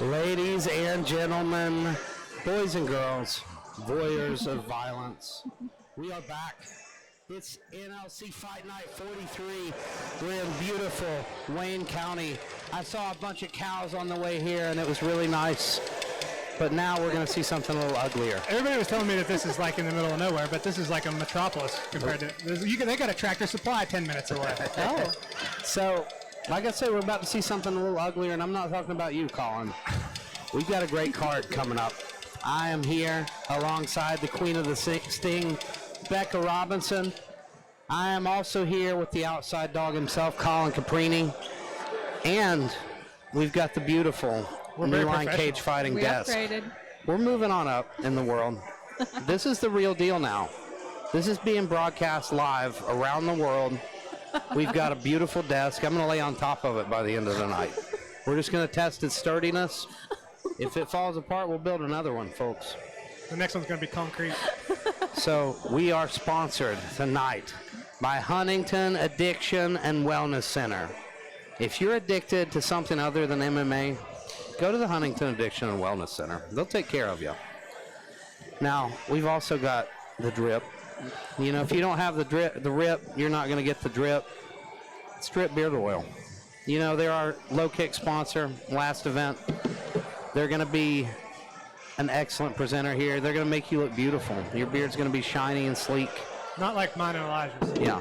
Ladies and gentlemen, boys and girls, voyeurs of violence, we are back. It's NLC Fight Night 43. We're in beautiful Wayne County. I saw a bunch of cows on the way here, and it was really nice. But now we're going to see something a little uglier. Everybody was telling me that this is like in the middle of nowhere, but this is like a metropolis compared to. They got a Tractor Supply 10 minutes away. Oh. So, like I said, we're about to see something a little uglier, and I'm not talking about you, Colin. We've got a great card coming up. I am here alongside the Queen of the Sting, Becca Robinson. I am also here with the outside dog himself, Colin Caprini. And we've got the beautiful New Line Cagefighting desk. Upgraded. We're moving on up in the world. This is the real deal now. This is being broadcast live around the world. We've got a beautiful desk. I'm going to lay on top of it by the end of the night. We're just going to test its sturdiness. If it falls apart, we'll build another one, folks. The next one's going to be concrete. So we are sponsored tonight by Huntington Addiction and Wellness Center. If you're addicted to something other than MMA, go to the Huntington Addiction and Wellness Center. They'll take care of you. Now, we've also got the drip. You know, if you don't have the rip, you're not going to get the drip. It's drip beard oil. You know, they're our low kick sponsor. Last event, they're going to be an excellent presenter here. They're going to make you look beautiful. Your beard's going to be shiny and sleek. Not like mine and Elijah's. Yeah.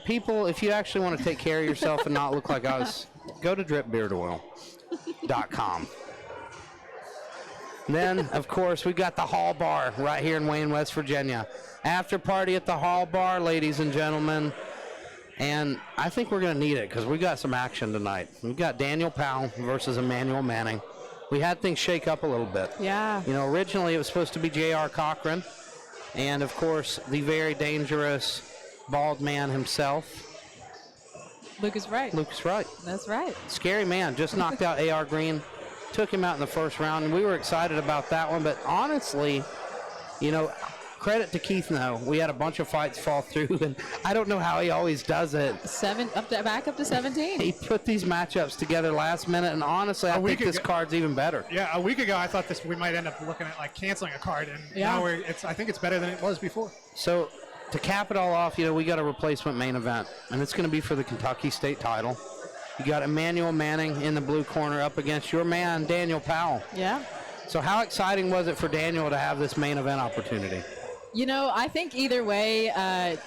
People, if you actually want to take care of yourself and not look like us, go to dripbeardoil.com. Then, of course, we got the Hall Bar right here in Wayne, West Virginia. After party at the Hall Bar, ladies and gentlemen. And I think we're going to need it because we got some action tonight. We've got Daniel Powell versus Emmanuel Manning. We had things shake up a little bit. Yeah. You know, originally it was supposed to be J.R. Cochran. And, of course, the very dangerous bald man himself. Lucas Wright. Lucas Wright. That's right. Scary man. Just knocked out A.R. Green. Took him out in the first round, and we were excited about that one. But honestly, you know, credit to Keith. No, we had a bunch of fights fall through, and I don't know how he always does it. Back up to 17. He put these matchups together last minute, and honestly, I think this card's even better. Yeah, a week ago I thought we might end up looking at like canceling a card, and now I think it's better than it was before. So to cap it all off, you know, we got a replacement main event, and it's going to be for the Kentucky State title. You got Emmanuel Manning in the blue corner up against your man, Daniel Powell. Yeah. So how exciting was it for Daniel to have this main event opportunity? You know, I think either way,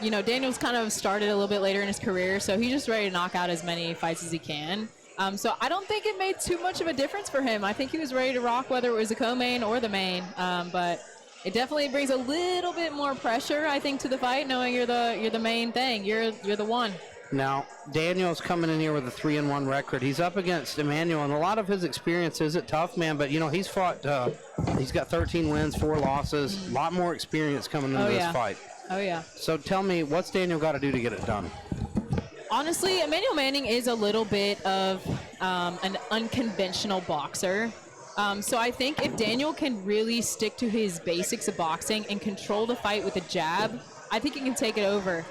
you know, Daniel's kind of started a little bit later in his career, so he's just ready to knock out as many fights as he can. So I don't think it made too much of a difference for him. I think he was ready to rock whether it was the co-main or the main. But it definitely brings a little bit more pressure, I think, to the fight, knowing you're the main thing. You're the one. Now, Daniel's coming in here with a 3-1 record. He's up against Emmanuel, and a lot of his experience is at tough, man. But, you know, he's fought, he's got 13 wins, 4 losses, a lot more experience coming into this fight. Oh, yeah. So tell me, what's Daniel got to do to get it done? Honestly, Emmanuel Manning is a little bit of an unconventional boxer. So I think if Daniel can really stick to his basics of boxing and control the fight with a jab, I think he can take it over.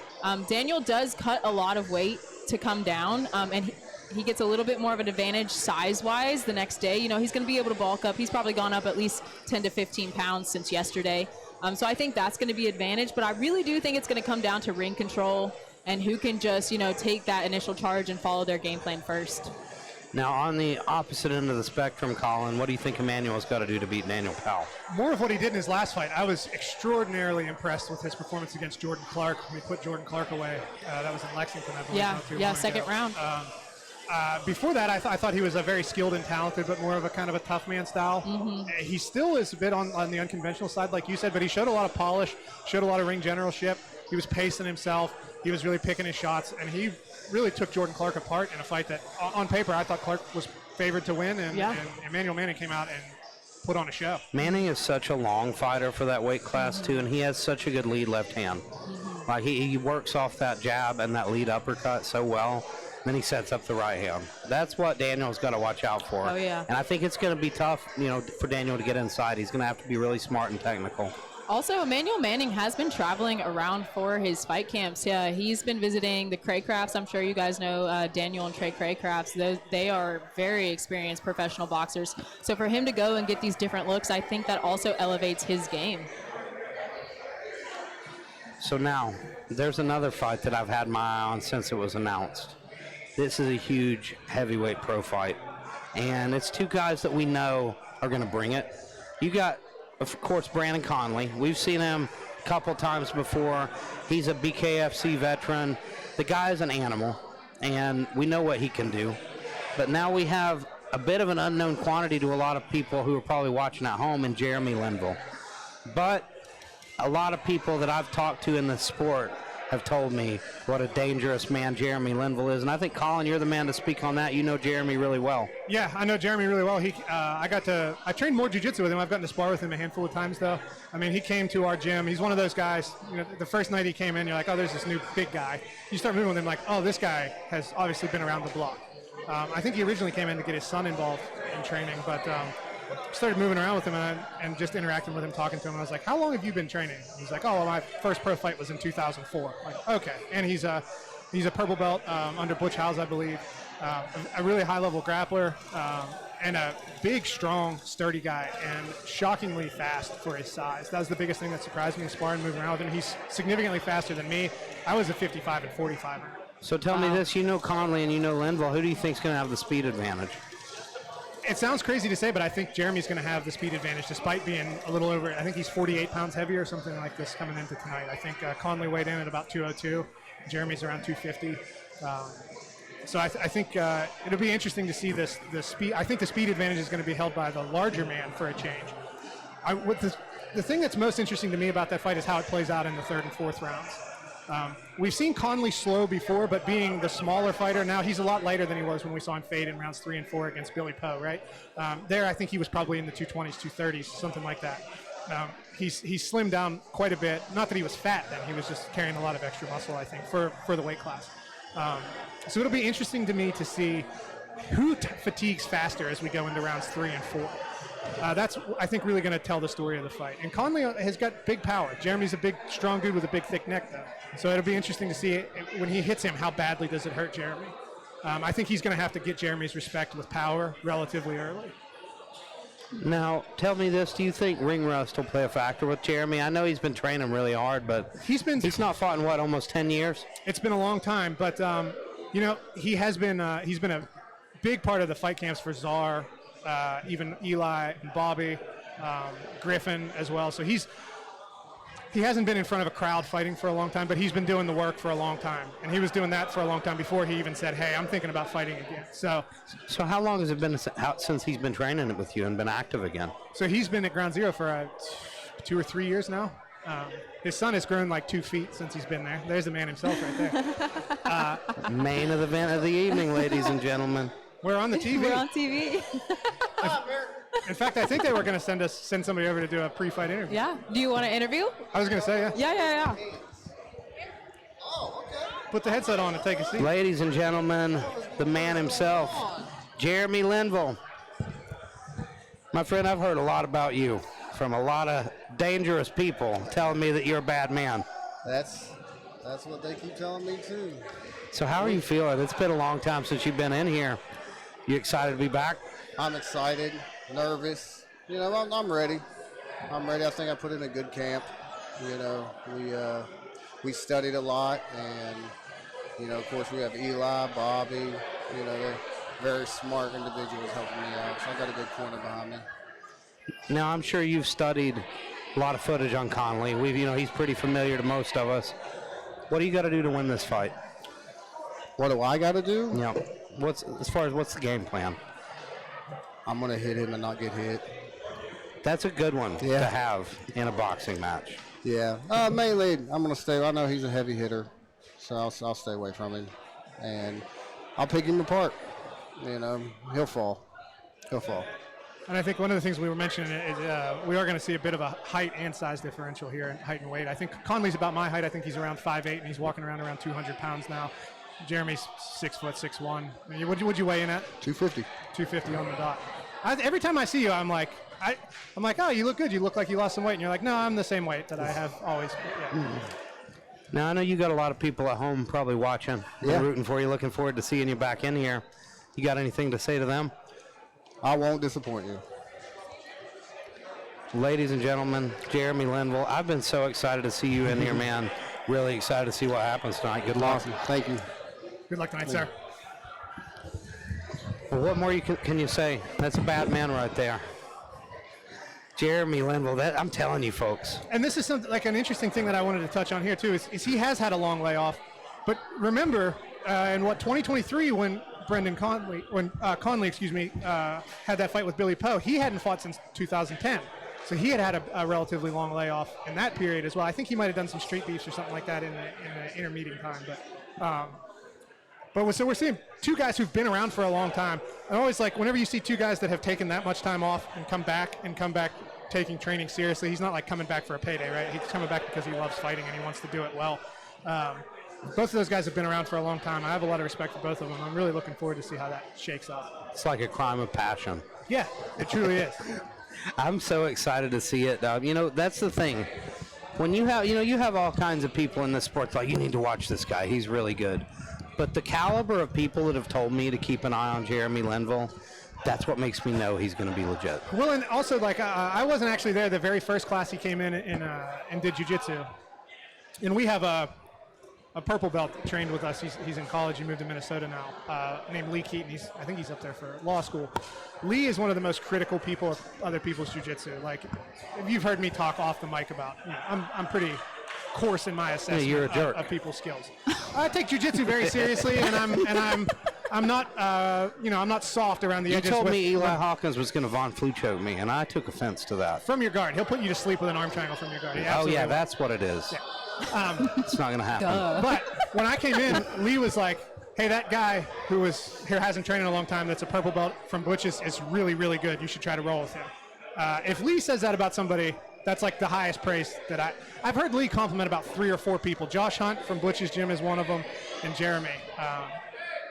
Daniel does cut a lot of weight to come down, and he gets a little bit more of an advantage size-wise the next day. You know, he's going to be able to bulk up. He's probably gone up at least 10 to 15 pounds since yesterday. So I think that's going to be an advantage, but I really do think it's going to come down to ring control and who can just, you know, take that initial charge and follow their game plan first. Now, on the opposite end of the spectrum, Colin, what do you think Emmanuel's got to do to beat Daniel Powell? More of what he did in his last fight. I was extraordinarily impressed with his performance against Jordan Clark. When he put Jordan Clark away. That was in Lexington, I believe. Yeah, second round. Before that, I thought he was a very skilled and talented, but more of a kind of a tough man style. Mm-hmm. He still is a bit on the unconventional side, like you said, but he showed a lot of polish, showed a lot of ring generalship. He was pacing himself. He was really picking his shots, and he really took Jordan Clark apart in a fight that, on paper, I thought Clark was favored to win, and Emmanuel Manning came out and put on a show. Manning is such a long fighter for that weight class, too, and he has such a good lead left hand. Like, he works off that jab and that lead uppercut so well, then he sets up the right hand. That's what Daniel's got to watch out for. Oh, yeah. And I think it's going to be tough, you know, for Daniel to get inside. He's going to have to be really smart and technical. Also, Emmanuel Manning has been traveling around for his fight camps. Yeah, he's been visiting the Craycrafts. I'm sure you guys know Daniel and Trey Craycrafts. They are very experienced professional boxers. So for him to go and get these different looks, I think that also elevates his game. So now, there's another fight that I've had my eye on since it was announced. This is a huge heavyweight pro fight. And it's two guys that we know are going to bring it. You got, of course, Brandon Conley. We've seen him a couple times before. He's a BKFC veteran. The guy is an animal, and we know what he can do. But now we have a bit of an unknown quantity to a lot of people who are probably watching at home in Jeremy Linville. But a lot of people that I've talked to in the sport have told me what a dangerous man Jeremy Linville is. And I think, Colin, you're the man to speak on that. You know Jeremy really well. Yeah, I know Jeremy really well. I trained more jiu-jitsu with him. I've gotten to spar with him a handful of times, though. I mean, he came to our gym. He's one of those guys, you know, the first night he came in, you're like, oh, there's this new big guy. You start moving with him like, oh, this guy has obviously been around the block. I think he originally came in to get his son involved in training, but started moving around with him and just interacting with him, talking to him. And I was like, how long have you been training? He's like, oh, well, my first pro fight was in 2004. I'm like, okay. And he's a purple belt under Butch Howes, I believe. A really high-level grappler and a big, strong, sturdy guy, and shockingly fast for his size. That was the biggest thing that surprised me in sparring, moving around with him. He's significantly faster than me. I was a 55 and 45er. So tell me this, you know Conley and you know Linville. Who do you think is going to have the speed advantage? It sounds crazy to say, but I think Jeremy's going to have the speed advantage despite being a little over, I think he's 48 pounds heavier or something like this coming into tonight. I think Conley weighed in at about 202. Jeremy's around 250. So I think it'll be interesting to see the speed. I think the speed advantage is going to be held by the larger man for a change. The thing that's most interesting to me about that fight is how it plays out in the third and fourth rounds. We've seen Conley slow before, but being the smaller fighter, now he's a lot lighter than he was when we saw him fade in rounds 3 and 4 against Billy Poe, right? There, I think he was probably in the 220s, 230s, something like that. He's slimmed down quite a bit. Not that he was fat then, he was just carrying a lot of extra muscle, I think, for the weight class. So it'll be interesting to me to see who fatigues faster as we go into rounds 3 and 4. That's, I think, really going to tell the story of the fight. And Conley has got big power. Jeremy's a big, strong dude with a big, thick neck, though. So it'll be interesting to see when he hits him, how badly does it hurt Jeremy. I think he's going to have to get Jeremy's respect with power relatively early. Now, tell me this. Do you think ring rust will play a factor with Jeremy? I know he's been training really hard, but he's not fought in, what, almost 10 years? It's been a long time, but, you know, he's been a big part of the fight camps for Czar, even Eli and Bobby, Griffin as well. So he hasn't been in front of a crowd fighting for a long time, but he's been doing the work for a long time. And he was doing that for a long time before he even said, hey, I'm thinking about fighting again. So how long has it been since he's been training it with you and been active again? So he's been at Ground Zero for 2 or 3 years now. His son has grown like 2 feet since he's been there. There's the man himself right there. Main event of the evening, ladies and gentlemen. We're on the TV. We're on TV. In fact, I think they were going to send somebody over to do a pre-fight interview. Yeah. Do you want to interview? I was going to say, yeah. Yeah. Oh, okay. Put the headset on and take a seat. Ladies and gentlemen, the man himself, Jeremy Linville. My friend, I've heard a lot about you from a lot of dangerous people telling me that you're a bad man. That's what they keep telling me too. So how are you feeling? It's been a long time since you've been in here. You excited to be back? I'm excited, nervous. You know, I'm ready. I'm ready. I think I put in a good camp. You know, we studied a lot, and you know, of course, we have Eli, Bobby. You know, they're very smart individuals helping me out. So I got a good corner behind me. Now, I'm sure you've studied a lot of footage on Conley. He's pretty familiar to most of us. What do you got to do to win this fight? What do I got to do? Yeah. What's the game plan? I'm going to hit him and not get hit. That's a good one to have in a boxing match. Yeah. Mainly, I'm going to stay. I know he's a heavy hitter, so I'll stay away from him. And I'll pick him apart. You know, he'll fall. And I think one of the things we were mentioning is we are going to see a bit of a height and size differential here in height and weight. I think Conley's about my height. I think he's around 5'8", and he's walking around 200 pounds now. Jeremy's 6 foot 6'1". What'd you weigh in at? 250. 250 on the dot. Every time I see you, I'm like, oh, you look good. You look like you lost some weight. And you're like, no, I'm the same weight that I have always. Yeah. Now, I know you got a lot of people at home probably watching. They're rooting for you, looking forward to seeing you back in here. You got anything to say to them? I won't disappoint you. Ladies and gentlemen, Jeremy Linville, I've been so excited to see you in here, man. Really excited to see what happens tonight. Good luck. Thank you. Good luck tonight, sir. Well, what more can you say? That's a bad man right there. Jeremy Linville, I'm telling you, folks. And this is something like an interesting thing that I wanted to touch on here too. Is he has had a long layoff, but remember in 2023 when Conley had that fight with Billy Poe, he hadn't fought since 2010. So he had a relatively long layoff in that period as well. I think he might have done some street beefs or something like that in the intermediate time. But so we're seeing two guys who've been around for a long time. I always like whenever you see two guys that have taken that much time off and come back taking training seriously. He's not like coming back for a payday, right? He's coming back because he loves fighting and he wants to do it well. Both of those guys have been around for a long time. I have a lot of respect for both of them. I'm really looking forward to see how that shakes out. It's like a crime of passion. Yeah, it truly is. I'm so excited to see it. That's the thing. When you have all kinds of people in this sport, like, you need to watch this guy. He's really good. But the caliber of people that have told me to keep an eye on Jeremy Linville, that's what makes me know he's going to be legit. Well, and also, like, I wasn't actually there the very first class he came in and did jiu-jitsu. And we have a purple belt that trained with us. He's in college. He moved to Minnesota now, named Lee Keaton. I think he's up there for law school. Lee is one of the most critical people of other people's jiu-jitsu. Like, if you've heard me talk off the mic about, I'm pretty coarse in my assessment you're a jerk. Of people's skills. I take jiu-jitsu very seriously, and I'm not I'm not soft around the edges. You told me Eli Hawkins was going to Von Flue choke me, and I took offense to that. From your guard. He'll put you to sleep with an arm triangle from your guard. Oh, yeah, that's what it is. Yeah. It's not going to happen. Duh. But when I came in, Lee was like, hey, that guy who was here hasn't trained in a long time that's a purple belt from Butch's is really, really good. You should try to roll with him. If Lee says that about somebody, that's like the highest praise that I've heard Lee compliment about 3 or 4 people. Josh Hunt from Butch's gym is one of them, and Jeremy.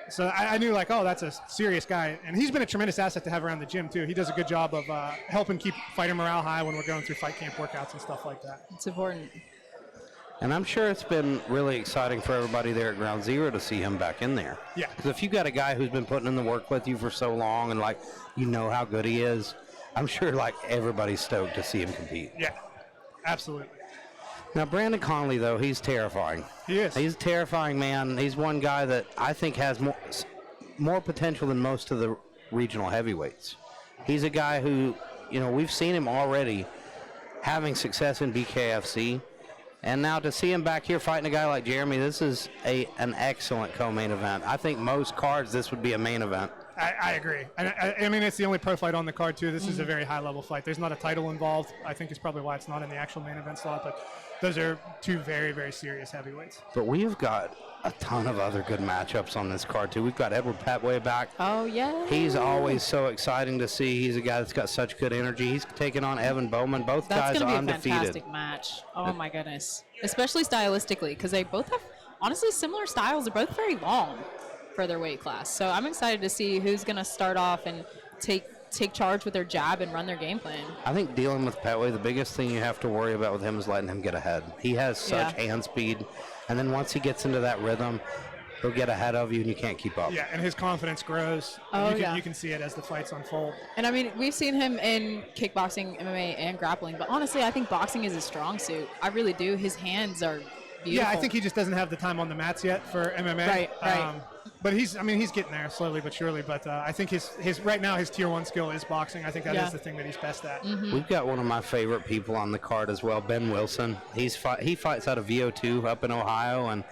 So I knew, like, oh, that's a serious guy. And he's been a tremendous asset to have around the gym, too. He does a good job of helping keep fighter morale high when we're going through fight camp workouts and stuff like that. It's important. And I'm sure it's been really exciting for everybody there at Ground Zero to see him back in there. Yeah. Because if you got a guy who's been putting in the work with you for so long and, like, you know how good he is, I'm sure, like, everybody's stoked to see him compete. Yeah, absolutely. Now, Brandon Conley, though, he's terrifying. He is. He's a terrifying man. He's one guy that I think has more potential than most of the regional heavyweights. He's a guy who, we've seen him already having success in BKFC. And now to see him back here fighting a guy like Jeremy, this is an excellent co-main event. I think most cards, this would be a main event. I agree. I mean, it's the only pro fight on the card, too. This is a very high-level fight. There's not a title involved. I think it's probably why it's not in the actual main event slot. But those are 2 very, very serious heavyweights. But we've got a ton of other good matchups on this card, too. We've got Edward Petway back. Oh, yeah. He's always so exciting to see. He's a guy that's got such good energy. He's taking on Evan Bowman. Both guys are undefeated. That's going to be a fantastic match. Oh, my goodness. Especially stylistically, because they both have, honestly, similar styles. They're both very long for their weight class. So I'm excited to see who's going to start off and take charge with their jab and run their game plan. I think dealing with Petway, the biggest thing you have to worry about with him is letting him get ahead. He has such hand speed, and then once he gets into that rhythm, he'll get ahead of you, and you can't keep up. Yeah, and his confidence grows. Oh, you can see it as the fights unfold. And, I mean, we've seen him in kickboxing, MMA, and grappling, but honestly, I think boxing is his strong suit. I really do. His hands are beautiful. Yeah, I think he just doesn't have the time on the mats yet for MMA. Right. But he's getting there slowly but surely. But I think his right now his tier 1 skill is boxing. I think that is the thing that he's best at. Mm-hmm. We've got one of my favorite people on the card as well, Ben Wilson. He fights out of VO2 up in Ohio, and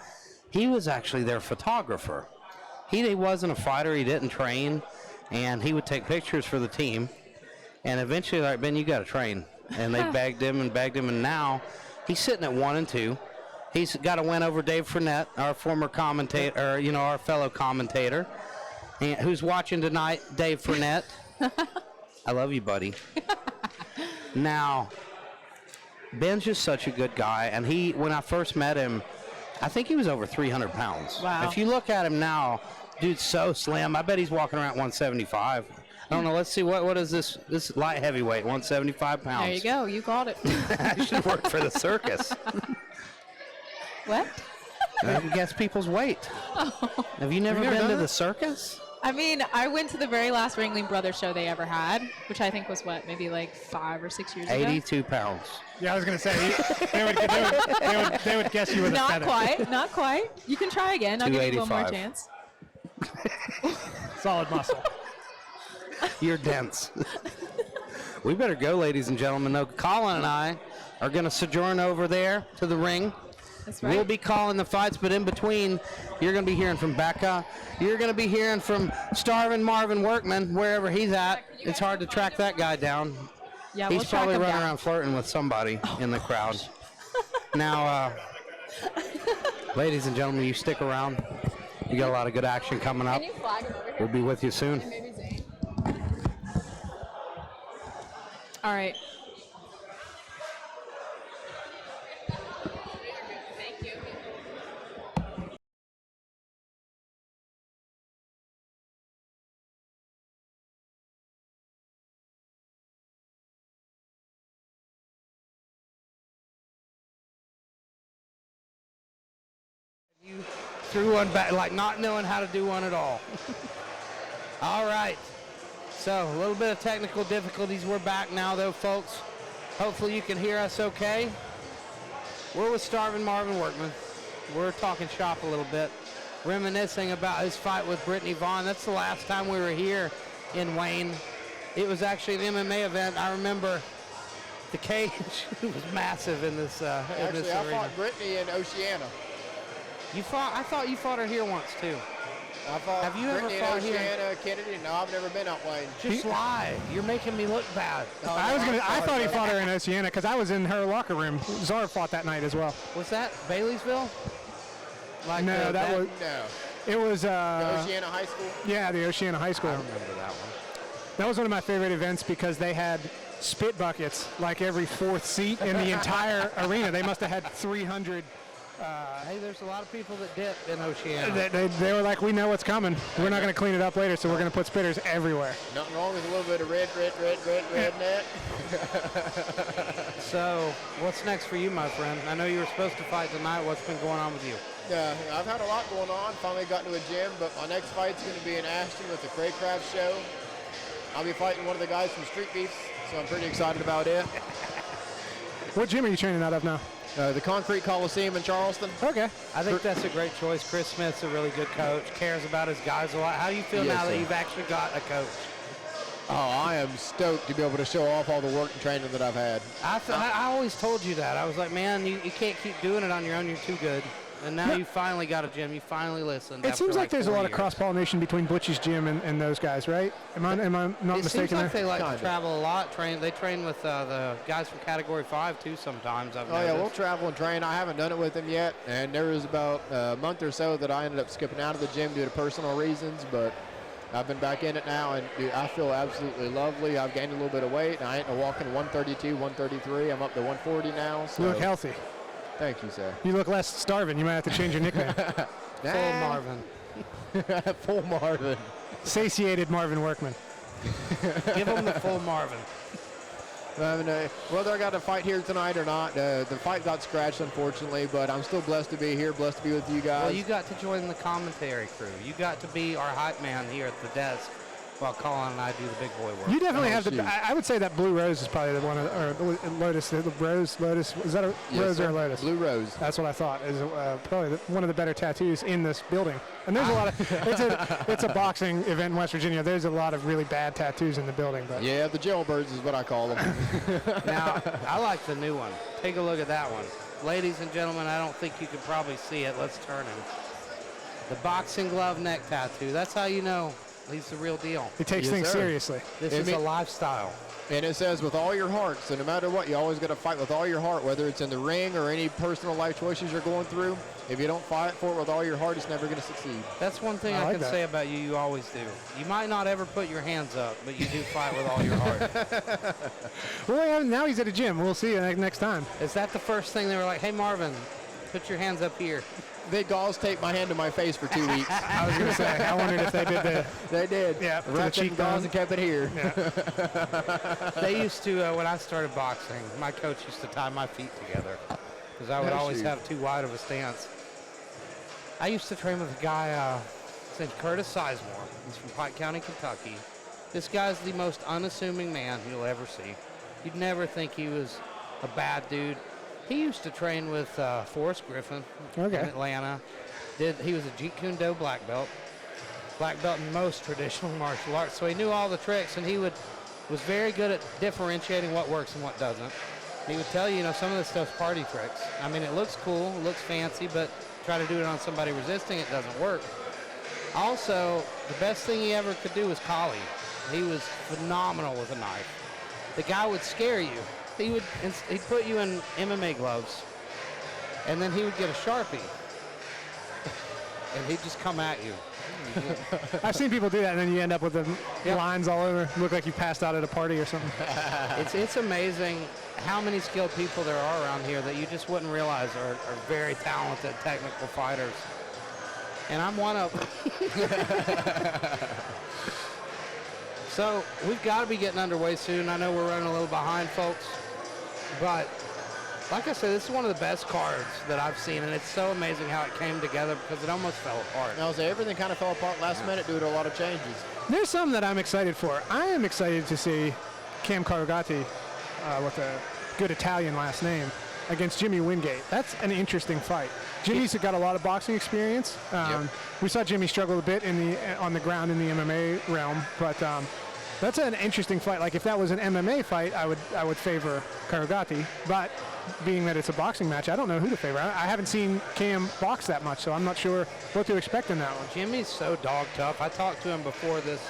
he was actually their photographer. He wasn't a fighter. He didn't train, and he would take pictures for the team. And eventually, like, Ben, you got to train. And they bagged him, and now he's sitting at 1-2. He's got a win over Dave Fournette, our former commentator, or, our fellow commentator, and who's watching tonight, Dave Fournette. I love you, buddy. Now, Ben's just such a good guy, and when I first met him, I think he was over 300 pounds. Wow. If you look at him now, dude's so slim. I bet he's walking around 175. I don't know. Let's see. What is this? This is light heavyweight, 175 pounds. There you go. You called it. I should work for the circus. What? Guess people's weight. Have you never been to the circus? I mean, I went to the very last Ringling Brothers show they ever had, which I think was what, maybe like 5 or 6 years ago. 82 pounds. Yeah, I was going to say, they would guess you with a feather. Not quite. You can try again. I'll give you one more 285. chance. Solid muscle. You're dense. We better go, ladies and gentlemen. No, Colin and I are going to sojourn over there to the ring. That's right. We'll be calling the fights, but in between, you're going to be hearing from Becca. You're going to be hearing from Starvin' Marvin Workman, wherever he's at. It's hard to track that guy down. Yeah, He's we'll track probably him running down. around flirting with somebody in the crowd. Now, ladies and gentlemen, you stick around. You got a lot of good action coming up. Can you flag him over here? We'll be with you soon. And maybe Zane. All right. Thank you. You threw one back, like not knowing how to do one at all. All right. So a little bit of technical difficulties. We're back now, though, folks. Hopefully you can hear us okay. We're with Starvin' Marvin Workman. We're talking shop a little bit, reminiscing about his fight with Brittany Vaughn. That's the last time we were here in Wayne. It was actually an MMA event. I remember the cage was massive in this in this I arena. fought Brittany in Oceana. You fought? I thought you fought her here once too. I fought Have you ever Brittany fought in here? Oceana, Kennedy. No, I've never been out Wayne. Just lie. You're making me look bad. I thought he fought her in Oceana because I was in her locker room. Czar fought that night as well. Was that Baileysville? Like No, that was. No. It was. Oceana High School. Yeah, the Oceana High School. I remember that one. That was one of my favorite events because they had spit buckets like every fourth seat in the entire arena. They must have had 300. Hey, there's a lot of people that dip in Oceana. They were like, we know what's coming. We're not going to clean it up later, so we're going to put spitters everywhere. Nothing wrong with a little bit of red net. So, what's next for you, my friend? I know you were supposed to fight tonight. What's been going on with you? Yeah, I've had a lot going on. Finally got to a gym, but my next fight's going to be in Ashton with the Craycraft show. I'll be fighting one of the guys from Street Beefs, so I'm pretty excited about it. What gym are you training out of now? The Concrete Coliseum in Charleston. Okay. I think that's a great choice. Chris Smith's a really good coach, cares about his guys a lot. How do you feel now that you've actually got a coach? Oh, I am stoked to be able to show off all the work and training that I've had. I always told you that. I was like, man, you can't keep doing it on your own. You're too good. And now you finally got a gym. You finally listened. It seems like there's a 4 lot of years. cross-pollination between Butchie's gym and those guys, right? Am I not It mistaken seems like there? they like Kinda. to travel a lot. They train with the guys from Category 5 too sometimes. I've Oh yeah, we'll noticed. travel and train. I haven't done it with him yet, and there was about a month or so that I ended up skipping out of the gym due to personal reasons, but I've been back in it now, and dude, I feel absolutely lovely. I've gained a little bit of weight, and I ain't walking 132, 133. I'm up to 140 now. So You look healthy. Thank you, sir. You look less starving. You might have to change your nickname. Full Marvin. Full Marvin. Satiated Marvin Workman. Give him the full Marvin. Whether I got a fight here tonight or not, the fight got scratched, unfortunately, but I'm still blessed to be here, blessed to be with you guys. Well, you got to join the commentary crew. You got to be our hype man here at the desk while Colin and I do the big boy work. You definitely have shoot. I would say that Blue Rose is probably the one, or Lotus, the Rose, Lotus. Is that a Yes, Rose or sir. a Lotus? Blue Rose. That's what I thought. Is probably one of the better tattoos in this building. And there's a lot of. It's a boxing event in West Virginia. There's a lot of really bad tattoos in the building. But Yeah, the jailbirds is what I call them. Now, I like the new one. Take a look at that one. Ladies and gentlemen, I don't think you can probably see it. Let's turn him. The boxing glove neck tattoo. That's how you know he's the real deal. he takes Yes, things sir. seriously. This I is a mean- lifestyle. And it says with all your heart, so no matter what, you always got to fight with all your heart, whether it's in the ring or any personal life choices you're going through. If you don't fight for it with all your heart, it's never going to succeed. That's one thing I I, like can that. say about you. You always do. You might not ever put your hands up, but you do fight with all your heart. Well, now he's at a gym. We'll see you next time. Is that the first thing they were like, hey, Marvin, put your hands up here? They gauze taped my hand to my face for 2 weeks. I was going to say, I wondered if they did the. They did. Yeah, to the Wrapped it in cheekbone. gauze and kept it here. Yeah. They used to, when I started boxing, my coach used to tie my feet together because I would No always shoes. have too wide of a stance. I used to train with a guy named Curtis Sizemore. He's from Pike County, Kentucky. This guy's the most unassuming man you'll ever see. You'd never think he was a bad dude. He used to train with Forrest Griffin in Atlanta. He was a Jeet Kune Do black belt in most traditional martial arts, so he knew all the tricks, and he was very good at differentiating what works and what doesn't. He would tell you, some of this stuff's party tricks. I mean, it looks cool, it looks fancy, but try to do it on somebody resisting, it doesn't work. Also, the best thing he ever could do was collie. He was phenomenal with a knife. The guy would scare you. He'd put you in MMA gloves, and then he would get a Sharpie, and he'd just come at you. I've seen people do that, and then you end up with the lines all over. Look like you passed out at a party or something. It's amazing how many skilled people there are around here that you just wouldn't realize are very talented technical fighters. And I'm one of them. So we've got to be getting underway soon. I know we're running a little behind, folks. But like I said, this is one of the best cards that I've seen, and it's so amazing how it came together because it almost fell apart. I was say everything kind of fell apart last minute due to a lot of changes. There's some that I'm excited for. I am excited to see Cam Kawagati with a good Italian last name against Jimmy Wingate. That's an interesting fight. Jimmy's got a lot of boxing experience. We saw Jimmy struggle a bit on the ground in the MMA realm, but that's an interesting fight. Like if that was an MMA fight, I would favor Kawagati, but being that it's a boxing match, I don't know who to favor. I haven't seen Cam box that much, so I'm not sure what to expect in that one. Jimmy's so dog tough. I talked to him before this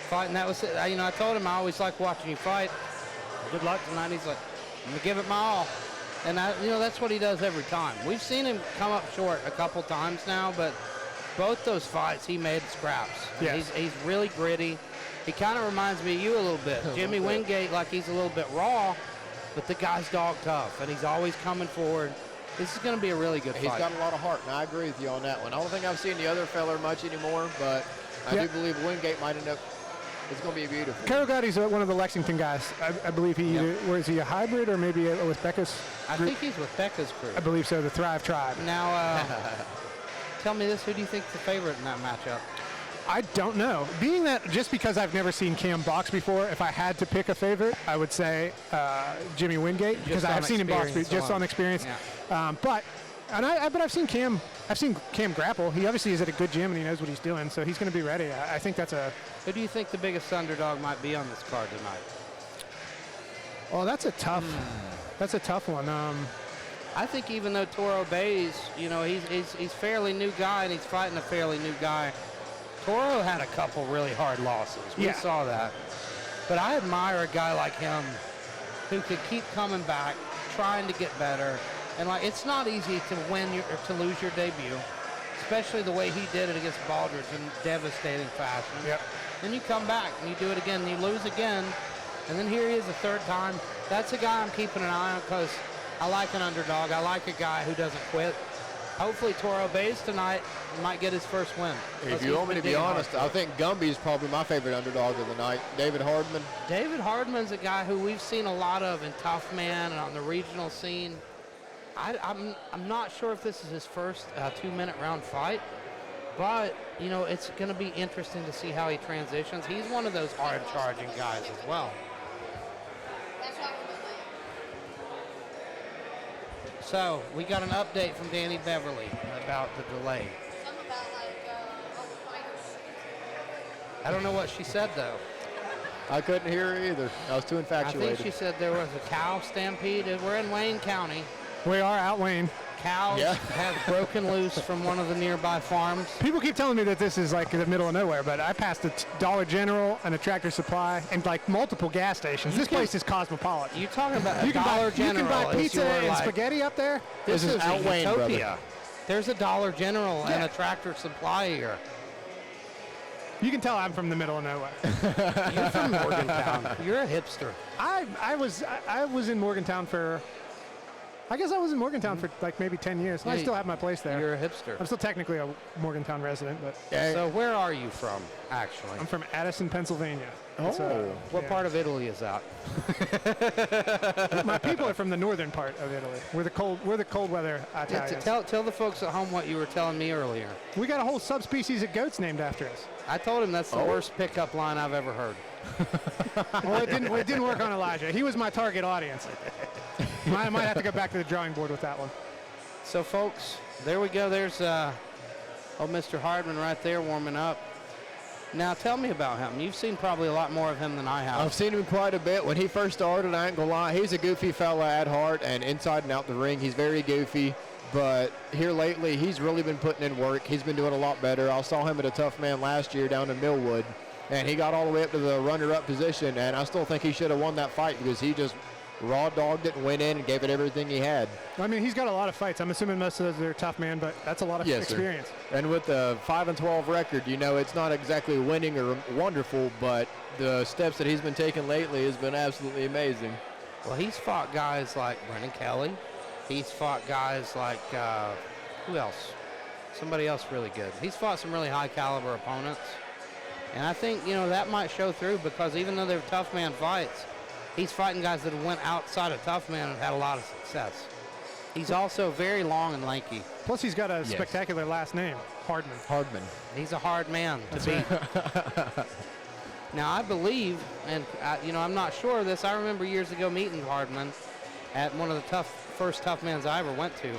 fight, and that was it. I told him I always like watching you fight. Good luck tonight. He's like, I'm gonna give it my all. And that's what he does every time. We've seen him come up short a couple times now, but both those fights he made scraps. Yes. He's really gritty. He kind of reminds me of you a little bit. Jimmy Wingate, like he's a little bit raw, but the guy's dog tough, and he's always coming forward. This is going to be a really good fight. He's got a lot of heart, and I agree with you on that one. I don't think I've seen the other feller much anymore, but I do believe Wingate might end up. It's going to be beautiful. Kawagati's one of the Lexington guys. I believe he is he a hybrid or maybe with Becca's I think he's with Becca's crew. I believe so, the Thrive Tribe. Now, tell me this, who do you think's the favorite in that matchup? I don't know. Being that just because I've never seen Cam box before, if I had to pick a favorite, I would say Jimmy Wingate because I have seen him box just on experience. Yeah. But I've seen Cam. I've seen Cam grapple. He obviously is at a good gym and he knows what he's doing, so he's going to be ready. I think that's a. Who do you think the biggest underdog might be on this card tonight? Oh, that's a tough. That's a tough one. I think even though Toro Bay's, he's fairly new guy and he's fighting a fairly new guy. Toro had a couple really hard losses. We saw that. But I admire a guy like him who could keep coming back, trying to get better. And it's not easy to win or to lose your debut, especially the way he did it against Baldridge in devastating fashion. Yep. Then you come back and you do it again and you lose again. And then here he is the third time. That's a guy I'm keeping an eye on because I like an underdog. I like a guy who doesn't quit. Hopefully Toro Bay's tonight might get his first win. If you want me to be honest, I think Gumby's probably my favorite underdog of the night. David Hardman. David Hardman's a guy who we've seen a lot of in Tough Man and on the regional scene. I'm not sure if this is his first 2-minute round fight, but it's going to be interesting to see how he transitions. He's one of those hard charging guys as well. So we got an update from Danny Beverly about the delay. Something about fighters. I don't know what she said though. I couldn't hear her either. I was too infatuated. I think she said there was a cow stampede. We're in Wayne County. We are out Wayne. Cows have broken loose from one of the nearby farms. People keep telling me that this is like in the middle of nowhere, but I passed a Dollar General and a Tractor Supply and multiple gas stations. This place is cosmopolitan. You're talking about You can Dollar General. You can buy pizza and spaghetti up there. This is out Wayne, utopia. brother. There's a Dollar General and a Tractor Supply here. You can tell I'm from the middle of nowhere. You're from Morgantown. You're a hipster. I was in Morgantown for I guess I was in Morgantown for like maybe 10 years. Yeah, I still have my place there. You're a hipster. I'm still technically a Morgantown resident, but So where are you from, actually? I'm from Addison, Pennsylvania. What part of Italy is that? My people are from the northern part of Italy. We're the cold weather Italians. Tell the folks at home what you were telling me earlier. We got a whole subspecies of goats named after us. I told him that's the worst pickup line I've ever heard. Well, it didn't work on Elijah. He was my target audience. I might have to go back to the drawing board with that one. So, folks, there we go. There's Mr. Hardman right there warming up. Now, tell me about him. You've seen probably a lot more of him than I have. I've seen him quite a bit. When he first started, I ain't gonna lie, he's a goofy fella at heart, and inside and out the ring, he's very goofy. But here lately, he's really been putting in work. He's been doing a lot better. I saw him at a Tough Man last year down in Millwood, and he got all the way up to the runner-up position, and I still think he should have won that fight because he just raw dogged it and went in and gave it everything he had. I mean, he's got a lot of fights. I'm assuming most of those are Tough Man, but that's a lot of experience. Sir. And with the 5-12 record, you know, it's not exactly winning or wonderful, but the steps that he's been taking lately has been absolutely amazing. Well, he's fought guys like Brennan Kelly. He's fought guys like, who else? Somebody else really good. He's fought some really high-caliber opponents. And I think, you know, that might show through because even though they're Tough Man fights, he's fighting guys that went outside of Tough Man and had a lot of success. He's also very long and lanky. Plus, he's got a spectacular last name, Hardman. Hardman. He's a hard man to beat. Now, I believe, and you know, I'm not sure of this. I remember years ago meeting Hardman at one of the first Tough Mans I ever went to.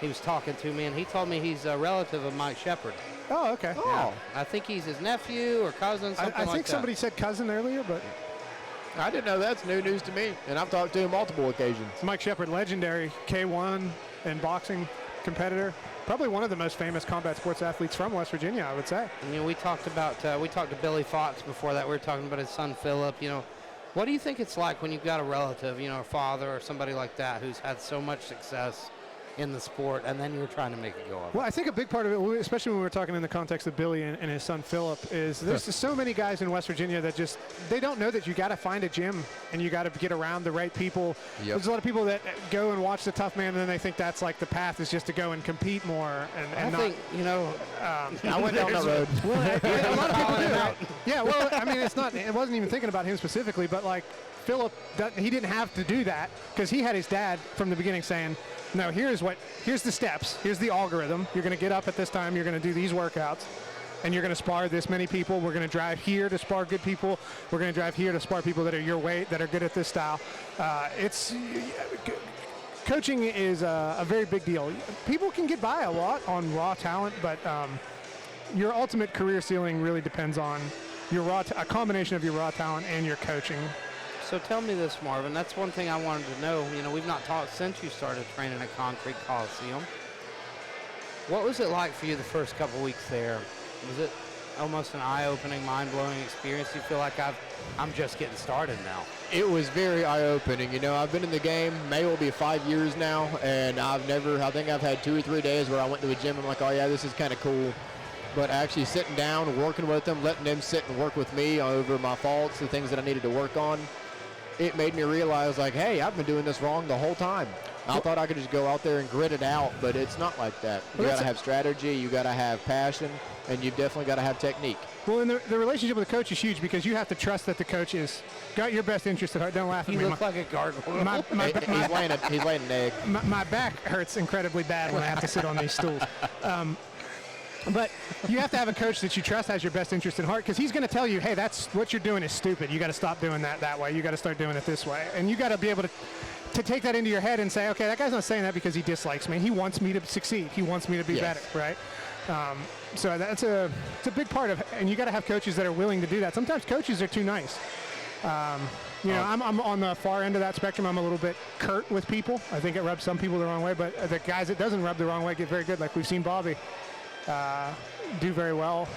He was talking to me, and he told me he's a relative of Mike Shepard. Oh, okay. Yeah. I think he's his nephew or cousin, something I like that. I think somebody said cousin earlier, but I didn't know. That's new news to me, and I've talked to him multiple occasions. Mike Shepard, legendary K1 and boxing competitor. Probably one of the most famous combat sports athletes from West Virginia, I would say. And, you know, we talked to Billy Fox before that. We were talking about his son Philip. You know, what do you think it's like when you've got a relative, you know, a father or somebody like that who's had so much success in the sport, and then you're trying to make it go up? Well, I think a big part of it, especially when we're talking in the context of Billy and his son Philip, is there's just so many guys in West Virginia that just, they don't know that you got to find a gym and you got to get around the right people. Yep. There's a lot of people that go and watch the Tough Man and then they think that's like the path is just to go and compete more. And I think, you know, I went down that road. Well, a lot of people do. Right? Yeah, well, I mean, it wasn't even thinking about him specifically, but like Philip, he didn't have to do that because he had his dad from the beginning saying, no, here's the steps. Here's the algorithm. You're going to get up at this time. You're going to do these workouts, and you're going to spar this many people. We're going to drive here to spar good people. We're going to drive here to spar people that are your weight, that are good at this style. Coaching is a very big deal. People can get by a lot on raw talent, but your ultimate career ceiling really depends on a combination of your raw talent and your coaching. So tell me this, Marvin. That's one thing I wanted to know. You know, we've not talked since you started training at Concrete Coliseum. What was it like for you the first couple weeks there? Was it almost an eye-opening, mind-blowing experience? Do you feel like I'm just getting started now? It was very eye-opening. You know, I've been in the game, May will be 5 years now, and I think I've had 2 or 3 days where I went to a gym and I'm like, oh yeah, this is kind of cool. But actually sitting down, working with them, letting them sit and work with me over my faults, the things that I needed to work on, it made me realize, like, hey, I've been doing this wrong the whole time. I thought I could just go out there and grit it out, but it's not like that. You got to have strategy, you got to have passion, and you've definitely got to have technique. Well, and the relationship with the coach is huge because you have to trust that the coach is got your best interest at heart. Don't laugh at me. You look like a gargoyle. He's laying an egg. My back hurts incredibly bad when I have to sit on these stools. But you have to have a coach that you trust has your best interest at heart because he's going to tell you, hey, that's what you're doing is stupid. You got to stop doing that way. You got to start doing it this way. And you got to be able to take that into your head and say, okay, that guy's not saying that because he dislikes me. He wants me to succeed. He wants me to be better, right? So it's a big part of it. And you got to have coaches that are willing to do that. Sometimes coaches are too nice. You know, I'm on the far end of that spectrum. I'm a little bit curt with people. I think it rubs some people the wrong way, but the guys it doesn't rub the wrong way get very good. Like we've seen Bobby do very well.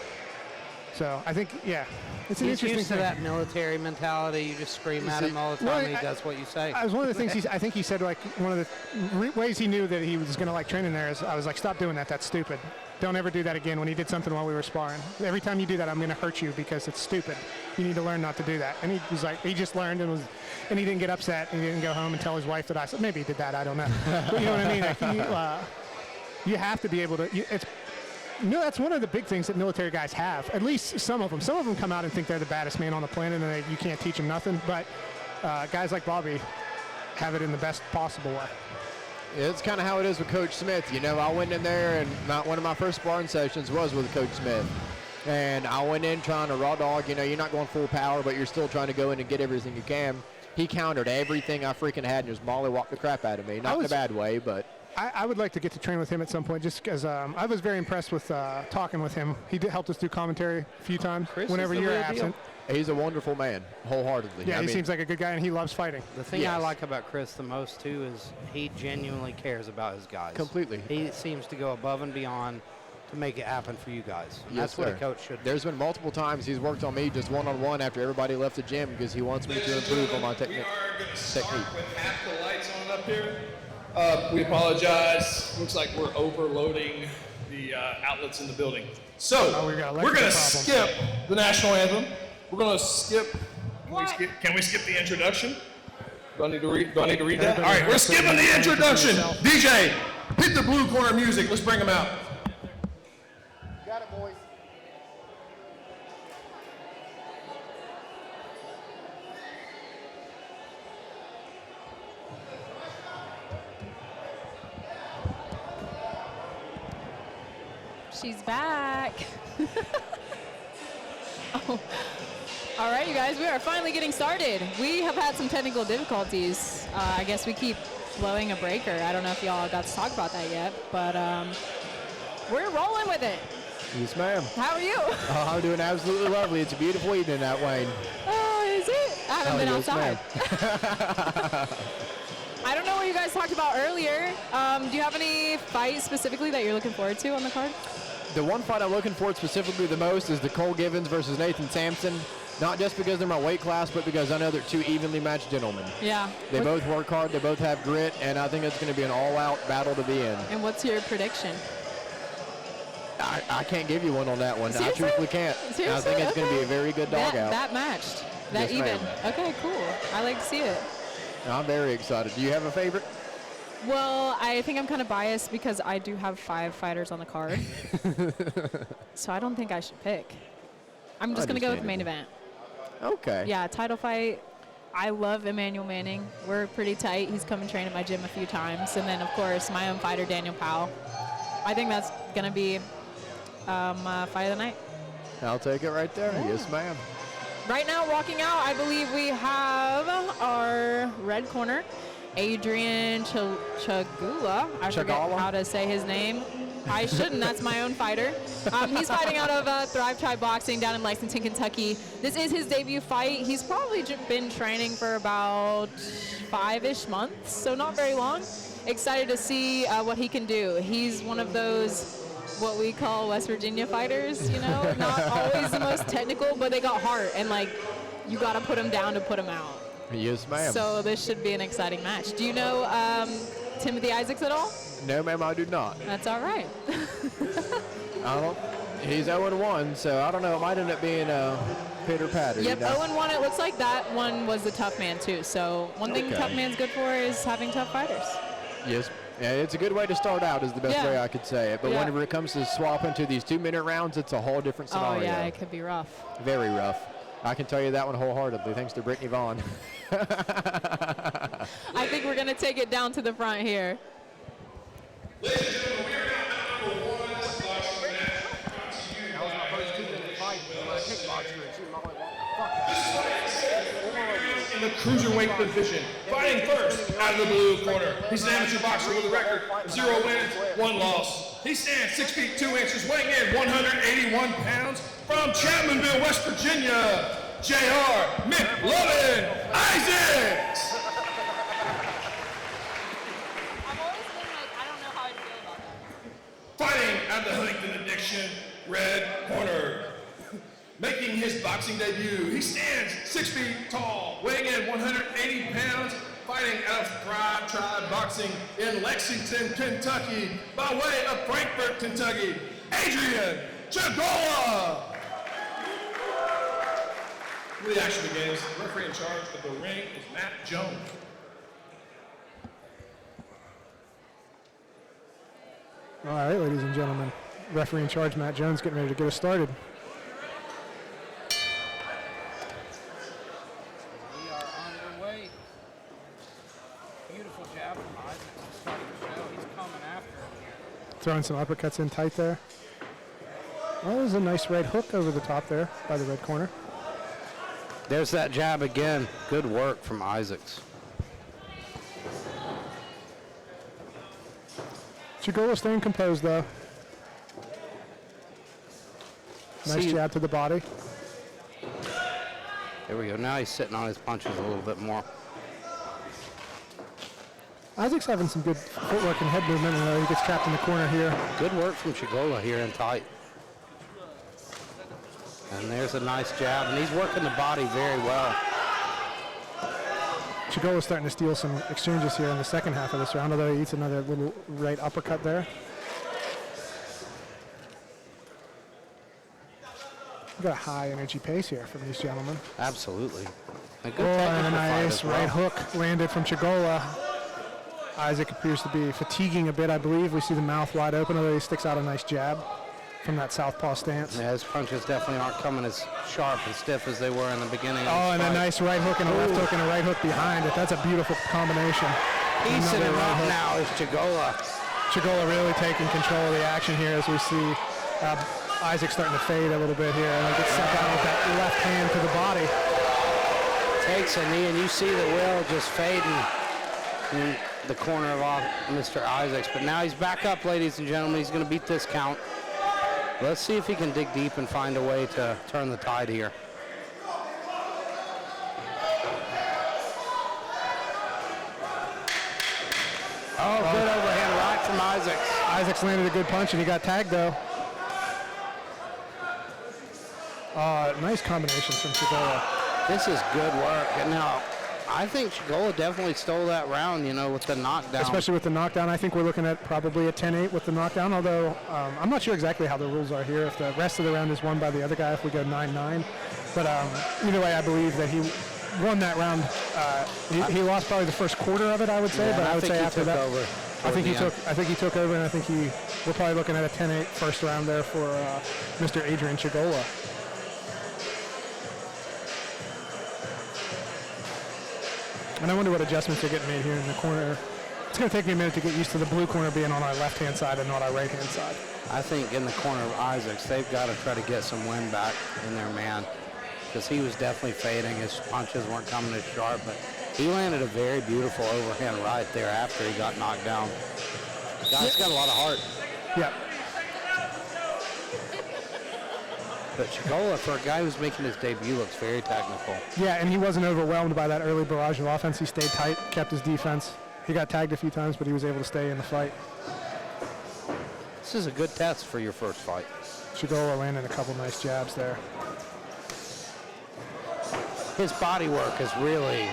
So I think, yeah, it's an interesting used to thing. that military mentality. You just scream at him all the time, and he does what you say. One of the things I think he said, like, one of the ways he knew that he was going to like training there is I was like, stop doing that. That's stupid. don't ever do that again when he did something while we were sparring. Every time you do that, I'm going to hurt you because it's stupid. You need to learn not to do that. And he was like, he just learned and he didn't get upset. He didn't go home and tell his wife that I said, maybe he did that, I don't know. But you know what I mean? Like you have to be able to, that's one of the big things that military guys have, at least some of them. Some of them come out and think they're the baddest man on the planet and you can't teach them nothing. But guys like Bobby have it in the best possible way. It's kind of how it is with Coach Smith. You know, I went in there and one of my first sparring sessions was with Coach Smith. And I went in trying to raw dog. You know, you're not going full power, but you're still trying to go in and get everything you can. He countered everything I freaking had and just mollywalked the crap out of me. Not in a bad way, but... I would like to get to train with him at some point just because I was very impressed with talking with him. He helped us do commentary a few times whenever you're absent. He's a wonderful man, wholeheartedly. Yeah, he seems like a good guy, and he loves fighting. The thing I like about Chris the most, too, is he genuinely cares about his guys. Completely. He seems to go above and beyond to make it happen for you guys. And Yes, that's what sir. a coach should do. There's been multiple times he's worked on me just one-on-one after everybody left the gym because he wants me to improve on my technique. We are going to start with half the lights on up here. We apologize. Looks like we're overloading the outlets in the building. So we're going to skip the national anthem. We're going to skip. Can we skip the introduction? Do I need to read that? All right, we're skipping the introduction. DJ, hit the blue corner music. Let's bring them out. Got it, boys. She's back. Oh. All right, you guys, we are finally getting started. We have had some technical difficulties. I guess we keep blowing a breaker. I don't know if y'all got to talk about that yet, but we're rolling with it. Yes, ma'am. How are you? Oh, I'm doing absolutely lovely. It's a beautiful evening out, Wayne. Oh, is it? I haven't been yes, outside. I don't know what you guys talked about earlier. Do you have any fights specifically that you're looking forward to on the card? The one fight I'm looking forward specifically the most is the Cole Gibbons versus Nathan Samson. Not just because they're my weight class, but because I know they're two evenly matched gentlemen. Yeah. They both work hard, they both have grit, and I think it's going to be an all-out battle to be in. And what's your prediction? I can't give you one on that one. Seriously? I truthfully can't. Seriously? I think it's going to be a very good dog out. That matched. That Yes, even. ma'am. Okay, cool. I like to see it. I'm very excited. Do you have a favorite? Well, I think I'm kind of biased because I do have 5 fighters on the card. So I don't think I should pick. I'm just going to go with the main event. Okay. Yeah, title fight. I love Emmanuel Manning. We're pretty tight. He's come and trained at my gym a few times. And then, of course, my own fighter, Daniel Powell. I think that's going to be fight of the night. I'll take it right there. Yeah. Yes, ma'am. Right now, walking out, I believe we have our red corner, Adrian Chagolla. I forget how to say his name. I shouldn't. That's my own fighter. He's fighting out of Thrive Tribe Boxing down in Lexington, Kentucky. This is his debut fight. He's probably been training for about 5-ish months, so not very long. Excited to see what he can do. He's one of those what we call West Virginia fighters, you know, not always the most technical, but they got heart, and like you got to put them down to put them out. Yes, ma'am. So this should be an exciting match. Do you know Timothy Isaacs at all? No, ma'am, I do not. That's all right. He's 0-1, so I don't know. It might end up being a pitter-patter. Yep, you know? 0-1. It looks like that one was the tough man too. So one thing tough man's good for is having tough fighters. Yes. Yeah, it's a good way to start out is the best way I could say it. But whenever it comes to swapping to these 2-minute rounds, it's a whole different scenario. Oh, yeah, it could be rough. Very rough. I can tell you that one wholeheartedly, thanks to Brittany Vaughn. I think we're going to take it down to the front here. Ladies and gentlemen, we are now number 1 boxing match. That was my first 2-minute fight with my kickboxer, and she in the cruiserweight division, fighting first out of the blue corner. He's an amateur boxer with a record of 0 wins, 1 loss. He stands 6 feet 2 inches, weighing in 181 pounds. From Chapmanville, West Virginia, J.R. McLovin Isaacs. I've always been like, I don't know how I'd feel about that. Fighting out of the Huntington Addiction, red corner. Making his boxing debut, he stands 6 feet tall, weighing in 180 pounds, fighting out of Thrive Tribe Boxing in Lexington, Kentucky, by way of Frankfort, Kentucky. Adrian Chagolla. The action begins. The referee in charge of the ring is Matt Jones. All right, ladies and gentlemen. Referee in charge, Matt Jones, getting ready to get us started. We are underway. Beautiful jab from Isaac starting the show. He's coming after him here. Throwing some uppercuts in tight there. Oh, there's a nice right hook over the top there by the red corner. There's that jab again. Good work from Isaacs. Chagolla staying composed though. Nice jab to the body. There we go. Now he's sitting on his punches a little bit more. Isaac's having some good footwork and head movement, and he gets trapped in the corner here. Good work from Chagolla here in tight. And there's a nice jab, and he's working the body very well. Chagolla's starting to steal some exchanges here in the second half of this round, although he eats another little right uppercut there. We've got a high energy pace here from these gentlemen. Absolutely. A good And a technical fight nice as well. right hook landed from Chagolla. Isaac appears to be fatiguing a bit, I believe. We see the mouth wide open, although he sticks out a nice jab from that southpaw stance. Yeah, his punches definitely aren't coming as sharp and stiff as they were in the beginning. Oh, and a nice right hook and a left hook and a right hook behind it. That's a beautiful combination. Piecing him right up hook. now is Chagolla. Chagolla really taking control of the action here as we see Isaac starting to fade a little bit here. And he gets sent down with that left hand to the body. Takes a knee, and you see the Will just fading in the corner of Mr. Isaacs. But now he's back up, ladies and gentlemen. He's going to beat this count. Let's see if he can dig deep and find a way to turn the tide here. Oh, good overhand right from Isaacs. Isaacs landed a good punch and he got tagged though. Nice combinations from Chagolla. This is good work. And now, I think Chagolla definitely stole that round, you know, with the knockdown. Especially with the knockdown. I think we're looking at probably a 10-8 with the knockdown, although I'm not sure exactly how the rules are here. If the rest of the round is won by the other guy, if we go 9-9. But either way, I believe that he won that round. He lost probably the first quarter of it, I would say, Yeah, but I would say after that, over I think he took over, and I think we're probably looking at a 10-8 first round there for Mr. Adrian Chagolla. And I wonder what adjustments are getting made here in the corner. It's going to take me a minute to get used to the blue corner being on our left-hand side and not our right-hand side. I think in the corner of Isaacs, they've got to try to get some wind back in their man, because he was definitely fading. His punches weren't coming as sharp, but he landed a very beautiful overhand right there after he got knocked down. Guy's got a lot of heart. Yeah. But Chagolla, for a guy who's making his debut, looks very technical. Yeah, and he wasn't overwhelmed by that early barrage of offense. He stayed tight, kept his defense. He got tagged a few times, but he was able to stay in the fight. This is a good test for your first fight. Chagolla landed a couple nice jabs there. His body work is really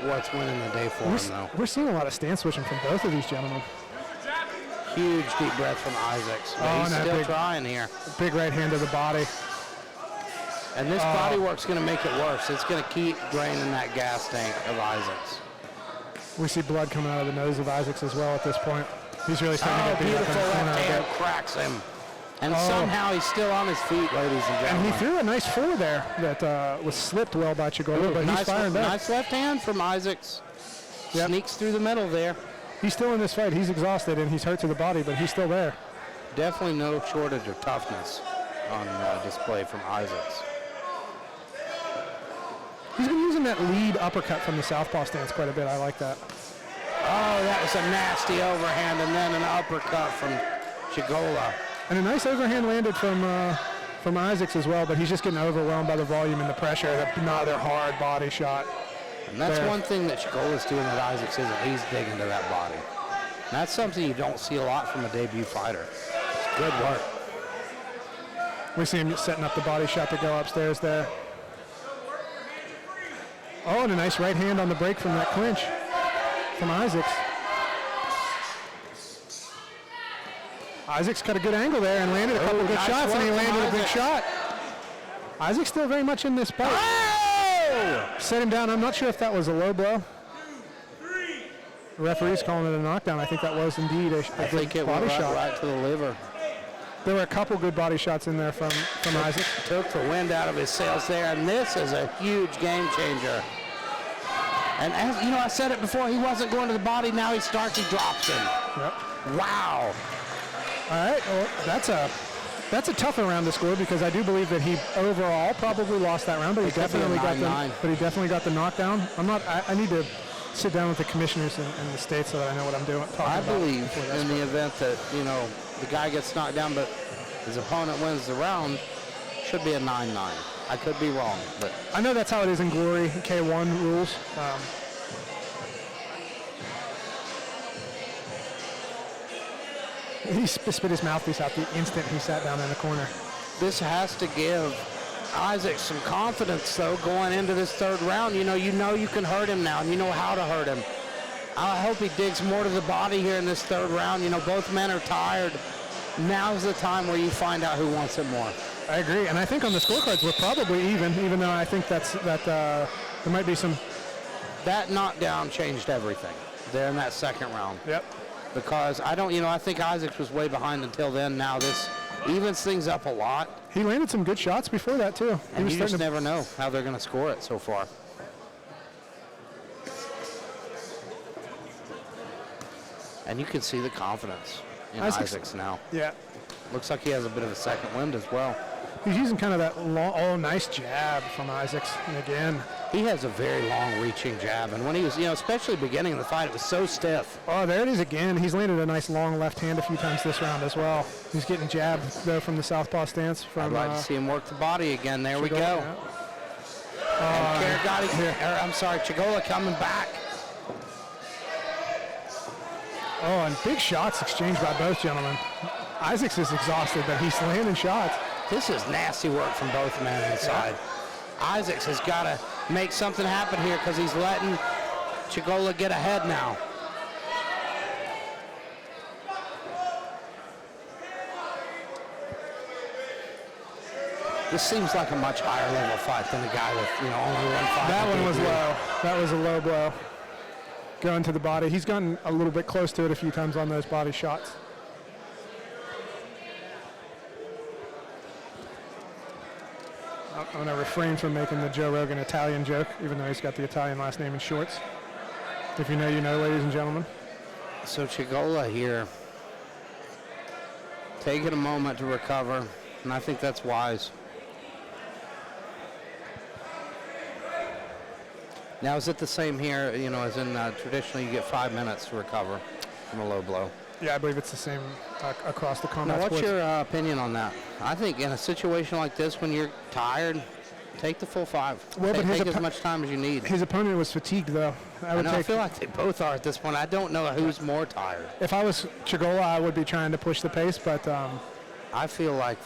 what's winning the day for him, though. We're seeing a lot of stance switching from both of these gentlemen. Huge deep breath from Isaacs. But he's still trying here. Big right hand to the body. And this body work's going to make it worse. It's going to keep draining that gas tank of Isaacs. We see blood coming out of the nose of Isaacs as well at this point. He's really starting to get beat up in Beautiful the corner. left hand cracks him. And somehow he's still on his feet, ladies and gentlemen. And he threw a nice four there that was slipped well by Chagolla, but he's firing back. Nice left hand from Isaacs. Yep. Sneaks through the middle there. He's still in this fight. He's exhausted and he's hurt to the body, but he's still there. Definitely no shortage of toughness on display from Isaacs. He's been using that lead uppercut from the southpaw stance quite a bit. I like that. Oh, that was a nasty overhand and then an uppercut from Chagolla. And a nice overhand landed from Isaacs as well, but he's just getting overwhelmed by the volume and the pressure. Another hard body shot. And that's one thing that Chagolla's doing that Isaacs isn't. He's digging to that body. And that's something you don't see a lot from a debut fighter. It's good work. We see him setting up the body shot to go upstairs there. Oh, and a nice right hand on the break from that clinch from Isaacs. Isaac's got a good angle there and landed a couple good nice shots, and he work from landed a big Isaac. shot. Isaac's still very much in this fight. Oh! Set him down. I'm not sure if that was a low blow. The referee's calling it a knockdown. I think that was indeed a I think good it body went shot. right to the liver. There were a couple good body shots in there from Isaac. Took the wind out of his sails there, and this is a huge game changer. And as you know, I said it before, he wasn't going to the body. Now he starts, he drops him. Yep. Wow. All right, well, that's a tougher round to score because I do believe that he overall probably lost that round, but he It could be a definitely got the knockdown. I need to sit down with the commissioners in the state so that I know what I'm doing. I believe in the event that, you know, the guy gets knocked down, but his opponent wins the round, should be a 9-9. I could be wrong, but I know that's how it is in Glory K1 rules. He spit his mouthpiece out the instant he sat down in the corner. this has to give Isaac some confidence, though, going into this third round. You know you can hurt him now, and you know how to hurt him. I hope he digs more to the body here in this third round. You know, both men are tired. Now's the time where you find out who wants it more. I agree, and I think on the scorecards we're probably even though I think that there might be some. That knockdown changed everything there in that second round. Yep. Because I think Isaac was way behind until then. Now this evens things up a lot. He landed some good shots before that too. And you just never know how they're going to score it so far. And you can see the confidence in Isaac's now. Yeah. Looks like he has a bit of a second wind as well. He's using kind of that long, nice jab from Isaacs. And again, he has a very long reaching jab. And when he was, especially beginning of the fight, it was so stiff. Oh, there it is again. He's landed a nice long left hand a few times this round as well. He's getting jabbed, though, from the southpaw stance. I'd like to see him work the body again. There we go. Yeah. Chagolla coming back. Oh, and big shots exchanged by both gentlemen. Isaacs is exhausted, but he's landing shots. This is nasty work from both men inside. Yeah. Isaacs has got to make something happen here because he's letting Chagolla get ahead now. This seems like a much higher level fight than a guy with, only one fight. That one was low. That was a low blow. Going to the body. He's gotten a little bit close to it a few times on those body shots. I'm going to refrain from making the Joe Rogan Italian joke, even though he's got the Italian last name in shorts. If you know, you know, ladies and gentlemen. So Chagolla here taking a moment to recover, and I think that's wise. Now, is it the same here, as in traditionally you get 5 minutes to recover from a low blow? Yeah, I believe it's the same across the combat Now, what's sports. your opinion on that? I think in a situation like this, when you're tired, take the full 5. Well, but take as much time as you need. His opponent was fatigued, though. I feel like they both are at this point. I don't know who's more tired. If I was Chagolla, I would be trying to push the pace, but... I feel like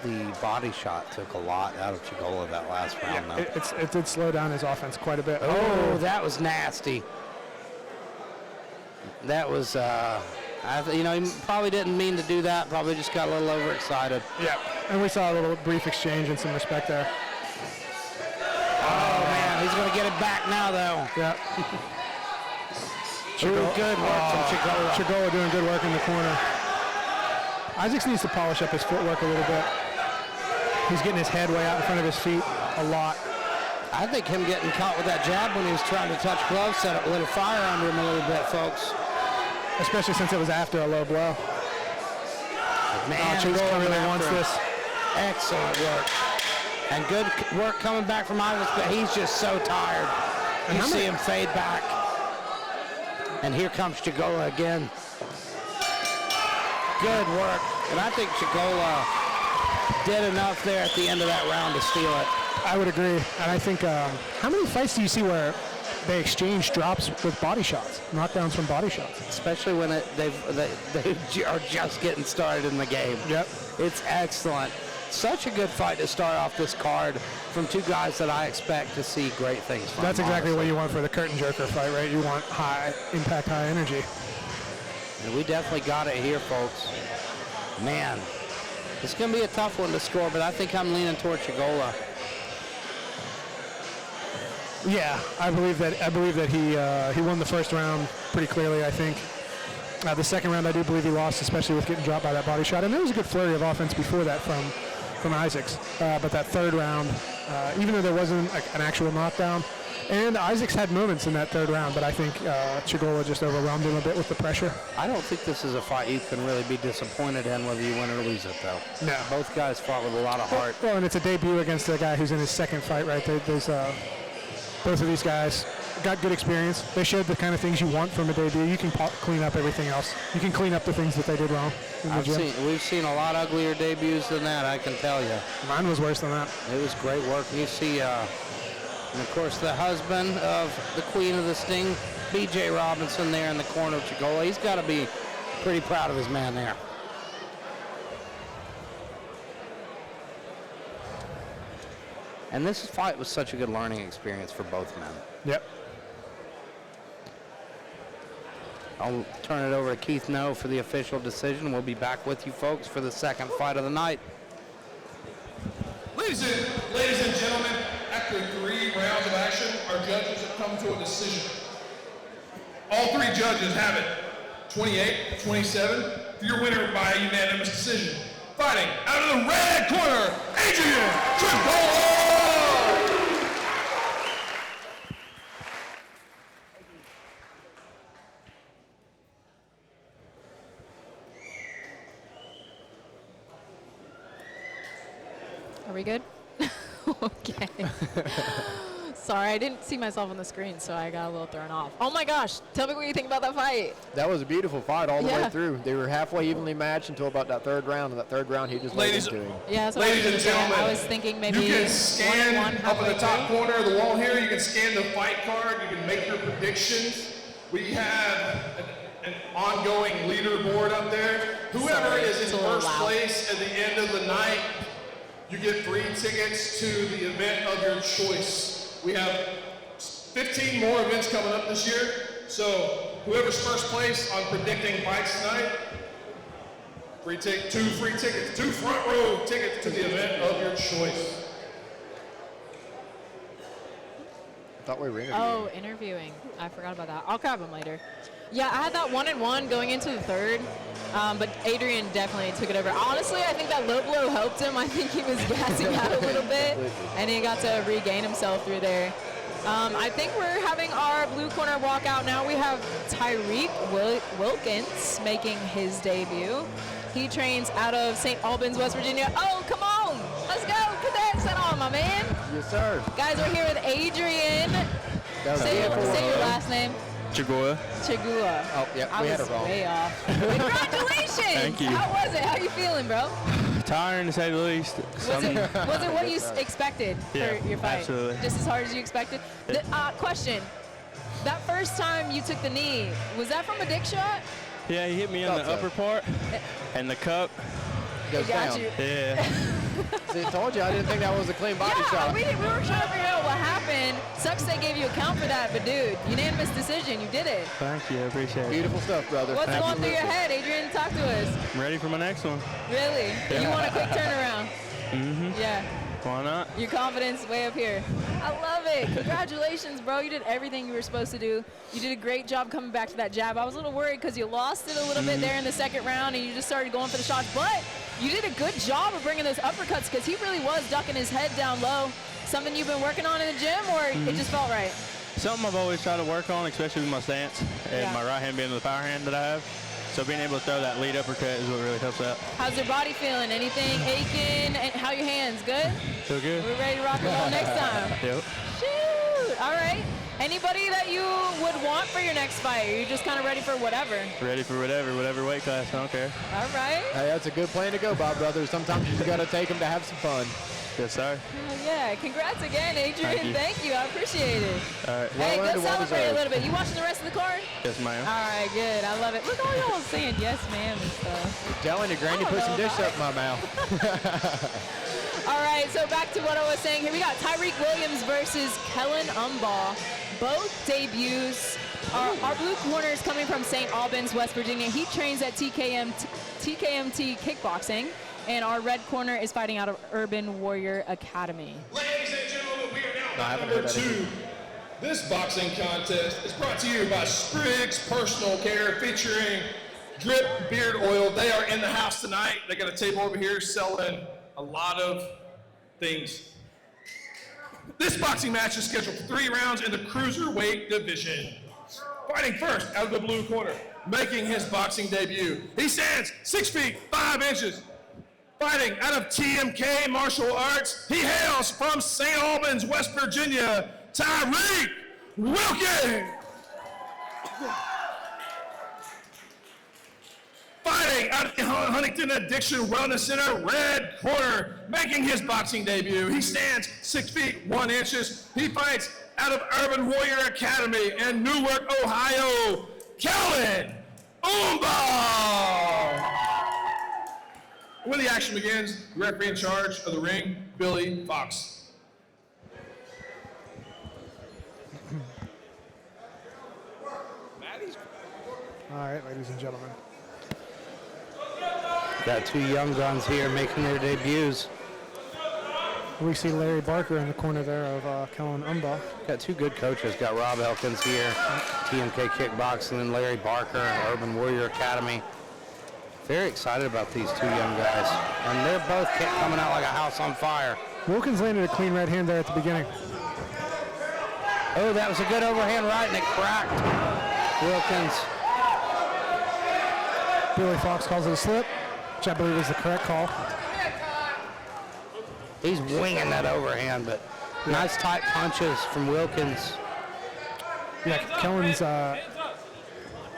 the body shot took a lot out of Chagolla that last round, though. It did slow down his offense quite a bit. Oh, that was nasty. That was... he probably didn't mean to do that. Probably just got a little overexcited. Yeah, and we saw a little brief exchange and some respect there. Oh, man, he's going to get it back now, though. Yeah. Good work from Chagolla. Chagolla doing good work in the corner. Isaacs needs to polish up his footwork a little bit. He's getting his head way out in front of his feet a lot. I think him getting caught with that jab when he was trying to touch gloves set up a little fire under him a little bit, folks. Especially since it was after a low blow. Man, Chagolla really wants this. Excellent work. And good work coming back from Isaac, but he's just so tired. And you see him fade back. And here comes Chagolla again. Good work. And I think Chagolla did enough there at the end of that round to steal it. I would agree. And I think, how many fights do you see where they exchange drops with body shots, knockdowns from body shots? Especially when they are just getting started in the game. Yep. It's excellent. Such a good fight to start off this card from two guys that I expect to see great things from. That's exactly honestly what you want for the curtain jerker fight, right? You want high impact, high energy. And we definitely got it here, folks. Man, it's going to be a tough one to score, but I think I'm leaning toward Chagolla. Yeah, I believe that he won the first round pretty clearly. I think the second round I do believe he lost, especially with getting dropped by that body shot. And there was a good flurry of offense before that from Isaacs, but that third round, even though there wasn't an actual knockdown, and Isaacs had moments in that third round, but I think Chagolla just overwhelmed him a bit with the pressure. I don't think this is a fight you can really be disappointed in whether you win or lose it, though. No. Both guys fought with a lot of heart. Well, and it's a debut against a guy who's in his second fight, right? There's both of these guys got good experience. They showed the kind of things you want from a debut. You can clean up everything else. You can clean up the things that they did wrong in the gym. We've seen a lot uglier debuts than that, I can tell you. Mine was worse than that. It was great work. You see, and of course, the husband of the Queen of the Sting, B.J. Robinson, there in the corner of Chagolla. He's got to be pretty proud of his man there. And this fight was such a good learning experience for both men. Yep. I'll turn it over to Keith No for the official decision. We'll be back with you folks for the second fight of the night. Ladies and gentlemen, after 3 rounds of action, our judges have come to a decision. All 3 judges have it 28-27 for your winner by unanimous decision. Fighting out of the red corner, Adrian Chagolla! Are we good? Okay. Sorry, I didn't see myself on the screen, so I got a little thrown off. Oh my gosh, tell me what you think about that fight. That was a beautiful fight all the way through. They were halfway evenly matched until about that third round, and that third round he just laid into him. Yeah, so ladies and gentlemen, I was thinking maybe you can scan up in the top through. corner of the wall here. You can scan the fight card. You can make your predictions. We have an ongoing leaderboard up there. Whoever is in first place at the end of the night, you get free tickets to the event of your choice. We have 15 more events coming up this year, so whoever's first place on predicting fights tonight, 2 free tickets, 2 front row tickets to the event of your choice. I thought we were interviewing. Oh, interviewing. I forgot about that. I'll grab him later. Yeah, I had that 1-1 going into the third, but Adrian definitely took it over. Honestly, I think that low blow helped him. I think he was gassing out a little bit, and he got to regain himself through there. I think we're having our blue corner walk out now. We have Tyreek Wilkins making his debut. He trains out of St. Albans, West Virginia. Oh, come on. Let's go. Put that set on, my man. Yes, sir. Guys, we're here with Adrian. Say your last name. Chagolla. Oh, yeah, we had it wrong. Way off. Congratulations! Thank you. How was it? How you feeling, bro? Tiring to say the least. Was it what you expected for your fight? Absolutely. Just as hard as you expected? Question. That first time you took the knee, was that from a dick shot? Yeah, he hit me in the upper part and the cup. Goes got down. you. Yeah. See, I told you I didn't think that was a clean body shot. We were trying to figure out what happened. Sucks they gave you a count for that, but dude, unanimous decision. You did it. Thank you. I appreciate it. Beautiful stuff, brother. What's going through your head, Adrian? Talk to us. I'm ready for my next one. Really? Yeah. You want a quick turnaround? Mm-hmm. Yeah. Why not? Your confidence way up here. I love it. Congratulations, bro. You did everything you were supposed to do. You did a great job coming back to that jab. I was a little worried because you lost it a little bit there in the second round and you just started going for the shots. But you did a good job of bringing those uppercuts because he really was ducking his head down low. Something you've been working on in the gym, or it just felt right? Something I've always tried to work on, especially with my stance and my right hand being the power hand that I have. So being able to throw that lead uppercut is what really helps out. How's your body feeling? Anything aching? And how your hands? Good? Feel good. We're ready to rock and roll next time. Yep. Shoot. All right. Anybody that you would want for your next fight? Or are you just kind of ready for whatever? Ready for whatever weight class. I don't care. All right. Hey, that's a good plan to go, Bob, brother. Sometimes you just got to take them to have some fun. Yes, sir. Oh, yeah. Congrats again, Adrian. Thank you. I appreciate it. All right. Hey, Well go earned, well celebrate a deserved. little bit. You watching the rest of the card? Yes, ma'am. All right, good. I love it. Look, all y'all saying yes, ma'am, and stuff. I'm telling you, Granny I don't put some know dish about up in my mouth. All right, so back to what I was saying here. We got Tyreek Williams versus Kellen Umbaugh. Both debuts. Our blue corner is coming from St. Albans, West Virginia. He trains at TKMT Kickboxing. And our red corner is fighting out of Urban Warrior Academy. Ladies and gentlemen, we are now number 2. This boxing contest is brought to you by Spriggs Personal Care, featuring Drip Beard Oil. They are in the house tonight. They got a table over here selling a lot of things. This boxing match is scheduled for 3 rounds in the cruiserweight division. Fighting first out of the blue corner, making his boxing debut. He stands 6 feet 5 inches. Fighting out of TMK Martial Arts, he hails from St. Albans, West Virginia, Tyreek Wilkins. Fighting out of the Huntington Addiction Wellness Center, red corner, making his boxing debut. He stands 6 feet 1 inches. He fights out of Urban Warrior Academy in Newark, Ohio, Kellen Umbaugh. When the action begins, the referee in charge of the ring, Billy Fox. All right, ladies and gentlemen. Got 2 young guns here making their debuts. We see Larry Barker in the corner there of Kellen Umbaugh. Got 2 good coaches. Got Rob Elkins here, TMK Kickboxing, and Larry Barker, Urban Warrior Academy. Very excited about these 2 young guys. And they're both coming out like a house on fire. Wilkins landed a clean right hand there at the beginning. Oh, that was a good overhand right, and it cracked. Wilkins. Billy Fox calls it a slip, which I believe is the correct call. He's winging that overhand, but nice tight punches from Wilkins. Yeah, Kellen's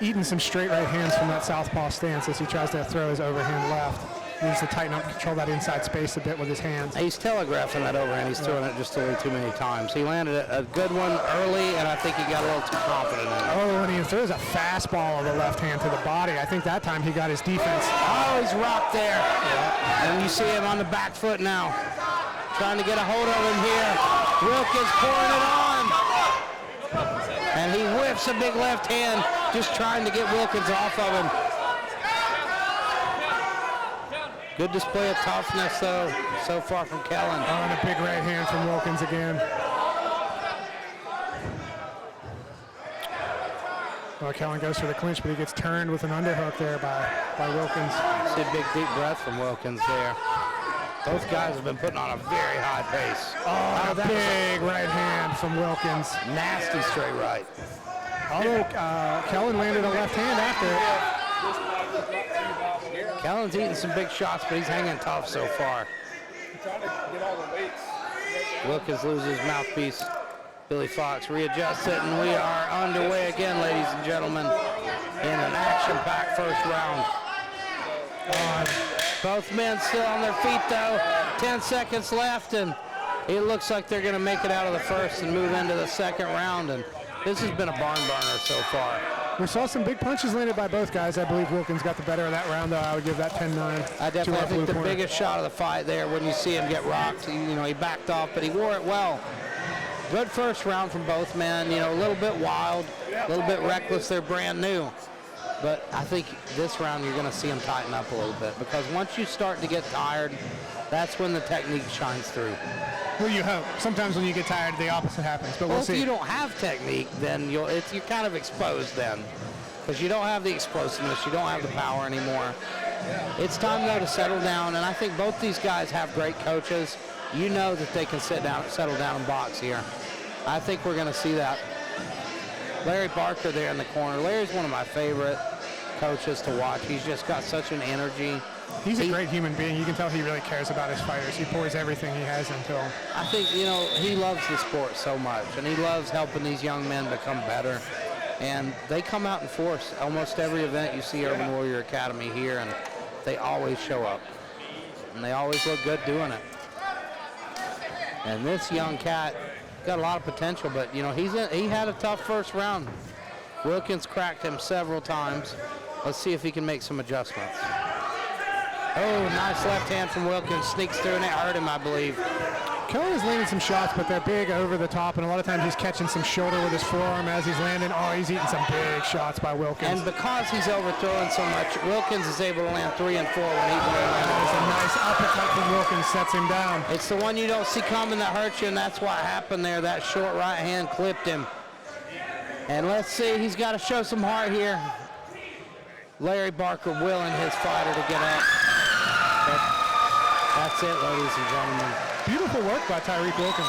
eating some straight right hands from that southpaw stance as he tries to throw his overhand left. He needs to tighten up and control that inside space a bit with his hands. He's telegraphing that overhand. He's throwing it just a little too many times. He landed a good one early, and I think he got a little too confident in it. Oh, and he throws a fastball of the left hand to the body. I think that time he got his defense. Oh, he's rocked there. Yeah. And you see him on the back foot now, trying to get a hold of him here. Wilkins pouring it on. And he whips a big left hand, just trying to get Wilkins off of him. Good display of toughness, though, so far from Kellen. Oh, and a big right hand from Wilkins again. Well, Kellen goes for the clinch, but he gets turned with an underhook there by Wilkins. See a big deep breath from Wilkins there. Both guys have been putting on a very high pace. Oh, a big right hand from Wilkins. Nasty straight right. Although Kellen landed a left hand after it. Kellen's eating some big shots, but he's hanging tough so far. Wilkins loses his mouthpiece. Billy Fox readjusts it, and we are underway again, ladies and gentlemen, in an action-packed first round. Both men still on their feet, though. 10 seconds left, and it looks like they're going to make it out of the first and move into the second round, and this has been a barn burner so far. We saw some big punches landed by both guys. I believe Wilkins got the better of that round, though. I would give that 10-9. I definitely think the biggest shot of the fight there when you see him get rocked. He backed off, but he wore it well. Good first round from both men. A little bit wild, a little bit reckless. They're brand new. But I think this round you're going to see him tighten up a little bit, because once you start to get tired, that's when the technique shines through. Well, you hope. Sometimes when you get tired, the opposite happens, but we'll see. If you don't have technique, then you're kind of exposed then, because you don't have the explosiveness, you don't have the power anymore. It's time, though, to settle down, and I think both these guys have great coaches. You know that they can settle down and box here. I think we're going to see that. Larry Barker there in the corner. Larry's one of my favorite coaches to watch. He's just got such an energy. He's a great human being. You can tell he really cares about his fighters. He pours everything he has into them. I think, he loves the sport so much, and he loves helping these young men become better. And they come out in force. Almost every event you see Urban Warrior Academy here, and they always show up. And they always look good doing it. And this young cat got a lot of potential, but, he had a tough first round. Wilkins cracked him several times. Let's see if he can make some adjustments. Oh, nice left hand from Wilkins. Sneaks through, and it hurt him, I believe. Kelly's landing some shots, but they're big over the top, and a lot of times he's catching some shoulder with his forearm as he's landing. Oh, he's eating some big shots by Wilkins. And because he's overthrowing so much, Wilkins is able to land 3 and 4 when he's landing. There's a nice uppercut from Wilkins, sets him down. It's the one you don't see coming that hurts you, and that's what happened there. That short right hand clipped him. And let's see, he's got to show some heart here. Larry Barker willing his fighter to get up. But that's it, ladies and gentlemen. Beautiful work by Tyreek Wilkins.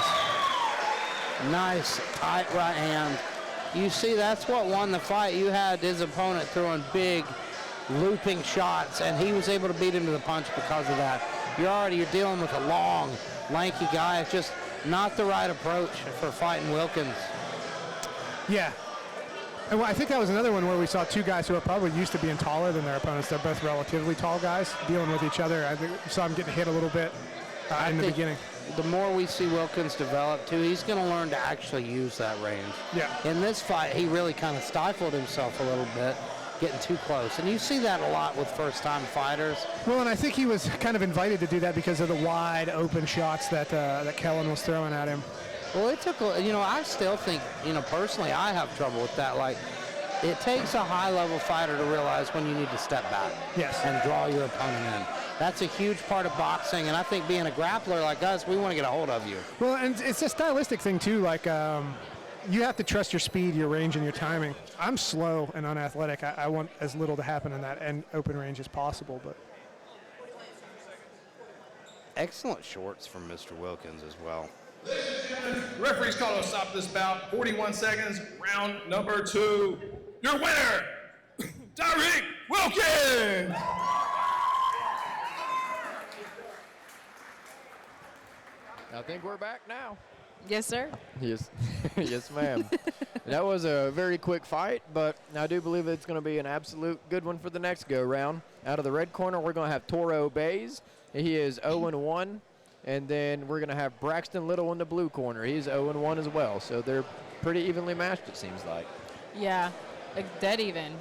Nice tight right hand. You see, that's what won the fight. You had his opponent throwing big looping shots, and he was able to beat him to the punch because of that. You're dealing with a long, lanky guy. It's just not the right approach for fighting Wilkins. Yeah. And I think that was another one where we saw two guys who are probably used to being taller than their opponents. They're both relatively tall guys dealing with each other. I think we saw him getting hit a little bit in the beginning. The more we see Wilkins develop, too, he's going to learn to actually use that range. Yeah. In this fight, he really kind of stifled himself a little bit, getting too close. And you see that a lot with first-time fighters. Well, and I think he was kind of invited to do that because of the wide open shots that Kellen was throwing at him. Well, it took, I still think, personally, I have trouble with that. Like, it takes a high-level fighter to realize when you need to step back. Yes. And draw your opponent in. That's a huge part of boxing, and I think being a grappler like us, we want to get a hold of you. Well, and it's a stylistic thing, too. Like, you have to trust your speed, your range, and your timing. I'm slow and unathletic. I want as little to happen in that and open range as possible, but... Excellent shorts from Mr. Wilkins as well. The referee's called to stop this bout. 41 seconds, round number 2. Your winner, Tyreek Wilkins! I think we're back now. Yes, sir. Yes, yes, ma'am. That was a very quick fight, but I do believe it's going to be an absolute good one for the next go-round. Out of the red corner, we're going to have Toro Bays. He is 0-1. And then we're going to have Braxton Little in the blue corner. He's 0-1 as well. So they're pretty evenly matched, it seems like. Yeah, like dead even.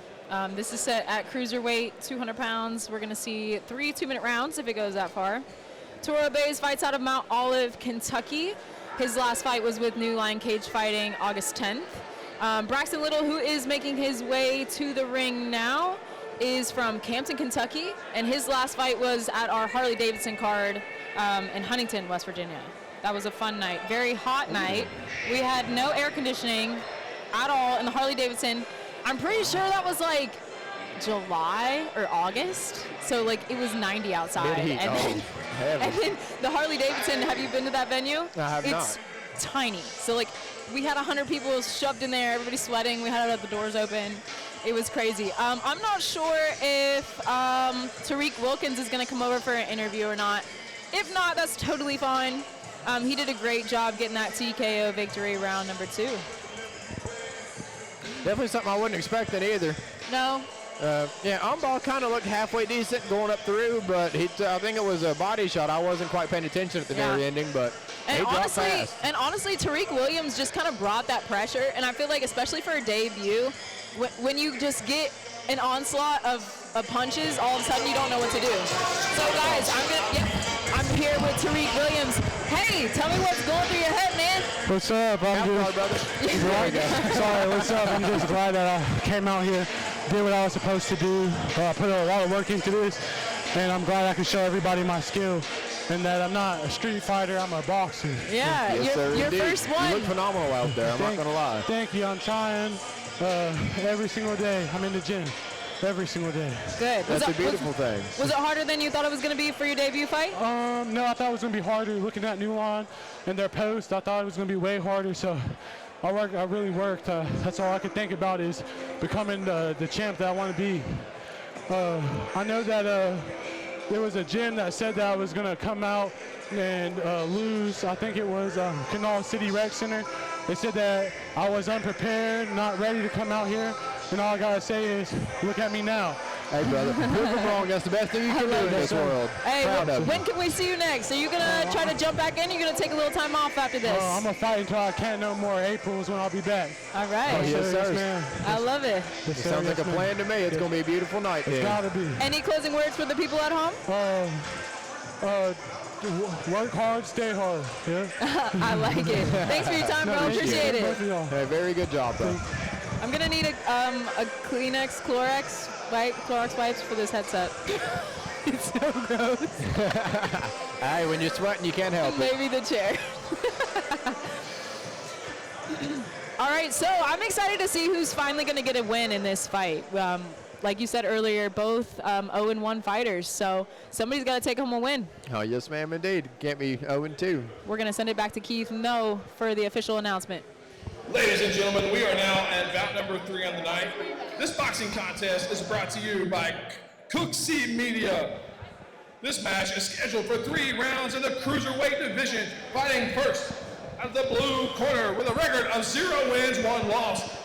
This is set at cruiserweight, 200 pounds. We're going to see 3 2-minute rounds if it goes that far. Toro Bays fights out of Mount Olive, Kentucky. His last fight was with New Line Cagefighting August 10th. Braxton Little, who is making his way to the ring now, is from Campton, Kentucky. And his last fight was at our Harley-Davidson card in Huntington, West Virginia. That was a fun night. Very hot night. We had no air conditioning at all in the Harley-Davidson. I'm pretty sure that was like July or August. So like it was 90 outside. And then the Harley-Davidson, have you been to that venue? I have not. It's tiny. So like we had 100 people shoved in there, everybody sweating. We had the doors open. It was crazy. I'm not sure if Tyreek Wilkins is going to come over for an interview or not. If not, that's totally fine. He did a great job getting that TKO victory round number 2. Definitely something I wasn't expecting either. No. Yeah, Umbaugh kind of looked halfway decent going up through, but I think it was a body shot. I wasn't quite paying attention at the very ending, but he dropped fast. And honestly, Tyreek Williams just kind of brought that pressure, and I feel like especially for a debut, when you just get an onslaught of punches, all of a sudden you don't know what to do. So guys, I'm here with Tyreek Williams. Hey, tell me what's going through your head, man. What's up? Sorry, what's up? I'm just glad that I came out here, did what I was supposed to do. I put a lot of work into this, and I'm glad I can show everybody my skill. And that I'm not a street fighter, I'm a boxer. Yeah, your first one. You look phenomenal out there, I'm not going to lie. Thank you, I'm trying every single day. I'm in the gym every single day. Good. That's a beautiful thing. Was it harder than you thought it was going to be for your debut fight? No, I thought it was going to be harder. Looking at New Line and their post, I thought it was going to be way harder. So I really worked. That's all I could think about is becoming the champ that I want to be. I know that there was a gym that said that I was going to come out and lose. I think it was Canal City Rec Center. They said that I was unprepared, not ready to come out here. And all I got to say is, look at me now. Hey, brother, prove them wrong. That's the best thing you can do in this world. Hey, Proud of when you. can we see you next? Are you going to try to jump back in? Or are you going to take a little time off after this? I'm going to fight until I can't no more. April is when I'll be back. All right. Oh, yes, sir. man. I love it. It sounds like a plan to me. It's going to be a beautiful night. It's got to be. Any closing words for the people at home? Work hard, stay hard. Yeah. I like it. Thanks for your time, bro. Appreciate it. Hey, very good job, though. I'm going to need a Kleenex, Clorox wipes for this headset. It's so gross. Hey, when you're sweating, you can't help it. Maybe the chair. All right, so I'm excited to see who's finally going to get a win in this fight. Like you said earlier, both 0-1 fighters, so somebody's got to take home a win. Oh, yes, ma'am, indeed. Can't be 0-2. We're going to send it back to Keith No for the official announcement. Ladies and gentlemen, we are now at bout number 3 on the night. This boxing contest is brought to you by Cooksey Media. This match is scheduled for 3 rounds in the cruiserweight division. Fighting first out of the blue corner with a record of 0 wins, 1 loss.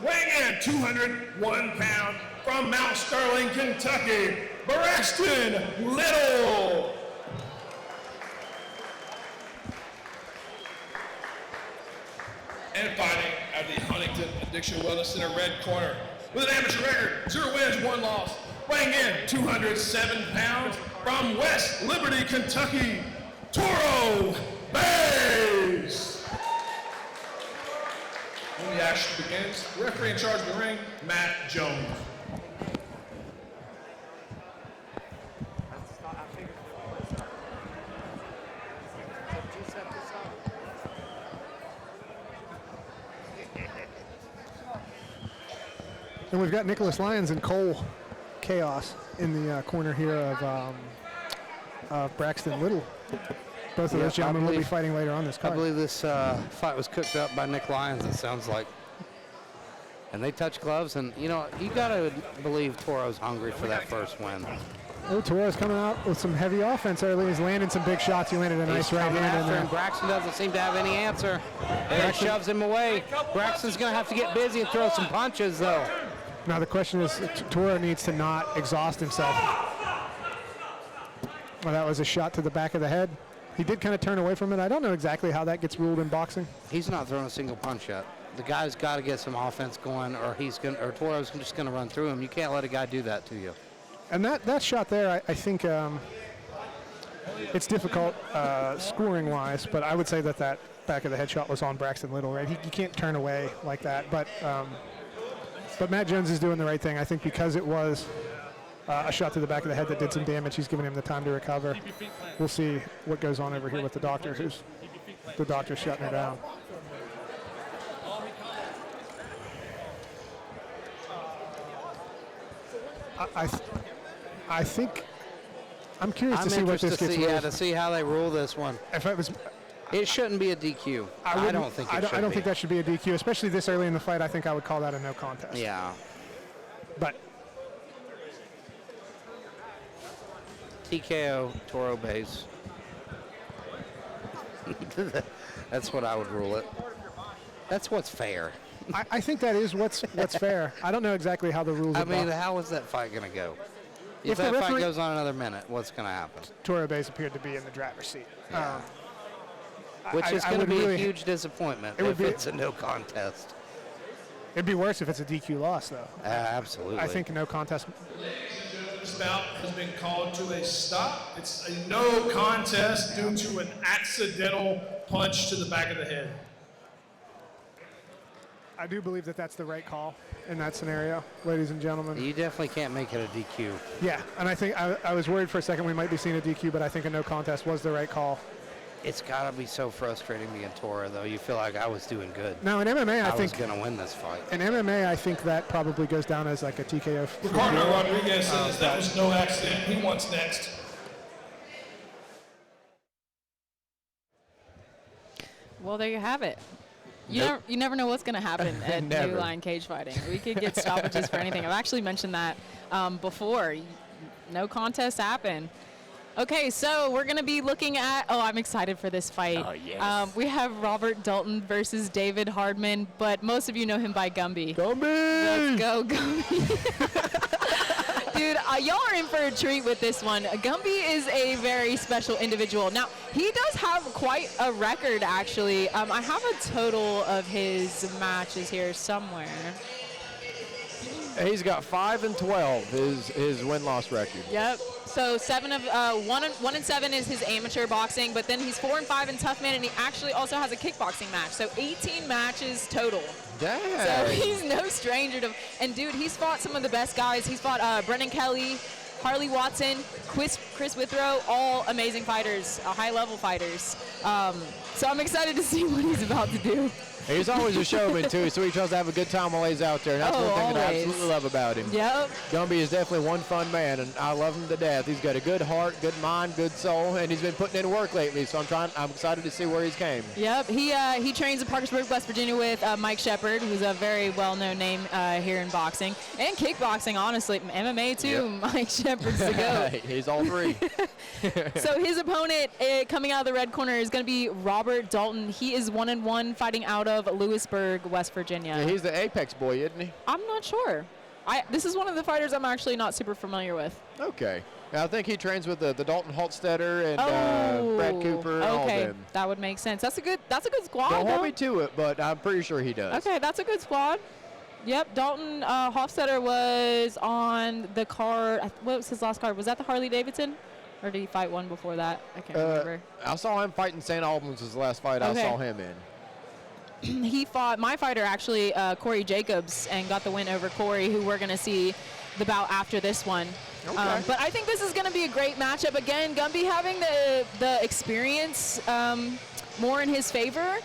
Weighing in 201 pounds from Mount Sterling, Kentucky, Braxton Little. And fighting at the Huntington Addiction Wellness Center red corner with an amateur record, 0 wins, 1 loss. Weighing in 207 pounds from West Liberty, Kentucky, Toro Bays. When the action begins, referee in charge of the ring, Matt Jones. And we've got Nicholas Lyons and Cole Chaos in the corner here of Braxton Little. Both of those gentlemen will be fighting later on this card. I believe this fight was cooked up by Nick Lyons, it sounds like. And they touch gloves, and you know, you got to believe Toro's hungry for that first win. Oh, Toro's coming out with some heavy offense early. He's landing some big shots. He landed a nice right hand in there. And Braxton doesn't seem to have any answer. There he shoves him away. Braxton's going to have to get busy and throw some punches, though. Now the question is, Toro needs to not exhaust himself. Well, that was a shot to the back of the head. He did kind of turn away from it. I don't know exactly how that gets ruled in boxing. He's not throwing a single punch yet. The guy's got to get some offense going, or Toro's just going to run through him. You can't let a guy do that to you. And that shot there, I think it's difficult scoring-wise, but I would say that back of the head shot was on Braxton Little, right? You can't turn away like that. But Matt Jones is doing the right thing. I think because it was a shot to the back of the head that did some damage, he's giving him the time to recover. We'll see what goes on over here with the doctor, the doctor's shutting her down. I think I'm curious to see what this gets. Yeah, to see how they rule this one. If it was, it shouldn't be a DQ. I don't think it should I don't think that should be a DQ, especially this early in the fight. I think I would call that a no contest. Yeah. But TKO, Toro Bays. That's what I would rule it. That's what's fair. I think that is what's fair. I don't know exactly how the rules. I mean, how is that fight going to go? If that fight goes on another minute, what's going to happen? Toro Bays appeared to be in the driver's seat. Yeah. Which is going to be a huge disappointment if it's a no contest. It'd be worse if it's a DQ loss, though. Absolutely. I think no contest. This bout has been called to a stop. It's a no contest due to an accidental punch to the back of the head. I do believe that that's the right call in that scenario, ladies and gentlemen. You definitely can't make it a DQ. Yeah, and I think I was worried for a second we might be seeing a DQ, but I think a no contest was the right call. It's got to be so frustrating being Toro, though. You feel like I was doing good. Now, in MMA, I think was going to win this fight. In MMA, I think that probably goes down as like a TKO. Ricardo Rodriguez says that was no accident. He wants next. Well, there you have it. You never know what's going to happen at New Line Cage Fighting. We could get stoppages for anything. I've actually mentioned that before. No contest happened. Okay, so we're going to be looking at, I'm excited for this fight. Oh, yes. We have Robert Dalton versus David Hardman, but most of you know him by Gumby. Gumby! Let's go, Gumby. Dude, y'all are in for a treat with this one. Gumby is a very special individual. Now, he does have quite a record, actually. I have a total of his matches here somewhere. He's got 5-12, his win-loss record. Yep. So 1-7 is his amateur boxing, but then he's 4-5 in Tough Man, and he actually also has a kickboxing match. So 18 matches total. Dang. So he's no stranger to. And dude, he's fought some of the best guys. He's fought Brennan Kelly, Harley Watson, Chris Withrow, all amazing fighters, high-level fighters. So I'm excited to see what he's about to do. He's always a showman, too, so he tries to have a good time while he's out there. And that's one thing that I absolutely love about him. Yep. Gumby is definitely one fun man, and I love him to death. He's got a good heart, good mind, good soul, and he's been putting in work lately, so I'm excited to see where he's came. Yep. He trains in Parkersburg, West Virginia with Mike Shepard, who's a very well-known name here in boxing. And kickboxing, honestly. MMA, too. Yep. Mike Shepard's the GOAT. He's all three. So his opponent coming out of the red corner is going to be Robert Dalton. He is 1-1 fighting out of Lewisburg, West Virginia. Yeah, he's the Apex boy, isn't he? I'm not sure. This is one of the fighters I'm actually not super familiar with. Okay. I think he trains with the Dalton Haltstetter and Brad Cooper and all of them. That would make sense. That's a good squad. Don't hold me to it, but I'm pretty sure he does. Okay, that's a good squad. Yep, Dalton Hofstetter was on the card. What was his last card? Was that the Harley Davidson? Or did he fight one before that? I can't remember. I saw him fighting St. Albans was the last fight I saw him in. He fought my fighter, actually, Corey Jacobs, and got the win over Corey, who we're going to see the bout after this one. Okay. But I think this is going to be a great matchup. Again, Gumby having the experience more in his favor,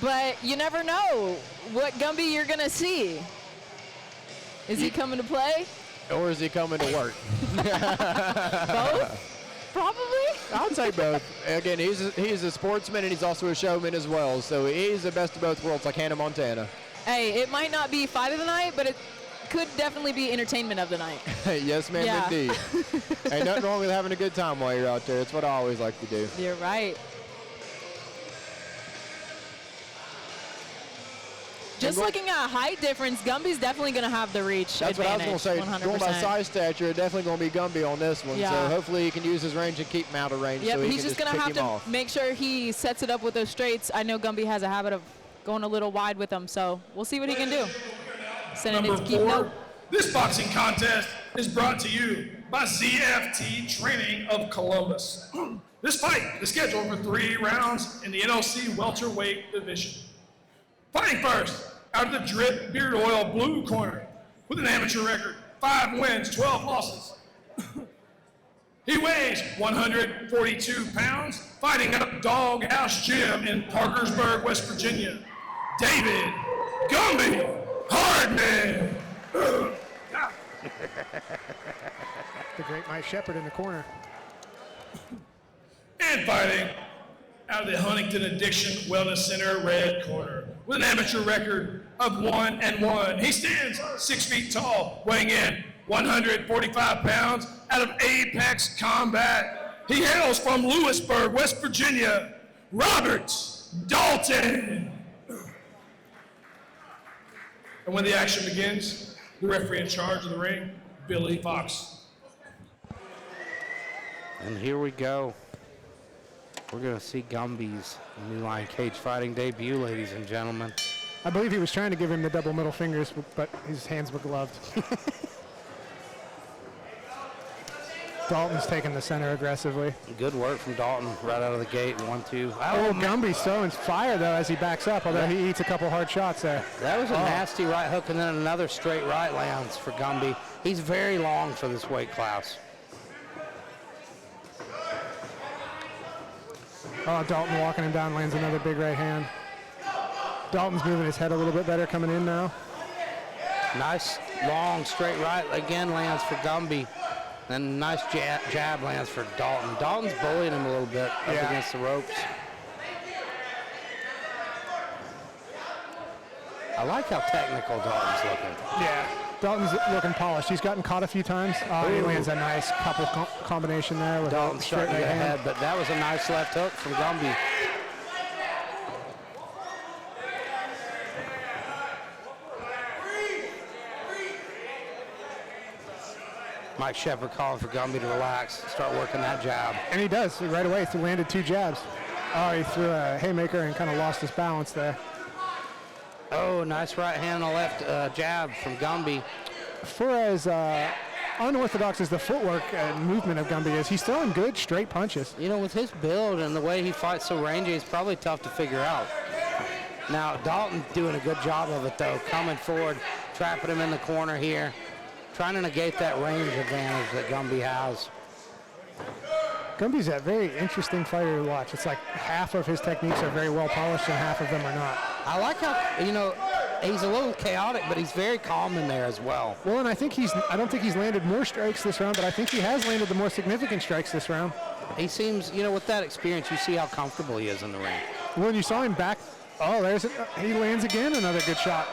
but you never know what Gumby you're going to see. Is he coming to play? Or is he coming to work? Both? Probably. I would say both. Again, he's a sportsman and he's also a showman as well. So he's the best of both worlds, like Hannah Montana. Hey, it might not be fight of the night, but it could definitely be entertainment of the night. Yes, ma'am, Yeah. indeed. Ain't nothing wrong with having a good time while you're out there. It's what I always like to do. You're right. Just looking at height difference, Gumby's definitely going to have the reach That's advantage. what I was going to say. 100%. Going by size stature, definitely going to be Gumby on this one. Yeah. So hopefully he can use his range and keep him out of range. Yep, so he he's can just going to have pick him off. to make sure he sets it up with those straights. I know Gumby has a habit of going a little wide with them, so we'll see what he can do. Sending it to keep Number 4, note. this boxing contest is brought to you by ZFT Training of Columbus. This fight is scheduled for 3 rounds in the NLC welterweight division. Fighting first, out of the Drip Beard Oil blue corner, with an amateur record, 5 wins, 12 losses. He weighs 142 pounds, fighting out of Dawghouse Gym in Parkersburg, West Virginia. David Gumby Hardman. The great Mike Shepard in the corner. And fighting out of the Huntington Addiction Wellness Center red corner, with an amateur record of 1-1. He stands 6 feet tall, weighing in 145 pounds, out of Apex Combat. He hails from Lewisburg, West Virginia, Robert Dalton. And when the action begins, the referee in charge of the ring, Billy Fox. And here we go. We're going to see Gumby's New Line Cage Fighting debut, ladies and gentlemen. I believe he was trying to give him the double middle fingers, but his hands were gloved. Dalton's taking the center aggressively. Good work from Dalton right out of the gate. 1-2. Oh, Gumby's throwing fire, though, as he backs up, although he eats a couple hard shots there. That was a nasty right hook, and then another straight right lands for Gumby. He's very long for this weight class. Oh, Dalton walking him down, lands another big right hand. Dalton's moving his head a little bit better coming in now. Nice long straight right again lands for Gumby. And nice jab lands for Dalton. Dalton's bullying him a little bit up against the ropes. I like how technical Dalton's looking. Yeah, Dalton's looking polished. He's gotten caught a few times. He lands a nice couple combination there with Dalton's straight starting to right get hand. ahead, but that was a nice left hook from Gumby. Mike Shepard calling for Gumby to relax, start working that jab. And he does right away. He landed 2 jabs. Oh, he threw a haymaker and kind of lost his balance there. Oh, nice right hand and left jab from Gumby. For as unorthodox as the footwork and movement of Gumby is, he's throwing good straight punches. You know, with his build and the way he fights so rangy, it's probably tough to figure out. Now, Dalton doing a good job of it, though, coming forward, trapping him in the corner here, trying to negate that range advantage that Gumby has. Gumby's a very interesting fighter to watch. It's like half of his techniques are very well polished and half of them are not. I like how, you know, he's a little chaotic, but he's very calm in there as well. Well, and I don't think he's landed more strikes this round, but I think he has landed the more significant strikes this round. He seems, you know, with that experience, you see how comfortable he is in the ring. When you saw him back, he lands again, another good shot.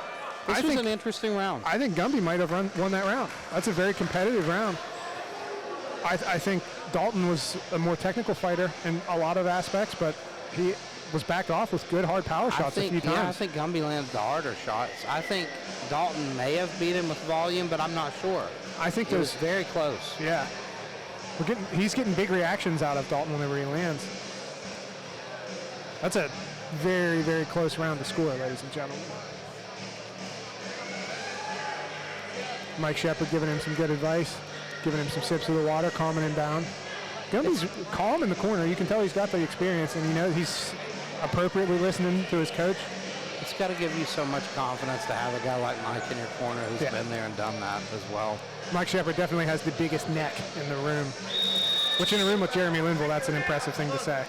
This was an interesting round. I think Gumby might have won that round. That's a very competitive round. I think Dalton was a more technical fighter in a lot of aspects, but he was backed off with good hard power shots a few times. Yeah, I think Gumby landed the harder shots. I think Dalton may have beat him with volume, but I'm not sure. I think it was very close. Yeah. He's getting big reactions out of Dalton whenever he lands. That's a very, very close round to score, ladies and gentlemen. Mike Shepard giving him some good advice, giving him some sips of the water, calming him down. Gumby's calm in the corner. You can tell he's got the experience, and he knows he's appropriately listening to his coach. It's got to give you so much confidence to have a guy like Mike in your corner who's been there and done that as well. Mike Shepard definitely has the biggest neck in the room, which in a room with Jeremy Linville, that's an impressive thing to say.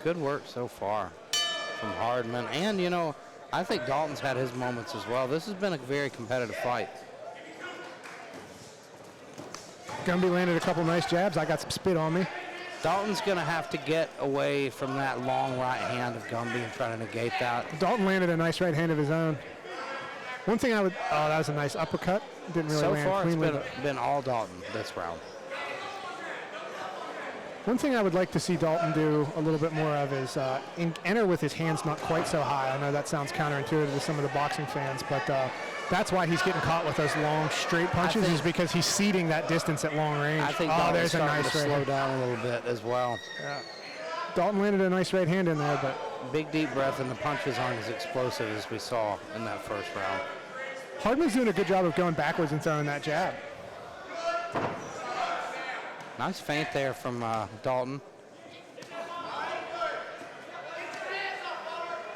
Good work so far from Hardman. And, you know, I think Dalton's had his moments as well. This has been a very competitive fight. Gumby landed a couple nice jabs. I got some spit on me. Dalton's going to have to get away from that long right hand of Gumby and try to negate that. Dalton landed a nice right hand of his own. One thing that was a nice uppercut. Didn't really land cleanly. So far, it's been all Dalton this round. One thing I would like to see Dalton do a little bit more of is enter with his hands not quite so high. I know that sounds counterintuitive to some of the boxing fans, but that's why he's getting caught with those long, straight punches, is because he's ceding that distance at long range. I think Dalton's starting to slow down a little bit as well. Yeah. Dalton landed a nice right hand in there, but big deep breath, and the punches aren't as explosive as we saw in that first round. Hardman's doing a good job of going backwards and throwing that jab. Nice feint there from Dalton.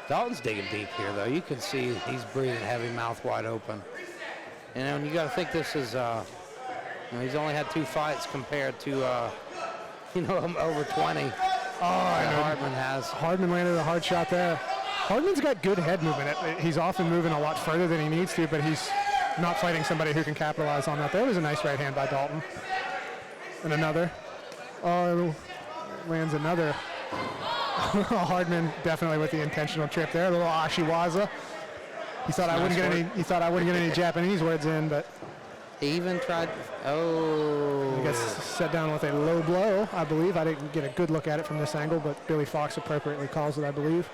Dalton's digging deep here, though. You can see he's breathing heavy, mouth wide open. And you got to think this is, he's only had 2 fights compared to, over 20. Hardman has. Hardman landed a hard shot there. Hardman's got good head movement. He's often moving a lot further than he needs to, but he's not fighting somebody who can capitalize on that. There was a nice right hand by Dalton. And another. Oh, lands another. Hardman definitely with the intentional trip there. A little ashiwaza. He thought I wouldn't get any Japanese words in, but he even tried. Oh. He gets set down with a low blow, I believe. I didn't get a good look at it from this angle, but Billy Fox appropriately calls it, I believe.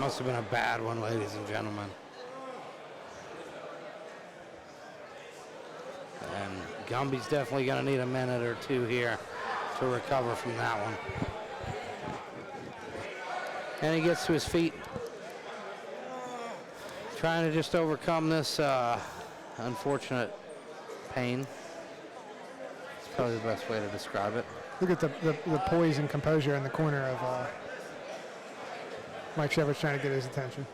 Must have been a bad one, ladies and gentlemen. And Gumby's definitely going to need a minute or two here to recover from that one. And he gets to his feet, trying to just overcome this unfortunate pain. It's probably the best way to describe it. Look at the poise and composure in the corner of Mike Shepard's trying to get his attention.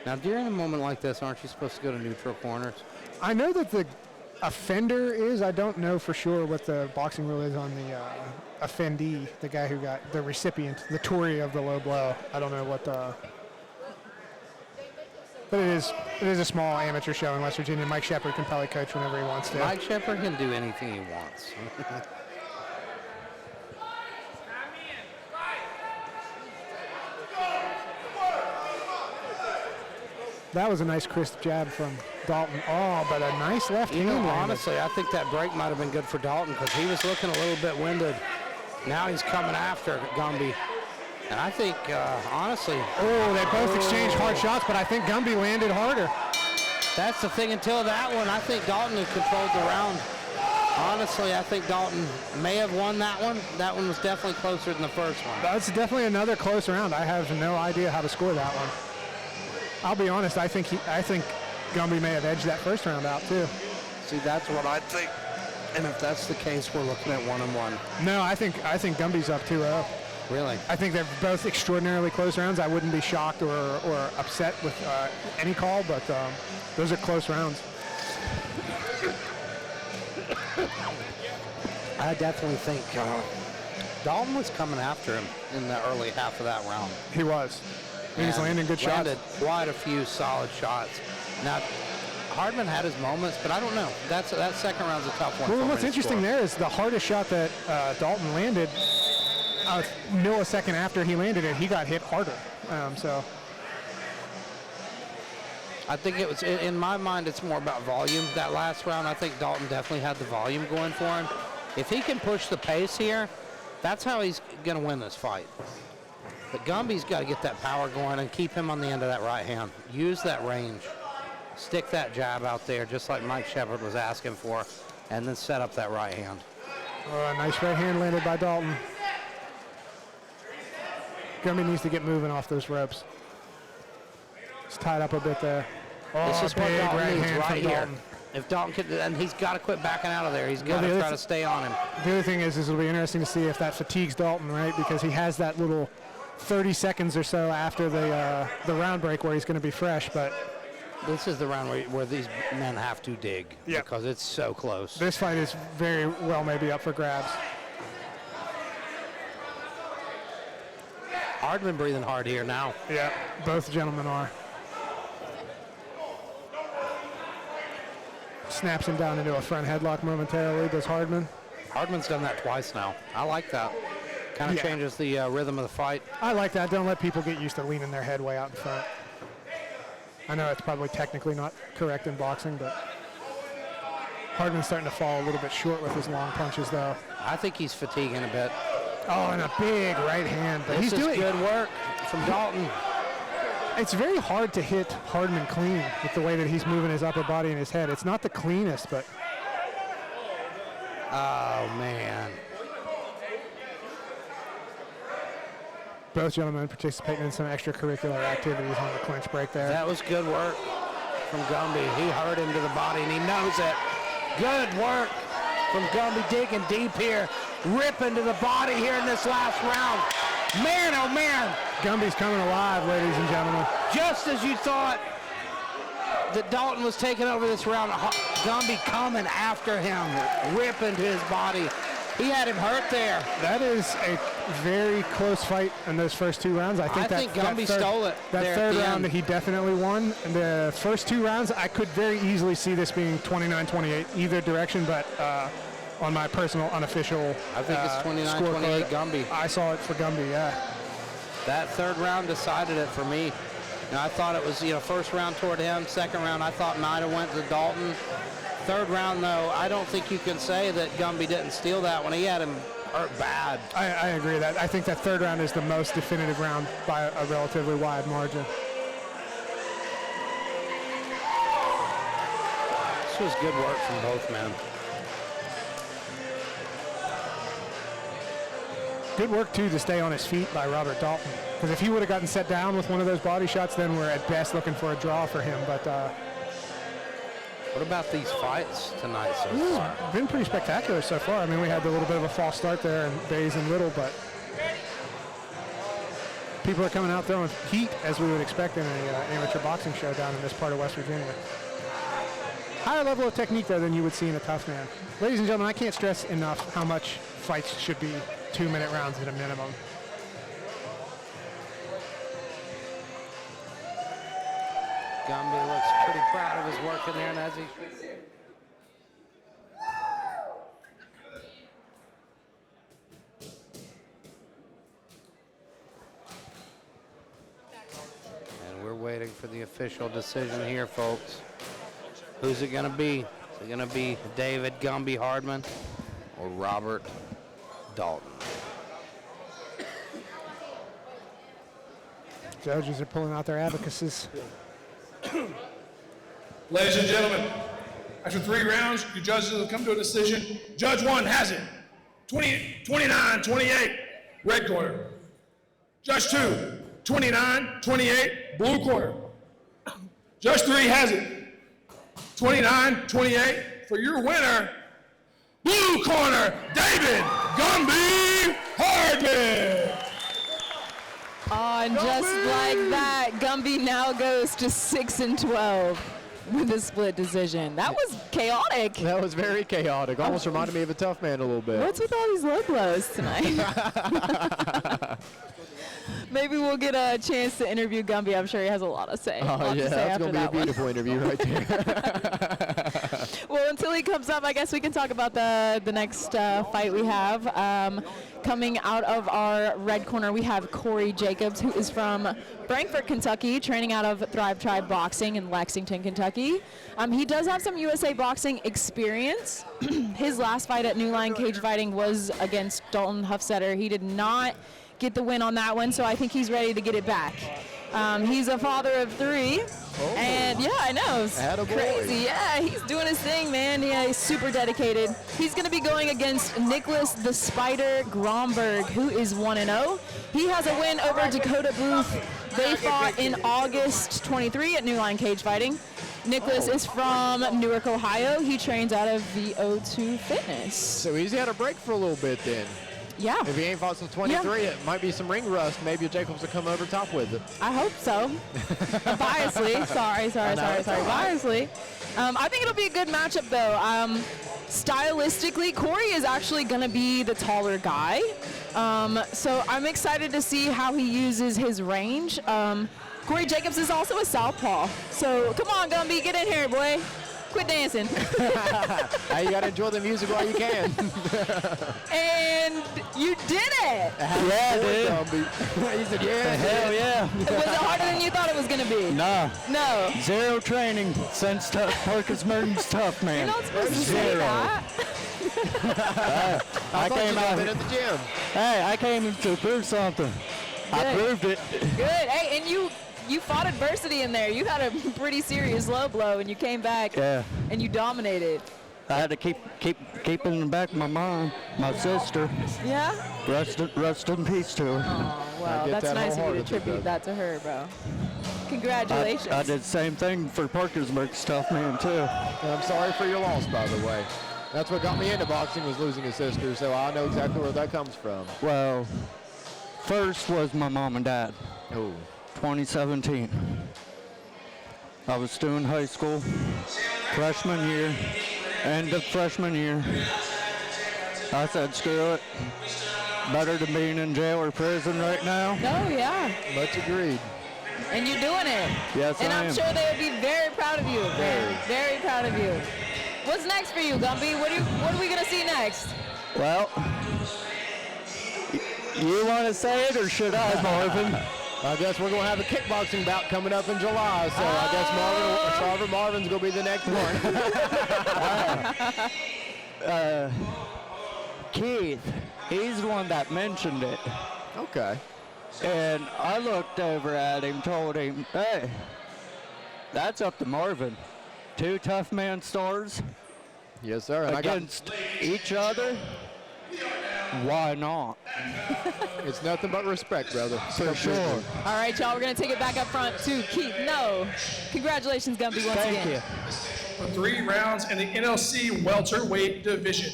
Now, during a moment like this, aren't you supposed to go to neutral corners? I know that the offender is. I don't know for sure what the boxing rule is on the offendee, the guy who got the recipient, the Tory of the low blow. I don't know what the... But it is a small amateur show in West Virginia. Mike Shepard can probably coach whenever he wants to. Mike Shepard can do anything he wants. That was a nice crisp jab from Dalton. Oh, but a nice left hand. Honestly, I think that break might have been good for Dalton because he was looking a little bit winded. Now he's coming after Gumby. And I think, honestly... Oh, they both exchanged hard shots, but I think Gumby landed harder. That's the thing. Until that one, I think Dalton had controlled the round. Honestly, I think Dalton may have won that one. That one was definitely closer than the first one. That's definitely another close round. I have no idea how to score that one. I'll be honest, I think Gumby may have edged that first round out too. See, that's what I think. And if that's the case, we're looking at 1-1. No, I think Gumby's up 2-0. Really? I think they're both extraordinarily close rounds. I wouldn't be shocked or upset with any call, but those are close rounds. I definitely think Dalton was coming after him in the early half of that round. He was. He was landing good shots. Landed quite a few solid shots. Now, Hardman had his moments, but I don't know. That second round's a tough one. Well, what's interesting there is the hardest shot that Dalton landed, a millisecond after he landed it, he got hit harder. So I think it was, in my mind, it's more about volume. That last round, I think Dalton definitely had the volume going for him. If he can push the pace here, that's how he's going to win this fight. But Gumby's got to get that power going and keep him on the end of that right hand. Use that range. Stick that jab out there, just like Mike Shepard was asking for, and then set up that right hand. Oh, a nice right hand landed by Dalton. Gumby needs to get moving off those ropes. He's tied up a bit there. Oh, this is what Dalton right needs hand right from here. Dalton. If Dalton could, and he's got to quit backing out of there. He's got to try to stay on him. The other thing is it'll be interesting to see if that fatigues Dalton, right? Because he has that little 30 seconds or so after the round break where he's going to be fresh. But this is the round where these men have to dig because it's so close. This fight is very well maybe up for grabs. Hardman breathing hard here now. Yeah, both gentlemen are. Snaps him down into a front headlock momentarily, does Hardman. Hardman's done that twice now. I like that. Kind of changes the rhythm of the fight. I like that. Don't let people get used to leaning their head way out in front. I know it's probably technically not correct in boxing, but Hardman's starting to fall a little bit short with his long punches, though. I think he's fatiguing a bit. Oh, and a big right hand. But he's doing good work from Dalton. It's very hard to hit Hardman clean with the way that he's moving his upper body and his head. It's not the cleanest, but... Oh, man. Both gentlemen participating in some extracurricular activities on the clinch break there. That was good work from Gumby. He hurt him to the body, and he knows it. Good work from Gumby, digging deep here, ripping to the body here in this last round. Man, oh, man. Gumby's coming alive, ladies and gentlemen. Just as you thought that Dalton was taking over this round, Gumby coming after him, ripping to his body. He had him hurt there. That is a very close fight in those first two rounds. I think Gumby stole it. That third round that he definitely won. And the first two rounds, I could very easily see this being 29-28 either direction, but on my personal unofficial I think it's 29-28 Gumby. I saw it for Gumby, yeah. That third round decided it for me. Now, I thought it was, first round toward him. Second round, I thought might have went to Dalton. Third round, though, I don't think you can say that Gumby didn't steal that one. He had him hurt bad. I agree with that. I think that third round is the most definitive round by a relatively wide margin. This was good work from both men. Good work, too, to stay on his feet by Robert Dalton. Because if he would have gotten set down with one of those body shots, then we're at best looking for a draw for him. But what about these fights tonight so far? It's been pretty spectacular so far. I mean, we had a little bit of a false start there in Bays and Little, but people are coming out throwing heat, as we would expect in an amateur boxing show down in this part of West Virginia. Higher level of technique, though, than you would see in a tough man. Ladies and gentlemen, I can't stress enough how much fights should be 2-minute rounds at a minimum. Gumby looks pretty proud of his work in there, and as he... And we're waiting for the official decision here, folks. Who's it going to be? Is it going to be David Gumby Hardman or Robert Dalton? Judges are pulling out their abacuses. Ladies and gentlemen, after 3 rounds, your judges will come to a decision. Judge 1 has it. 29-28, red corner. Judge 2, 29-28, blue corner. Judge 3 has it. 29-28 for your winner, blue corner, David Gumby Hardman. Oh, and just like that, Gumby now goes to 6-12 with a split decision. That was chaotic. That was very chaotic. Almost reminded me of a tough man a little bit. What's with all these low blows tonight? Maybe we'll get a chance to interview Gumby. I'm sure he has a lot to say. Oh, yeah, that's going to be a beautiful interview right there. Well, until he comes up, I guess we can talk about the next fight we have. Coming out of our red corner, we have Corey Jacobs, who is from Frankfort, Kentucky, training out of Thrive Tribe Boxing in Lexington, Kentucky. He does have some USA boxing experience. His last fight at New Line Cagefighting was against Dalton Huffsetter. He did not get the win on that one, so I think he's ready to get it back. He's a father of 3, and yeah, I know, it's crazy. Yeah, he's doing his thing, man. Yeah, he's super dedicated. He's going to be going against Nicholas the Spider Groberg, who is 1-0. He has a win over Dakota Booth. They fought in August 23 at New Line Cagefighting. Nicholas is from Newark, Ohio. He trains out of the O2 Fitness. So he's had a break for a little bit then. Yeah. If he ain't fought since 23, it might be some ring rust. Maybe Jacobs will come over top with it. I hope so. Biasly. Sorry. Biasly. I think it'll be a good matchup, though. Stylistically, Corey is actually going to be the taller guy. So I'm excited to see how he uses his range. Corey Jacobs is also a southpaw. So come on, Gumby, get in here, boy. Quit dancing. Hey, you got to enjoy the music while you can. And you did it. Yeah, dude. He said, yeah. Hell yeah. Was it harder than you thought it was going to be? No. No. Zero training since Marcus Merton's tough, man. You're not supposed to say that. I came out at the gym. Hey, I came to prove something. I proved it. Good. Hey, and you fought adversity in there. You had a pretty serious low blow, and you came back and you dominated. I had to keep in the back of my mind, my sister. Yeah? Rest in peace to her. Oh, well, that's nice of you to tribute that to her, bro. Congratulations. I did the same thing for Parkersburg's tough man, too. I'm sorry for your loss, by the way. That's what got me into boxing, was losing a sister, so I know exactly where that comes from. Well, first was my mom and dad. Oh. 2017. I was still in high school, freshman year, end of freshman year. I said, screw it. Better than being in jail or prison right now. Oh, yeah. Much agreed. And you're doing it. Yes, and I am. I'm sure they would be very proud of you. Very proud of you. What's next for you, Gumby? What are we going to see next? Well, you want to say it or should I, Marvin? I guess we're going to have a kickboxing bout coming up in July, so I guess Marvin's going to be the next one. Keith, he's the one that mentioned it. Okay. And I looked over at him, told him, hey, that's up to Marvin. 2 tough man stars. Yes, sir. And against each other. Why not? It's nothing but respect, brother. For sure. All right, y'all, we're going to take it back up front to Keith. No. Congratulations, Gumby, once again. Thank you. For 3 rounds in the NLC welterweight division.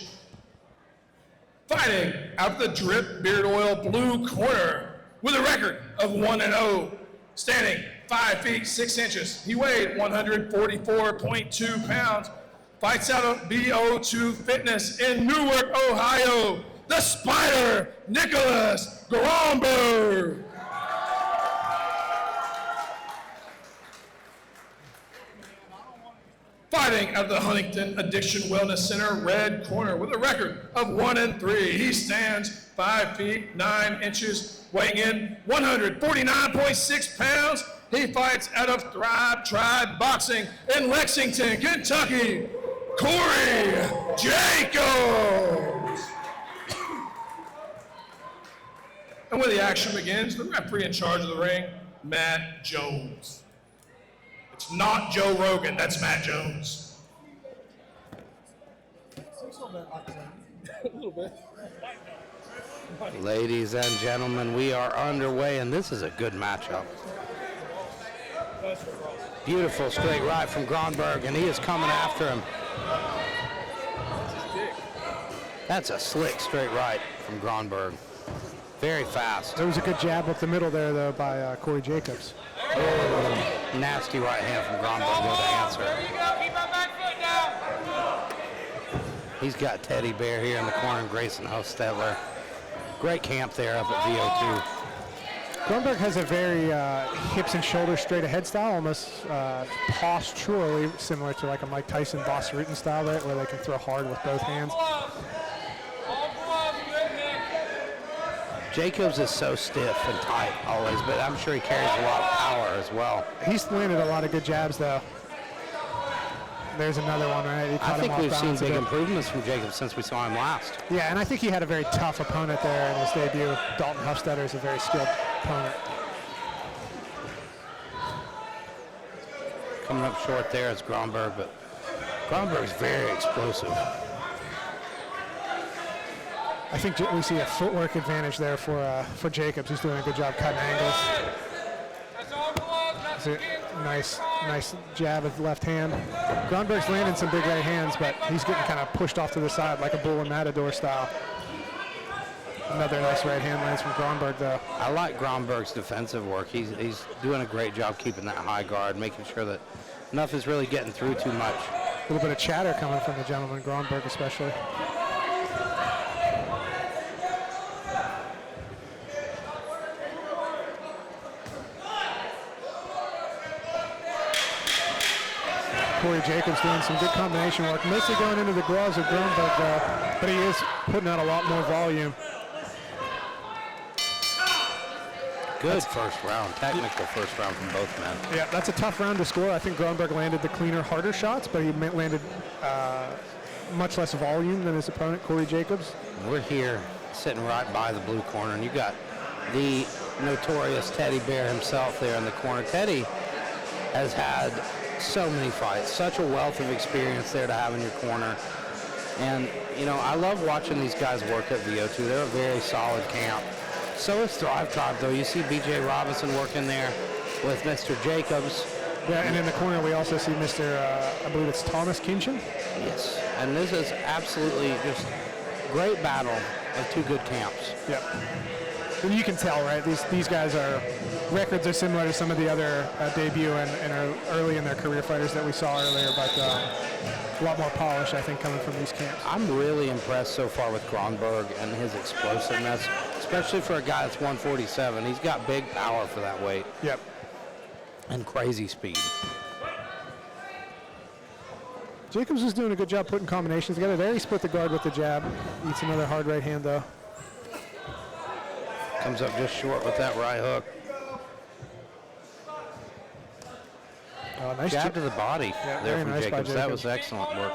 Fighting out of the Drip Beard Oil blue corner with a record of 1-0, standing 5 feet 6 inches. He weighed 144.2 pounds. Fights out of BO2 Fitness in Newark, Ohio. The Spider, Nicholas Groberg. Fighting out of the Huntington Addiction Wellness Center red corner with a record of 1-3. He stands 5 feet 9 inches, weighing in 149.6 pounds. He fights out of Thrive Tribe Boxing in Lexington, Kentucky, Corey Jacobs. And when the action begins, the referee in charge of the ring, Matt Jones. It's not Joe Rogan, that's Matt Jones. A little bit. Ladies and gentlemen, we are underway, and this is a good matchup. Beautiful straight right from Groberg, and he is coming after him. That's a slick straight right from Groberg. Very fast. There was a good jab up the middle there, though, by Corey Jacobs. Oh, nasty right hand from Groberg go to answer. There you go. Keep my back foot down. He's got Teddy Bear here in the corner and Grayson Hostetler. Great camp there up at VO2. Groberg has a very hips and shoulders straight ahead style, almost posturally similar to like a Mike Tyson Boss Rutan style, right, where they can throw hard with both hands. Jacobs is so stiff and tight always, but I'm sure he carries a lot of power as well. He's landed a lot of good jabs, though. There's another one, right? He I think we've seen big improvements. improvements from Jacobs since we saw him last. Yeah, and I think he had a very tough opponent there in his debut. Dalton Hofstetter is a very skilled opponent. Coming up short there is Groberg, but Groberg's very explosive. I think we see a footwork advantage there for Jacobs. He's doing a good job cutting angles. Nice jab of the left hand. Groberg's landing some big right hands, but he's getting kind of pushed off to the side like a bull and matador style. Another nice right hand lands from Groberg, though. I like Groberg's defensive work. He's doing a great job keeping that high guard, making sure that nothing's really getting through too much. A little bit of chatter coming from the gentleman, Groberg especially. Corey Jacobs doing some good combination work, mostly going into the gloves of Groberg, but he is putting out a lot more volume. Good first round, technical first round from both men. Yeah, that's a tough round to score. I think Groberg landed the cleaner, harder shots, but he landed much less volume than his opponent, Corey Jacobs. We're here sitting right by the blue corner, and you got the notorious Teddy Bear himself there in the corner. Teddy has had so many fights, such a wealth of experience there to have in your corner. And, you know, I love watching these guys work at VO2. They're a very solid camp. So is Thrive Tribe, though. You see B.J. Robinson working there with Mr. Jacobs. Yeah, and in the corner we also see Mr. I believe it's Thomas Kinchin. Yes, and this is absolutely just great battle of two good camps. Yep. And you can tell, right? These guys records are similar to some of the other debut and are early in their career fighters that we saw earlier, but a lot more polish, I think, coming from these camps. I'm really impressed so far with Groberg and his explosiveness, especially for a guy that's 147. He's got big power for that weight. Yep. And crazy speed. Jacobs is doing a good job putting combinations together. There he split the guard with the jab. Eats another hard right hand, though. Comes up just short with that right hook. Nice jab to the body there from Jacobs. That was excellent work.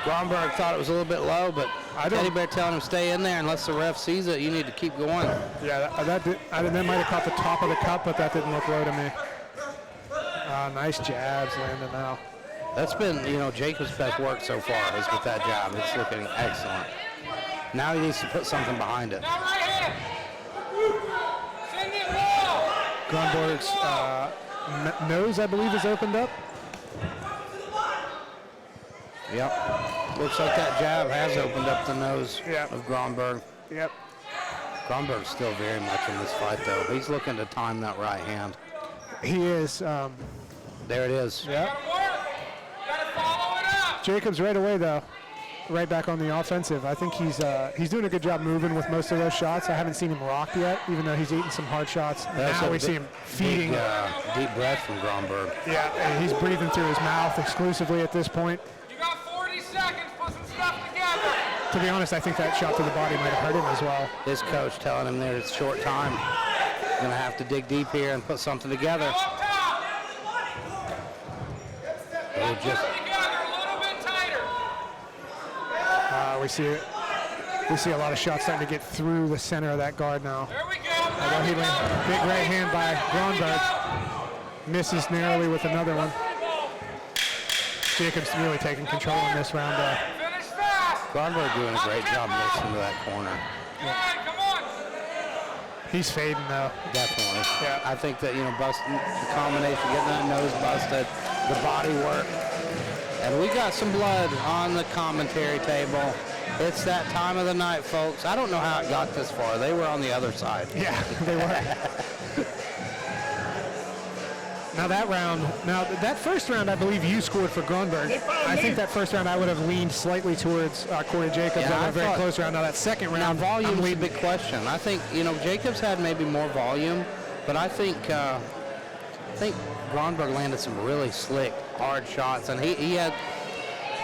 Groberg thought it was a little bit low, but Teddy Bear telling him stay in there unless the ref sees it. You need to keep going. Yeah, that might have caught the top of the cup, but that didn't look low to me. Nice jabs landing now. That's been, you know, Jacob's best work so far is with that jab. It's looking excellent. Now he needs to put something behind it. Groberg's nose, I believe, is opened up. Yep. Looks like that jab has opened up the nose of Groberg. Yep. Groberg's still very much in this fight, though. He's looking to time that right hand. He is. There it is. Yeah. Jacobs right away, though. Right back on the offensive. I think he's doing a good job moving with most of those shots. I haven't seen him rock yet, even though he's eating some hard shots. Now we see him feeding. Deep breath from Groberg. Yeah, and he's breathing through his mouth exclusively at this point. You got 40 seconds. Put some stuff together. To be honest, I think that shot to the body might have hurt him as well. His coach telling him that it's short time. Gonna have to dig deep here and put something together. We'll just we see a lot of shots starting to get through the center of that guard now. There we go. Although he went big right hand by Groberg. Misses narrowly with another one. Jacobs really taking control in this round. Finish fast. Groberg doing a great job listening to that corner. Come on. He's fading though. Definitely. Yeah. I think that, busting the combination, getting that nose busted, the body work. And we got some blood on the commentary table. It's that time of the night, folks. I don't know how it got this far. They were on the other side. Yeah, they were. Now that first round, I believe you scored for Groberg. I think that first round I would have leaned slightly towards Corey Jacobs. Yeah, a very close round. Now that second round, volume is a big question. I think, Jacobs had maybe more volume, but I think Groberg landed some really slick, hard shots, and he had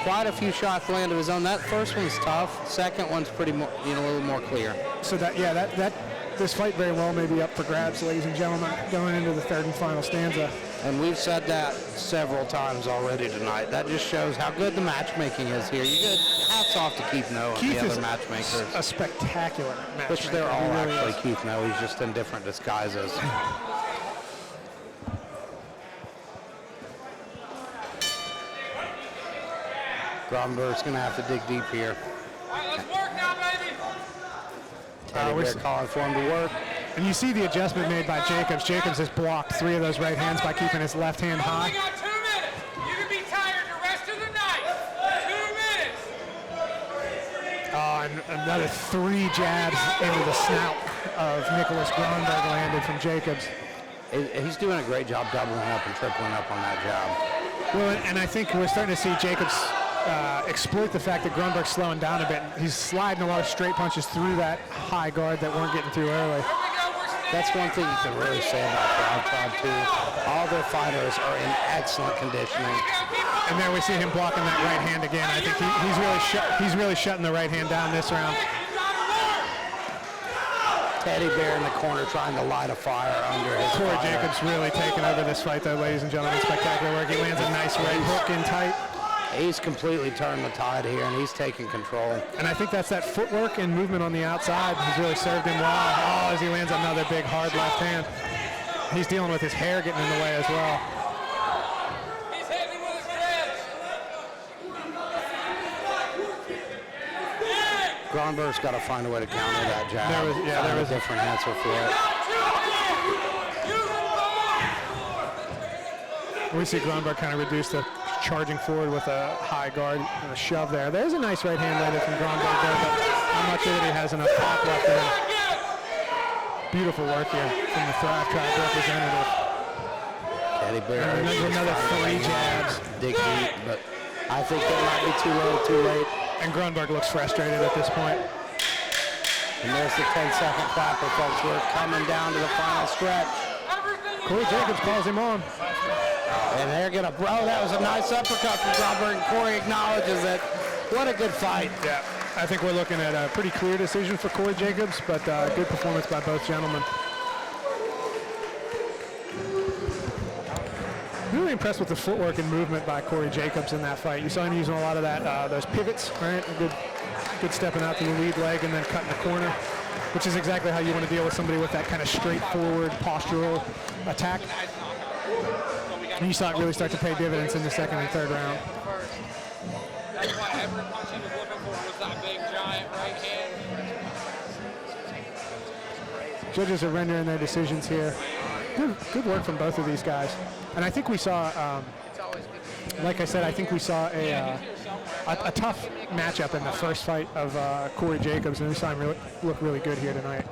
quite a few shots land of his own. That first one's tough. Second one's pretty, a little more clear. So this fight very well may be up for grabs, ladies and gentlemen, going into the third and final stanza. And we've said that several times already tonight. That just shows how good the matchmaking is here. You good. Hats off to Keith Noe and the other matchmakers. A spectacular matchmaker. Which they're all actually Keith Noe. He's just in different disguises. Groberg's going to have to dig deep here. All right, let's work now, baby. We're calling for him to work. And you see the adjustment made by Jacobs. Jacobs has blocked 3 of those right hands by keeping his left hand high. We got 2 minutes. You can be tired the rest of the night. 2 minutes. And another 3 jabs into the snout of Nicholas Groberg landed from Jacobs. He's doing a great job doubling up and tripling up on that job. Well, and I think we're starting to see Jacobs exploit the fact that Groberg's slowing down a bit. He's sliding a lot of straight punches through that high guard that weren't getting through early. That's one thing you can really say about Tribe too. All their fighters are in excellent conditioning. And there we see him blocking that right hand again. I think he's really shutting the right hand down this round. Teddy Bear in the corner trying to light a fire under his Corey Jacobs really taking over this fight though, ladies and gentlemen. Spectacular work. He lands a nice right hook in tight. He's completely turned the tide here, and he's taking control. And I think that's that footwork and movement on the outside has really served him well. Oh, as he lands another big, hard left hand. He's dealing with his hair getting in the way as well. He's hitting with his ribs. Groberg's got to find a way to counter that jab. There was a different answer for it. We see Groberg kind of reduce the charging forward with a high guard and a shove there. There's a nice right hand landed from Groberg there, but I'm not sure that he has enough pop left there. Beautiful work here from the Thrive Tribe representative. Teddy Bear. And another 3 jabs. Dig deep, but I think that might be too late. And Groberg looks frustrated at this point. And there's the 10-second clapper, folks. We're coming down to the final stretch. Corey Jacobs calls him on. And they're going to, that was a nice uppercut from Groberg, and Corey acknowledges it. What a good fight. Yeah, I think we're looking at a pretty clear decision for Corey Jacobs, but good performance by both gentlemen. Really impressed with the footwork and movement by Corey Jacobs in that fight. You saw him using a lot of that, those pivots, right? Good stepping out to the lead leg and then cutting the corner, which is exactly how you want to deal with somebody with that kind of straightforward postural attack. And you saw it really start to pay dividends in the second and third round. That's what every punch he was looking for was that big, giant right hand. Judges are rendering their decisions here. Good work from both of these guys. And I think we saw, like I said, I think we saw a tough matchup in the first fight of Corey Jacobs, and we saw him look really good here tonight.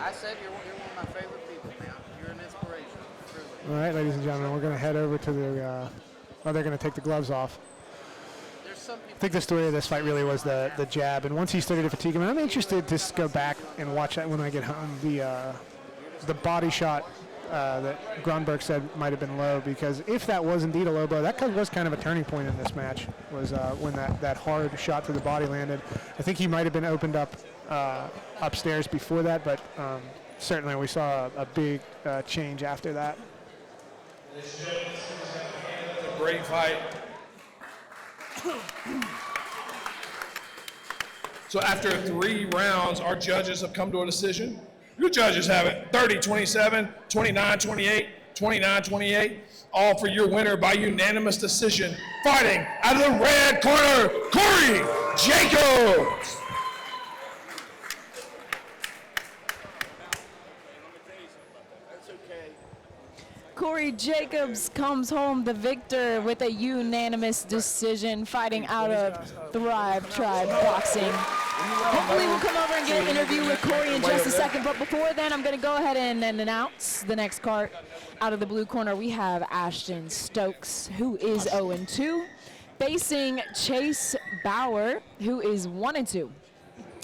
I said you're one of my favorite people, man. You're an inspiration, truly. All right, ladies and gentlemen, we're going to head over to the, they're going to take the gloves off. I think the story of this fight really was the jab, and once he started to fatigue him, and I'm interested to go back and watch that when I get home. The body shot that Groberg said might have been low, because if that was indeed a low blow, that was kind of a turning point in this match, was when that hard shot to the body landed. I think he might have been opened up upstairs before that, but certainly we saw a big change after that. Great fight. So after 3 rounds, our judges have come to a decision. Your judges have it 30-27, 29-28, 29-28, all for your winner by unanimous decision. Fighting out of the red corner, Corey Jacobs. Corey Jacobs comes home the victor with a unanimous decision, fighting out of Thrive Tribe Boxing. Hopefully we'll come over and get an interview with Corey in just a second, but before then I'm going to go ahead and announce the next card. Out of the blue corner we have Ashton Stokes, who is 0-2, facing Chase Bauer, who is 1-2.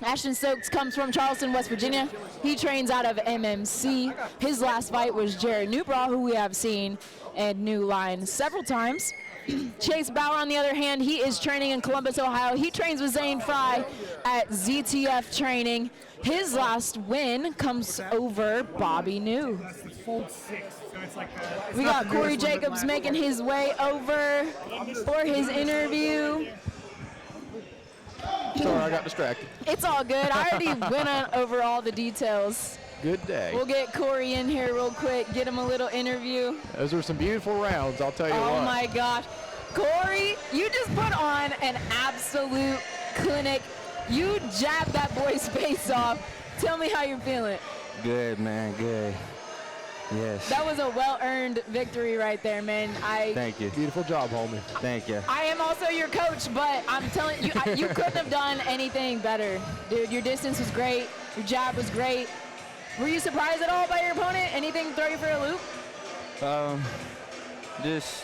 Ashton Stokes comes from Charleston, West Virginia. He trains out of MMC. His last fight was Jared Umbaugh, who we have seen at New Line several times. Chase Bauer, on the other hand, he is training in Columbus, Ohio. He trains with Zane Fry at ZTF Training. His last win comes over Bobby New. We got Corey Jacobs making his way over for his interview. Sorry, I got distracted. It's all good. I already went over all the details. Good day. We'll get Corey in here real quick, get him a little interview. Those were some beautiful rounds, I'll tell you what. Oh my gosh. Corey, you just put on an absolute clinic. You jabbed that boy's face off. Tell me how you're feeling. Good, man, good. Yes. That was a well-earned victory right there, man. Thank you. Beautiful job, homie. Thank you. I am also your coach, but I'm telling you, you couldn't have done anything better. Dude, your distance was great. Your jab was great. Were you surprised at all by your opponent? Anything throw you for a loop? Just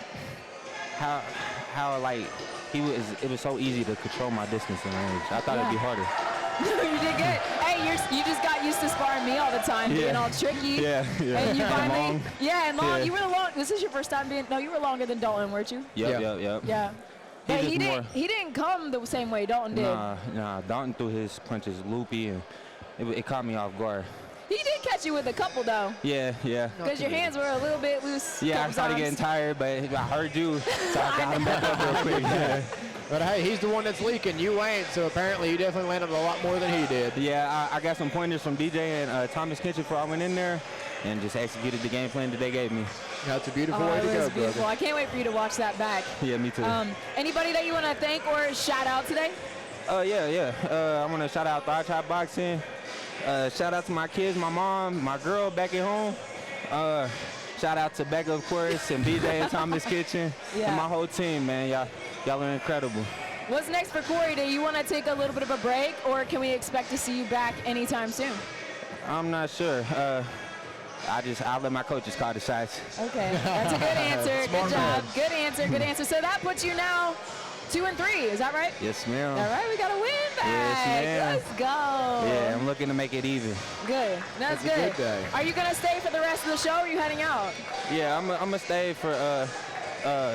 how like it was so easy to control my distance and range. I thought it'd be harder. You did good. Hey, you just got used to sparring me all the time, being all tricky. Yeah. And you finally, long. and long. Yeah. You were the long. This is your first time being. No, you were longer than Dalton, weren't you? Yep. Yeah. But he didn't come the same way Dalton did. Nah. Dalton threw his punches loopy, and it caught me off guard. He did catch you with a couple though. Yeah. Because your hands were a little bit loose. Yeah, I started getting tired, but I heard you, so I got him back up real quick. Yeah. But hey, he's the one that's leaking. You ain't, so apparently you definitely landed a lot more than he did. Yeah, I got some pointers from DJ and Thomas Kitchen before I went in there, and just executed the game plan that they gave me. That's a beautiful way to go, beautiful. brother. I can't wait for you to watch that back. Yeah, me too. Anybody that you want to thank or shout out today? I want to shout out Thrive Tribe Boxing. Shout out to my kids, my mom, my girl back at home. Shout out to Becca, of course, and BJ and Thomas Kitchen, and my whole team, man. Y'all are incredible. What's next for Corey? Do you want to take a little bit of a break, or can we expect to see you back anytime soon? I'm not sure. I'll let my coaches call the shots. Okay, that's a good answer. Good job. Good answer. So that puts you now 2-3. Is that right? Yes, ma'am. All right, we got a win back. Yes, ma'am. Let's go. Yeah, I'm looking to make it even. Good. That's good. A good day. Are you gonna stay for the rest of the show, or are you heading out? Yeah, I'm gonna stay for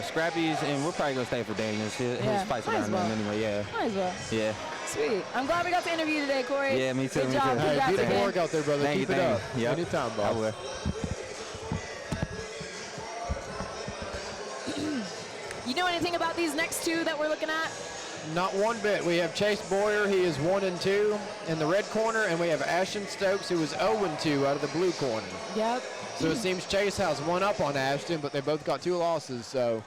Scrappy's, and we're probably gonna stay for Daniel's. His fights around them anyway. Yeah. Might as well. Yeah. Sweet. I'm glad we got to interview you today, Corey. Yeah, me too. Good job. Hey, beautiful work out there, brother. Keep it up. Yep. Anytime, boss. I will. You know anything about these next two that we're looking at? Not one bit. We have Chase Boyer. He is 1-2 in the red corner, and we have Ashton Stokes, who is 0-2 out of the blue corner. Yep. So it seems Chase has one up on Ashton, but they both got 2 losses. So.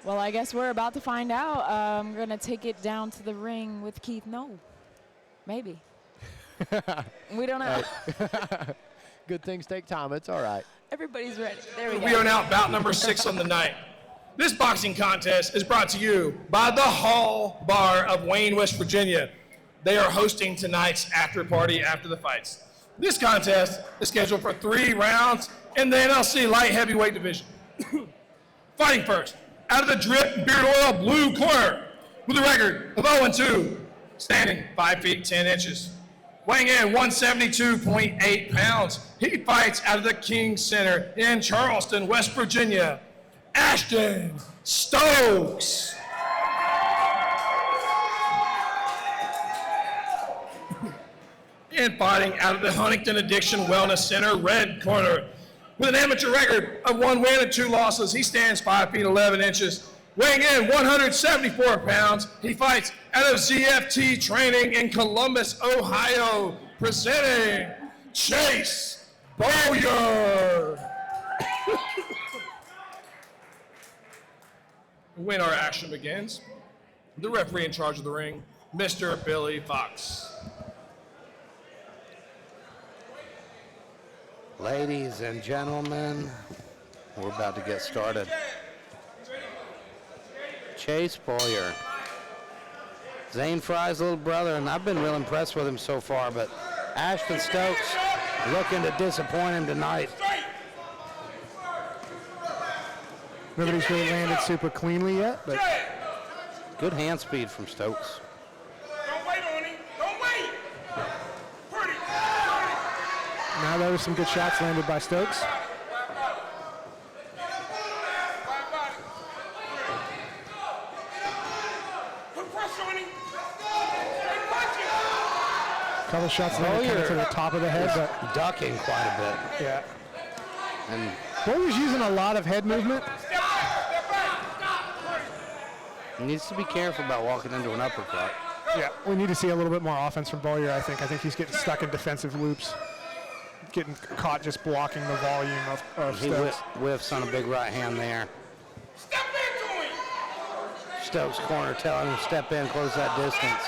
Well, I guess we're about to find out. I'm going to take it down to the ring with Keith. No. Maybe. We don't know. Good things take time. It's all right. Everybody's ready. There we go. We are now bout number 6 on the night. This boxing contest is brought to you by the Hall Bar of Wayne, West Virginia. They are hosting tonight's after party after the fights. This contest is scheduled for 3 rounds in the NLC light heavyweight division. Fighting first, out of the drip beard oil blue corner, with a record of 0-2, standing 5 feet 10 inches. Weighing in 172.8 pounds, he fights out of the King Center in Charleston, West Virginia, Ashton Stokes. And fighting out of the Huntington Addiction Wellness Center, red corner, with an amateur record of 1 win and 2 losses, he stands 5 feet 11 inches. Weighing in 174 pounds, he fights out of ZFT Training in Columbus, Ohio, presenting Chase Bowyer. When our action begins, the referee in charge of the ring, Mr. Billy Fox. Ladies and gentlemen, we're about to get started. Chase Bowyer, Zane Fry's little brother, and I've been real impressed with him so far, but Ashton Stokes looking to disappoint him tonight. Nobody's really landed super cleanly yet, but good hand speed from Stokes. Don't wait on him. Don't wait. Pretty. now there were some good shots landed by Stokes. Couple shots landed kind of to the top of the head, but ducking quite a bit. Yeah. And Bowyer's using a lot of head movement. He needs to be careful about walking into an uppercut. Yeah, we need to see a little bit more offense from Bowyer, I think. I think he's getting stuck in defensive loops, getting caught just blocking the volume of He Stokes. whiffs on a big right hand there. Stokes corner telling him to step in, close that distance.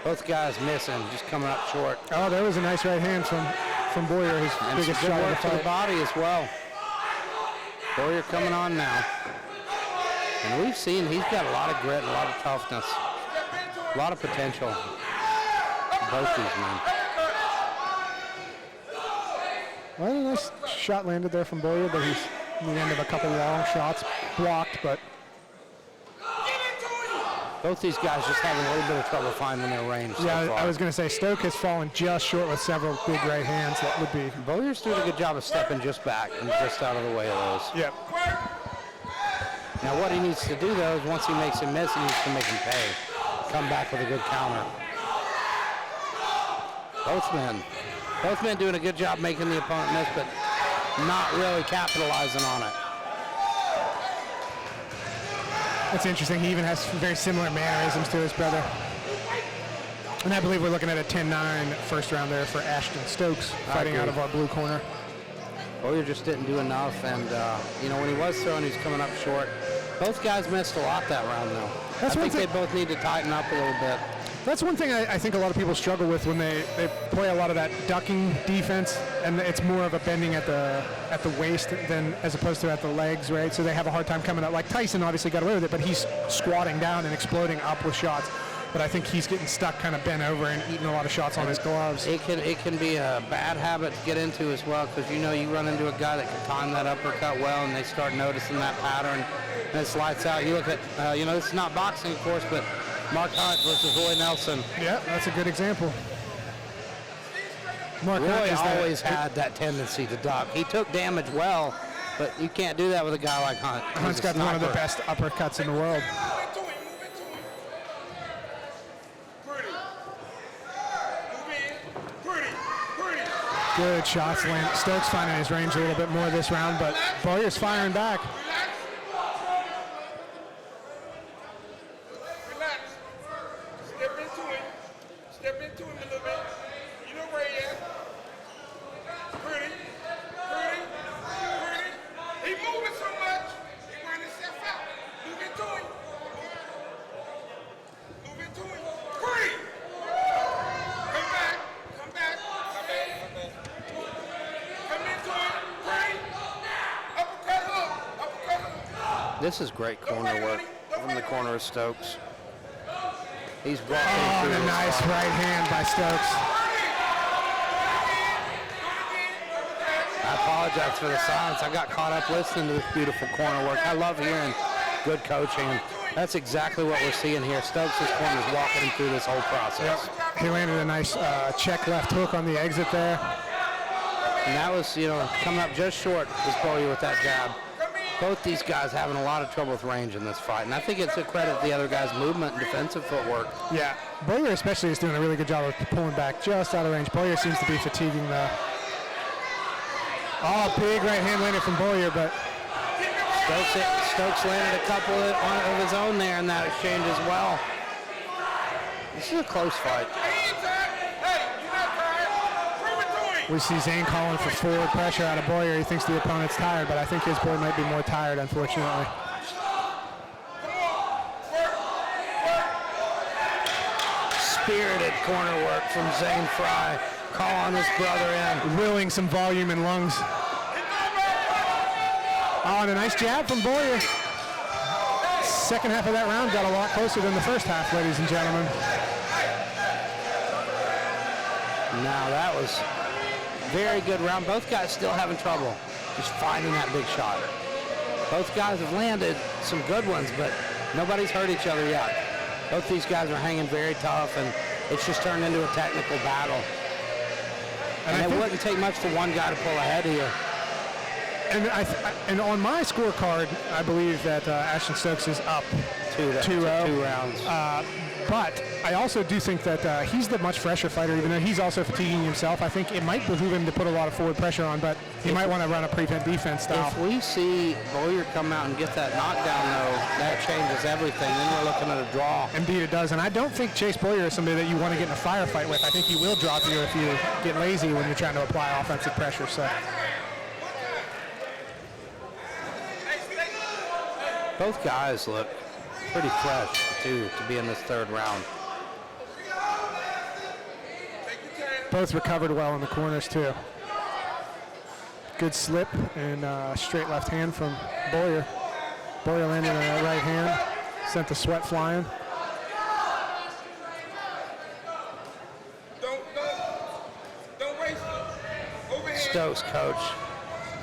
Both guys missing, just coming up short. Oh, there was a nice right hand from Bowyer, his And biggest some shot good of the work to the fight. body as well. Bowyer coming on now. And we've seen he's got a lot of grit, a lot of toughness, a lot of potential. Both these men. Well, a nice shot landed there from Bowyer, but he's in the end of a couple long shots blocked, but Both these guys just having a little bit of trouble finding their range so yeah, far. I was going to say Stokes has fallen just short with several big right hands. That would be. Bowyer's doing a good job of stepping just back and just out of the way of those. Yep. Now what he needs to do though is once he makes him miss, he needs to make him pay. Come back with a good counter. Both men doing a good job making the opponent miss, but not really capitalizing on it. It's interesting. He even has very similar mannerisms to his brother. And I believe we're looking at a 10-9 first round there for Ashton Stokes, fighting out of our blue corner. Bowyer just didn't do enough, and you know, when he was throwing, he was coming up short. Both guys missed a lot that round, though. I think they both need to tighten up a little bit. That's one thing I think a lot of people struggle with when they play a lot of that ducking defense, and it's more of a bending at the waist than as opposed to at the legs, right? So they have a hard time coming up. Like Tyson obviously got away with it, but he's squatting down and exploding up with shots. But I think he's getting stuck kind of bent over and eating a lot of shots on his gloves. It can be a bad habit to get into as well, because you know you run into a guy that can time that uppercut well, and they start noticing that pattern, and it's lights out. You look at, you know, this is not boxing, of course, but Mark Hunt versus Roy Nelson. Yeah, that's a good example. Mark Roy Hunt is always had that tendency to duck. He took damage well, but you can't do that with a guy like Hunt. Hunt's got one of the best uppercuts in the world. Good shots land. Stokes finding his range a little bit more this round, but Bowyer's firing back. Relax. Step into him. Step into him a little bit. You know where he at. Pretty. He moving so much. He wearing himself out. Move into him. Pretty. Come back. Come into him. Pretty. Uppercut hook. This is great corner work from the corner of Stokes. He's walking Oh, through and a his nice spot. right hand by Stokes. That apologize for the silence. I got caught up listening to this beautiful corner work. I love hearing good coaching. And that's exactly what we're seeing here. Stokes' corner is walking him through this whole process. Yep. He landed a nice check left hook on the exit there. And that was, coming up just short, was Bowyer with that jab. Both these guys having a lot of trouble with range in this fight. And I think it's a credit to the other guy's movement and defensive footwork. Yeah, Bowyer especially is doing a really good job of pulling back just out of range. Bowyer seems to be fatiguing though. Oh, big right hand landed from Bowyer, but Stokes landed a couple of his own there in that exchange as well. This is a close fight. We see Zane calling for forward pressure out of Bowyer. He thinks the opponent's tired, but I think his boy might be more tired, unfortunately. Spirited corner work from Zane Fry, calling his brother in. Willing some volume in lungs. Oh, and a nice jab from Bowyer. Second half of that round got a lot closer than the first half, ladies and gentlemen. Now that was very good round. Both guys still having trouble just finding that big shot. Both guys have landed some good ones, but nobody's hurt each other yet. Both these guys are hanging very tough, and it's just turned into a technical battle. And it wouldn't take much for one guy to pull ahead here. And on my scorecard, I believe that Ashton Stokes is up 2-0. 2 rounds. But I also do think that he's the much fresher fighter, even though he's also fatiguing himself. I think it might behoove him to put a lot of forward pressure on, but he might want to run a prevent defense style. If we see Bowyer come out and get that knockdown, though, that changes everything. Then we're looking at a draw. Indeed it does, and I don't think Chase Bowyer is somebody that you want to get in a firefight with. I think he will drop you if you get lazy when you're trying to apply offensive pressure. So. Both guys look pretty fresh, too, to be in this third round. Both recovered well in the corners, too. Good slip and straight left hand from Bowyer. Bowyer landed on that right hand, sent the sweat flying. Don't waste it. Overhead. Stokes coach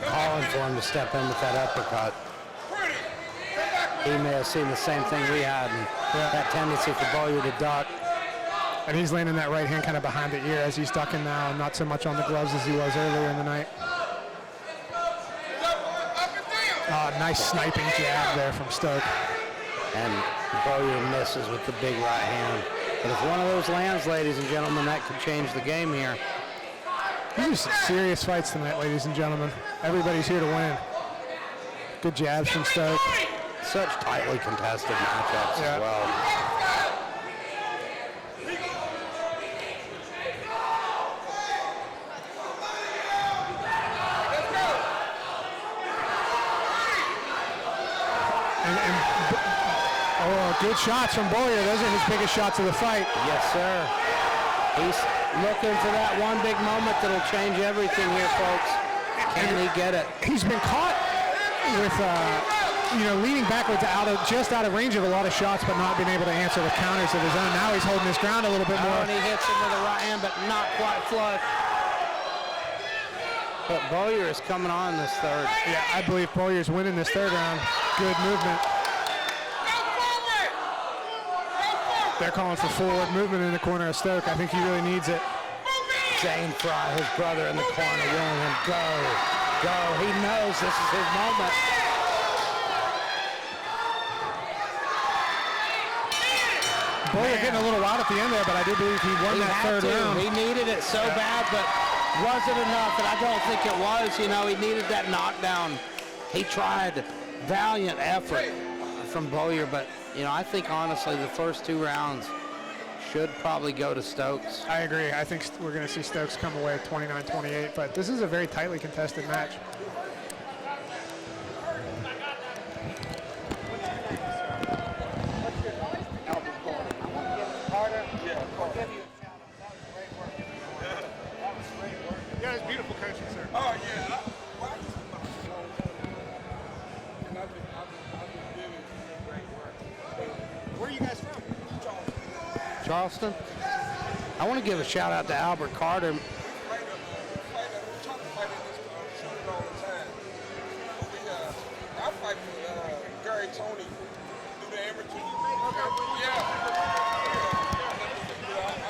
calling for him to step in with that uppercut. He may have seen the same thing we had, and that tendency for Bowyer to duck. And he's landing that right hand kind of behind the ear as he's ducking now, and not so much on the gloves as he was earlier in the night. Nice sniping jab there from Stokes. And Bowyer misses with the big right hand. But if one of those lands, ladies and gentlemen, that could change the game here. These are some serious fights tonight, ladies and gentlemen. Everybody's here to win. Good jabs from Stokes. Such tightly contested matchups as well. Good shots from Bowyer. Those are his biggest shots of the fight. Yes, sir. He's looking for that one big moment that'll change everything here, folks. Can he get it? He's been caught with, leaning backwards just out of range of a lot of shots, but not being able to answer the counters of his own. Now he's holding his ground a little bit more. And he hits him with a right hand, but not quite flush. But Bowyer is coming on this third. Yeah, I believe Bowyer's winning this third round. Good movement. They're calling for forward movement in the corner of Stokes. I think he really needs it. Zane Fry, his brother in the corner, willing him go. He knows this is his moment. Bowyer getting a little wild at the end there, but I do believe he won that third round. He needed it so bad, but wasn't enough, and I don't think it was. He needed that knockdown. He tried. Valiant effort from Bowyer, but I think honestly the first 2 rounds should probably go to Stokes. I agree. I think we're going to see Stokes come away 29-28, but this is a very tightly contested match. Yeah, it's beautiful coaching, sir. Oh, yeah. Where are you guys from? Charleston. I want to give a shout out to Albert Carter. like Gary Tony do the amateur. Yeah.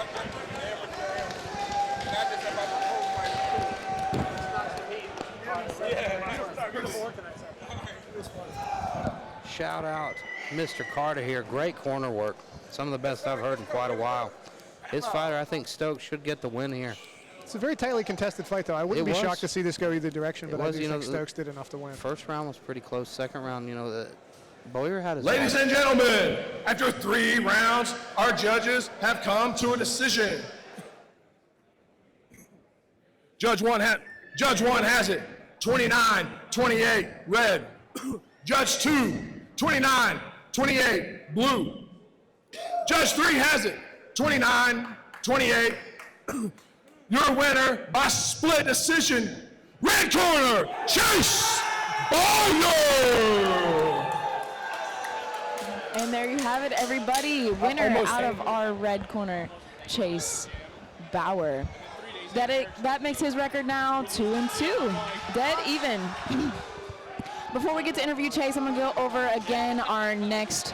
I do the amateur. And I just about the whole Shout out Mr. Carter here. Great corner work. Some of the best I've heard in quite a while. His fighter, I think Stokes should get the win here. It's a very tightly contested fight, though. I wouldn't be shocked to see this go either direction, but I do think Stokes did enough to win. First round was pretty close. Second round, Boyer had his... Ladies and gentlemen, after 3 rounds, our judges have come to a decision. Judge one has it, 29-28, red. Judge 2, 29-28, blue. Judge 3 has it, 29-28. Your winner by split decision, red corner, Chase Bowyer. And there you have it, everybody. Winner out of our red corner, Chase Bauer. That makes his record now 2-2, dead even. Before we get to interview Chase, I'm gonna go over again our next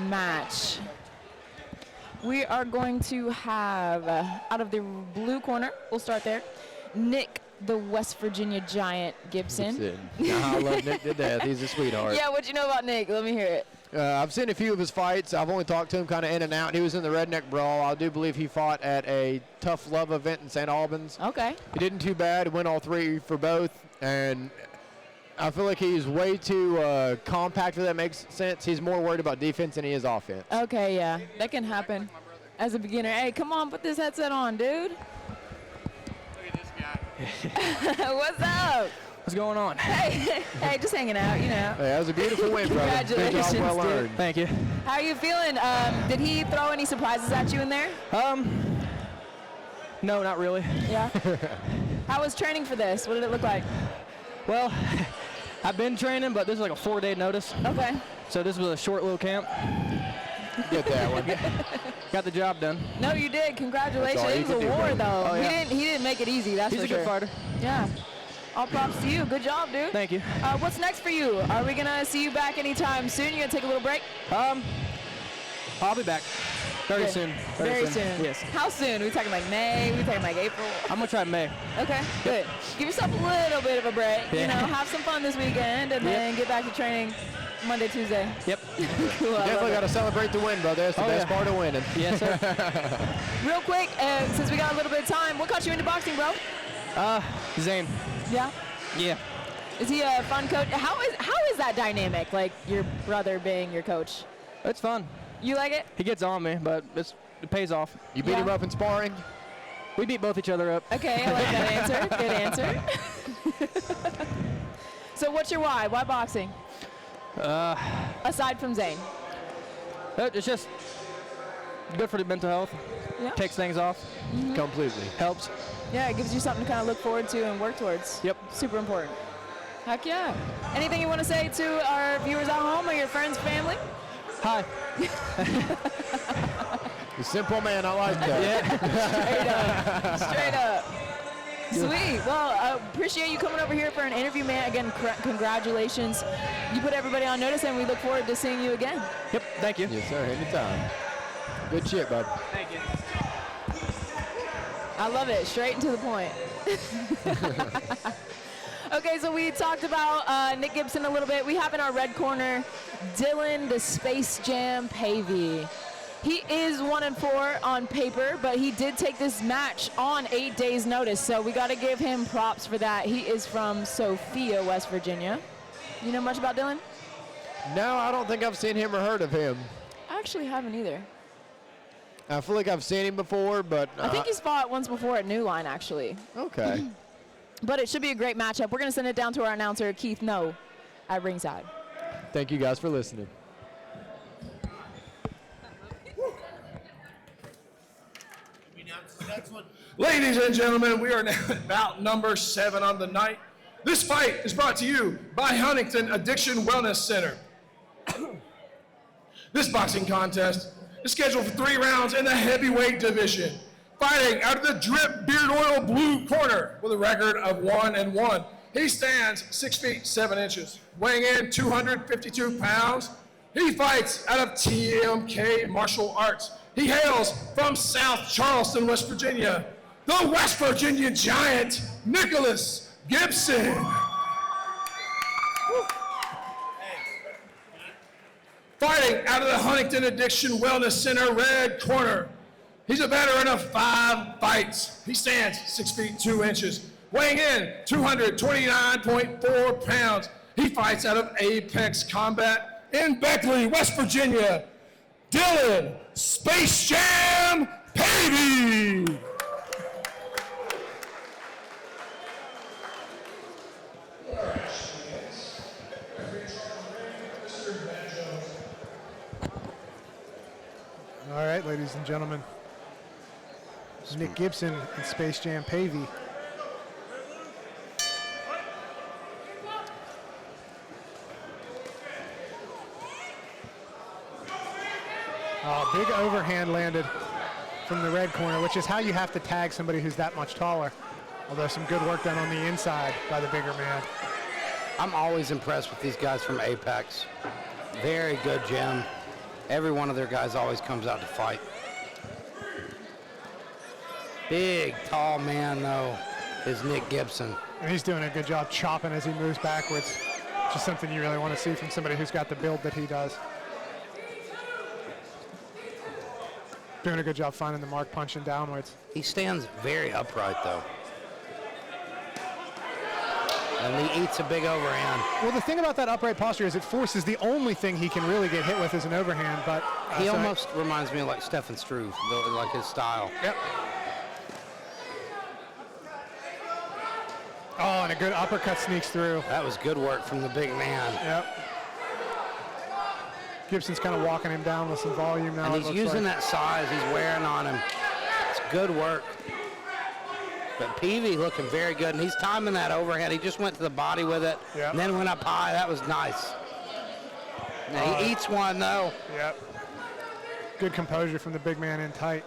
match. We are going to have, out of the blue corner, we'll start there, Nick, the West Virginia Giant Gibson. I love Nick to death. He's a sweetheart. Yeah, what you know about Nick? Let me hear it. I've seen a few of his fights. I've only talked to him kind of in and out. He was in the Redneck Brawl. I do believe he fought at a Tough Love event in St. Albans. Okay. He didn't too bad. Went all 3 for both. And I feel like he's way too compact, if that makes sense. He's more worried about defense than he is offense. Okay, yeah, that can happen as a beginner. Hey, come on, put this headset on, dude. Look at this guy. What's up? What's going on? Hey, just hanging out, you know. Hey, that was a beautiful win, brother. Congratulations, Good job, well earned. Thank you. How are you feeling? Did he throw any surprises at you in there? No, not really. Yeah. How was training for this? What did it look like? Well, I've been training, but this is like a 4-day notice. Okay. So this was a short little camp. Get that one. Got the job done. No, you did. Congratulations. It was a war, though. Oh, yeah. He didn't make it easy. That's He's for a sure. good fighter. Yeah. All props to you. Good job, dude. Thank you. What's next for you? Are we gonna see you back anytime soon? You gonna take a little break? I'll be back very soon. Very soon. Yes. How soon? Are we talking like May? Are we talking like April? I'm gonna try May. Okay, good. Give yourself a little bit of a break. Yeah. You know, have some fun this weekend, and then get back to training Monday, Tuesday. Yep. Cool. Definitely got to celebrate the win, brother. That's the best part of winning. Yes, sir. Real quick, since we got a little bit of time, what got you into boxing, bro? Zane. Yeah. Yeah. Is he a fun coach? How is that dynamic? Like your brother being your coach? It's fun. You like it? He gets on me, but it pays off. You beat him up in sparring? We beat both each other up. Okay, I like that answer. Good answer. So what's your why? Why boxing? Aside from Zane. It's just good for the mental health. Yeah. Takes things off. Mm-hmm. Completely. Helps. Yeah, it gives you something to kind of look forward to and work towards. Yep. Super important. Heck yeah. Anything you want to say to our viewers at home or your friends, family? Hi. The simple man, I like that. Yeah. Straight up. Sweet. Well, I appreciate you coming over here for an interview, man. Again, congratulations. You put everybody on notice, and we look forward to seeing you again. Yep. Thank you. Yes, sir. Anytime. Good shit, bud. Thank you. I love it. Straight and to the point. Okay, so we talked about Nick Gibson a little bit. We have in our red corner Dylan, the Space Jam Pavey. He is 1-4 on paper, but he did take this match on 8 days' notice, so we got to give him props for that. He is from Sophia, West Virginia. You know much about Dylan? No, I don't think I've seen him or heard of him. I actually haven't either. I feel like I've seen him before, but... I think he's fought once before at New Line, actually. Okay. But it should be a great matchup. We're going to send it down to our announcer, Keith No, at ringside. Thank you guys for listening. Ladies and gentlemen, we are now at bout number 7 on the night. This fight is brought to you by Huntington Addiction Wellness Center. This boxing contest is scheduled for 3 rounds in the heavyweight division. Fighting out of the drip beard oil blue corner with a record of 1-1. He stands 6 feet 7 inches, weighing in 252 pounds. He fights out of TMK Martial Arts. He hails from South Charleston, West Virginia. The West Virginia Giant, Nicholas Gibson. Fighting out of the Huntington Addiction Wellness Center, red corner. He's a veteran of 5 fights. He stands 6 feet 2 inches, weighing in 229.4 pounds. He fights out of Apex Combat in Beckley, West Virginia. Dylan Space Jam Pavey. All right, ladies and gentlemen. Nick Gibson and Space Jam Pavey. Big overhand landed from the red corner, which is how you have to tag somebody who's that much taller. Although some good work done on the inside by the bigger man. I'm always impressed with these guys from Apex. Very good gym. Every one of their guys always comes out to fight. Big, tall man, though, is Nick Gibson. And he's doing a good job chopping as he moves backwards. Just something you really want to see from somebody who's got the build that he does. Doing a good job finding the mark, punching downwards. He stands very upright, though. And he eats a big overhand. Well, the thing about that upright posture is it forces the only thing he can really get hit with is an overhand, but... he almost reminds me of like Stefan Struve, like his style. Yep. Oh, and a good uppercut sneaks through. That was good work from the big man. Yep. Gibson's kind of walking him down with some volume now. And he's using that size he's wearing on him. It's good work. But Pavey looking very good, and he's timing that overhead. He just went to the body with it, and then went up high. That was nice. Now he eats one, though. Yep. Good composure from the big man in tight.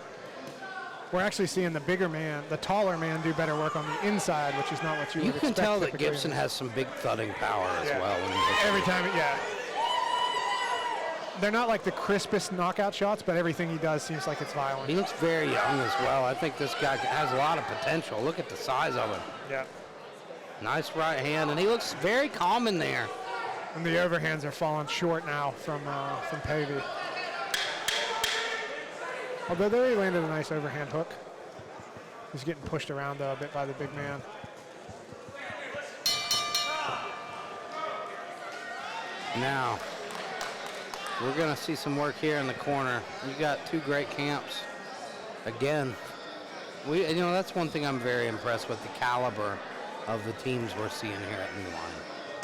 We're actually seeing the bigger man, the taller man, do better work on the inside, which is not what you would expect. You can tell that typically. Gibson has some big thudding power as well. When he's every time, they're not like the crispest knockout shots, but everything he does seems like it's violent. He looks very young as well. I think this guy has a lot of potential. Look at the size of him. Yeah. Nice right hand, and he looks very calm in there. And the overhands are falling short now from Pavey. Although there he landed a nice overhand hook. He's getting pushed around though a bit by the big man. Now, we're going to see some work here in the corner. You got 2 great camps. Again, that's one thing I'm very impressed with, the caliber of the teams we're seeing here at New Line.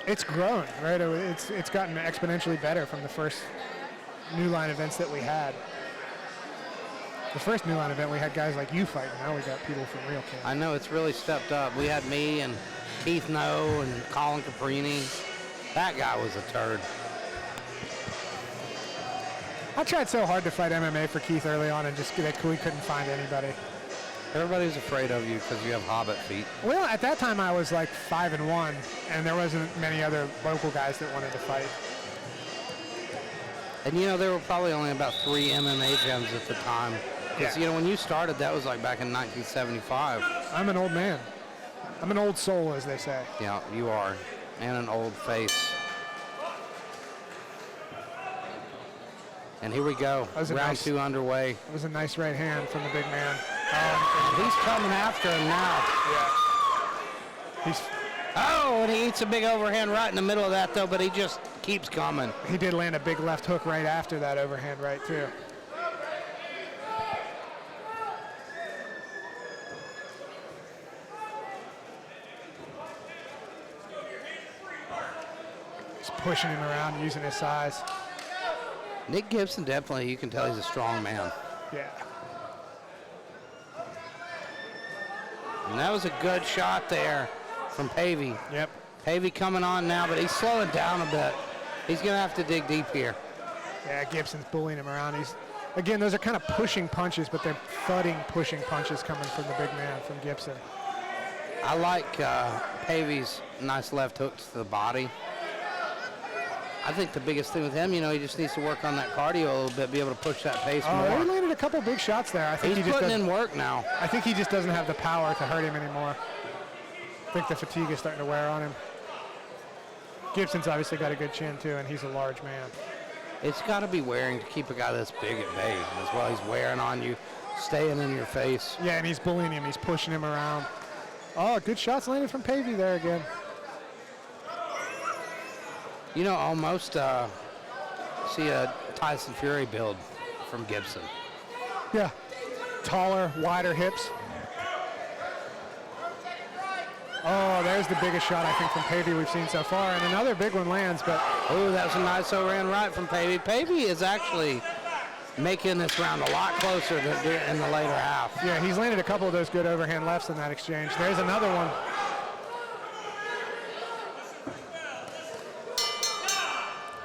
It's grown, right? It's gotten exponentially better from the first New Line events that we had. The first New Line event, we had guys like you fighting. Now we got people from real camp. I know, it's really stepped up. We had me and Keith Noe and Colin Caprini. That guy was a turd. I tried so hard to fight MMA for Keith early on, and we couldn't find anybody. Everybody's afraid of you because you have hobbit feet. Well, at that time I was like 5-1, and there wasn't many other local guys that wanted to fight. And there were probably only about 3 MMA gyms at the time. Because when you started, that was like back in 1975. I'm an old man. I'm an old soul, as they say. Yeah, you are. And an old face. And here we go. Round 2 underway. That was a nice right hand from the big man. He's coming after him now. Yeah. And he eats a big overhand right in the middle of that, though, but he just keeps coming. He did land a big left hook right after that overhand right, too. He's pushing him around, using his size. Nick Gibson, definitely, you can tell he's a strong man. Yeah. And that was a good shot there from Pavey. Yep. Pavey coming on now, but he's slowing down a bit. He's going to have to dig deep here. Yeah, Gibson's bullying him around. Again, those are kind of pushing punches, but they're thudding pushing punches coming from the big man, from Gibson. I like Pavey's nice left hook to the body. I think the biggest thing with him, he just needs to work on that cardio a little bit, be able to push that pace more. He landed a couple big shots there. I think He's putting in work now. I think he just doesn't have the power to hurt him anymore. I think the fatigue is starting to wear on him. Gibson's obviously got a good chin too, and he's a large man. It's got to be wearing to keep a guy this big at bay as well. He's wearing on you, staying in your face. Yeah, and he's bullying him. He's pushing him around. Oh, good shots landed from Pavey there again. Almost see a Tyson Fury build from Gibson. Yeah, taller, wider hips. Oh, there's the biggest shot, I think, from Pavey we've seen so far. And another big one lands, but... Oh, that was a nice overhand right from Pavey. Pavey is actually making this round a lot closer in the later half. Yeah, he's landed a couple of those good overhand lefts in that exchange. There's another one.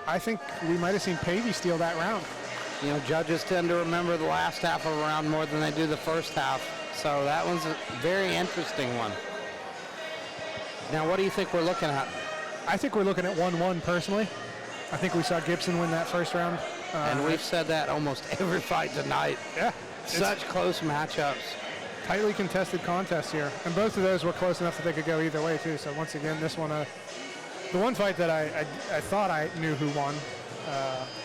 I think we might have seen Pavey steal that round. Judges tend to remember the last half of a round more than they do the first half. So that one's a very interesting one. Now, what do you think we're looking at? I think we're looking at 1-1 personally. I think we saw Gibson win that first round. And we've said that almost every fight tonight. Yeah. Such close matchups. Tightly contested contests here. And both of those were close enough that they could go either way, too. So once again, this one, the one fight that I thought I knew who won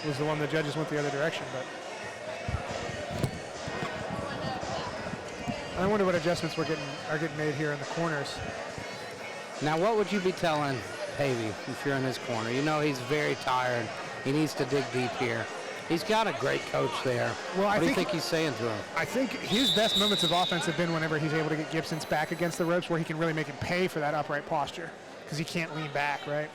was the one the judges went the other direction. But I wonder what adjustments are getting made here in the corners. Now, what would you be telling Pavey if you're in his corner? He's very tired. He needs to dig deep here. He's got a great coach there. Well, what do you think he's saying to him? I think his best moments of offense have been whenever he's able to get Gibson's back against the ropes, where he can really make him pay for that upright posture because he can't lean back, right?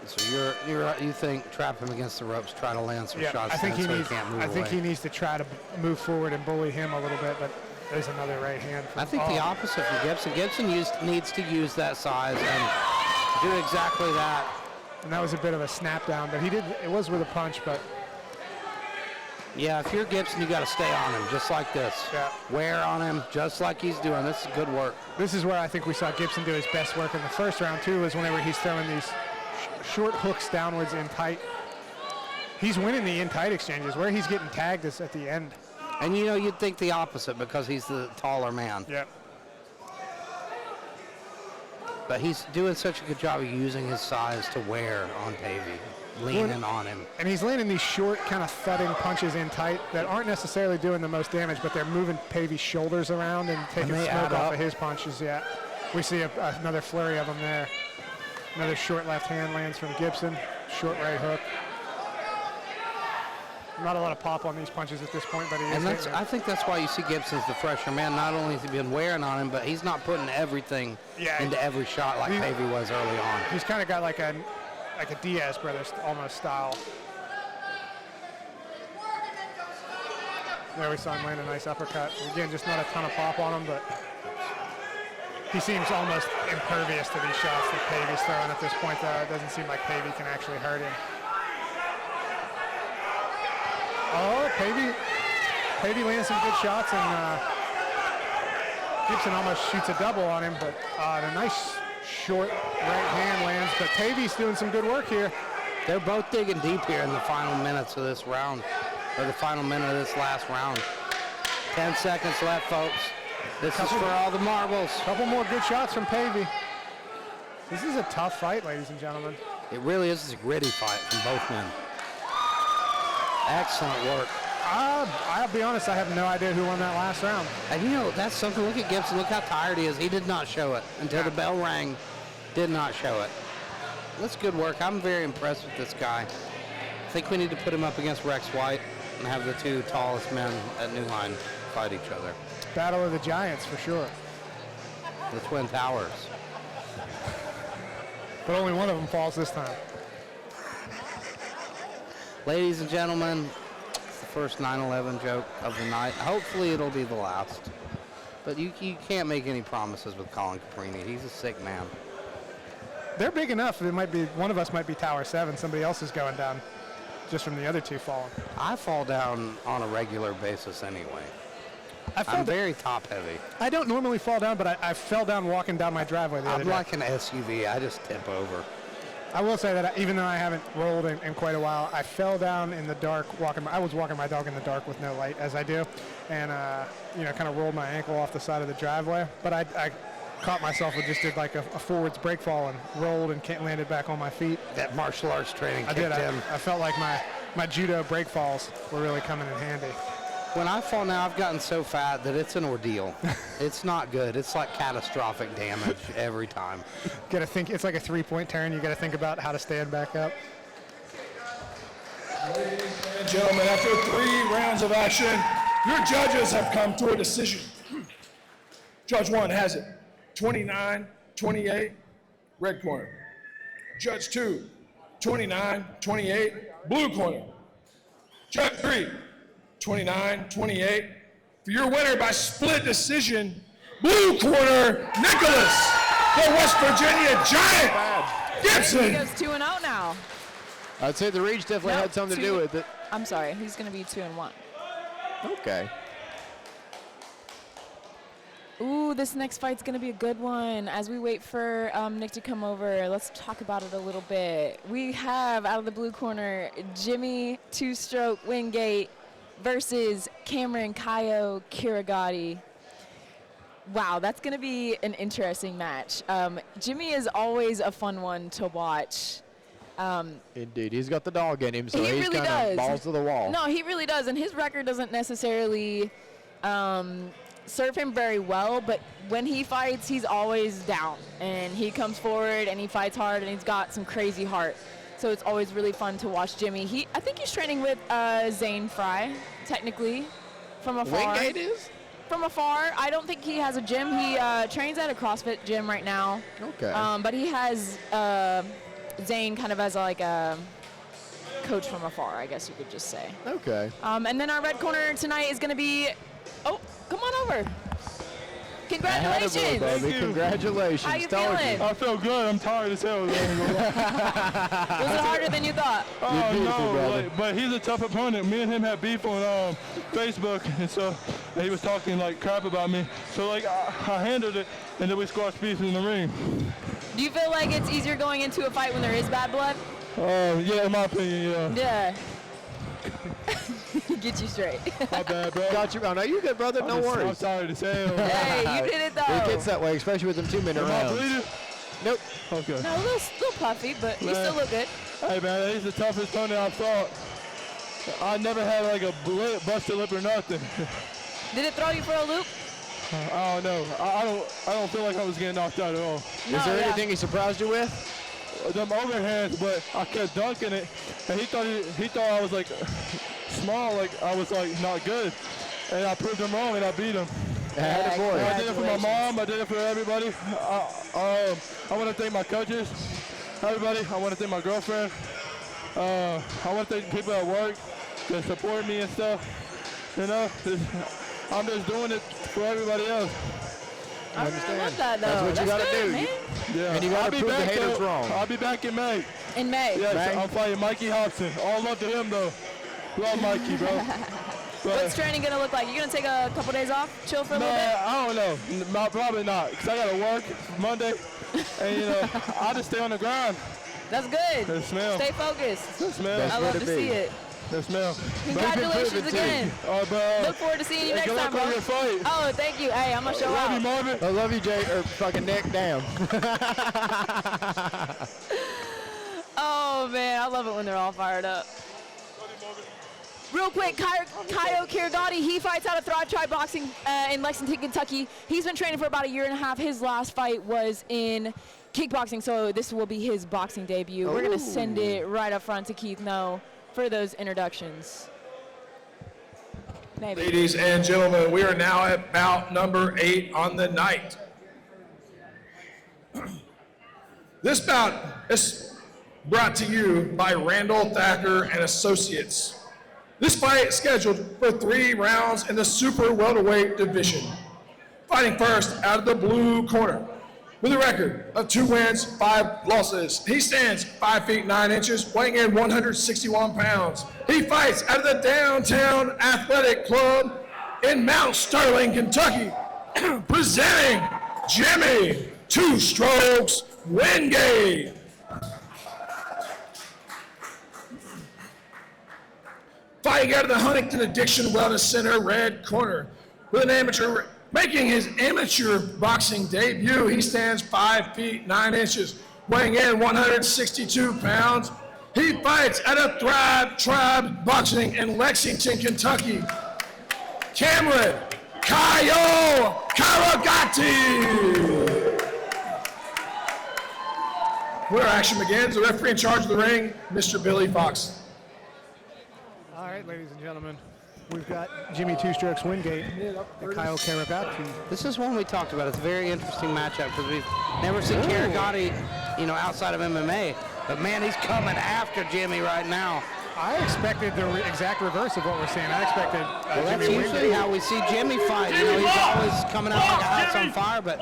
So you think trap him against the ropes, try to land some shots. I think he can't move away. think he needs to try to move forward and bully him a little bit, but there's another right hand. I think the opposite for Gibson. Gibson needs to use that size and do exactly that. And that was a bit of a snap down, but it was with a punch, but. Yeah, if you're Gibson, you got to stay on him, just like this. Yeah. Wear on him, just like he's doing. This is good work. This is where I think we saw Gibson do his best work in the first round, too, is whenever he's throwing these short hooks downwards in tight. He's winning the in tight exchanges. Where he's getting tagged is at the end. And you'd think the opposite because he's the taller man. Yep. But he's doing such a good job of using his size to wear on Pavey, leaning on him. And he's landing these short, kind of thudding punches in tight that aren't necessarily doing the most damage, but they're moving Pavey's shoulders around and taking smoke off of his punches. Yeah. We see another flurry of them there. Another short left hand lands from Gibson. Short right hook. Not a lot of pop on these punches at this point, but he is. And I think that's why you see Gibson's the fresher man. Not only has he been wearing on him, but he's not putting everything into every shot like Pavey was early on. He's kind of got like a Diaz brothers almost style. There we saw him land a nice uppercut. Again, just not a ton of pop on him, but he seems almost impervious to these shots that Pavey's throwing at this point. It doesn't seem like Pavey can actually hurt him. Oh, Pavey lands some good shots, and Gibson almost shoots a double on him, but a nice short right hand lands. But Pavey's doing some good work here. They're both digging deep here in the final minutes of this round, or the final minute of this last round. 10 seconds left, folks. This is for all the marbles. Couple more good shots from Pavey. This is a tough fight, ladies and gentlemen. It really is. It's a gritty fight from both men. Excellent work. I'll be honest, I have no idea who won that last round. And that's something. Look at Gibson. Look how tired he is. He did not show it until the bell rang. Did not show it. That's good work. I'm very impressed with this guy. I think we need to put him up against Rex White and have the two tallest men at New Line fight each other. Battle of the Giants for sure. The Twin Towers. But only one of them falls this time. Ladies and gentlemen, it's the first 9/11 joke of the night. Hopefully it'll be the last. But you can't make any promises with Colin Caprini. He's a sick man. They're big enough. It might be one of us might be Tower 7. Somebody else is going down just from the other two falling. I fall down on a regular basis anyway. I'm very top heavy. I don't normally fall down, but I fell down walking down my driveway the other I'm day. like an SUV. I just tip over. I will say that even though I haven't rolled in quite a while, I fell down in the dark I was walking my dog in the dark with no light, as I do, and kind of rolled my ankle off the side of the driveway. But I caught myself and just did like a forwards break fall and rolled and landed back on my feet. That martial arts training I kicked did. in. I felt like my judo break falls were really coming in handy. When I fall now, I've gotten so fat that it's an ordeal. It's not good. It's like catastrophic damage every time. Gotta think, it's like a 3-point turn. You gotta think about how to stand back up. Ladies and gentlemen, after 3 rounds of action, your judges have come to a decision. Judge 1 has it, 29-28, red corner. Judge 2, 29-28, blue corner. Judge 3, 29-28. For your winner by split decision, blue corner, Nicholas, the West Virginia Giant, Gibson. He goes 2-0 now. I'd say the reach definitely had something to do with it. I'm sorry, he's going to be 2-1. Okay. Ooh, this next fight's going to be a good one. As we wait for Nick to come over, let's talk about it a little bit. We have, out of the blue corner, Jimmy Two-Stroke Wingate versus Cameron Kayo Kawagati. Wow, that's going to be an interesting match. Jimmy is always a fun one to watch. Indeed, he's got the dog in him, so He he's really kind of does. balls to the wall. No, he really does, and his record doesn't necessarily serve him very well, but when he fights, he's always down, and he comes forward, and he fights hard, and he's got some crazy heart. So it's always really fun to watch Jimmy. I think he's training with Zane Fry, technically, from afar. Wingate is? From afar. I don't think he has a gym. He trains at a CrossFit gym right now. Okay. But he has Zane kind of as like a coach from afar, I guess you could just say. Okay. And then our red corner tonight is going to be, oh, come on over. Congratulations. Attaboy, baby. Congratulations. How you Told feeling? I feel good. I'm tired as hell. Was it harder than you thought? Oh, beautiful, brother. but he's a tough opponent. Me and him had beef on Facebook, and so he was talking like crap about me. So like I handled it, and then we squashed beef in the ring. Do you feel like it's easier going into a fight when there is bad blood? Yeah, in my opinion, yeah. Yeah. Get you straight. My bad, bro. Got you. Oh, no, you good, brother. No I'm worries. tired as hell. Hey, you did it though. It gets that way, especially with them 2-minute Am I rounds. bleeding? Nope. Okay. No, a little puffy, but you still look good. Hey, man, he's the toughest opponent I've fought. I never had like a busted lip or nothing. Did it throw you for a loop? I don't know. I don't feel like I was getting knocked out at all. Is there anything he surprised you with? Them overhands, but I kept dunking it, and he thought I was like small, like I was like not good, and I proved him wrong, and I beat him. Attaboy. I did it for my mom. I did it for everybody. I want to thank my coaches, everybody. I want to thank my girlfriend. I want to thank people at work that support me and stuff. You know, I'm just doing it for everybody else. I love that though. That's what you gotta good, do. man. Yeah. And you gotta prove the haters wrong. I'll be back in May. In May. Yes, May? I'm fighting Mikey Hobson. All love to him though. Love Mikey, bro. What's training gonna look like? You gonna take a couple days off, chill for a little bit? I don't know. Probably not, because I gotta work Monday, and I just stay on the grind. That's good. Yes, ma'am. Stay focused. Yes, ma'am. I love to see it. Yes, ma'am. Congratulations again. All right, bro. Look forward to seeing you next good time, luck bro. on your fight. Oh, thank you. Hey, I'm gonna show Love you, out. Marvin. I love you, Jay, or fucking Nick. Damn. Oh man, I love it when they're all fired up. Real quick, Kayo Kawagati, he fights out of Thrive Tribe Boxing in Lexington, Kentucky. He's been training for about 1.5 years. His last fight was in kickboxing, so this will be his boxing debut. We're gonna send it right up front to Keith No for those introductions. Maybe. Ladies and gentlemen, we are now at bout number 8 on the night. This bout is brought to you by Randall Thacker and Associates. This fight is scheduled for 3 rounds in the super welterweight division. Fighting first out of the blue corner with a record of 2 wins, 5 losses. He stands 5 feet 9 inches, weighing in 161 pounds. He fights out of the Downtown Athletic Club in Mount Sterling, Kentucky, presenting Jimmy Two Strokes Wingate. Fighting out of the Huntington Addiction Wellness Center, red corner, with an amateur making his amateur boxing debut. He stands 5 feet 9 inches, weighing in 162 pounds. He fights out of Thrive Tribe Boxing in Lexington, Kentucky. Cameron Kawagati. Where action begins, the referee in charge of the ring, Mr. Billy Fox. All right, ladies and gentlemen, we've got Jimmy Two Strokes Wingate and Kyle Kawagati. This is one we talked about. It's a very interesting matchup because we've never seen Kawagati, outside of MMA. But man, he's coming after Jimmy right now. I expected the exact reverse of what we're seeing. I expected That's Jimmy usually Wingate. how we see Jimmy fight. He's always coming out like a house on fire, but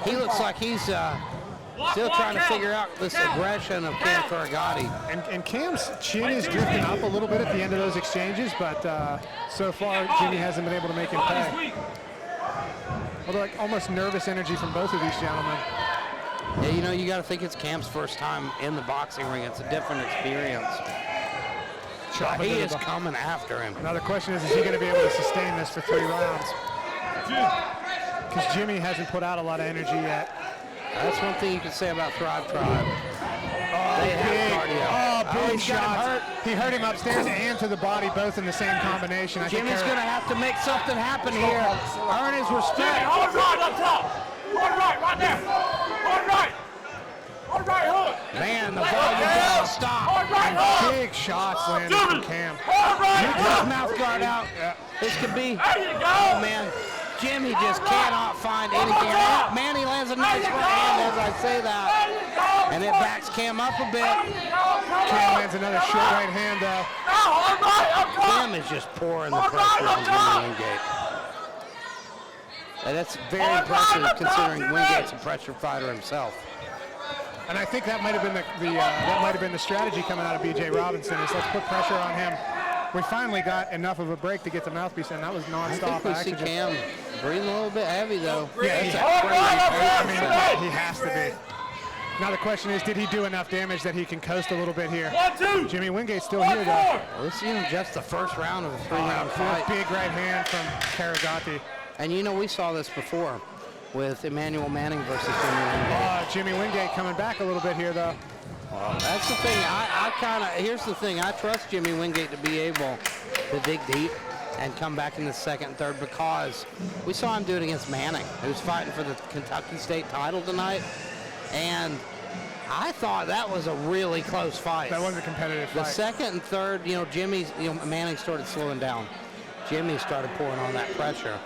he looks like he's still trying to figure out this aggression of Cam Kawagati. And Cam's chin is drifting up a little bit at the end of those exchanges, but so far Jimmy hasn't been able to make him pay. Although like almost nervous energy from both of these gentlemen. Yeah, you got to think it's Cam's first time in the boxing ring. It's a different experience. He is coming after him. Now the question is he going to be able to sustain this for 3 rounds? Because Jimmy hasn't put out a lot of energy yet. That's one thing you can say about Thrive Tribe. They have cardio. Big shot. He hurt him upstairs and to the body, both in the same combination. Jimmy's going to have to make something happen here. Earn his respect. Hold right up top. Hold right there. Hold right. Hold right hook. Man, the volume doesn't stop. Hold right hook. Big shots landed from Cam. Hold right Get his mouth guard out. This could be. There you go. Oh, man. Jimmy just cannot find anything. Oh, man, he lands a nice right hand as I say that. And it backs Cam up a bit. Cam lands another short right hand, though. Cam is just pouring the pressure on Jimmy Wingate. And that's very impressive considering Wingate's a pressure fighter himself. And I think that might have been the strategy coming out of B.J. Robinson is let's put pressure on him. We finally got enough of a break to get the mouthpiece in. That was nonstop I action. think we see Cam breathing a little bit heavy though. Yeah, That's he has to be. Now the question is, did he do enough damage that he can coast a little bit here? 1, 2. Jimmy Wingate's still here though. Well, this is just the first round of a 3-round fight. Big right hand from Kawagati. And we saw this before with Emmanuel Manning versus Jimmy Wingate. Jimmy Wingate coming back a little bit here though. That's the thing. Here's the thing. I trust Jimmy Wingate to be able to dig deep and come back in the second and third because we saw him do it against Manning, who's fighting for the Kentucky State title tonight. And I thought that was a really close fight. That was a competitive fight. The second and third, Manning started slowing down. Jimmy started pouring on that pressure.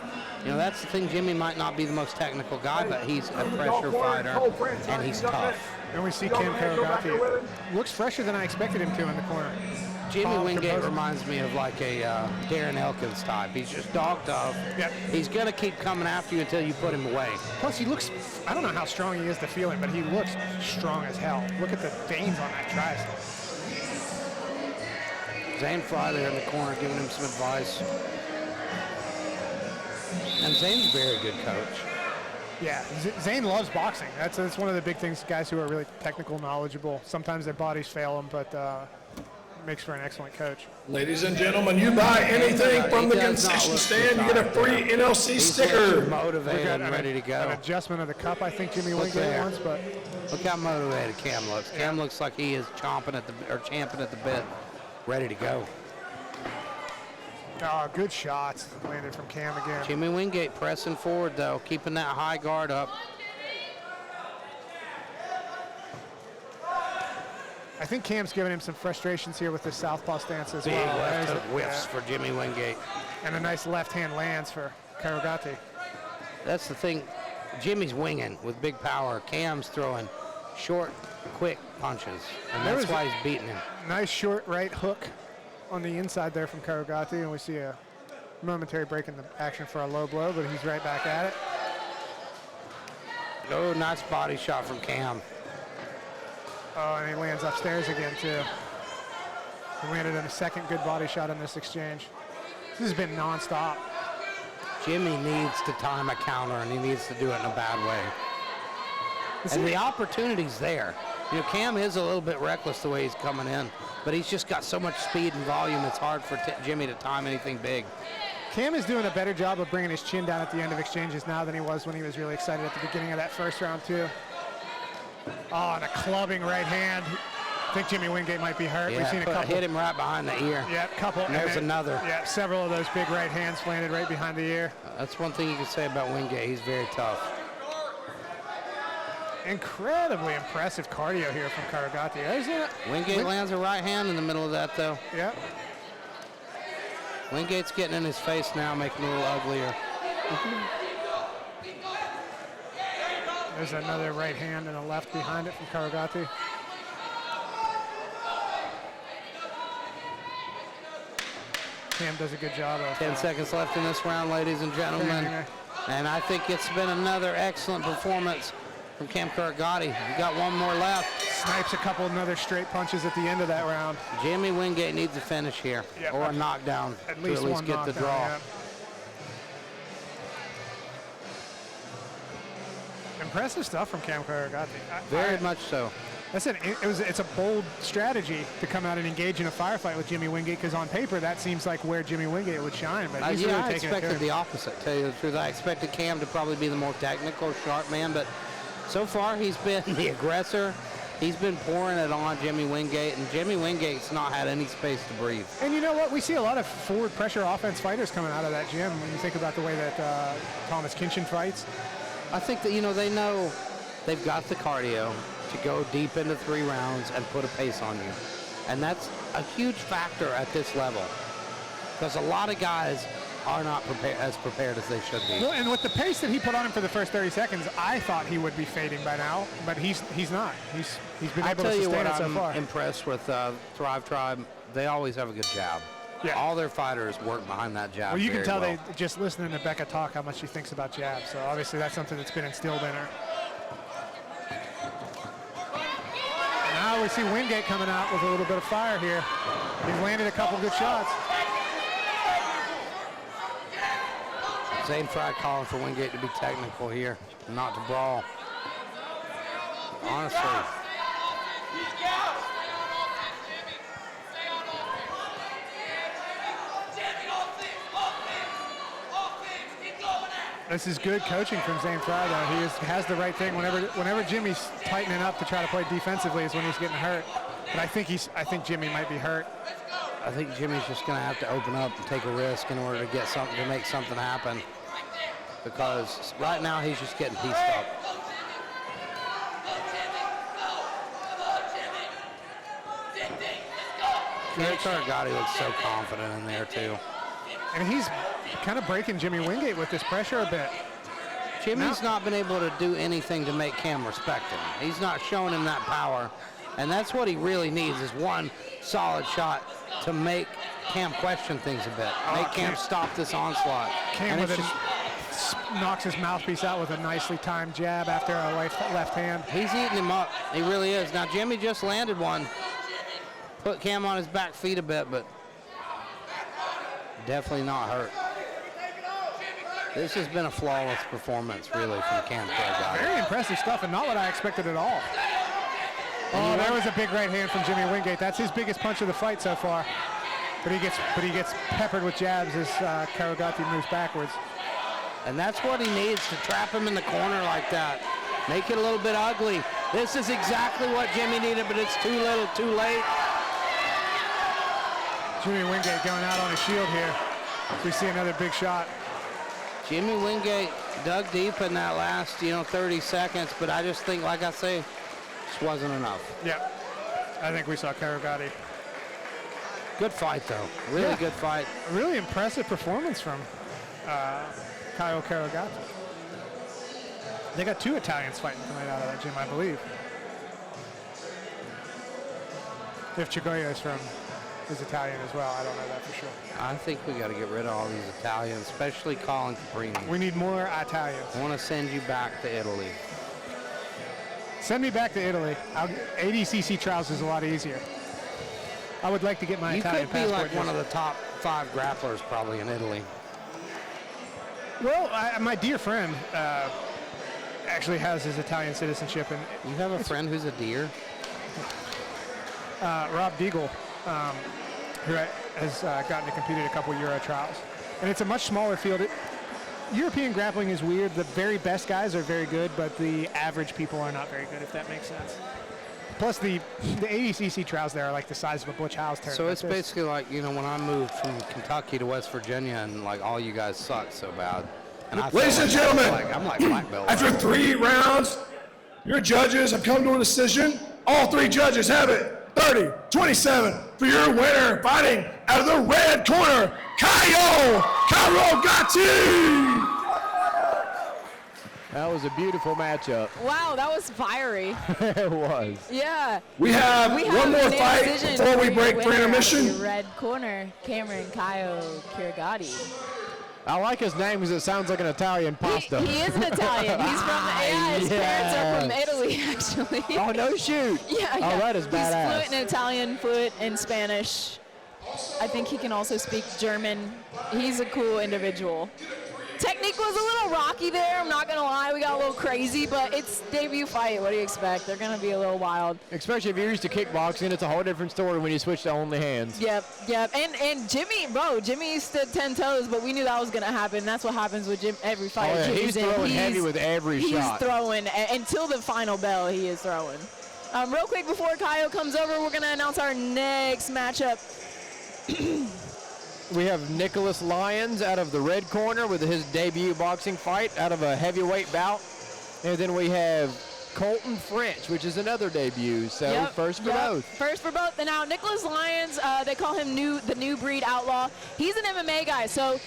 That's the thing. Jimmy might not be the most technical guy, but he's a pressure fighter, and he's tough. And we see Cam Kawagati. Looks fresher than I expected him to in the corner. Jimmy Wingate reminds me of like a Darren Elkins type. He's just dog tough. Yep. He's going to keep coming after you until you put him away. Plus, he looks, I don't know how strong he is to feel it, but he looks strong as hell. Look at the veins on that tricep. Zane Fry there in the corner giving him some advice. And Zane's a very good coach. Yeah, Zane loves boxing. That's one of the big things, guys who are really technical, knowledgeable. Sometimes their bodies fail them, but makes for an excellent coach. Ladies and gentlemen, you buy anything from the concession stand, you get a free NLC sticker. Motivated and ready to go. An adjustment of the cup, I think Jimmy Wingate wants, but look how motivated Cam looks. Cam looks like he is champing at the bit, ready to go. Oh, good shots landed from Cam again. Jimmy Wingate pressing forward though, keeping that high guard up. I think Cam's giving him some frustrations here with the southpaw stance as Big well. left hook whiffs for Jimmy Wingate. And a nice left hand lands for Kawagati. That's the thing. Jimmy's winging with big power. Cam's throwing short, quick punches, and that's why he's beating him. Nice short right hook on the inside there from Kawagati, and we see a momentary break in the action for a low blow, but he's right back at it. Oh, nice body shot from Cam. Oh, and he lands upstairs again, too. He landed in a second good body shot in this exchange. This has been nonstop. Jimmy needs to time a counter, and he needs to do it in a bad way. And the opportunity's there. You know, Cam is a little bit reckless the way he's coming in, but he's just got so much speed and volume, it's hard for Jimmy to time anything big. Cam is doing a better job of bringing his chin down at the end of exchanges now than he was when he was really excited at the beginning of that first round, too. Oh, and a clubbing right hand. I think Jimmy Wingate might be hurt. Yeah, We've seen a couple. hit him right behind the ear. Yeah, couple. And there's another. Yeah, several of those big right hands landed right behind the ear. That's one thing you can say about Wingate. He's very tough. Incredibly impressive cardio here from Kawagati. Wingate lands a right hand in the middle of that, though. Yeah. Wingate's getting in his face now, making it a little uglier. There's another right hand and a left behind it from Kawagati. Cam does a good job of 10 seconds left in this round, ladies and gentlemen. And I think it's been another excellent performance from Cam Kawagati. We got one more left. Snipes a couple another straight punches at the end of that round. Jimmy Wingate needs a finish here, or a knockdown at least to at least get the draw. Yeah. Impressive stuff from Cam Kawagati. Very much so. Listen, it's a bold strategy to come out and engage in a firefight with Jimmy Wingate, because on paper that seems like where Jimmy Wingate would shine. But he's really I taking expected the opposite, to tell you the truth. I expected Cam to probably be the more technical, sharp man, but so far he's been the aggressor. He's been pouring it on Jimmy Wingate, and Jimmy Wingate's not had any space to breathe. And you know what? We see a lot of forward pressure offense fighters coming out of that gym when you think about the way that Thomas Kinchin fights. I think that, you know, they know they've got the cardio to go deep into 3 rounds and put a pace on you. And that's a huge factor at this level, because a lot of guys are not as prepared as they should be. Well, and with the pace that he put on him for the first 30 seconds, I thought he would be fading by now, but he's not. He's been able to sustain it so far. I'm impressed with Thrive Tribe. They always have a good jab. Yeah. All their fighters work behind that jab. Well, you can tell well. they just listening to Becca talk how much she thinks about jabs. So obviously that's something that's been instilled in her. Now we see Wingate coming out with a little bit of fire here. He's landed a couple good shots. Zane Fry calling for Wingate to be technical here, not to brawl. Honestly. This is good coaching from Zane Fry, though. He has the right thing. Whenever Jimmy's tightening up to try to play defensively is when he's getting hurt. But I think Jimmy might be hurt. I think Jimmy's just going to have to open up and take a risk in order to get something, to make something happen. Because right now he's just getting pieced up. Kawagati looks so confident in there too. And he's kind of breaking Jimmy Wingate with this pressure a bit. Jimmy's not been able to do anything to make Cam respect him. He's not showing him that power. And that's what he really needs, is one solid shot to make Cam question things a bit. Make Cam stop this onslaught. Cam knocks his mouthpiece out with a nicely timed jab after a left hand. He's eating him up. He really is. Now, Jimmy just landed one. Put Cam on his back feet a bit, but definitely not hurt. This has been a flawless performance, really, from Cam Kawagati. Very impressive stuff, and not what I expected at all. Oh, there was a big right hand from Jimmy Wingate. That's his biggest punch of the fight so far. But he gets peppered with jabs as Kawagati moves backwards. And that's what he needs, to trap him in the corner like that. Make it a little bit ugly. This is exactly what Jimmy needed, but it's too little, too late. Jimmy Wingate going out on a shield here. We see another big shot. Jimmy Wingate dug deep in that last, 30 seconds, but I just think, like I say, just wasn't enough. Yeah, I think we saw Kawagati. Good fight, though. Really good fight. Really impressive performance from Kyle Kawagati. They got 2 Italians fighting tonight out of that gym, I believe. If Chagolla is Italian as well, I don't know that for sure. I think we got to get rid of all these Italians, especially Colin Caprini. We need more Italians. I want to send you back to Italy. Send me back to Italy. ADCC trials is a lot easier. I would like to get my Italian passport. You could be like one of the top 5 grapplers probably in Italy. Well, my dear friend actually has his Italian citizenship. And you have a friend who's a deer? Rob Deagle, who has gotten to compete at a couple Euro trials. And it's a much smaller field. European grappling is weird. The very best guys are very good, but the average people are not very good, if that makes sense. Plus, the ADCC trials there are like the size of a Butch House tournament. So it's basically like, you know, when I moved from Kentucky to West Virginia and like all you guys suck so bad. And I Ladies and gentlemen, I'm like black belt. after 3 rounds, your judges have come to a decision. All 3 judges have it. 30-27 for your winner, fighting out of the red corner, Kawagati. That was a beautiful matchup. Wow, that was fiery. It was. Yeah. We have one more fight before we break for intermission. Red corner, Cameron Kawagati. I like his name because it sounds like an Italian pasta. He is an Italian. He's from, his parents are from Italy, actually. Oh, no shoot. Yeah. Oh, that is badass. He's fluent in Italian, fluent in Spanish. I think he can also speak German. He's a cool individual. Technique was a little rocky there, I'm not going to lie. We got a little crazy, but it's debut fight. What do you expect? They're going to be a little wild. Especially if you're used to kickboxing, it's a whole different story when you switch to only hands. Yep. And Jimmy stood 10 toes, but we knew that was going to happen. That's what happens with Jim every fight. Oh, yeah, he's throwing heavy with every shot. He's throwing. Until the final bell, he is throwing. Real quick before Kaio comes over, we're going to announce our next matchup. We have Nicholas Lyons out of the red corner with his debut boxing fight out of a heavyweight bout. And then we have Colton French, which is another debut. So first for both. First for both. And now Nicholas Lyons, they call him the new breed outlaw. He's an MMA guy. So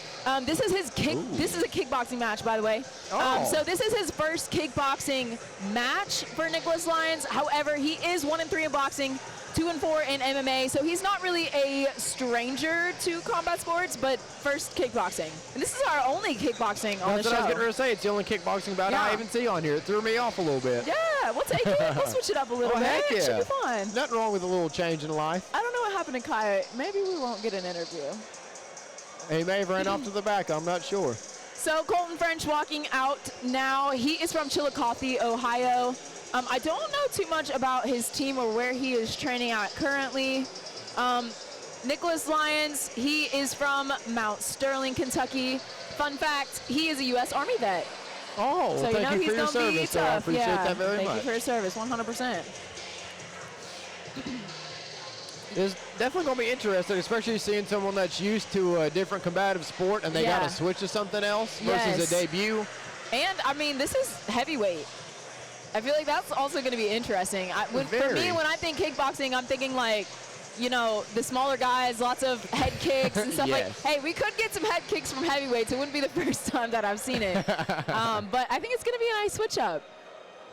this is his This is a kickboxing match, by the way. So this is his first kickboxing match for Nicholas Lyons. However, he is 1-3 in boxing, 2-4 in MMA, so he's not really a stranger to combat sports, but first kickboxing. And this is our only kickboxing on the show. That's what I was getting ready to say. It's the only kickboxing bout I even see on here. It threw me off a little bit. Yeah, we'll take it. We'll switch it up a little bit. Heck yeah. It should be fun. Nothing wrong with a little change in life. I don't know what happened to Kaya. Maybe we won't get an interview. He may have ran off to the back. I'm not sure. So Colton French walking out now. He is from Chillicothe, Ohio. I don't know too much about his team or where he is training at currently. Nicholas Lyons, he is from Mount Sterling, Kentucky. Fun fact, he is a U.S. Army vet. Oh, so thank you for your service. So I appreciate that very much. Thank you for your service, 100%. It's definitely going to be interesting, especially seeing someone that's used to a different combative sport and they got to switch to something else versus a debut. And, I mean, this is heavyweight. I feel like that's also going to be interesting. For me, when I think kickboxing, I'm thinking like, you know, the smaller guys, lots of head kicks and stuff like. Hey, we could get some head kicks from heavyweights. It wouldn't be the first time that I've seen it. But I think it's going to be a nice switch up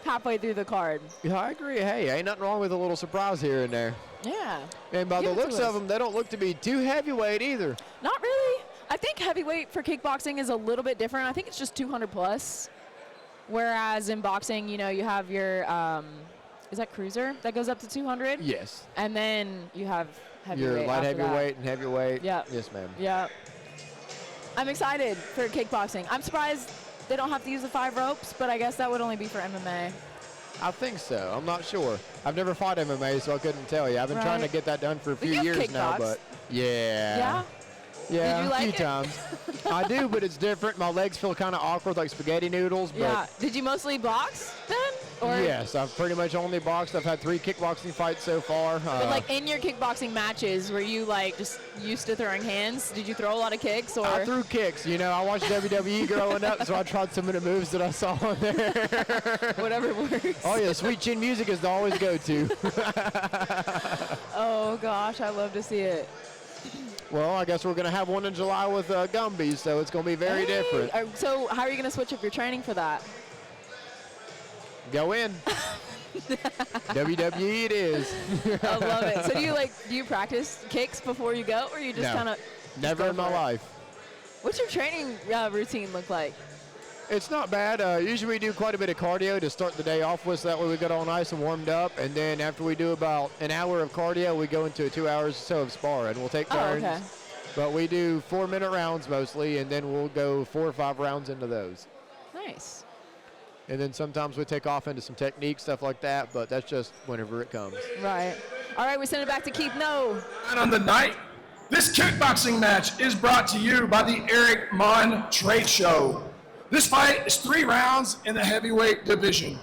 halfway through the card. Yeah, I agree. Hey, ain't nothing wrong with a little surprise here and there. Yeah. And by the looks of them, they don't look to be too heavyweight either. Not really. I think heavyweight for kickboxing is a little bit different. I think it's just 200 plus. Whereas in boxing, you know, you have your, is that cruiser that goes up to 200? Yes. And then you have heavyweight. Your light heavyweight and heavyweight. Yeah. Yes, ma'am. Yeah. I'm excited for kickboxing. I'm surprised they don't have to use the 5 ropes, but I guess that would only be for MMA. I think so. I'm not sure. I've never fought MMA, so I couldn't tell you. I've been trying to get that done for a few years now, but yeah. Yeah? Yeah, Did you like a few it? times. I do, but it's different. My legs feel kind of awkward, like spaghetti noodles. But Yeah. Did you mostly box then? Or yes, I've pretty much only boxed. I've had 3 kickboxing fights so far. But like in your kickboxing matches, were you like just used to throwing hands? Did you throw a lot of kicks? Or I threw kicks. You know, I watched WWE growing up, so I tried some of the moves that I saw on there. Whatever works. Oh yeah, Sweet Chin Music is the always go-to. Oh gosh, I love to see it. Well, I guess we're going to have one in July with Gumby, so it's going to be very different. So how are you going to switch up your training for that? Go in. WWE it is. I love it. So do you practice kicks before you go, or you just kind of? Never in my life. What's your training routine look like? It's not bad. Usually we do quite a bit of cardio to start the day off with, so that way we get all nice and warmed up. And then after we do about an hour of cardio, we go into 2 hours or so of sparring. We'll take turns. But we do 4-minute rounds mostly, and then we'll go 4 or 5 rounds into those. Nice. And then sometimes we take off into some technique, stuff like that, but that's just whenever it comes. Right. All right, we send it back to Keith. No. And on the night, this kickboxing match is brought to you by the Eric Mon Trade Show. This fight is 3 rounds in the heavyweight division.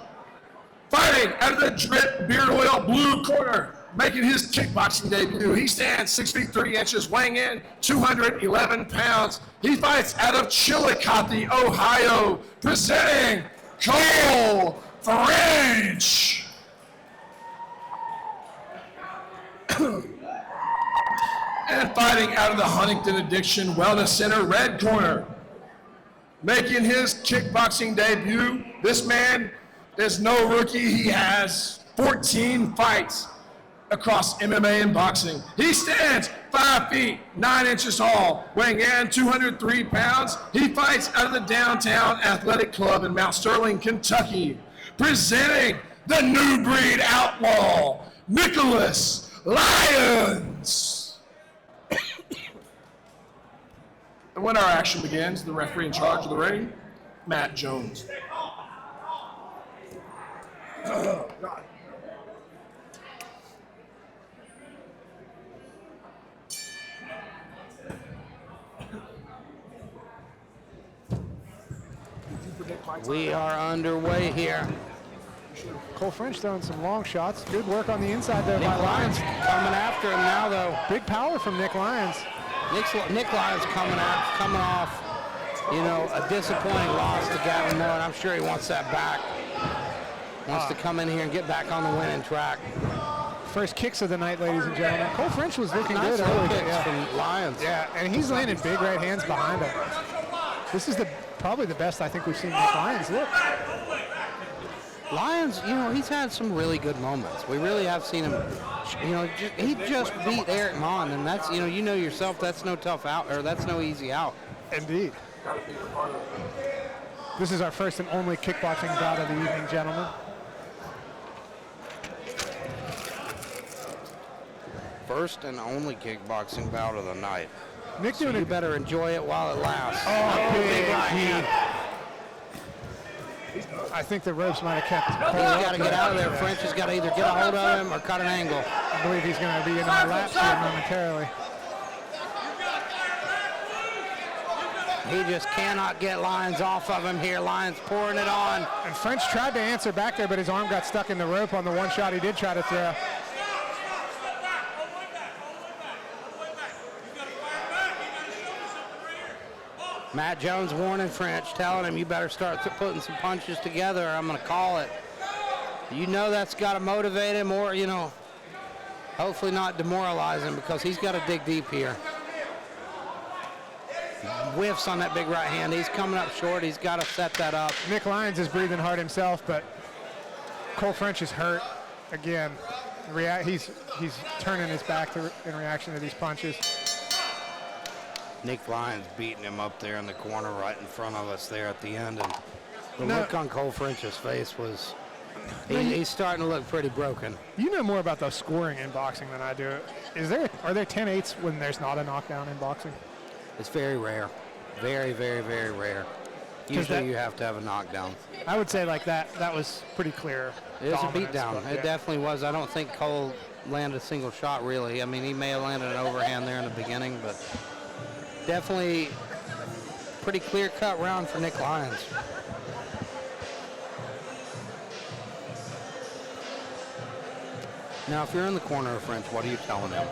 Fighting out of the Drip Beard Oil blue corner, making his kickboxing debut. He stands 6 feet 3 inches, weighing in 211 pounds. He fights out of Chillicothe, Ohio, presenting Cole French. And fighting out of the Huntington Addiction Wellness Center, red corner, making his kickboxing debut. This man is no rookie. He has 14 fights across MMA and boxing. He stands 5 feet 9 inches tall, weighing in 203 pounds. He fights out of the Downtown Athletic Club in Mount Sterling, Kentucky, presenting the new breed outlaw, Nicholas Lyons. And when our action begins, the referee in charge of the ring, Matt Jones. Oh, God. We are underway here. Cole French throwing some long shots. Good work on the inside there Nick by Lyons Lyons. coming after him now, though. Big power from Nick Lyons. Nick Lyons coming off, a disappointing loss to Gavin Moore, and I'm sure he wants that back. Wants to come in here and get back on the winning track. First kicks of the night, ladies and gentlemen. Cole French was looking Nice good low early. kicks from Lyons. Yeah, and he's landing big right hands behind him. This is probably the best I think we've seen Nick Lyons look. Lyons, he's had some really good moments. We really have seen him. He just beat Eric Mon, and that's you know yourself. That's no tough out, or that's no easy out. Indeed. This is our first and only kickboxing bout of the evening, gentlemen. First and only kickboxing bout of the night. Nick so you better enjoy it while it lasts. Oh, big right hand. I think the ropes might have kept. He's got to get out of there. French has got to either get a hold of him or cut an angle. I believe he's going to be in my laps here momentarily. He just cannot get Lyons off of him here. Lyons pouring it on. And French tried to answer back there, but his arm got stuck in the rope on the one shot he did try to throw. Matt Jones warning French, telling him you better start putting some punches together or I'm going to call it. That's got to motivate him or, hopefully not demoralize him because he's got to dig deep here. Whiffs on that big right hand. He's coming up short. He's got to set that up. Nick Lyons is breathing hard himself, but Cole French is hurt again. He's turning his back in reaction to these punches. Nick Lyons beating him up there in the corner right in front of us there at the end. And the look on Cole French's face was, he's starting to look pretty broken. You know more about the scoring in boxing than I do. Are there 10-8s when there's not a knockdown in boxing? It's very rare. Very, very, very rare. Usually you have to have a knockdown. I would say like that was pretty clear. It was a beatdown. It definitely was. I don't think Cole landed a single shot really. I mean, he may have landed an overhand there in the beginning, but definitely pretty clear-cut round for Nick Lyons. Now, if you're in the corner of French, what are you telling him?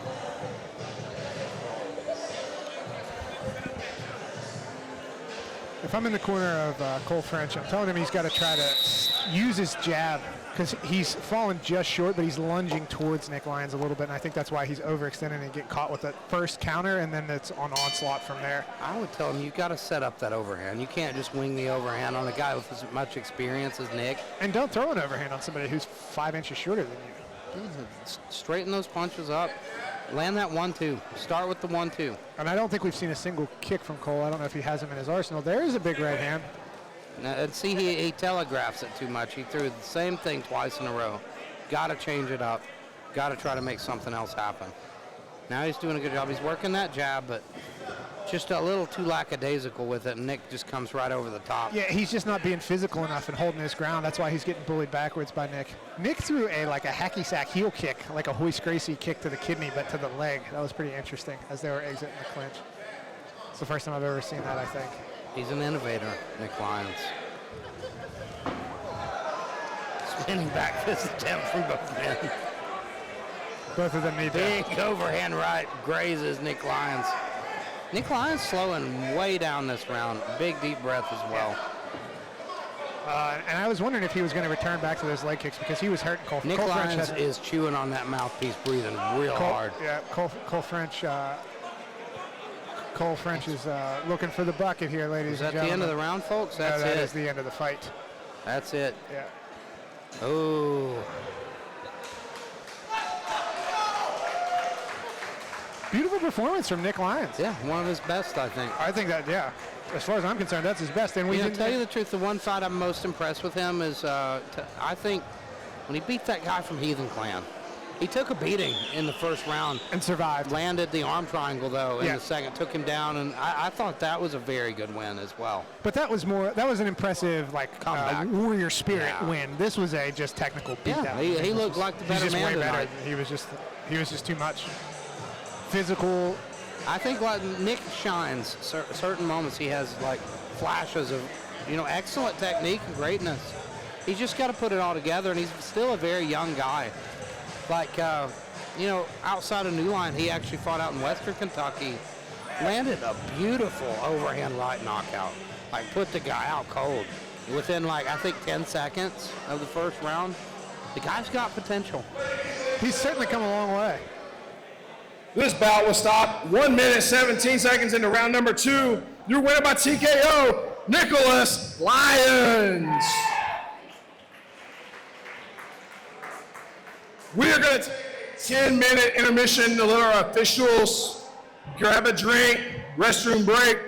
If I'm in the corner of Cole French, I'm telling him he's got to try to use his jab because he's fallen just short, but he's lunging towards Nick Lyons a little bit, and I think that's why he's overextending and get caught with that first counter, and then it's on onslaught from there. I would tell him you've got to set up that overhand. You can't just wing the overhand on a guy with as much experience as Nick. And don't throw an overhand on somebody who's 5 inches shorter than you. Straighten those punches up. Land that 1-2. Start with the 1-2. And I don't think we've seen a single kick from Cole. I don't know if he has him in his arsenal. There is a big right hand. Now, and see, he telegraphs it too much. He threw the same thing twice in a row. Got to change it up. Got to try to make something else happen. Now he's doing a good job. He's working that jab, but just a little too lackadaisical with it. And Nick just comes right over the top. Yeah, he's just not being physical enough and holding his ground. That's why he's getting bullied backwards by Nick. Nick threw a hacky sack heel kick, like a Hoist Gracie kick to the kidney, but to the leg. That was pretty interesting as they were exiting the clinch. It's the first time I've ever seen that, I think. He's an innovator, Nick Lyons. Spinning back fist attempt from both men. Both of them need big overhand right grazes Nick Lyons. Nick Lyons slowing way down this round. Big deep breath as well. And I was wondering if he was going to return back to those leg kicks because he was hurting Cole. Nick Lyons is chewing on that mouthpiece, breathing real hard. Yeah, Cole French is looking for the bucket here, ladies and gentlemen. Is that the end of the round, folks? That's that it. is the end of the fight. That's it. Yeah. Oh. Beautiful performance from Nick Lyons. Yeah, one of his best, I think. I think that, yeah. As far as I'm concerned, that's his best. And we tell you the truth, the one fight I'm most impressed with him is, I think, when he beat that guy from Heathen Clan. He took a beating in the first round. And survived. Landed the arm triangle, though, in the second. Took him down, and I thought that was a very good win as well. But that was an impressive, warrior spirit win. This was a just technical beatdown. Yeah, he looked like the better man tonight. He was just too much. Physical. I think Nick shines certain moments. He has flashes of, excellent technique and greatness. He's just got to put it all together, and he's still a very young guy. Outside of New Line, he actually fought out in Western Kentucky, landed a beautiful overhand right knockout. Put the guy out cold within I think 10 seconds of the first round. The guy's got potential. He's certainly come a long way. This bout will stop 1 minute, 17 seconds into round number 2. Your winner by TKO, Nicholas Lyons. We are going to 10-minute intermission to let our officials grab a drink, restroom break.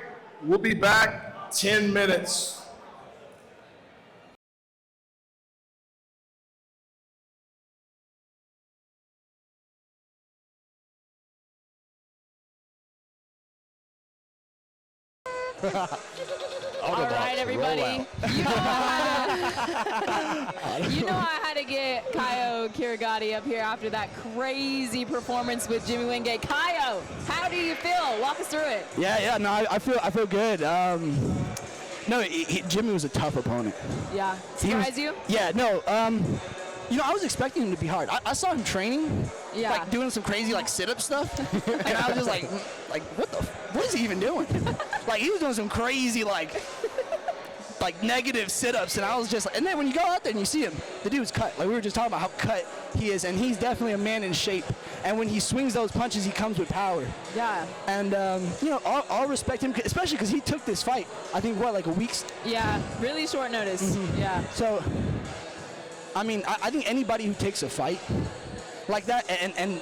We'll be back 10 minutes. All right, everybody. You know I had to get Kawagati up here after that crazy performance with Jimmy Wingate. Kaio, how do you feel? Walk us through it. Yeah. No, I feel good. Jimmy was a tough opponent. Yeah. Surprise you? Yeah. No. I was expecting him to be hard. I saw him training, doing some crazy sit-up stuff, and I was just like, what is he even doing? He was doing some crazy negative sit-ups, and I was just and then when you go out there and you see him, the dude's cut. We were just talking about how cut he is, and he's definitely a man in shape. And when he swings those punches, he comes with power. Yeah. And I'll respect him, especially because he took this fight. I think a week. Yeah. Really short notice. Mm-hmm. Yeah. So. I mean, I think anybody who takes a fight like that, and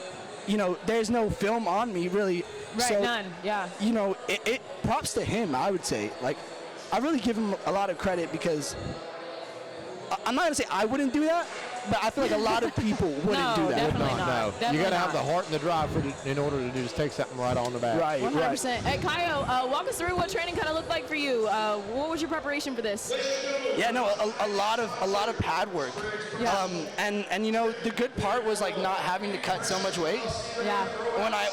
there's no film on me, really. Right, so, none, yeah. It props to him, I would say. I really give him a lot of credit because I'm not going to say I wouldn't do that, but I feel like a lot of people wouldn't do that. Definitely not. No. Definitely You got to not. have the heart and the drive in order to just take something right on the back. Right, 100%. Hey, Kaio, walk us through what training kind of looked like for you. What was your preparation for this? Yeah, no, a lot of pad work. Yeah. And the good part was not having to cut so much weight. Yeah.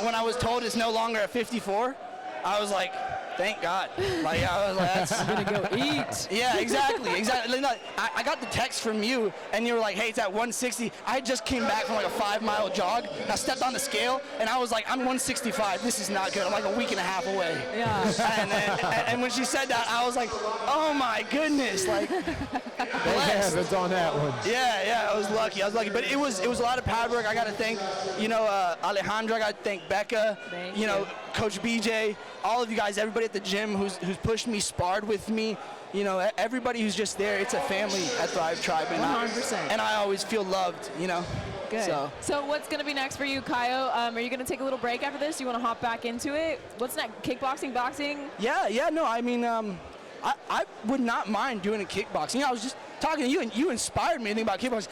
When I was told it's no longer at 54, I was like, thank God. I was like, that's I'm gonna go eat. Yeah, exactly. I got the text from you, and you were like, hey, it's at 160. I just came back from a 5-mile jog. I stepped on the scale, and I was like, I'm 165. This is not good. I'm a week and a half away. Yeah. And when she said that, I was like, oh my goodness. It's on that one. Yeah, I was lucky. But it was a lot of pad work. I got to thank, Alejandro. I got to thank Becca. Coach BJ, all of you guys, everybody at the gym who's pushed me, sparred with me. Everybody who's just there. It's a family at Thrive Tribe. 100%. And I always feel loved, Good. So what's going to be next for you, Kaio? Are you going to take a little break after this? You want to hop back into it? What's next? Kickboxing, boxing? Yeah, no, I mean, I would not mind doing a kickboxing. talking to you, and you inspired me to think about kickboxing.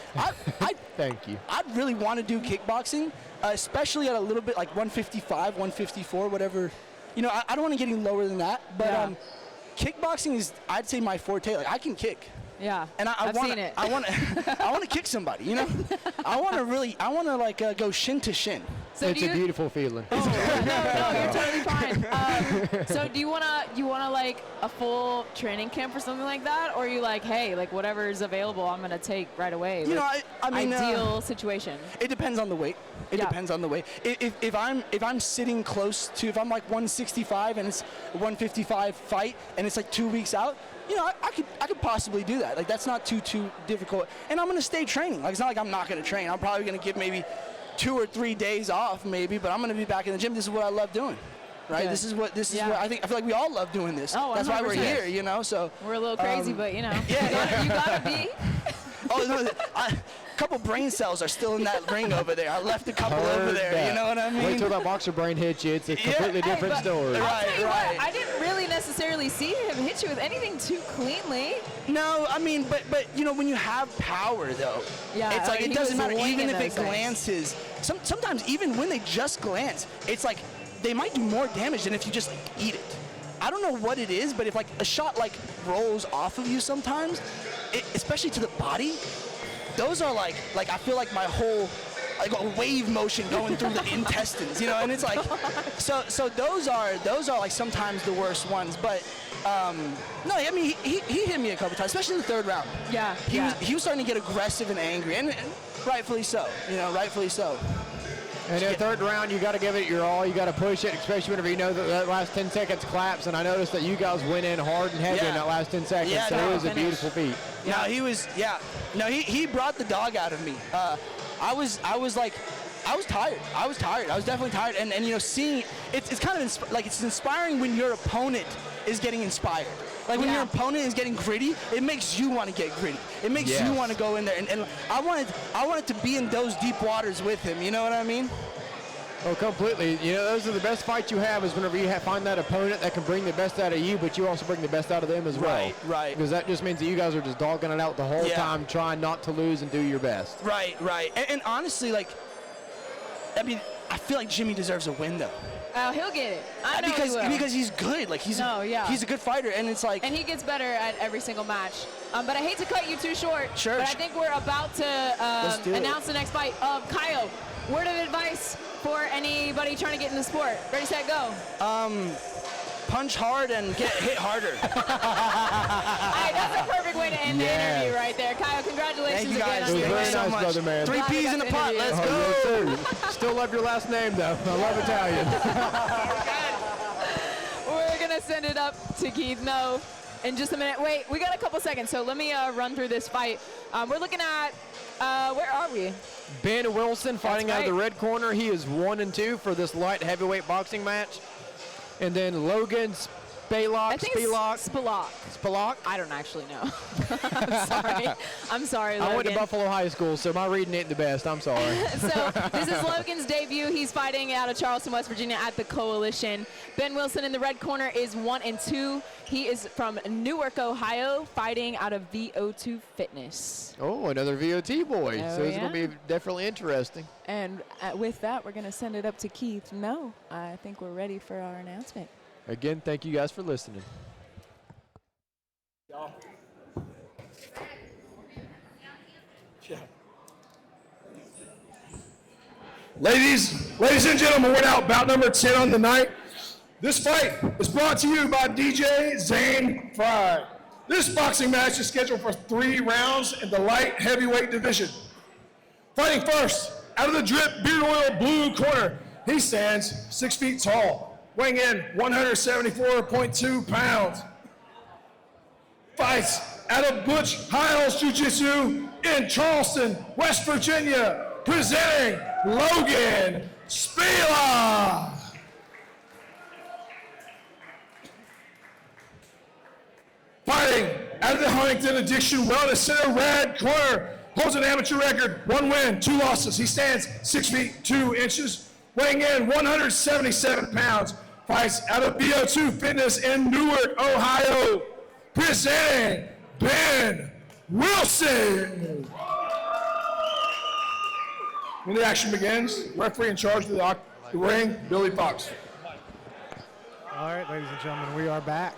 Thank you. I'd really want to do kickboxing, especially at a little bit like 155, 154, whatever. You know, I don't want to get any lower than that, but kickboxing is, I'd say, my forte. Like, I can kick. Yeah, and I've seen it. I want to kick somebody. You know, I want to like go shin to shin. So it's a beautiful feeling. Oh, no, you're totally fine. So do you wanna like a full training camp or something like that, or are you like, hey, like whatever is available, I'm gonna take right away? You know, I mean, ideal situation. It depends on the weight. It depends on the weight. If I'm sitting close to, if I'm like 165 and it's a 155 fight and it's like 2 weeks out, you know, I could possibly do that. Like, that's not too difficult. And I'm gonna stay training. Like, it's not like I'm not gonna train. I'm probably gonna give maybe 2 or 3 days off, maybe, but I'm gonna be back in the gym. This is what I love doing, right? Good. This is what I feel like we all love doing this. Oh, that's why we're 100%. here, you know. So we're a little crazy, but you know, yeah, you gotta be. Oh, no, a couple brain cells are still in that ring over there. I left a couple over there. You know what I mean? Wait till that boxer brain hits you. It's a completely different story. I'll tell you what, I didn't really necessarily see him hit you with anything too cleanly. No, I mean, but you know, when you have power though, it's like it doesn't matter. Even if it glances, sometimes even when they just glance, it's like they might do more damage than if you just like, eat it. I don't know what it is, but if like a shot like rolls off of you sometimes, especially to the body, those are like I feel like my whole like a wave motion going through the intestines, you know, and it's like so those are like sometimes the worst ones, but no, I mean he hit me a couple times, especially in the third round. Yeah, he was starting to get aggressive and angry, and rightfully so, you know, rightfully so. And in the third round, you got to give it your all. You got to push it, especially whenever you know that last 10 seconds collapse. And I noticed that you guys went in hard and heavy in that last 10 seconds. Yeah, so no, it was a beautiful feat. No, he was. Yeah, no, he brought the dog out of me. I was tired. I was definitely tired. And you know, seeing it's kind of it's inspiring when your opponent is getting inspired. Like when your opponent is getting gritty, it makes you want to get gritty. It makes you want to go in there. And I wanted to be in those deep waters with him. You know what I mean? Oh, completely. You know, those are the best fights you have is whenever you find that opponent that can bring the best out of you, but you also bring the best out of them as well. Right. Because that just means that you guys are just dogging it out the whole time, trying not to lose and do your best. Right. And honestly, like, I mean, I feel like Jimmy deserves a win, though. Oh, he'll get it. I know he will. Because he's good. Like he's a good fighter, and it's like. And he gets better at every single match. But I hate to cut you too short. Sure. But I think we're about to announce the next fight. Kyle, word of advice for anybody trying to get in the sport. Ready, set, go. Punch hard and get hit harder. All right, that's a perfect way to end the interview right there. Kyle, congratulations again on your Very nice, brother, man. 3 peas in a pot. Let's go. Yes, still love your last name, though. I love Italian. We're going to send it up to Keith No in just a minute. Wait, we got a couple seconds, so let me run through this fight. We're looking at, where are we? Ben Wilson fighting out of the red corner. He is 1-2 for this light heavyweight boxing match. And then Logan Spelak. I don't actually know. I'm sorry, Logan. I went to Buffalo High School, so my reading ain't the best. I'm sorry. So this is Logan's debut. He's fighting out of Charleston, West Virginia at the Coalition. Ben Wilson in the red corner is 1-2. He is from Newark, Ohio, fighting out of VO2 Fitness. Oh, another VOT boy. Oh, so it's going to be definitely interesting. And with that, we're going to send it up to Keith. No, I think we're ready for our announcement. Again, thank you guys for listening. Ladies and gentlemen, we're now bout number 10 on the night. This fight is brought to you by DJ Zane Fry. This boxing match is scheduled for 3 rounds in the light heavyweight division. Fighting first, out of the drip beard oil blue corner, he stands 6 feet tall, weighing in 174.2 pounds. Fights out of Butch Hiles Jiu-Jitsu in Charleston, West Virginia, presenting Logan Spel. Fighting out of the Huntington Addiction Wellness Center red corner, holds an amateur record, 1 win, 2 losses. He stands 6 feet 2 inches, weighing in 177 pounds. Fights out of BO2 Fitness in Newark, Ohio, presenting Ben Wilson. When the action begins, referee in charge of the ring, Billy Fox. All right, ladies and gentlemen, we are back.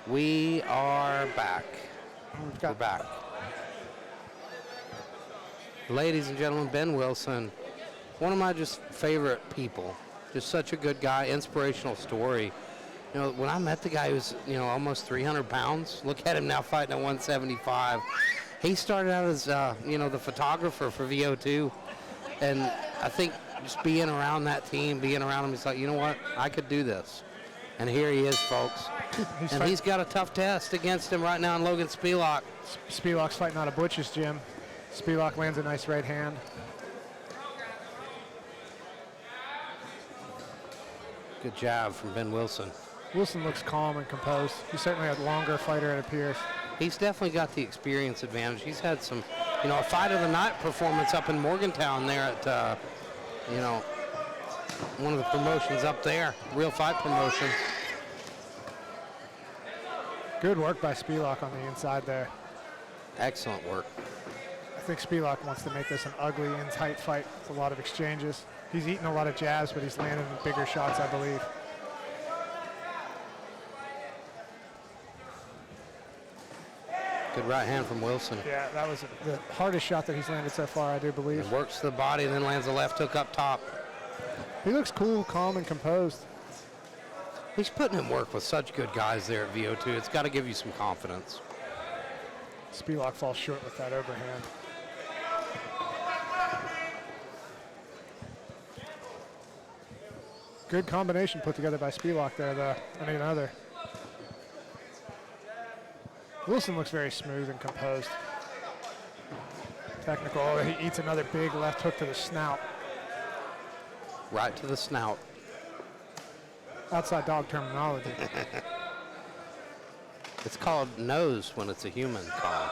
We are back. We're back. Ladies and gentlemen, Ben Wilson, one of my just favorite people. Just such a good guy, inspirational story. You know, when I met the guy, he was, you know, almost 300 pounds. Look at him now fighting at 175. He started out as, you know, the photographer for VO2. And I think just being around that team, being around him, he's like, you know what, I could do this. And here he is, folks. He's got a tough test against him right now in Logan Spelak. Spelak's fighting out of Butch's gym. Spelak lands a nice right hand. Good jab from Ben Wilson. Wilson looks calm and composed. He's certainly a longer fighter, it appears. He's definitely got the experience advantage. He's had some, you know, a fight of the night performance up in Morgantown there at, you know, one of the promotions up there, Real Fight Promotion. Good work by Spelak on the inside there. Excellent work. I think Spelak wants to make this an ugly and tight fight with a lot of exchanges. He's eaten a lot of jabs, but he's landing bigger shots, I believe. Good right hand from Wilson. Yeah, that was the hardest shot that he's landed so far, I do believe. He works the body, then lands a left hook up top. He looks cool, calm, and composed. He's putting in work with such good guys there at VO2. It's got to give you some confidence. Spelak falls short with that overhand. Good combination put together by Spelak there, though. I need another. Wilson looks very smooth and composed. Technical. Oh, he eats another big left hook to the snout. Right to the snout. Outside dog terminology. It's called nose when it's a human call.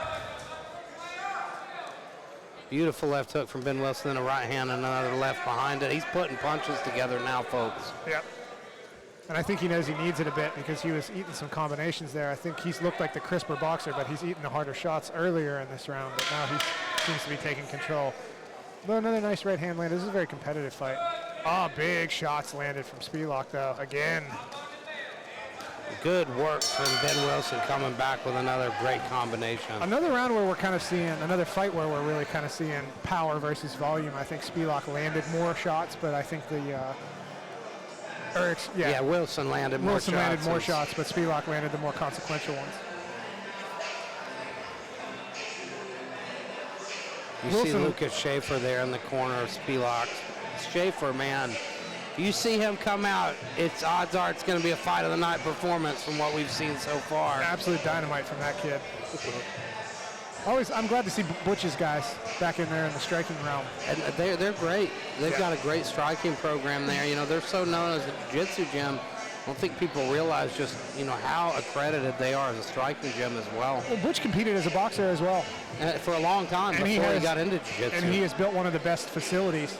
Beautiful left hook from Ben Wilson, then a right hand and another left behind it. He's putting punches together now, folks. Yep. And I think he knows he needs it a bit because he was eating some combinations there. I think he's looked like the crisper boxer, but he's eaten the harder shots earlier in this round. But now he seems to be taking control. But another nice right hand land. This is a very competitive fight. Oh, big shots landed from Spelak, though. Again. Good work from Ben Wilson coming back with another great combination. Another round where we're kind of seeing, another fight where we're really kind of seeing power versus volume. I think Spelak landed more shots, but I think Wilson landed more shots. Wilson landed more shots, but Spelak landed the more consequential ones. You see Lucas Schaefer there in the corner of Spelak. Schaefer, man, you see him come out, it's odds are it's going to be a fight of the night performance from what we've seen so far. Absolute dynamite from that kid. I'm glad to see Butch's guys back in there in the striking realm. And they're great. They've got a great striking program there. You know, they're so known as a jiu-jitsu gym. I don't think people realize just, you know, how accredited they are as a striking gym as well. Well, Butch competed as a boxer as well. For a long time before he got into jiu-jitsu. And he has built one of the best facilities.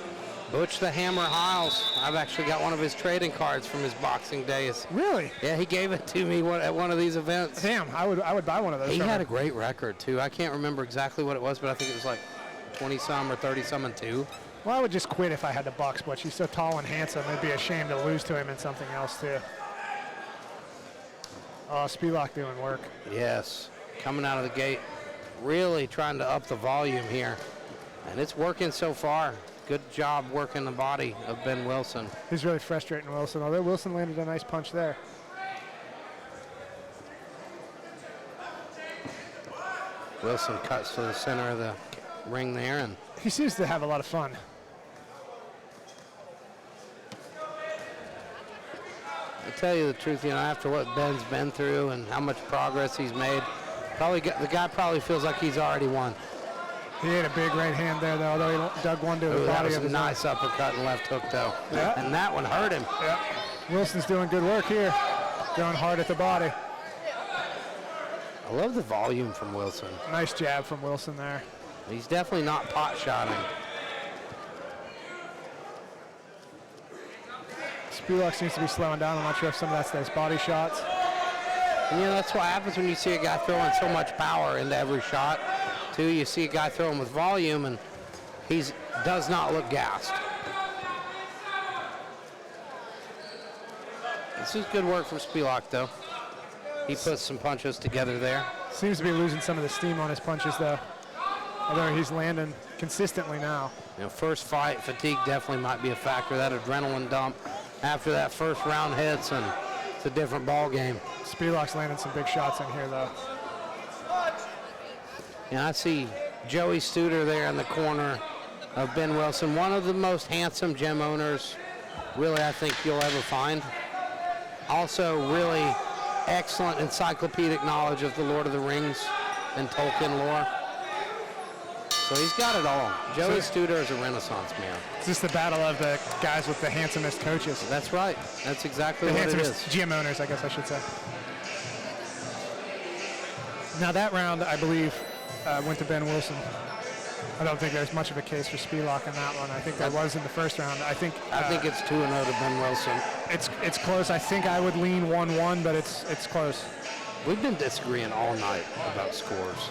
Butch the Hammer Hiles. I've actually got one of his trading cards from his boxing days. Really? Yeah, he gave it to me at one of these events. Damn, I would buy one of those. He had a great record, too. I can't remember exactly what it was, but I think it was like 20-some or 30-some and 2. Well, I would just quit if I had to box Butch. He's so tall and handsome. It'd be a shame to lose to him in something else, too. Oh, Spelak doing work. Yes, coming out of the gate, really trying to up the volume here. And it's working so far. Good job working the body of Ben Wilson. He's really frustrating Wilson, although Wilson landed a nice punch there. Wilson cuts to the center of the ring there, and he seems to have a lot of fun. I tell you the truth, you know, after what Ben's been through and how much progress he's made, the guy probably feels like he's already won. He had a big right hand there, though, although he dug one to the body. That was of a his nice uppercut and left hook, though. Yeah. And that one hurt him. Yeah. Wilson's doing good work here, going hard at the body. I love the volume from Wilson. Nice jab from Wilson there. He's definitely not pot-shotting. Spelak seems to be slowing down. I'm not sure if some of that's those body shots. And, you know, that's what happens when you see a guy throwing so much power into every shot. too. You see a guy throwing with volume, and does not look gassed. This is good work from Spelak, though. He puts some punches together there. Seems to be losing some of the steam on his punches, though. Although he's landing consistently now. You know, first fight, fatigue definitely might be a factor. That adrenaline dump after that first round hits, and it's a different ball game. Spelak's landing some big shots in here, though. Yeah, I see Joey Studer there in the corner of Ben Wilson, one of the most handsome gym owners, really, I think you'll ever find. Also, really excellent encyclopedic knowledge of the Lord of the Rings and Tolkien lore. So he's got it all. Joey Studer is a renaissance man. It's just the battle of the guys with the handsomest coaches. That's right. That's exactly the what it handsomest is. gym owners, I guess I should say. Now that round, I believe, went to Ben Wilson. I don't think there's much of a case for Spelak in that one. I think there was in the first round. I think it's 2-0 to Ben Wilson. It's close. I think I would lean 1-1, but it's close. We've been disagreeing all night about scores.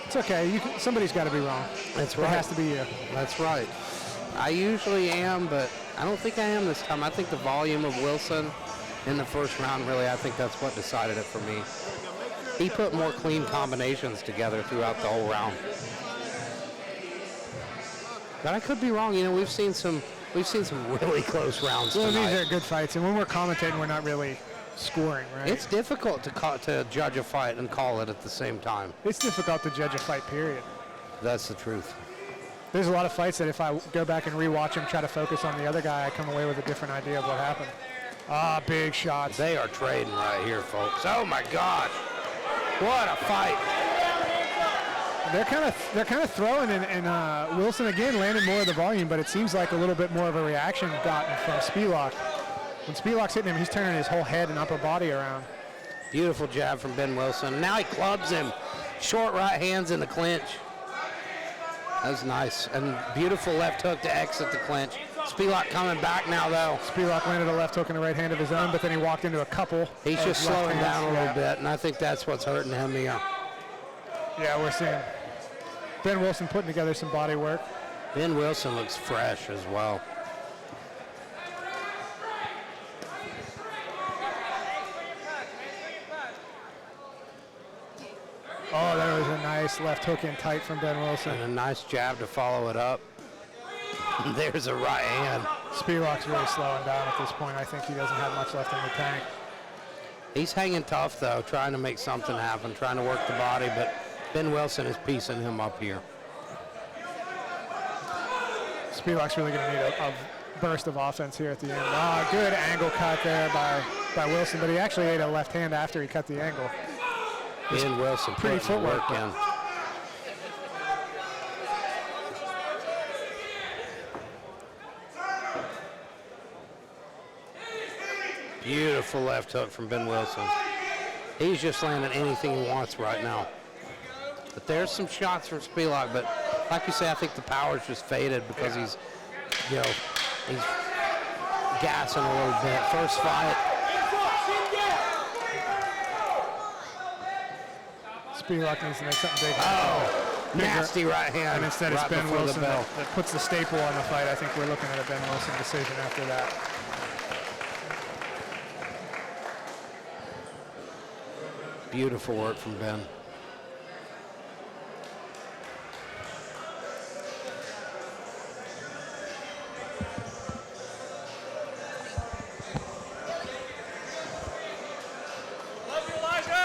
It's okay. Somebody's got to be wrong. That's right. It has to be you. That's right. I usually am, but I don't think I am this time. I think the volume of Wilson in the first round, really, I think that's what decided it for me. He put more clean combinations together throughout the whole round. But I could be wrong. You know, we've seen some really close rounds Well, tonight. these are good fights, and when we're commentating, we're not really scoring, right? It's difficult to judge a fight and call it at the same time. It's difficult to judge a fight, period. That's the truth. There's a lot of fights that if I go back and rewatch them, try to focus on the other guy, I come away with a different idea of what happened. Big shots. They are trading right here, folks. Oh my gosh. What a fight. They're kind of throwing, and Wilson again landed more of the volume, but it seems like a little bit more of a reaction gotten from Spelak. When Spelak's hitting him, he's turning his whole head and upper body around. Beautiful jab from Ben Wilson. Now he clubs him. Short right hands in the clinch. That was nice. And beautiful left hook to exit the clinch. Spelak coming back now, though. Spelak landed a left hook and a right hand of his own, but then he walked into a couple. He's just slowing down a little yeah. bit, and I think that's what's hurting him here. Yeah, we're seeing Ben Wilson putting together some body work. Ben Wilson looks fresh as well. Oh, there was a nice left hook in tight from Ben Wilson. And a nice jab to follow it up. There's a right hand. Spelak's really slowing down at this point. I think he doesn't have much left in the tank. He's hanging tough, though, trying to make something happen, trying to work the body, but Ben Wilson is piecing him up here. Spelak's really going to need a burst of offense here at the end. Good angle cut there by Wilson, but he actually ate a left hand after he cut the angle. Ben Wilson pretty putting the footwork work in. Beautiful left hook from Ben Wilson. He's just landing anything he wants right now. But there's some shots from Spelak, but like you say, I think the power's just faded because he's gassing a little bit. First fight. Spelak needs to make something big. Nasty right hand. And instead it's right Ben before the Wilson bell. that puts the staple on the fight. I think we're looking at a Ben Wilson decision after that. Beautiful work from Ben.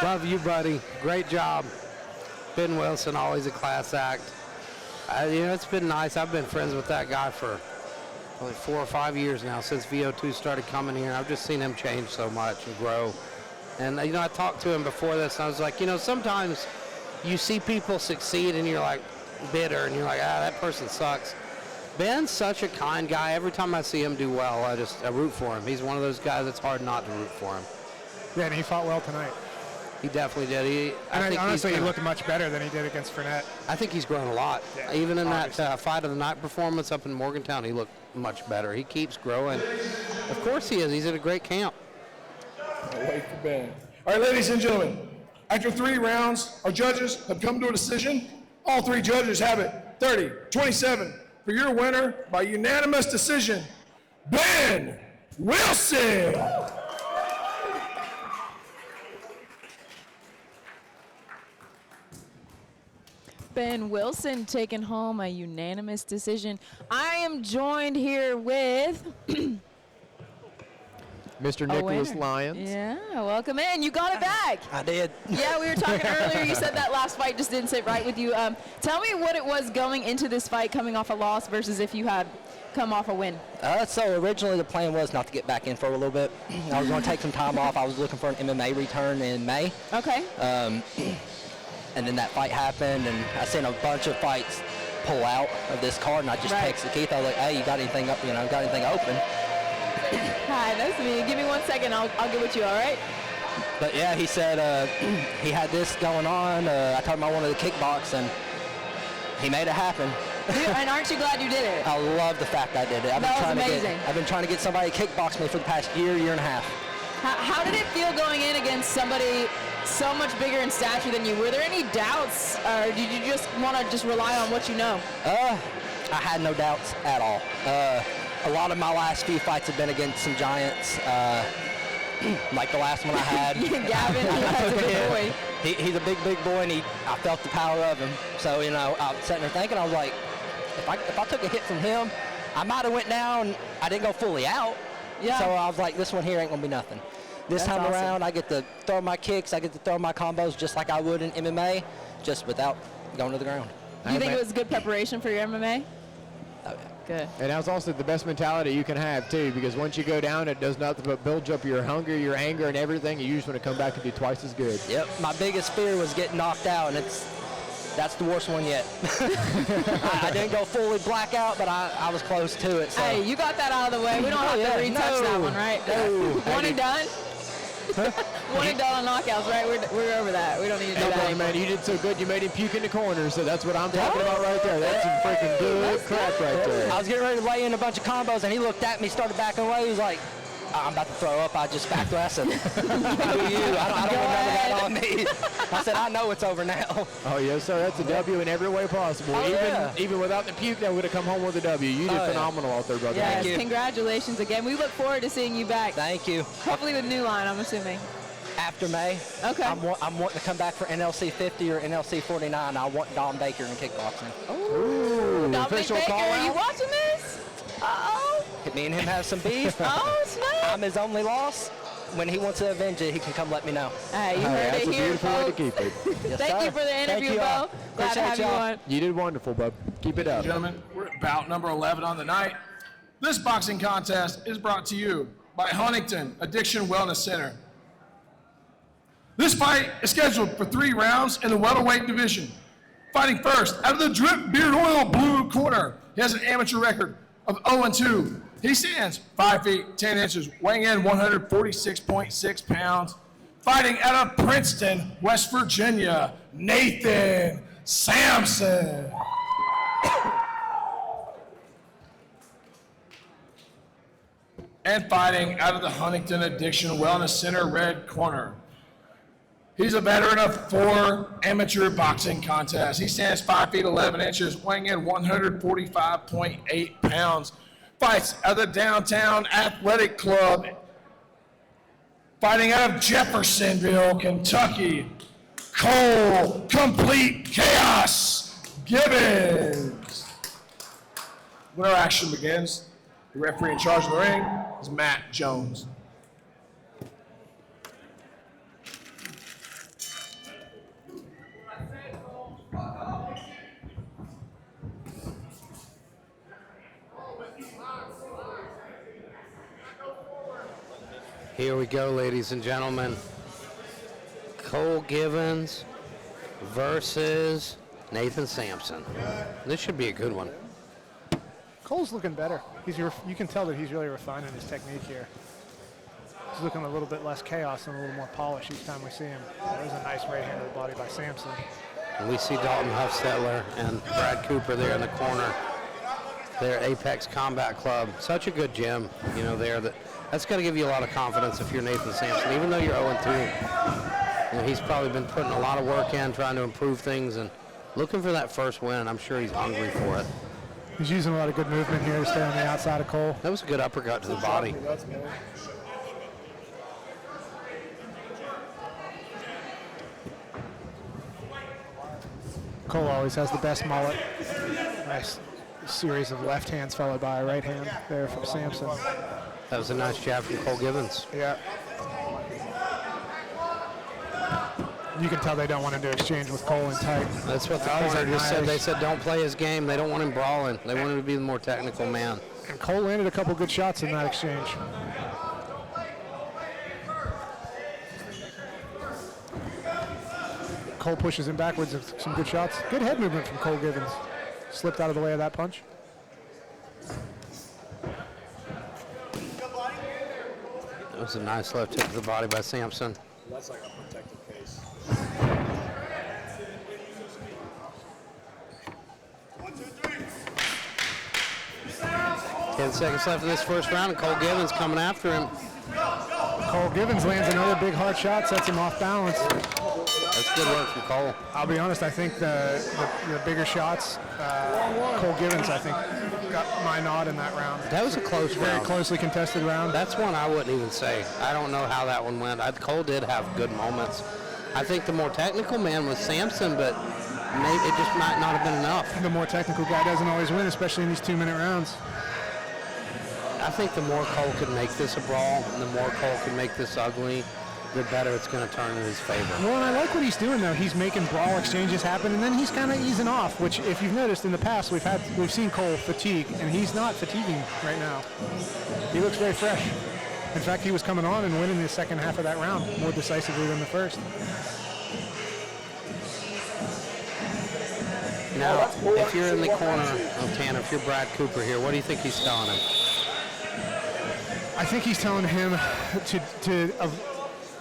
Love you, buddy. Great job. Ben Wilson, always a class act. It's been nice. I've been friends with that guy for probably 4 or 5 years now, since VO2 started coming here. I've just seen him change so much and grow. And, I talked to him before this, and I was like, sometimes you see people succeed and you're like bitter, and you're like, that person sucks. Ben's such a kind guy. Every time I see him do well, I root for him. He's one of those guys that's hard not to root for him. Yeah, and he fought well tonight. He definitely did. Honestly, he looked much better than he did against Fournette. I think he's grown a lot. Yeah, even in that fight of the night performance up in Morgantown, he looked much better. He keeps growing. Of course he is. He's at a great camp. I'll wait for Ben. All right, ladies and gentlemen, After 3 rounds, our judges have come to a decision. All 3 judges have it 30-27 for your winner by unanimous decision, Ben Wilson. Ben Wilson taking home a unanimous decision. I am joined here with Mr. Nicholas Lyons. Yeah, welcome in. You got it back. I did. Yeah, we were talking earlier. You said that last fight just didn't sit right with you. Tell me what it was going into this fight, coming off a loss versus if you had come off a win. So originally the plan was not to get back in for a little bit. I was going to take some time off. I was looking for an MMA return in May. Okay. And then that fight happened, and I seen a bunch of fights pull out of this card, and I just texted Keith. I was like, "Hey, you got anything up? Got anything open?" Hi, nice to meet you. Give me 1 second. I'll get with you. All right. But yeah, he said he had this going on. I told him I wanted to kickbox, and he made it happen. And aren't you glad you did it? I love the fact I did it. That was amazing. I've been trying to get somebody to kickbox me for the past year and a half. How did it feel going in against somebody so much bigger in stature than you? Were there any doubts, or did you just want to just rely on what you know? I had no doubts at all. A lot of my last few fights have been against some giants, like the last one I had. Gavin, that's a big boy. He's a big boy, and I felt the power of him. So, I was sitting there thinking, I was like, if I took a hit from him, I might have went down. I didn't go fully out. Yeah. So I was like, this one here ain't going to be nothing. This That's time awesome. around, I get to throw my kicks, I get to throw my combos just like I would in MMA, just without going to the ground. Do you think it was good preparation for your MMA? Oh, yeah. Good. And that's also the best mentality you can have, too, because once you go down, it does nothing but build up your hunger, your anger, and everything. You just want to come back and do twice as good. Yep. My biggest fear was getting knocked out, and that's the worst one yet. I didn't go fully blackout, but I was close to it. So. Hey, you got that out of the way. We don't have to retouch that one, right? No. One and done? One and done on knockouts, right? We're over that. We don't need to do that anymore. Man, you did so good, you made him puke in the corner, so that's what I'm talking about right there. That's some freaking good crap right there. I was getting ready to lay in a bunch of combos, and he looked at me, started backing away. He was like, I'm about to throw up. I just backed away. I said, who are you? I don't want none of that on me. I said, I know it's over now. Oh, yes, sir. That's a W in every way possible. Even without the puke, that would have come home with a W. You did phenomenal out there, brother. Yes, Thank you. Congratulations again. We look forward to seeing you back. Thank you. Hopefully with New Line, I'm assuming. After May, okay. I'm wanting to come back for NLC 50 or NLC 49. I want Dom Baker in kickboxing. Ooh, Dominic Baker, are you watching this? Uh-oh. Me and him have some beef. Oh, snap. I'm his only loss. When he wants to avenge it, he can come let me know. Hey, you heard it here, folks. Yes, Thank you for the interview, Bo. Glad to have you on. You did wonderful, bub. Keep it up. Gentlemen, we're at bout number 11 on the night. This boxing contest is brought to you by Huntington Addiction Wellness Center. This fight is scheduled for 3 rounds in the welterweight division. Fighting first, out of the Drip Beard Oil blue corner, he has an amateur record of 0-2. He stands 5 feet 10 inches, weighing in 146.6 pounds. Fighting out of Princeton, West Virginia, Nathan Samson. And fighting out of the Huntington Addiction Wellness Center red corner. He's a veteran of 4 amateur boxing contests. He stands 5 feet 11 inches, weighing in 145.8 pounds. Fights out of the Downtown Athletic Club. Fighting out of Jeffersonville, Kentucky, Cole Complete Chaos Gibbons. When our action begins, the referee in charge of the ring is Matt Jones. Here we go, ladies and gentlemen. Cole Gibbons versus Nathan Samson. This should be a good one. Cole's looking better. You can tell that he's really refining his technique here. He's looking a little bit less chaos and a little more polish each time we see him. There's a nice right hand to the body by Samson. And we see Dalton Huffstetler and Brad Cooper there in the corner. They're Apex Combat Club. Such a good gym, there. That's going to give you a lot of confidence if you're Nathan Samson, even though you're 0-2. You know, he's probably been putting a lot of work in, trying to improve things and looking for that first win. I'm sure he's hungry for it. He's using a lot of good movement here to stay on the outside of Cole. That was a good uppercut to the body. Cole always has the best mullet. Nice series of left hands followed by a right hand there from Samson. That was a nice jab from Cole Gibbons. Yeah. You can tell they don't want him to exchange with Cole in tight. That's what the corner just said. They said don't play his game. They don't want him brawling. They want him to be the more technical man. And Cole landed a couple good shots in that exchange. Cole pushes him backwards with some good shots. Good head movement from Cole Gibbons. Slipped out of the way of that punch. That was a nice left hit to the body by Samson. That's like a protected case. 10 seconds left in this first round, and Cole Gibbons coming after him. Cole Gibbons lands another big hard shot, sets him off balance. That's good work from Cole. I'll be honest, I think the bigger shots, Cole Gibbons, I think, got my nod in that round. That was a close round. Very closely contested round. That's one I wouldn't even say. I don't know how that one went. Cole did have good moments. I think the more technical man was Samson, but maybe it just might not have been enough. The more technical guy doesn't always win, especially in these 2-minute rounds. I think the more Cole can make this a brawl, and the more Cole can make this ugly, the better it's going to turn in his favor. Well, and I like what he's doing, though. He's making brawl exchanges happen, and then he's kind of easing off, which, if you've noticed in the past, we've seen Cole fatigue, and he's not fatiguing right now. He looks very fresh. In fact, he was coming on and winning the second half of that round more decisively than the first. Now, if you're in the corner of Tanner, if you're Brad Cooper here, what do you think he's telling him? I think he's telling him to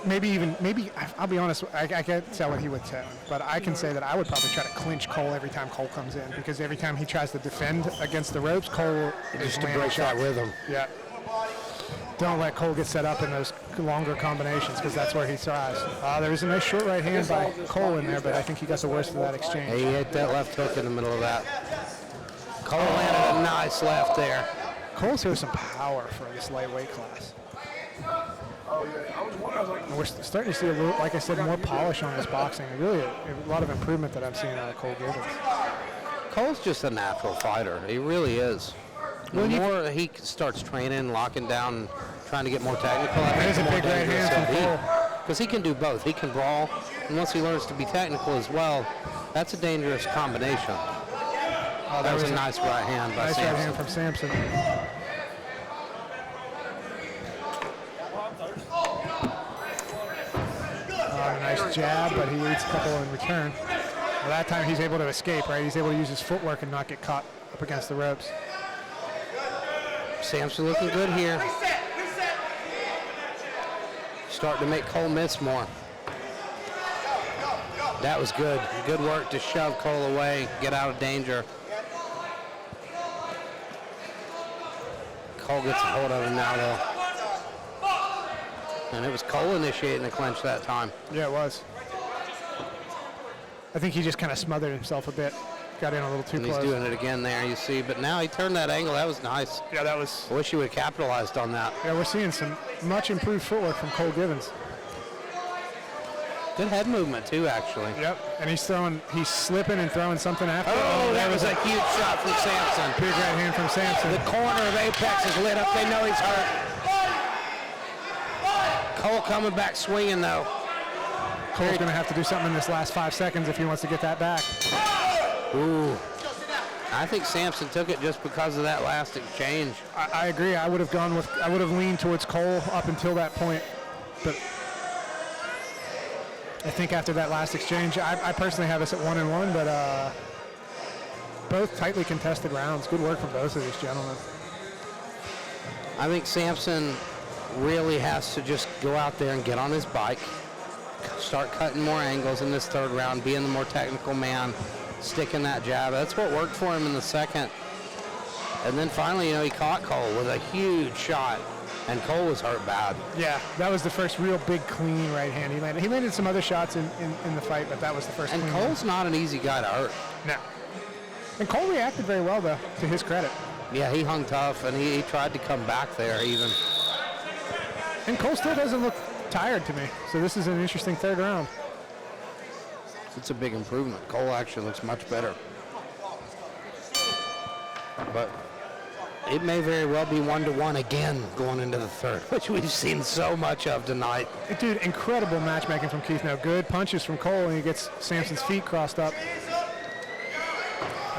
maybe I'll be honest, I can't tell what he would tell him, but I can say that I would probably try to clinch Cole every time Cole comes in, because every time he tries to defend against the ropes, Cole is Just to break that rhythm. Yeah. Don't let Cole get set up in those longer combinations, because that's where he thrives. There was a nice short right hand by Cole in there, but I think he got the worst of that exchange. He hit that left hook in the middle of that. Cole landed a nice left there. Cole shows some power for this lightweight class. And we're starting to see, like I said, more polish on his boxing. Really a lot of improvement that I'm seeing out of Cole Gibbons. Cole's just a natural fighter. He really is. The more he starts training, locking down, and trying to get more technical, I think There's a big right hand from Cole. Because he can do both. He can brawl, and once he learns to be technical as well, that's a dangerous combination. That was a nice right hand by Samson. Nice right hand from Samson. A nice jab, but he eats a couple in return. Well, that time he's able to escape, right? He's able to use his footwork and not get caught up against the ropes. Samson looking good here. Starting to make Cole miss more. That was good. Good work to shove Cole away, get out of danger. Cole gets a hold of him now, though. And it was Cole initiating the clinch that time. Yeah, it was. I think he just kind of smothered himself a bit. Got in a little too close. He's doing it again there, you see. But now he turned that angle. That was nice. Yeah, that was. I wish he would have capitalized on that. Yeah, we're seeing some much improved footwork from Cole Gibbons. Good head movement, too, actually. Yep, and he's slipping and throwing something after. Oh, that was a huge shot from Samson. Big right hand from Samson. The corner of Apex is lit up. They know he's hurt. Cole coming back swinging, though. Cole's going to have to do something in this last 5 seconds if he wants to get that back. Ooh. I think Samson took it just because of that last exchange. I agree. I would have leaned towards Cole up until that point, but I think after that last exchange, I personally have us at 1-1, but both tightly contested rounds. Good work from both of these gentlemen. I think Samson really has to just go out there and get on his bike, start cutting more angles in this third round, being the more technical man, sticking that jab. That's what worked for him in the second. And then finally, he caught Cole with a huge shot. And Cole was hurt bad. Yeah, that was the first real big clean right hand he landed. He landed some other shots in the fight, but that was the first And clean Cole's not an easy guy to hurt. No. And Cole reacted very well, though, to his credit. Yeah, he hung tough, and he tried to come back there even. And Cole still doesn't look tired to me, so this is an interesting third round. It's a big improvement. Cole actually looks much better. But it may very well be 1-1 again going into the third, which we've seen so much of tonight. Dude, incredible matchmaking from Keith now. Good punches from Cole, and he gets Samson's feet crossed up.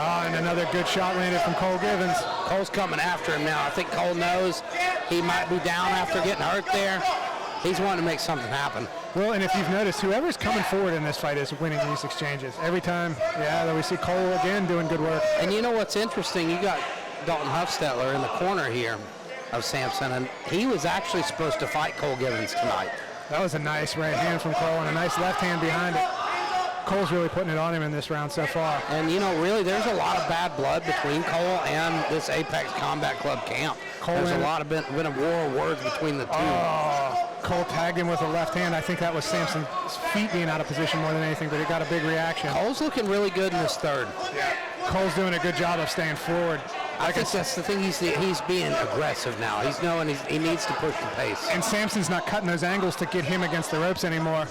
Oh, and another good shot landed from Cole Gibbons. Cole's coming after him now. I think Cole knows he might be down after getting hurt there. He's wanting to make something happen. Well, and if you've noticed, whoever's coming forward in this fight is winning these exchanges. Every time, yeah, we see Cole again doing good work. And you know what's interesting? You got Dalton Huffstetler in the corner here of Samson, and he was actually supposed to fight Cole Gibbons tonight. That was a nice right hand from Cole and a nice left hand behind it. Cole's really putting it on him in this round so far. And, you know, really, there's a lot of bad blood between Cole and this Apex Combat Club camp. There's a lot of been a war of words between the two. Oh, Cole tagged him with a left hand. I think that was Samson's feet being out of position more than anything, but it got a big reaction. Cole's looking really good in this third. Yeah. Cole's doing a good job of staying forward. I think that's the thing. He's being aggressive now. He's knowing he needs to push the pace. And Samson's not cutting those angles to get him against the ropes anymore.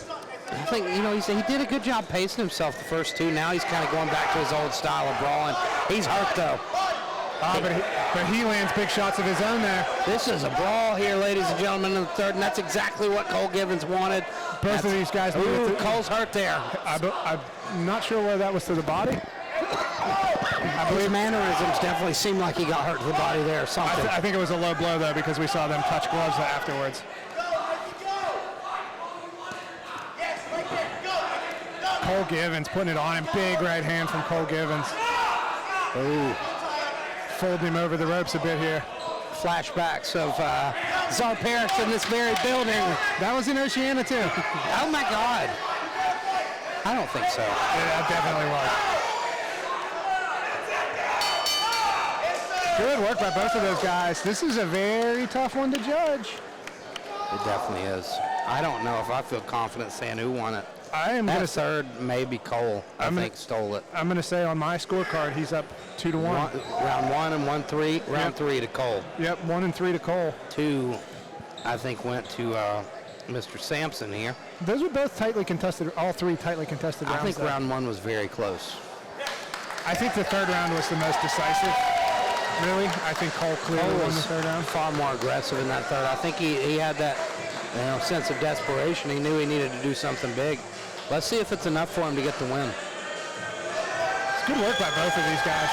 I think, you know, he did a good job pacing himself the first two. Now he's kind of going back to his old style of brawling. He's hurt, though. But he lands big shots of his own there. This is a brawl here, ladies and gentlemen, in the third, and that's exactly what Cole Gibbons wanted. Both of these guys. Cole's hurt there. I'm not sure whether that was to the body. I believe mannerisms definitely seemed like he got hurt to the body there or something. I think it was a low blow, though, because we saw them touch gloves afterwards. Cole Gibbons putting it on him. Big right hand from Cole Gibbons. Ooh. Folding him over the ropes a bit here. Flashbacks of Czar Paris in this very building. That was in Oceania, too. Oh, my God. I don't think so. Yeah, that definitely was. Good work by both of those guys. This is a very tough one to judge. It definitely is. I don't know if I feel confident saying who won it. I am going to say third, maybe Cole. I think stole it. I'm going to say on my scorecard, he's up 2-1. Round 1 and 1-3. Round 3 to Cole. Yep, 1 and 3 to Cole. 2, I think, went to Mr. Samson here. Those were both tightly contested. All three tightly contested rounds. I think round 1 was very close. I think the third round was the most decisive. Really, I think Cole clearly won the third round. Far more aggressive in that third. I think he had that sense of desperation. He knew he needed to do something big. Let's see if it's enough for him to get the win. It's good work by both of these guys.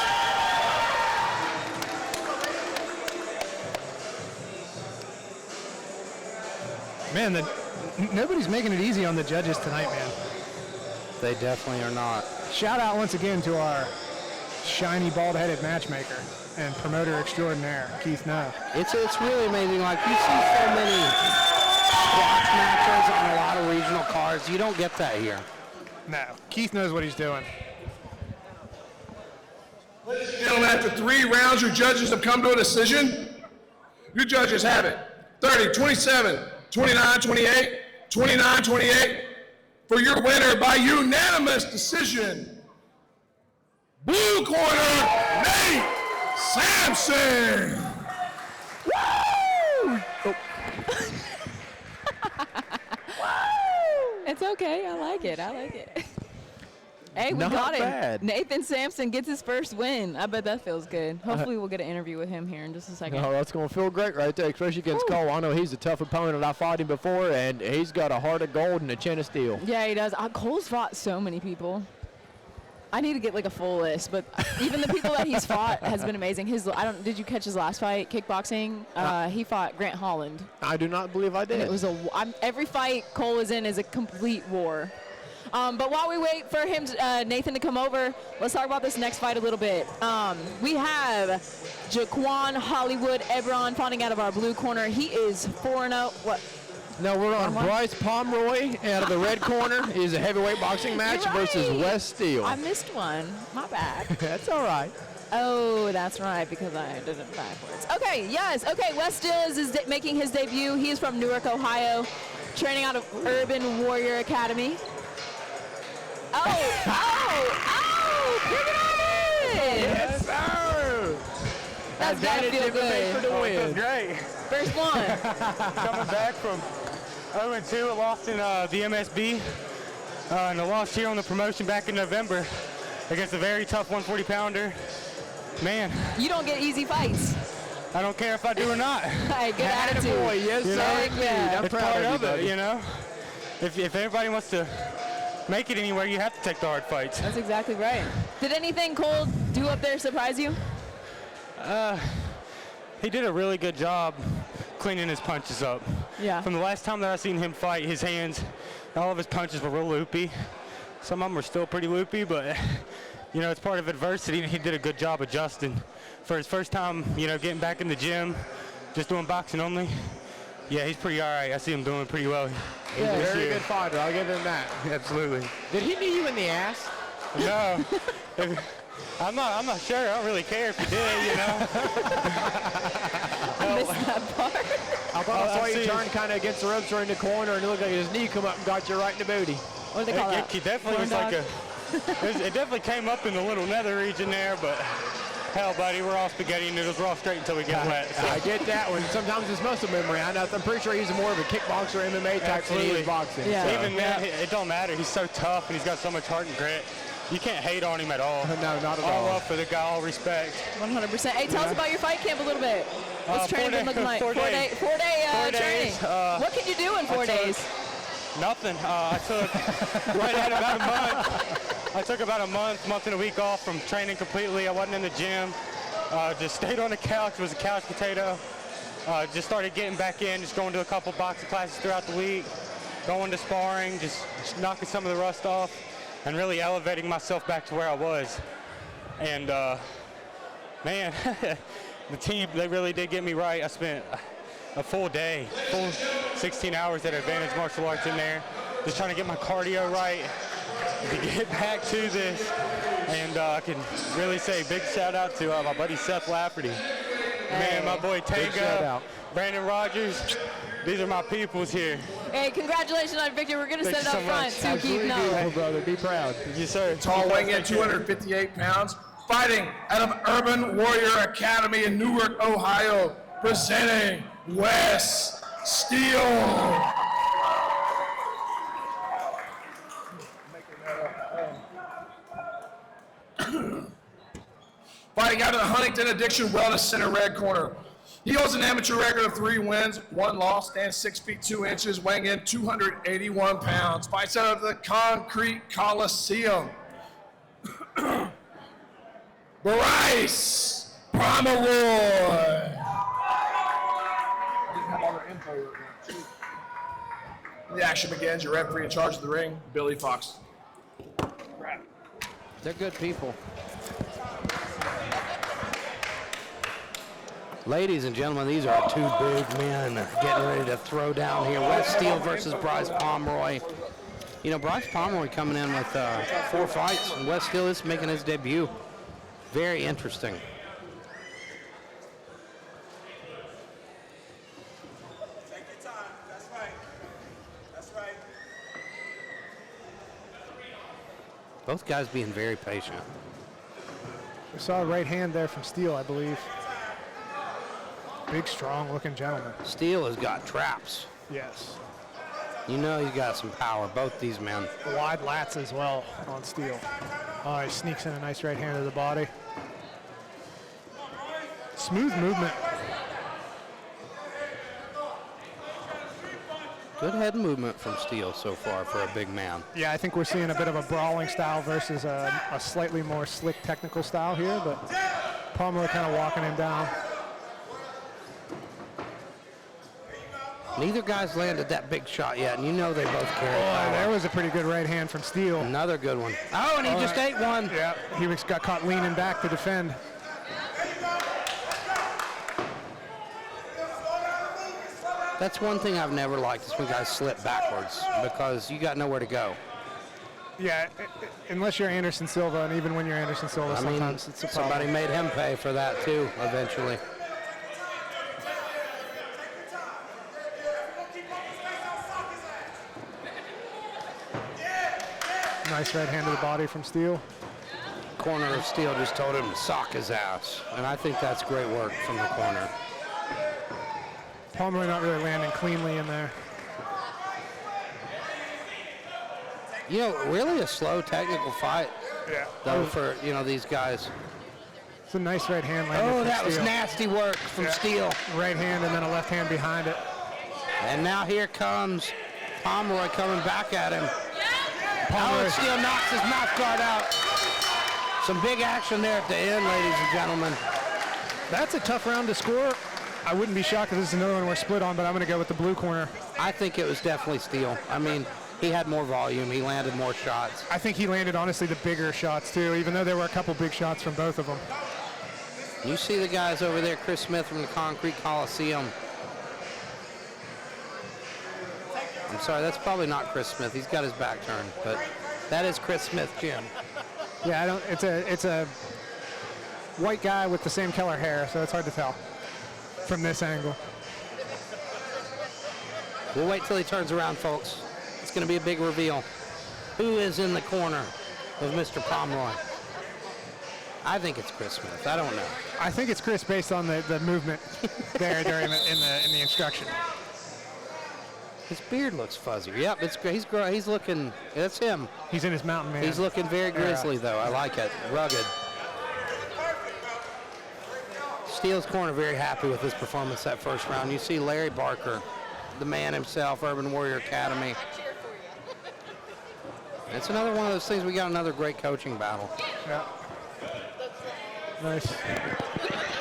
Man, nobody's making it easy on the judges tonight, man. They definitely are not. Shout out once again to our shiny, bald-headed matchmaker and promoter extraordinaire, Keith No. It's really amazing. Like, you see so many squash matches on a lot of regional cards. You don't get that here. No. Keith knows what he's doing. Ladies and gentlemen, after 3 rounds, your judges have come to a decision. Your judges have it. 30-27, 29-28, 29-28 for your winner by unanimous decision. Blue corner, Nate Samson. Woo! Oh. It's okay. I like it. Hey, we got him. Nathan Samson gets his first win. I bet that feels good. Hopefully we'll get an interview with him here in just a second. No, that's going to feel great right there, especially against Cole. I know he's a tough opponent. I fought him before, and he's got a heart of gold and a chin of steel. Yeah, he does. Cole's fought so many people. I need to get like a full list, but even the people that he's fought has been amazing. Did you catch his last fight, kickboxing? He fought Grant Holland. I do not believe I did. And it was every fight Cole is in is a complete war. But while we wait for him, Nathan, to come over, let's talk about this next fight a little bit. We have Jaquan Hollywood Ebron fighting out of our blue corner. He is 4-0. What? No, we're on Bryce Pomeroy out of the red corner. It is a heavyweight boxing match versus Wes Steele. I missed one. My bad. That's all right. Oh, that's right, because I did it backwards. Okay, yes. Okay, Wes Steele is making his debut. He's from Newark, Ohio, training out of Urban Warrior Academy. Bring it on in! Yes, sir! That's gotta feel good. For the win. That's great. First one. Coming back from 0-2, I lost in the MSB, and I lost here on the promotion back in November against a very tough 140-pounder. Man. You don't get easy fights. I don't care if I do or not. Hey, good attitude. Boy, yes, You sir. know, Yeah. I'm it's proud part of of you, it, buddy. you know? If everybody wants to make it anywhere, you have to take the hard fights. That's exactly right. Did anything Cole do up there surprise you? He did a really good job cleaning his punches up. Yeah. From the last time that I seen him fight, his hands, all of his punches were real loopy. Some of them were still pretty loopy, but you know, it's part of adversity, and he did a good job adjusting. For his first time, you know, getting back in the gym, just doing boxing only, yeah, he's pretty all right. I see him doing pretty well. He's a very good fighter. I'll give him that. Absolutely. Did he knee you in the ass? No. I'm not sure. I don't really care if he did, you know. I missed that part. I thought I saw you turn kind of against the ropes or in the corner, and it looked like his knee come up and got you right in the booty. What do they call that? It definitely was like it definitely came up in the little nether region there, but hell, buddy, we're all spaghetti noodles. We're all straight until we get wet. So. I get that one. Sometimes it's muscle memory. I'm pretty sure he's more of a kickboxer, MMA type than he is boxing. Yeah. So. Even then, it don't matter. He's so tough, and he's got so much heart and grit. You can't hate on him at all. No, not at all. all. All up for the guy, all respect. 100%. Hey, tell us about your fight camp a little bit. What's training been looking like? 4 days. Four day 4 training. days. What can you do in 4 days? Nothing. I took I took about a month and a week off from training completely. I wasn't in the gym. Just stayed on the couch. Was a couch potato. Just started getting back in. Just going to a couple boxing classes throughout the week. Going to sparring. Just knocking some of the rust off, and really elevating myself back to where I was. And man, the team, they really did get me right. I spent a full day, full 16 hours at Advantage Martial Arts in there, just trying to get my cardio right to get back to this. And I can really say big shout out to my buddy Seth Lafferty. Man, my boy Tango, Brandon Rogers, these are my peoples here. Hey, congratulations on victory. We're going to set it up front too, Keith. Beautiful, brother. Be proud. Yes, sir. Tall, weighing in 258 pounds, fighting out of Urban Warrior Academy in Newark, Ohio, presenting Wes Steele. Fighting out of the Huntington Addiction Wellness Center, red corner. He holds an amateur record of 3 wins, 1 loss, stands 6 feet 2 inches, weighing in 281 pounds. Fights out of the Concrete Coliseum. Bryce Pomeroy. The action begins. Your referee in charge of the ring, Billy Fox. They're good people. Ladies and gentlemen, these are 2 big men getting ready to throw down here. Wes Steele versus Bryce Pomeroy. You know, Bryce Pomeroy coming in with 4 fights, and Wes Steele is making his debut. Very interesting. Take your time. That's right. That's right. Both guys being very patient. We saw a right hand there from Steele, I believe. Big, strong-looking gentleman. Steele has got traps. Yes. You know he's got some power, both these men. Wide lats as well on Steele. Oh, he sneaks in a nice right hand to the body. Smooth movement. Good head movement from Steele so far for a big man. Yeah, I think we're seeing a bit of a brawling style versus a slightly more slick technical style here, but Pomeroy kind of walking him down. Neither guy's landed that big shot yet, and you know they both carry power. There was a pretty good right hand from Steele. Another good one. Oh, and he just ate one. Yeah, he got caught leaning back to defend. That's one thing I've never liked is when guys slip backwards because you got nowhere to go. Yeah, unless you're Anderson Silva, and even when you're Anderson Silva, sometimes it's a problem. Somebody made him pay for that too, eventually. Nice right hand to the body from Steel. Corner of Steel just told him to sock his ass, and I think that's great work from the corner. Pomeroy not really landing cleanly in there. You know, really a slow technical fight. Yeah. Though for, you know, these guys. It's a nice right hand landing from that was Steel. nasty work from Steel. Right hand and then a left hand behind it. And now here comes Pomeroy coming back at him. Pomeroy. Steel knocks his mouth guard out. Some big action there at the end, ladies and gentlemen. That's a tough round to score. I wouldn't be shocked if this is another one we're split on, but I'm going to go with the blue corner. I think it was definitely Steel. I mean, he had more volume. He landed more shots. I think he landed, honestly, the bigger shots, too, even though there were a couple big shots from both of them. You see the guys over there, Chris Smith from the Concrete Coliseum. I'm sorry, that's probably not Chris Smith. He's got his back turned, but that is Chris Smith, Jim. Yeah, it's a white guy with the same color hair, so it's hard to tell from this angle. We'll wait till he turns around, folks. It's going to be a big reveal. Who is in the corner of Mr. Pomeroy? I think it's Chris Smith. I don't know. I think it's Chris based on the movement there during in the instruction. His beard looks fuzzier. Yep, it's great. He's looking. That's him. He's in his mountain man. He's looking very grizzly, though. I like it. Rugged. Steele's corner very happy with his performance that first round. You see Larry Barker, the man himself, Urban Warrior Academy. It's another one of those things. We got another great coaching battle. Yeah. Nice.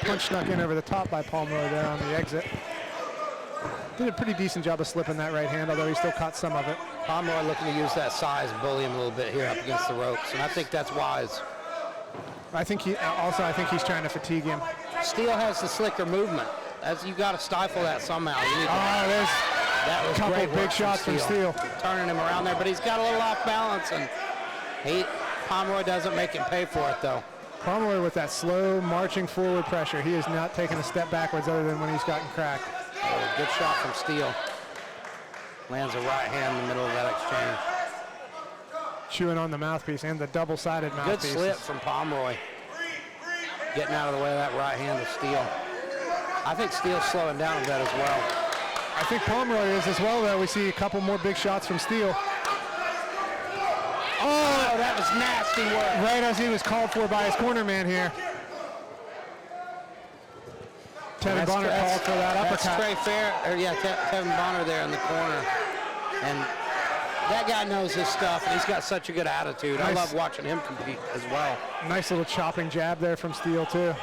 Punch snuck in over the top by Pomeroy there on the exit. Did a pretty decent job of slipping that right hand, although he still caught some of it. Pomeroy looking to use that size and bully him a little bit here up against the ropes, and I think that's wise. I think he's trying to fatigue him. Steel has the slicker movement. You got to stifle that somehow. That was couple great big shots from Steel. Turning him around there, but he's got a little off balance, and Pomeroy doesn't make him pay for it, though. Pomeroy with that slow marching forward pressure. He is not taking a step backwards other than when he's gotten cracked. Oh, good shot from Steel. Lands a right hand in the middle of that exchange. Chewing on the mouthpiece and the double-sided mouthpiece. Good slip from Pomeroy. Getting out of the way of that right hand of Steel. I think Steel's slowing down a bit as well. I think Pomeroy is as well, though. We see a couple more big shots from Steel. Oh, that was nasty work. Right as he was called for by his corner man here. Tevin Bonner called for that uppercut. That's Trey Fair, Tevin Bonner there in the corner. And that guy knows his stuff, and he's got such a good attitude. Nice. I love watching him compete as well. Nice little chopping jab there from Steel, too.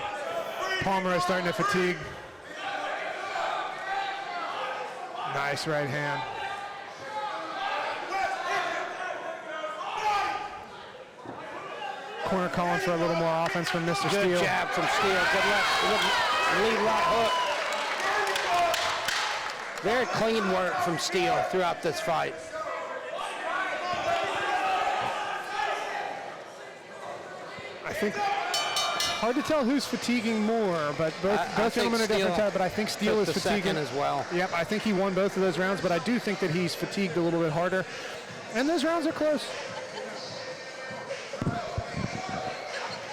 Pomeroy starting to fatigue. Nice right hand. Corner calling for a little more offense from Mr. Steel. Good jab from Steel. Good lead right hook. Very clean work from Steel throughout this fight. I think hard to tell who's fatiguing more, but both gentlemen are different type, but I think Steel is fatiguing as well. Yep, I think he won both of those rounds, but I do think that he's fatigued a little bit harder. And those rounds are close.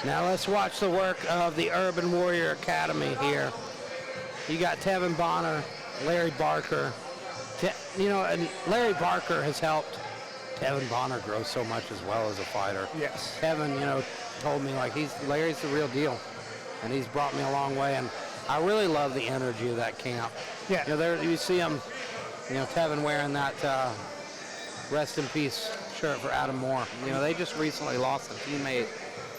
Now let's watch the work of the Urban Warrior Academy here. You got Tevin Bonner, Larry Barker. And Larry Barker has helped Tevin Bonner grow so much as well as a fighter. Yes. Tevin, told me Larry's the real deal, and he's brought me a long way. And I really love the energy of that camp. Yeah. There you see him, Tevin wearing that rest in peace shirt for Adam Moore. They just recently lost a teammate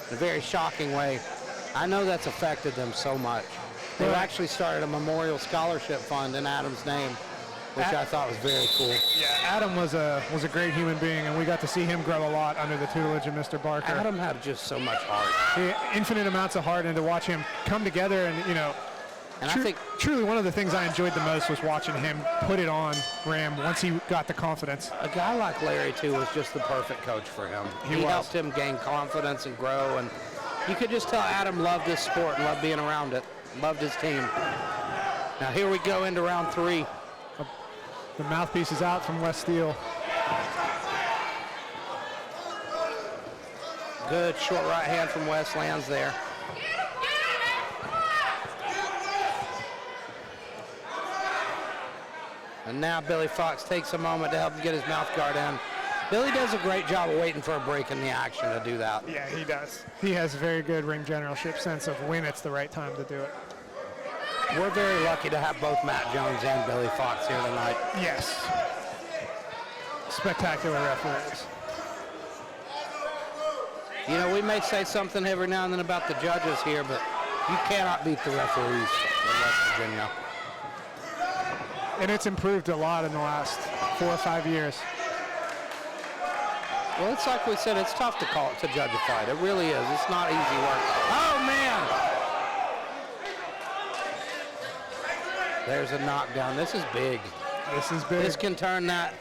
in a very shocking way. I know that's affected them so much. They've actually started a memorial scholarship fund in Adam's name, which I thought was very cool. Yeah, Adam was a great human being, and we got to see him grow a lot under the tutelage of Mr. Barker. Adam had just so much heart. Infinite amounts of heart, and to watch him come together and, And I think truly one of the things I enjoyed the most was watching him put it on Ram once he got the confidence. a guy like Larry, too, was just the perfect coach for him. He was. helped him gain confidence and grow, and you could just tell Adam loved this sport and loved being around it, loved his team. Now here we go into round 3. The mouthpiece is out from West Steele. Good short right hand from West, lands there. And now Billy Fox takes a moment to help him get his mouth guard in. Billy does a great job of waiting for a break in the action to do that. Yeah, he does. He has a very good ring generalship sense of when it's the right time to do it. We're very lucky to have both Matt Jones and Billy Fox here tonight. Yes. Spectacular referees. You know, we may say something every now and then about the judges here, but you cannot beat the referees in West Virginia. And it's improved a lot in the last 4 or 5 years. Well, it's like we said, it's tough to call it, to judge a fight. It really is. It's not easy work. Oh, man! There's a knockdown. This is big. This is big. This can turn that,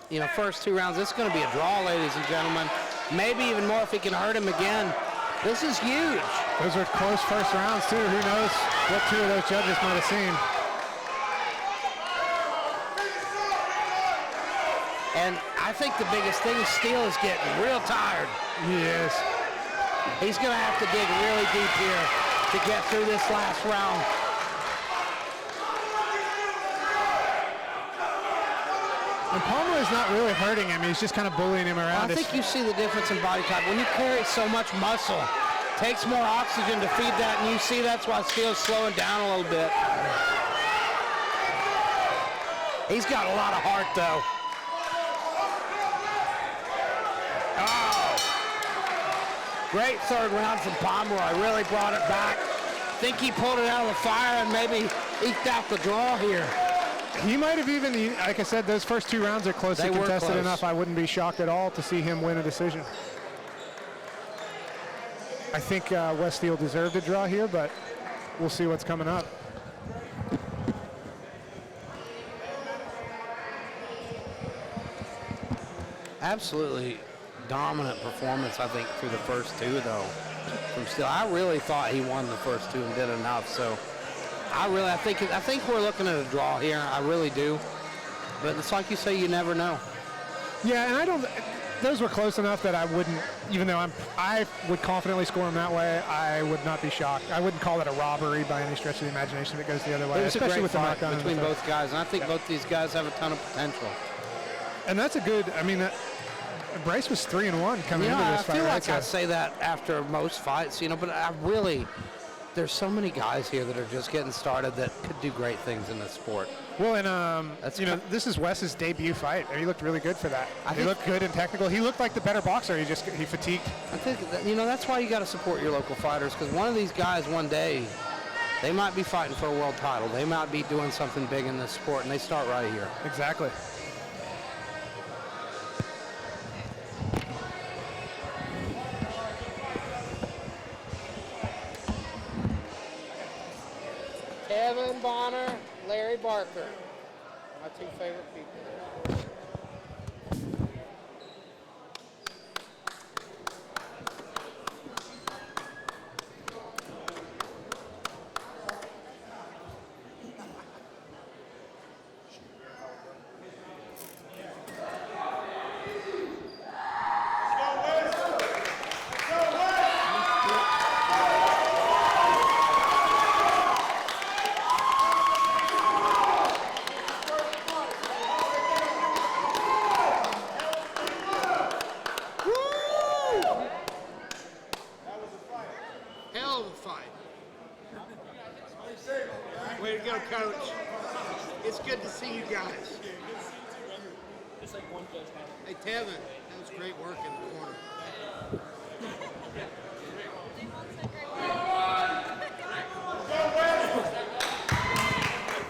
you know, first 2 rounds. This is going to be a draw, ladies and gentlemen. Maybe even more if he can hurt him again. This is huge. Those were close first rounds, too. Who knows what 2 of those judges might have seen. And I think the biggest thing is Steele is getting real tired. He is. He's going to have to dig really deep here to get through this last round. And Pomeroy's not really hurting him. He's just kind of bullying him around. I think you see the difference in body type. When you carry so much muscle, it takes more oxygen to feed that, and you see that's why Steele's slowing down a little bit. He's got a lot of heart, though. Oh! Great third round from Pomeroy. Really brought it back. Think he pulled it out of the fire and maybe eked out the draw here. He might have even, like I said, those first 2 rounds are closely contested enough. I wouldn't be shocked at all to see him win a decision. I think West Steele deserved a draw here, but we'll see what's coming up. Absolutely dominant performance, I think, through the first 2, though, from Steele. I really thought he won the first 2 and did enough, so I think we're looking at a draw here. I really do. But it's like you say, you never know. Yeah, and those were close enough that I wouldn't, even though I would confidently score them that way, I would not be shocked. I wouldn't call it a robbery by any stretch of the imagination if it goes the other way. It was especially a great with the fight knockdown between both guys, and I think both these guys have a ton of potential. And that's a good, I mean, Bryce was 3-1 coming into this fight. I feel like I say that after most fights, but I really, there's so many guys here that are just getting started that could do great things in this sport. Well, and this is Wes's debut fight, and he looked really good for that. He looked good and technical. He looked like the better boxer. He fatigued. I think that's why you got to support your local fighters, because one of these guys one day, they might be fighting for a world title. They might be doing something big in this sport, and they start right here. Exactly. Kevin Bonner, Larry Barker, my 2 favorite people. Way to go, Coach. It's good to see you guys. Hey, Tevin, that was great work in the corner.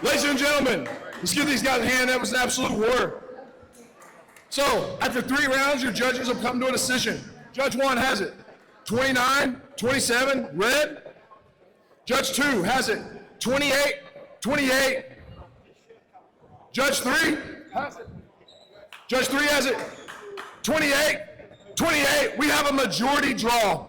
Ladies and gentlemen, let's give these guys a hand. That was an absolute war. So, after 3 rounds, your judges have come to a decision. Judge 1 has it 29-27, red. Judge 2 has it 28. Judge 3. Judge 3 has it. 28. We have a majority draw.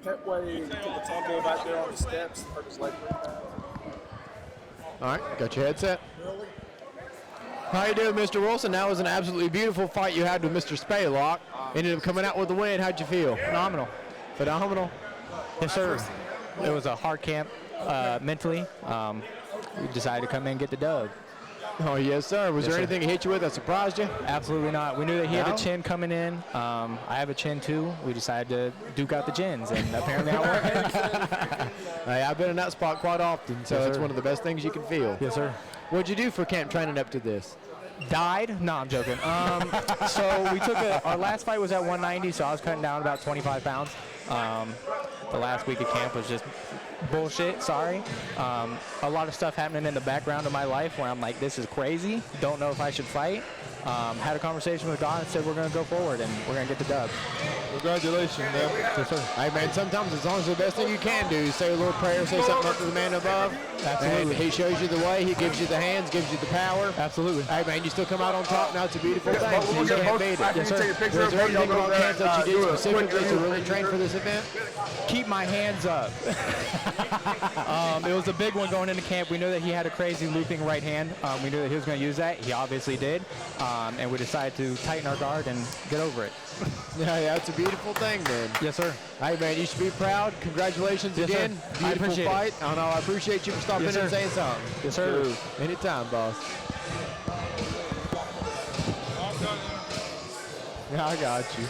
That way, took the tumble back there on the steps, hurt his leg pretty bad. All right, got your headset. How you doing, Mr. Wilson? That was an absolutely beautiful fight you had with Mr. Spaylock. Ended up coming out with the win. How'd you feel? Phenomenal. Phenomenal? Yes, sir. It was a hard camp mentally. We decided to come in and get the dub. Oh, yes, sir. Was there anything he hit you with that surprised you? Absolutely not. We knew that he had a chin coming in. I have a chin, too. We decided to duke out the chins, and apparently I won. Hey, I've been in that spot quite often, so it's one of the best things you can feel. Yes, sir. What'd you do for camp training up to this? Died? No, I'm joking. So we took our last fight was at 190, so I was cutting down about 25 pounds. The last week of camp was just bullshit, sorry. A lot of stuff happening in the background of my life where I'm like, this is crazy. Don't know if I should fight. Had a conversation with God and said we're going to go forward and we're going to get the dub. Congratulations, man. Yes, sir. Hey, man, sometimes as long as the best thing you can do is say a little prayer, say something up to the man above. Absolutely. And he shows you the way. He gives you the hands, gives you the power. Absolutely. Hey, man, you still come out on top. Now it's a beautiful thing. So you can't beat it. Yes, sir. Was there anything about camp that you did specifically to really train for this event? Keep my hands up. It was a big one going into camp. We knew that he had a crazy looping right hand. We knew that he was going to use that. He obviously did. And we decided to tighten our guard and get over it. Yeah, it's a beautiful thing, man. Yes, sir. Hey, man, you should be proud. Congratulations again. Sir. Beautiful fight. I appreciate you for stopping in and saying something. Yes, sir. Anytime, boss. Yeah, I got you.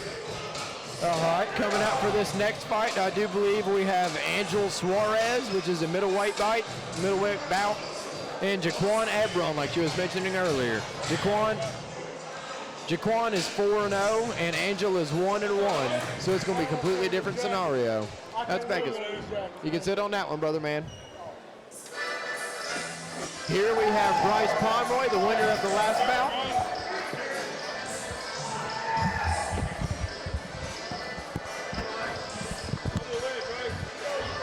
All right, coming out for this next fight, I do believe we have Angel Suarez, which is a middleweight bout, and Jaquan Ebron, like you was mentioning earlier. Jaquan is 4-0, and Angel is 1-1, so it's going to be a completely different scenario. That's Vegas. You can sit on that one, brother man. Here we have Bryce Pomeroy, the winner of the last bout.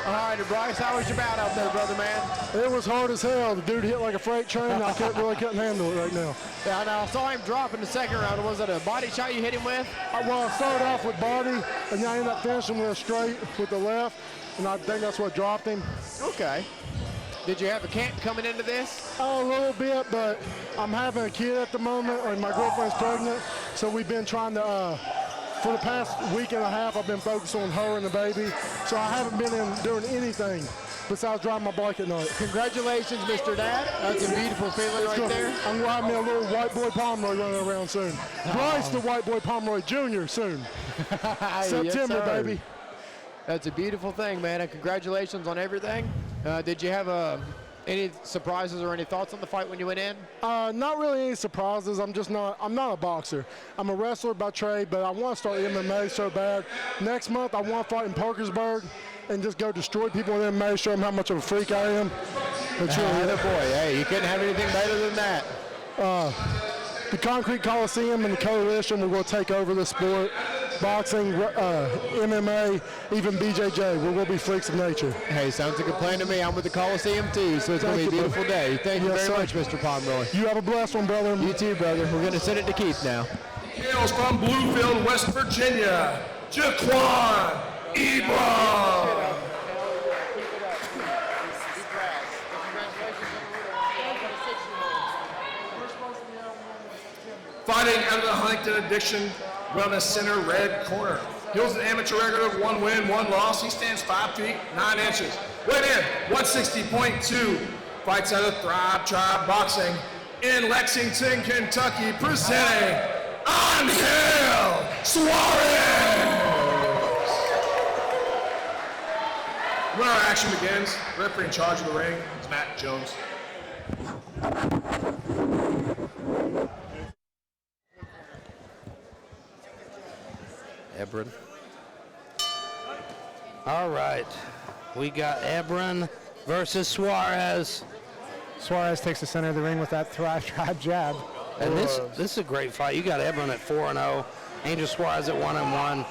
All right, Bryce, how was your bout out there, brother man? It was hard as hell. The dude hit like a freight train. I couldn't handle it right now. Yeah, I saw him drop in the second round. Was it a body shot you hit him with? Well, I started off with body, and then I ended up finishing with a straight with the left, and I think that's what dropped him. Okay. Did you have a camp coming into this? A little bit, but I'm having a kid at the moment, and my girlfriend's pregnant, so we've been trying to, for the past week and a half, I've been focused on her and the baby, so I haven't been doing anything besides driving my bike at night. Congratulations, Mr. Dad. That's a beautiful feeling right there. I'm going to have me a little white boy Pomeroy running around soon. Bryce, the white boy Pomeroy Jr. soon. September, yes, baby. That's a beautiful thing, man, and congratulations on everything. Did you have any surprises or any thoughts on the fight when you went in? Not really any surprises. I'm not a boxer. I'm a wrestler by trade, but I want to start MMA so bad. Next month, I want to fight in Parkersburg and just go destroy people in MMA, show them how much of a freak I am. Boy, hey, you couldn't have anything better than that. The Concrete Coliseum and the Coalition are going to take over the sport. Boxing, MMA, even BJJ. We're going to be freaks of nature. Hey, sounds like a plan to me. I'm with the Coliseum, too, so it's going to be a beautiful day. Thank you very much, Mr. Pomeroy. You have a blessed one, brother. You too, brother. We're going to send it to Keith now. Hails from Bluefield, West Virginia, Jaquan Ebron. Fighting out of the Huntington Addiction Wellness Center, red corner. He holds an amateur record of 1 win, 1 loss. He stands 5 feet, 9 inches. Weight in, 160.2. Fights out of Thrive Tribe Boxing in Lexington, Kentucky, presenting Angel Suarez. When our action begins, referee in charge of the ring is Matt Jones. Ebron. All right. We got Ebron versus Suarez. Suarez takes the center of the ring with that thrive jab. And this is a great fight. You got Ebron at 4-0, Angel Suarez at 1-1.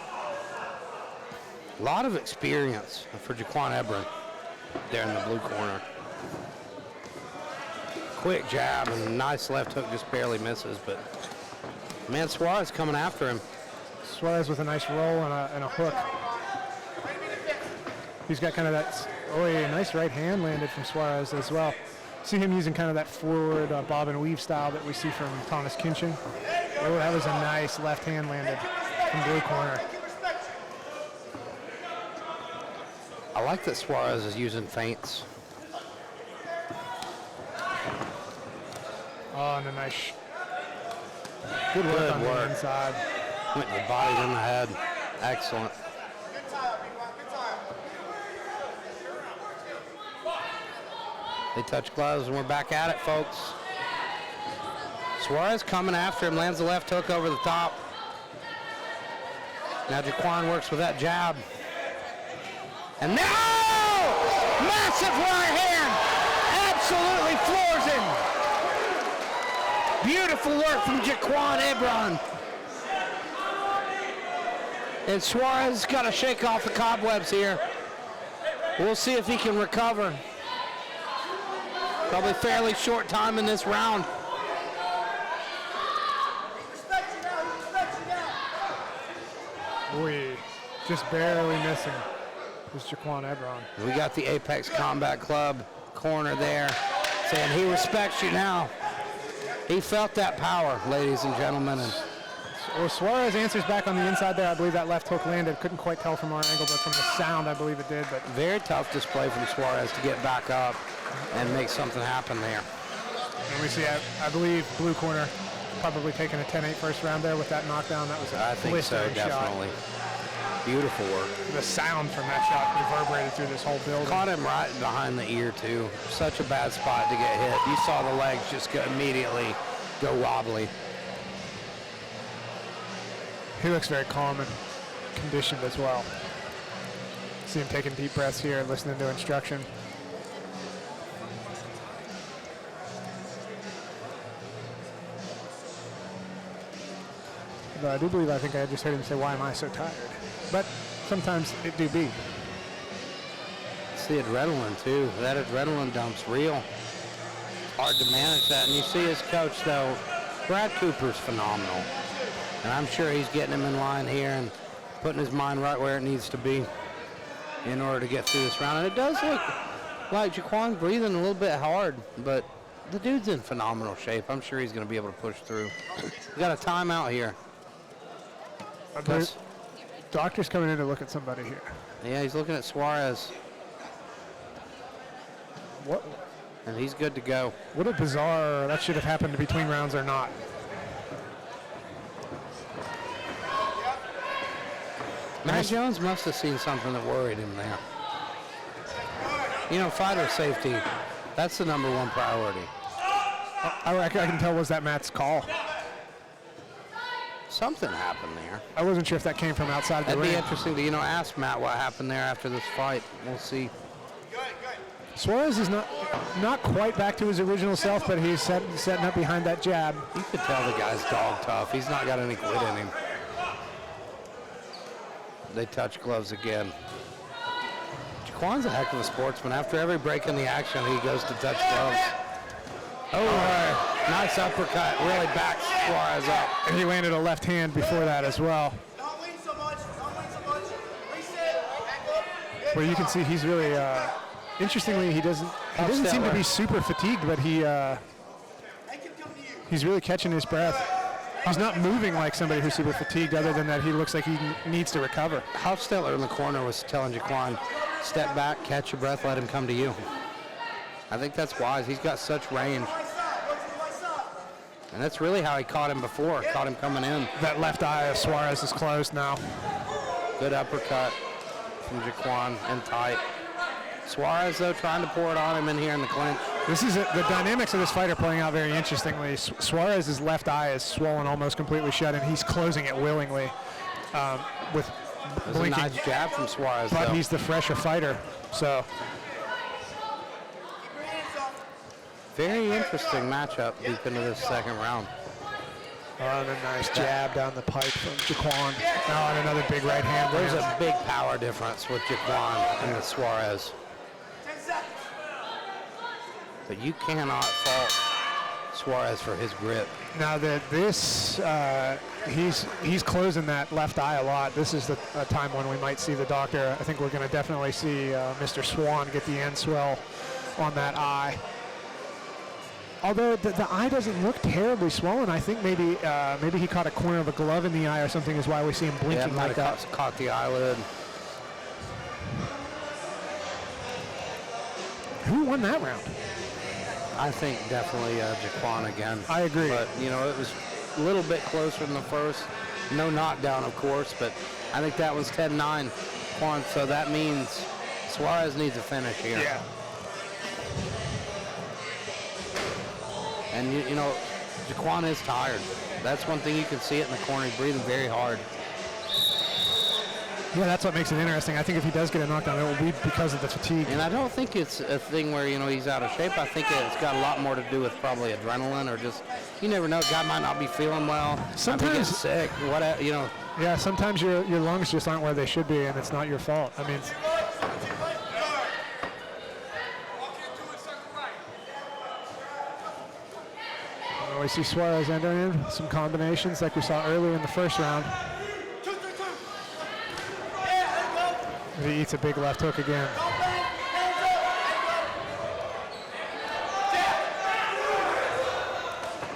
A lot of experience for Jaquan Ebron there in the blue corner. Quick jab and a nice left hook, just barely misses, but man, Suarez coming after him. Suarez with a nice roll and a hook. He's got kind of that, a nice right hand landed from Suarez as well. See him using kind of that forward bob and weave style that we see from Thomas Kinchin. Oh, that was a nice left hand landed from blue corner. I like that Suarez is using feints. Oh, and a nice, good work on the inside. Went to the bodies in the head. Excellent. They touch gloves and we're back at it, folks. Suarez coming after him, lands the left hook over the top. Now Jaquan works with that jab. And now, massive right hand, absolutely floors him. Beautiful work from Jaquan Ebron. And Suarez got to shake off the cobwebs here. We'll see if he can recover. Probably fairly short time in this round. Boy, just barely missing is Jaquan Ebron. We got the Apex Combat Club corner there saying he respects you now. He felt that power, ladies and gentlemen. And well, Suarez answers back on the inside there. I believe that left hook landed. Couldn't quite tell from our angle, but from the sound, I believe it did. But very tough display from Suarez to get back up and make something happen there. And we see, I believe, blue corner probably taking a 10-8 first round there with that knockdown. That was a blistering shot. Definitely. Beautiful work. The sound from that shot reverberated through this whole building. Caught him right behind the ear, too. Such a bad spot to get hit. You saw the legs just immediately go wobbly. He looks very calm and conditioned as well. See him taking deep breaths here, listening to instruction. But I do believe, I think I just heard him say, "Why am I so tired?" But sometimes it do be. It's the adrenaline, too. That adrenaline dump's real. Hard to manage that. And you see his coach, though, Brad Cooper's phenomenal. And I'm sure he's getting him in line here and putting his mind right where it needs to be in order to get through this round. And it does look like Jaquan's breathing a little bit hard, but the dude's in phenomenal shape. I'm sure he's going to be able to push through. We got a timeout here. Doctor's coming in to look at somebody here. Yeah, he's looking at Suarez. What? And he's good to go. What a bizarre, that should have happened between rounds or not. Matt Jones must have seen something that worried him there. You know, fighter safety, that's the #1 priority. I can tell was that Matt's call. Something happened there. I wasn't sure if that came from outside the ring. That'd be interesting to, ask Matt what happened there after this fight. We'll see. Suarez is not quite back to his original self, but he's setting up behind that jab. You could tell the guy's dog tough. He's not got any quit in him. They touch gloves again. Jaquan's a heck of a sportsman. After every break in the action, he goes to touch gloves. Oh, nice uppercut. Really backs Suarez up. And he landed a left hand before that as well. Where you can see he's really, interestingly, he doesn't seem to be super fatigued, but he's really catching his breath. He's not moving like somebody who's super fatigued, other than that he looks like he needs to recover. Hofstetler in the corner was telling Jaquan, step back, catch your breath, let him come to you. I think that's wise. He's got such range. And that's really how he caught him before, caught him coming in. That left eye of Suarez is closed now. Good uppercut from Jaquan and tight. Suarez, though, trying to pour it on him in here in the clinch. This is the dynamics of this fight are playing out very interestingly. Suarez's left eye is swollen almost completely shut, and he's closing it willingly with blinking. A nice jab from Suarez, but though. He's the fresher fighter, so. very interesting matchup deep into this second round. Oh, and a nice jab down the pipe from Jaquan. Oh, and another big right hand. There's a big power difference with Jaquan and the Suarez. But you cannot fault Suarez for his grip. Now that he's closing that left eye a lot. This is the time when we might see the doctor. I think we're going to definitely see Mr. Swan get the end swell on that eye. Although the eye doesn't look terribly swollen, I think maybe he caught a corner of a glove in the eye or something is why we see him blinking like that. Caught the eyelid. Who won that round? I think definitely Jaquan again. I agree. But, you know, it was a little bit closer than the first. No knockdown, of course, but I think that was 10-9 Jaquan, so that means Suarez needs a finish here. Yeah. And, you know, Jaquan is tired. That's one thing you can see it in the corner. He's breathing very hard. Yeah, that's what makes it interesting. I think if he does get a knockdown, it will be because of the fatigue. And I don't think it's a thing where, you know, he's out of shape. I think it's got a lot more to do with probably adrenaline or just, you never know, guy might not be feeling well. Sometimes get sick, whatever, you know. Yeah, sometimes your lungs just aren't where they should be, and it's not your fault. I mean, we see Suarez entering in some combinations like we saw earlier in the first round. He eats a big left hook again.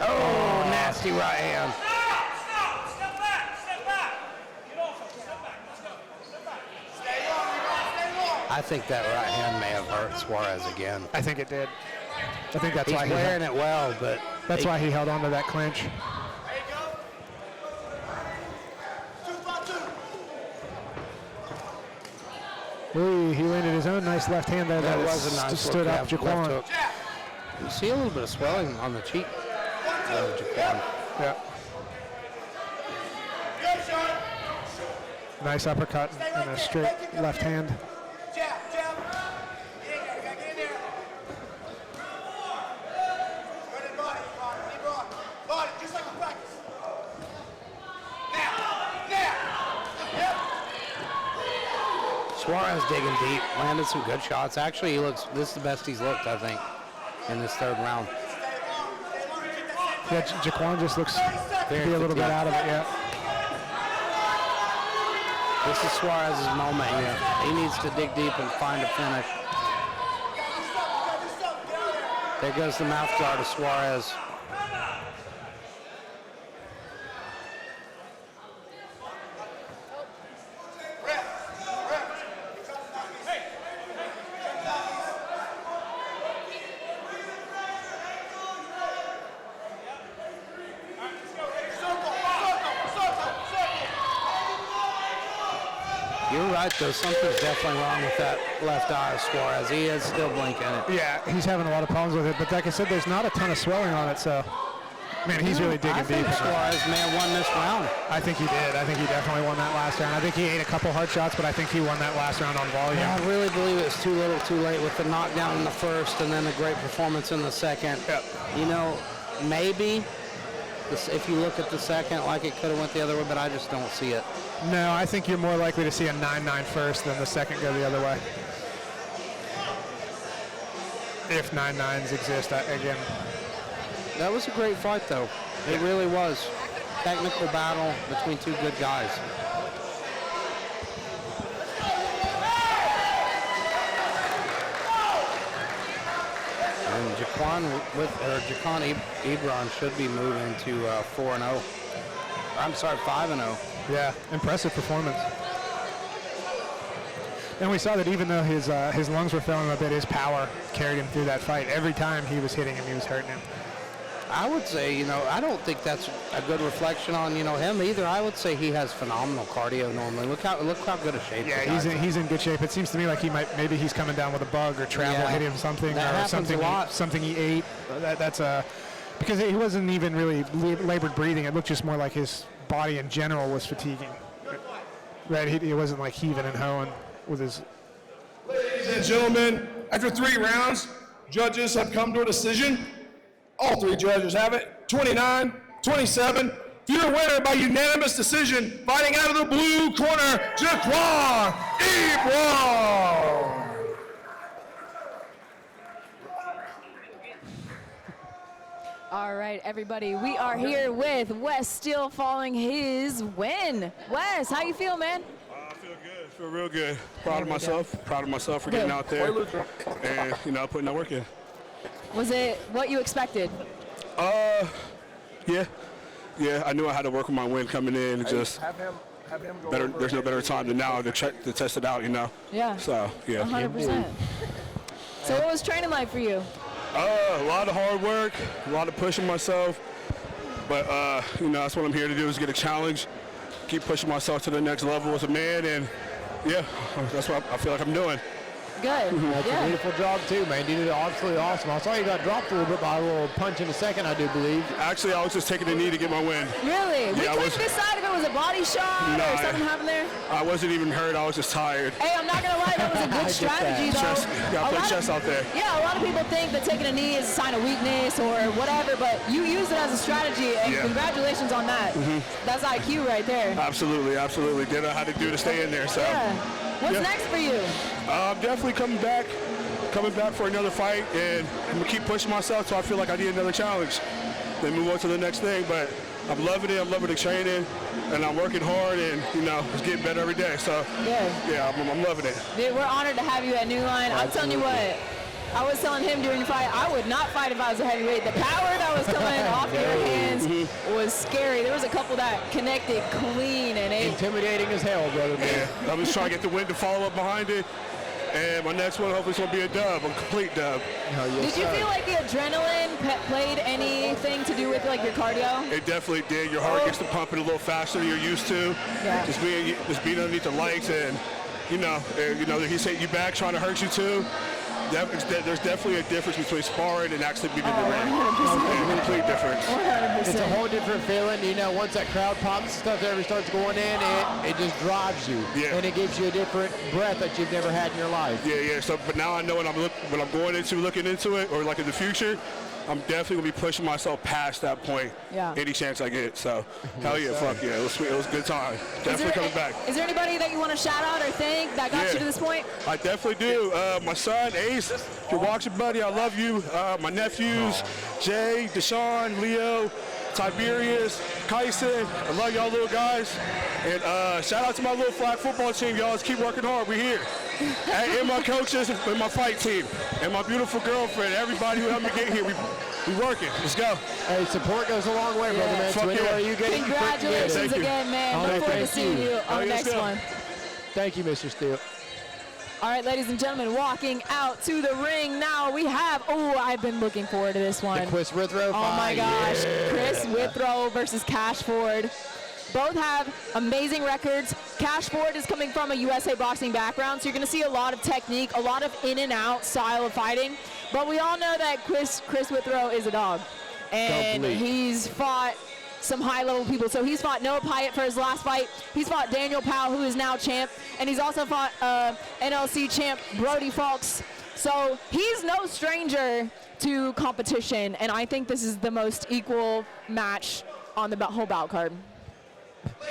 Oh, nasty right hand. I think that right hand may have hurt Suarez again. I think it did. I think that's why he's wearing it well, but that's why he held on to that clinch. Ooh, he landed his own nice left hand there. That was a nice stood up Jaquan. You see a little bit of swelling on the cheek of Jaquan. Yeah. Nice uppercut and a straight left hand. Suarez digging deep, landed some good shots. Actually, he looks, this is the best he's looked, I think, in this third round. Yeah, Jaquan just looks to be a little bit out of it, yeah. This is Suarez's moment here. He needs to dig deep and find a finish. There goes the mouth guard of Suarez. You're right, though. Something's definitely wrong with that left eye of Suarez. He is still blinking it. Yeah, he's having a lot of problems with it. But like I said, there's not a ton of swelling on it, so, man, he's really digging deep. I think Suarez may have won this round. I think he did. I think he definitely won that last round. I think he ate a couple hard shots, but I think he won that last round on volume. Yeah, I really believe it was too little too late with the knockdown in the first and then a great performance in the second. Yep. You know, maybe if you look at the second, like it could have went the other way, but I just don't see it. No, I think you're more likely to see a 9-9 first than the second go the other way. If 9-9s exist, again. That was a great fight, though. It really was. Technical battle between two good guys. And Jaquan Ebron should be moving to 4-0. I'm sorry, 5-0. Yeah, impressive performance. And we saw that even though his lungs were failing a bit, his power carried him through that fight. Every time he was hitting him, he was hurting him. I would say, you know, I don't think that's a good reflection on, you know, him either. I would say he has phenomenal cardio normally. Look how good a shape. Yeah, he's in good shape. It seems to me like maybe he's coming down with a bug or travel hit him something, that or something a lot. Something he ate. That's because he wasn't even really labored breathing. It looked just more like his body in general was fatiguing. Right, he wasn't like heaving and hoeing with his. Ladies and gentlemen, after 3 rounds, judges have come to a decision. All 3 judges have it. 29-27. For your winner by unanimous decision, fighting out of the blue corner, Jaquan Ebron. All right, everybody, we are here with Wes Steele following his win. Wes, how you feel, man? I feel good. I feel real good. Proud of myself. Proud of myself for getting out there and, putting that work in. Was it what you expected? Yeah. I knew I had to work with my win coming in. And just have him go better. over There's no better time than now to test it out, Yeah. So, yeah. 100%. So what was training like for you? A lot of hard work, a lot of pushing myself. But, that's what I'm here to do is get a challenge, keep pushing myself to the next level as a man. And, yeah, that's what I feel like I'm doing. Good. That's a beautiful job too, man. You did absolutely awesome. I saw you got dropped a little bit by a little punch in the second, I do believe. Actually, I was just taking a knee to get my win. Really? We couldn't decide if it was a body shot or something happened there? I wasn't even hurt. I was just tired. Hey, I'm not going to lie. That was a good strategy, though. Got to play chess out there. Yeah, a lot of people think that taking a knee is a sign of weakness or whatever, but you used it as a strategy, and congratulations on that. That's IQ right there. Absolutely. Did know how to do to stay in there. So. Yeah. What's next for you? I'm definitely coming back for another fight, and I'm going to keep pushing myself so I feel like I need another challenge. Then move on to the next thing, but I'm loving it. I'm loving the training, and I'm working hard, and, it's getting better every day. So, yeah, I'm loving it. Dude, we're honored to have you at New Line. I'm telling you what, I was telling him during the fight, I would not fight if I was a heavyweight. The power that was coming off your hands was scary. There was a couple that connected clean, and intimidating as hell, brother. Yeah, I'm just trying to get the win to follow up behind it. And my next one hopefully is going to be a dub, a complete dub. Did you feel like the adrenaline played anything to do with like your cardio? It definitely did. Your heart gets to pumping a little faster than you're used to. Yeah. Just being underneath the lights, and he's hitting you back, trying to hurt you too. There's definitely a difference between sparring and actually being in the ring. 100%. Complete difference. 100%. It's a whole different feeling. Once that crowd pops, stuff ever starts going in, it just drives you. Yeah. And it gives you a different breath that you've never had in your life. Yeah. So, but now I know when I'm going into looking into it, or like in the future, I'm definitely going to be pushing myself past that point any chance I get. So, hell yeah, fuck yeah. It was sweet. It was a good time. Definitely coming back. Is there anybody that you want to shout out or thank that got you to this point? I definitely do. My son, Ace, if you're watching, buddy, I love you. My nephews, Jay, Deshaun, Leo, Tiberius, Kyson, I love y'all little guys. And shout out to my little flag football team, y'all. Let's keep working hard. We're here. And my coaches and my fight team. And my beautiful girlfriend, everybody who helped me get here. We working. Let's go. Hey, support goes a long way, brother, man. So anywhere you get Congratulations again, man. Look forward to seeing you on the next one. Thank you, Mr. Steele. All right, ladies and gentlemen, walking out to the ring now, we have, I've been looking forward to this one. The Chris Withrow fight. Oh my gosh, Chris Withrow versus Cash Ford. Both have amazing records. Cash Ford is coming from a USA boxing background, so you're going to see a lot of technique, a lot of in and out style of fighting. But we all know that Chris Withrow is a dog, and he's fought some high-level people. So he's fought Noah Pyatt for his last fight. He's fought Daniel Powell, who is now champ, and he's also fought NLC champ Brody Falks. So he's no stranger to competition, and I think this is the most equal match on the whole bout card.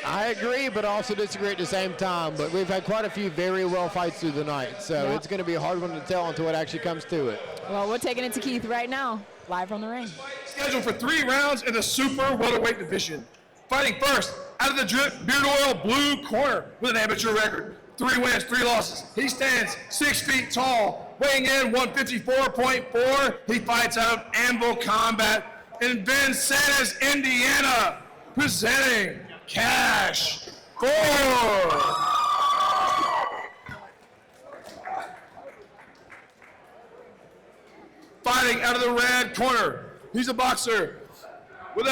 I agree, but also disagree at the same time. But we've had quite a few very well fights through the night, so it's going to be a hard one to tell until it actually comes to it. Well, we're taking it to Keith right now, live from the ring. Scheduled for 3 rounds in the super welterweight division. Fighting first, out of the beard oil blue corner with an amateur record. 3 wins, 3 losses. He stands 6 feet tall, weighing in 154.4. He fights out of Anvil Combat in Vincennes, Indiana, presenting Cash Ford. Fighting out of the red corner, he's a boxer with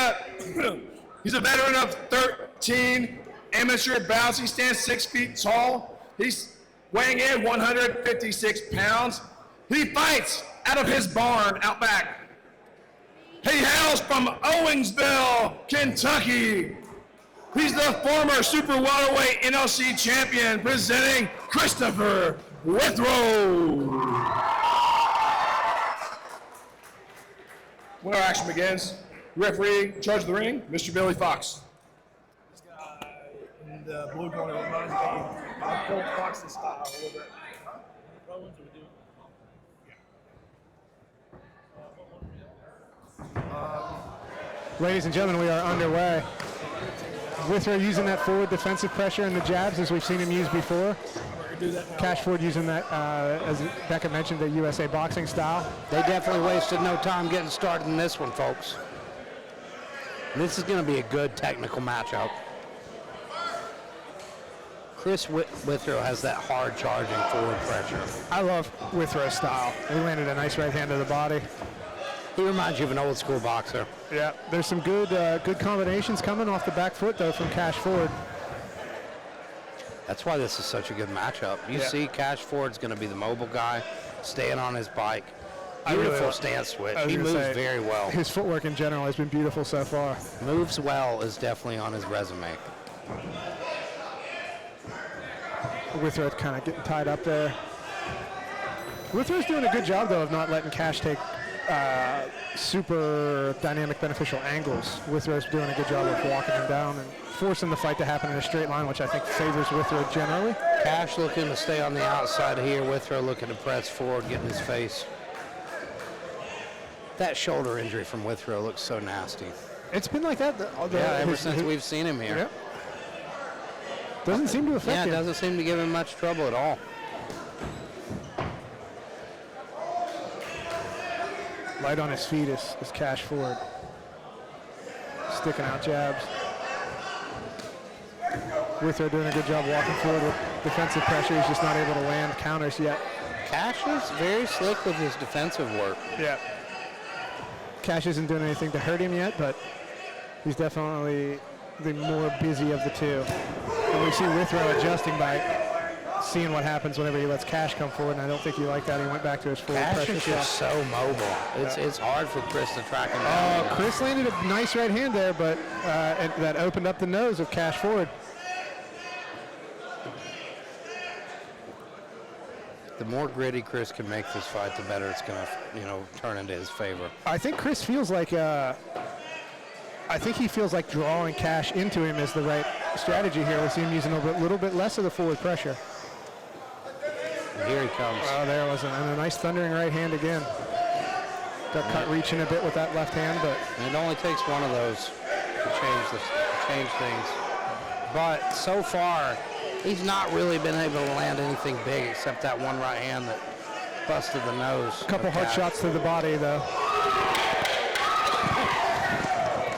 he's a veteran of 13 amateur bouts. He stands 6 feet tall. He's weighing in 156 pounds. He fights out of his barn out back. He hails from Owensville, Kentucky. He's the former super welterweight NLC champion, presenting Christopher Withrow. When our action begins, referee in charge of the ring, Mr. Billy Fox. This guy in the blue corner reminds me of Colt Fox's style a little bit. Ladies and gentlemen, we are underway. Withrow using that forward defensive pressure and the jabs as we've seen him use before. Cash Ford using that, as Becca mentioned, the USA boxing style. They definitely wasted no time getting started in this one, folks. This is going to be a good technical matchup. Chris Withrow has that hard charging forward pressure. I love Withrow's style. He landed a nice right hand to the body. He reminds you of an old school boxer. Yeah, there's some good good combinations coming off the back foot, though, from Cash Ford. That's why this is such a good matchup. You see Cash Ford's going to be the mobile guy, staying on his bike. Beautiful stance switch. He moves very well. His footwork in general has been beautiful so far. Moves well is definitely on his resume. Withrow kind of getting tied up there. Withrow's doing a good job, though, of not letting Cash take super dynamic beneficial angles. Withrow's doing a good job of walking him down and forcing the fight to happen in a straight line, which I think favors Withrow generally. Cash looking to stay on the outside here. Withrow looking to press forward, get in his face. That shoulder injury from Withrow looks so nasty. It's been like that ever since we've seen him here. Yep. Doesn't seem to affect him. Yeah, it doesn't seem to give him much trouble at all. Light on his feet is Cash Ford. Sticking out jabs. Withrow doing a good job walking forward with defensive pressure. He's just not able to land counters yet. Cash is very slick with his defensive work. Yeah. Cash isn't doing anything to hurt him yet, but he's definitely the more busy of the two. And we see Withrow adjusting by seeing what happens whenever he lets Cash come forward, and I don't think he liked that. He went back to his forward Cash pressure is just so mobile. It's hard for Chris to track him down. Oh, Chris landed a nice right hand there, but that opened up the nose of Cash Ford. The more gritty Chris can make this fight, the better it's going to, turn into his favor. I think Chris feels like he feels like drawing Cash into him is the right strategy here. We see him using a little bit less of the forward pressure. And here he comes. Oh, there was a nice thundering right hand again. Got cut reaching a bit with that left hand, but and it only takes one of those to change things. But so far, he's not really been able to land anything big except that one right hand that busted the nose. A couple hard shots to the body, though.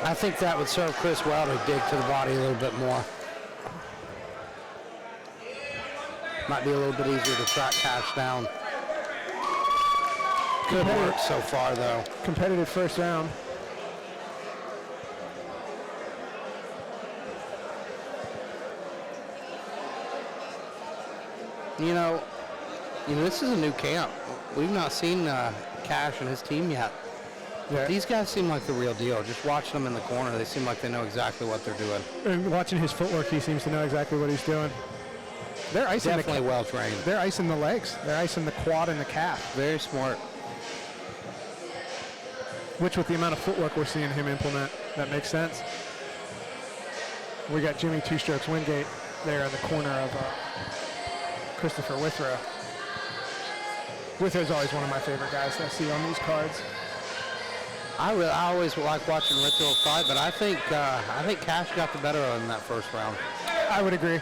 I think that would serve Chris well to dig to the body a little bit more. Might be a little bit easier to track Cash down. Good work so far, though. Competitive first round. This is a new camp. We've not seen Cash and his team yet. Yeah. These guys seem like the real deal. Just watching them in the corner, they seem like they know exactly what they're doing. And watching his footwork, he seems to know exactly what he's doing. They're icing definitely well trained. They're icing the legs. They're icing the quad and the calf. Very smart. Which, with the amount of footwork we're seeing him implement, that makes sense. We got Jimmy Two Strokes Wingate there in the corner of Christopher Withrow. Withrow's always one of my favorite guys that I see on these cards. I always like watching Withrow fight, but I think Cash got the better of him in that first round. I would agree.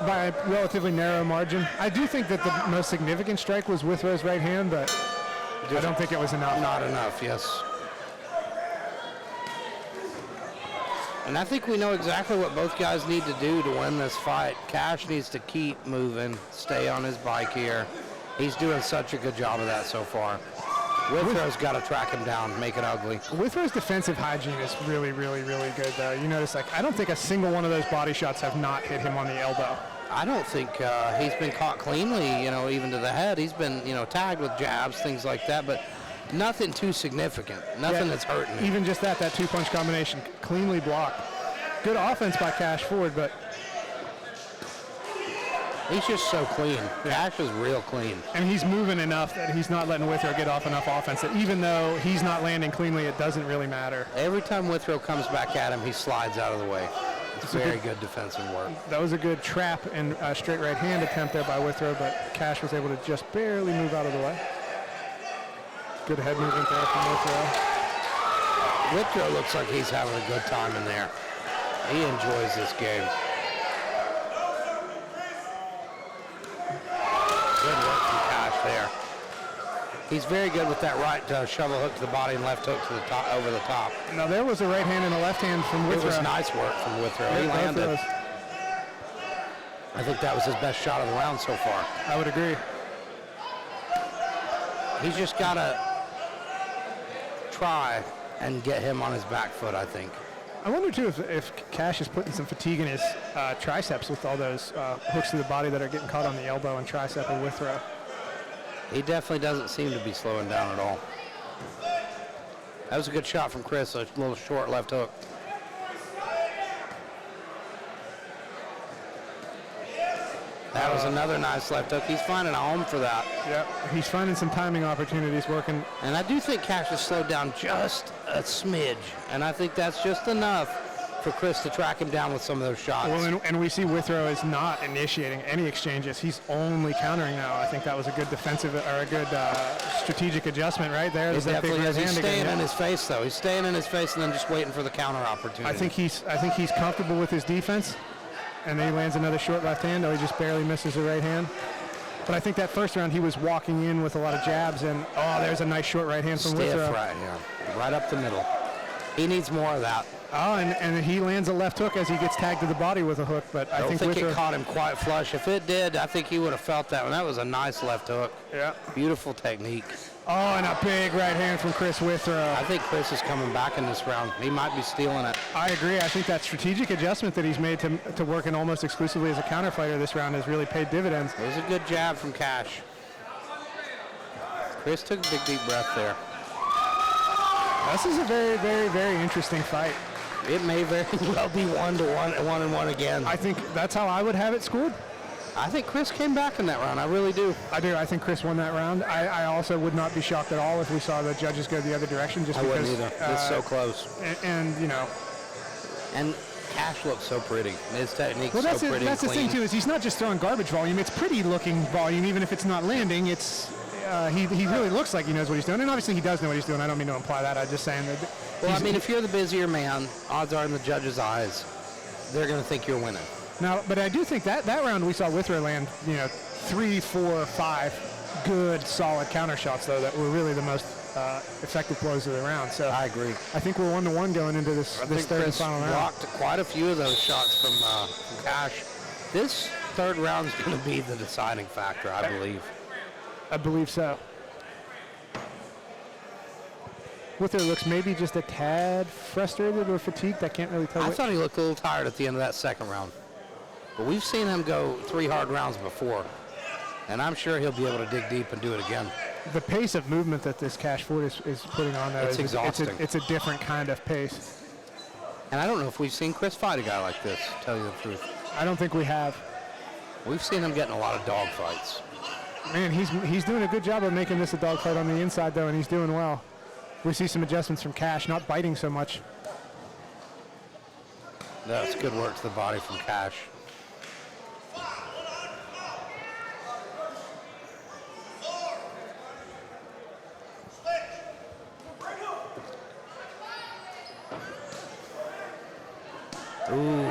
By a relatively narrow margin. I do think that the most significant strike was Withrow's right hand, but I don't think it was enough. Not enough, yes. And I think we know exactly what both guys need to do to win this fight. Cash needs to keep moving, stay on his bike here. He's doing such a good job of that so far. Withrow's got to track him down, make it ugly. Withrow's defensive hygiene is really, really, really good, though. You notice, I don't think a single one of those body shots have not hit him on the elbow. I don't think he's been caught cleanly, even to the head. He's been, tagged with jabs, things like that, but nothing too significant. Nothing that's hurting him. Even just that two-punch combination, cleanly blocked. Good offense by Cash Ford, but He's just so clean. Cash is real clean. And he's moving enough that he's not letting Withrow get off enough offense that even though he's not landing cleanly, it doesn't really matter. Every time Withrow comes back at him, he slides out of the way. It's very good defensive work. That was a good trap and straight right hand attempt there by Withrow, but Cash was able to just barely move out of the way. Good head movement there from Withrow. Withrow looks like he's having a good time in there. He enjoys this game. Good work from Cash there. He's very good with that right shovel hook to the body and left hook to the top, over the top. Now there was a right hand and a left hand from Withrow. It was nice work from Withrow. He landed. I think that was his best shot of the round so far. I would agree. He's just got to try and get him on his back foot, I think. I wonder, too, if Cash is putting some fatigue in his triceps with all those hooks to the body that are getting caught on the elbow and tricep of Withrow. He definitely doesn't seem to be slowing down at all. That was a good shot from Chris, a little short left hook. That was another nice left hook. He's finding a home for that. Yep, he's finding some timing opportunities working. And I do think Cash has slowed down just a smidge. And I think that's just enough for Chris to track him down with some of those shots. Well, and we see Withrow is not initiating any exchanges. He's only countering now. I think that was a good defensive or a good strategic adjustment right there. He definitely is. He's staying again. in his face, though. He's staying in his face and then just waiting for the counter opportunity. I think he's comfortable with his defense. And then he lands another short left hand, though he just barely misses the right hand. But I think that first round he was walking in with a lot of jabs, and there's a nice short right hand from Stiff Withrow. right, yeah. Right up the middle. He needs more of that. Oh, and he lands a left hook as he gets tagged to the body with a hook, but I don't think it caught him quite flush. If it did, I think he would have felt that one. That was a nice left hook. Yeah. Beautiful technique. Oh, and a big right hand from Chris Withrow. I think Chris is coming back in this round. He might be stealing it. I agree. I think that strategic adjustment that he's made to working almost exclusively as a counter fighter this round has really paid dividends. It was a good jab from Cash. Chris took a big, deep breath there. This is a very, very, very interesting fight. It may very well be 1-1 again. I think that's how I would have it scored. I think Chris came back in that round. I really do. I do. I think Chris won that round. I also would not be shocked at all if we saw the judges go the other direction. Just I because, wouldn't either. It's so close. And you know. And Cash looks so pretty. His technique's so pretty. That's the thing too, is he's not just throwing garbage volume. It's pretty looking volume, even if it's not landing. It's he really looks like he knows what he's doing, and obviously he does know what he's doing. I don't mean to imply that. I'm just saying that. Well, I mean, if you're the busier man, odds are in the judges' eyes, they're going to think you're winning. Now, but I do think that round we saw Withrow land, 3, 4, 5 good, solid counter shots, though, that were really the most effective blows of the round. So I agree. I think we're 1-1 going into this third and final round. Blocked quite a few of those shots from Cash. This third round is going to be the deciding factor, I believe. I believe so. Withrow looks maybe just a tad frustrated or fatigued. I can't really tell. I thought he looked a little tired at the end of that second round. But we've seen him go 3 hard rounds before. And I'm sure he'll be able to dig deep and do it again. The pace of movement that this Cash Ford is putting on there it's exhausting. It's a different kind of pace. And I don't know if we've seen Chris fight a guy like this, to tell you the truth. I don't think we have. We've seen him getting a lot of dog fights. Man, he's doing a good job of making this a dog fight on the inside, though, and he's doing well. We see some adjustments from Cash, not biting so much. That's good work to the body from Cash. Ooh,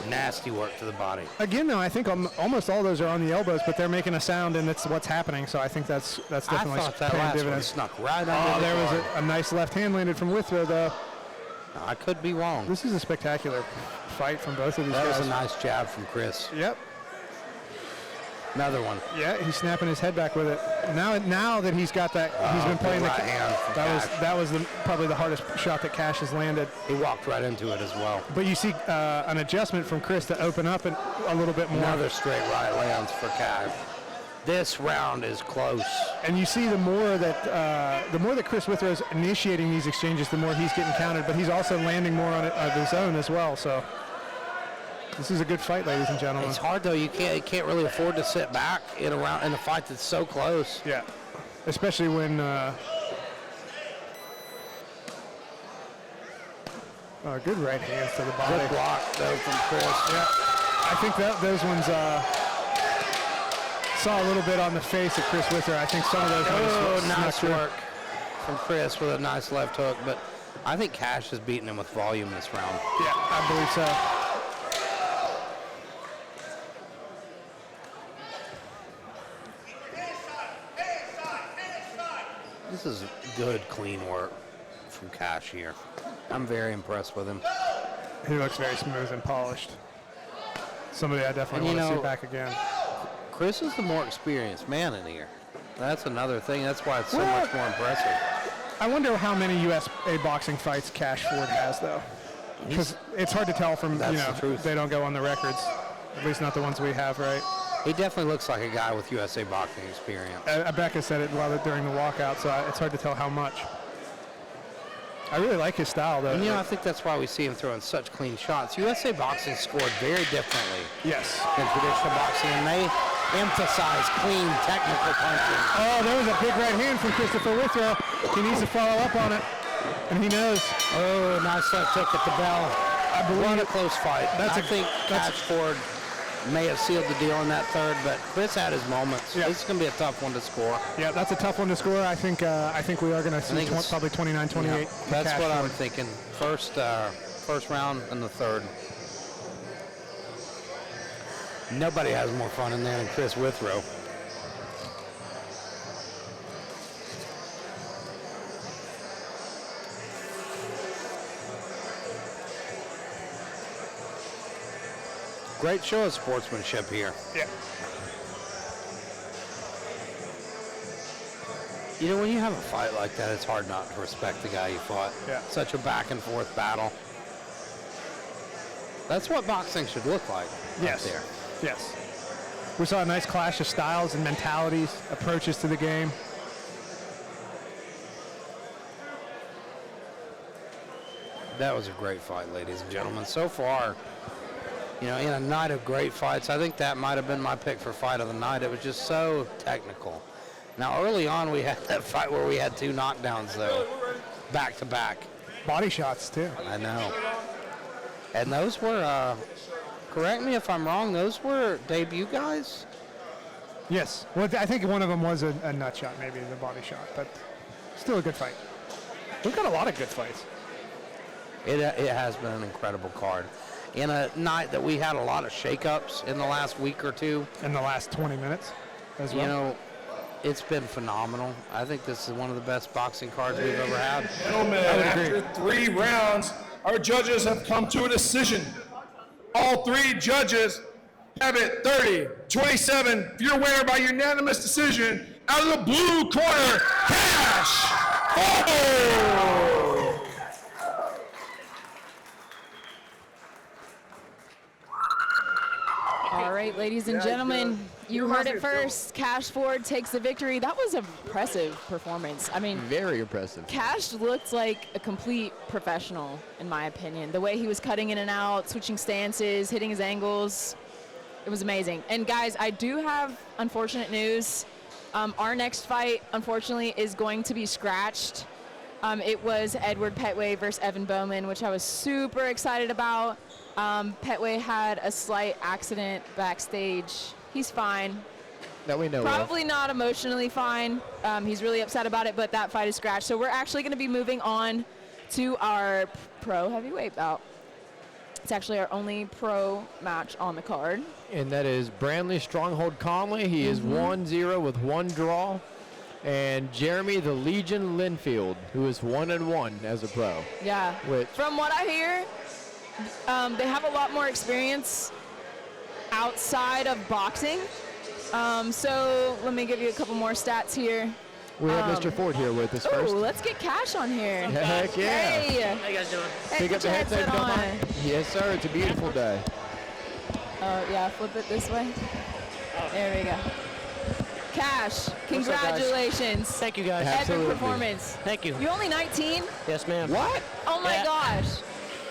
nasty work to the body. Again, though, I think almost all those are on the elbows, but they're making a sound, and it's what's happening. So I think that's definitely I thought that paying last dividends. one snuck right under Oh, the there was guard. a nice left hand landed from Withrow, though. I could be wrong. This is a spectacular fight from both of these That guys. was a nice jab from Chris. Yep. Another one. Yeah, he's snapping his head back with it. Now that he's got that, he's been playing right hand from that was probably the hardest shot that Cash has landed. He walked right into it as well. But you see an adjustment from Chris to open up a little bit more. Another straight right lands for Cash. This round is close. And you see the more that Chris Withrow is initiating these exchanges, the more he's getting countered. But he's also landing more on his own as well. So This is a good fight, ladies and gentlemen. It's hard though. You can't really afford to sit back in a fight that's so close. Yeah, especially when. Good right hands to the body. Good block though from Chris. Yeah, I think those ones saw a little bit on the face of Chris Wither. I think some of those. Nice work from Chris with a nice left hook, but I think Cash is beating him with volume this round. Yeah, I believe so. This is good, clean work from Cash here. I'm very impressed with him. He looks very smooth and polished. Somebody I definitely want to see back again. Chris is the more experienced man in here. That's another thing. That's why it's so much more impressive. I wonder how many USA boxing fights Cash Ford has, though. Because it's hard to tell from, the truth. They don't go on the records. At least not the ones we have, right? He definitely looks like a guy with USA boxing experience. Becca said it during the walkout, so it's hard to tell how much. I really like his style, though. And, I think that's why we see him throwing such clean shots. USA boxing scored very differently than traditional boxing, and they emphasize clean, technical punching. Oh, there was a big right hand from Christopher Withrow. He needs to follow up on it, and he knows. Oh, nice left hook at the bell. I believe What a close fight. I think Cash Ford may have sealed the deal in that third, but Chris had his moments. Yeah. This is going to be a tough one to score. Yeah, that's a tough one to score. I think we are going to see probably 29-28. Yeah, that's what I'm thinking. First round and the third. Nobody has more fun in there than Chris Withrow. Great show of sportsmanship here. Yeah. When you have a fight like that, it's hard not to respect the guy you fought. Yeah. Such a back and forth battle. That's what boxing should look like. Yes. Right there. Yes. We saw a nice clash of styles and mentalities, approaches to the game. That was a great fight, ladies and gentlemen. So far, in a night of great fights, I think that might have been my pick for fight of the night. It was just so technical. Now, early on, we had that fight where we had two knockdowns, though, back to back. Body shots, too. I know. And those were, correct me if I'm wrong, those were debut guys? Yes. Well, I think one of them was a nut shot, maybe the body shot, but still a good fight. We've got a lot of good fights. It has been an incredible card. In a night that we had a lot of shakeups in the last week or two. In the last 20 minutes as well. It's been phenomenal. I think this is one of the best boxing cards we've ever had. Gentlemen, after 3 rounds, our judges have come to a decision. All 3 judges have it 30-27. Your winner by unanimous decision, out of the blue corner, Cash! Oh! All right, ladies and gentlemen, you heard it first. Cash Ford takes the victory. That was an impressive performance. I mean, very impressive. Cash looked like a complete professional, in my opinion. The way he was cutting in and out, switching stances, hitting his angles, it was amazing. And guys, I do have unfortunate news. Our next fight, unfortunately, is going to be scratched. It was Edward Petway versus Evan Bowman, which I was super excited about. Petway had a slight accident backstage. He's fine. That we know Probably not emotionally fine. He's really upset about it, but that fight is scratched. So we're actually going to be moving on to our pro heavyweight bout. It's actually our only pro match on the card. And that is Brandley Stronghold Conley. He is 1-0 with 1 draw. And Jeremy the Legion Linfield, who is 1-1 as a pro. Yeah. From what I hear, they have a lot more experience outside of boxing. So let me give you a couple more stats here. We have Mr. Ford here with us first. Oh, let's get Cash on here. Heck yeah. Hey. How you guys doing? Hey, Pick up the headset on. Yes, sir. It's a beautiful day. Oh, yeah, flip it this way. There we go. Cash, congratulations. Thank you, guys. Epic performance. Thank you. You're only 19? Yes, ma'am. What? Oh, my gosh.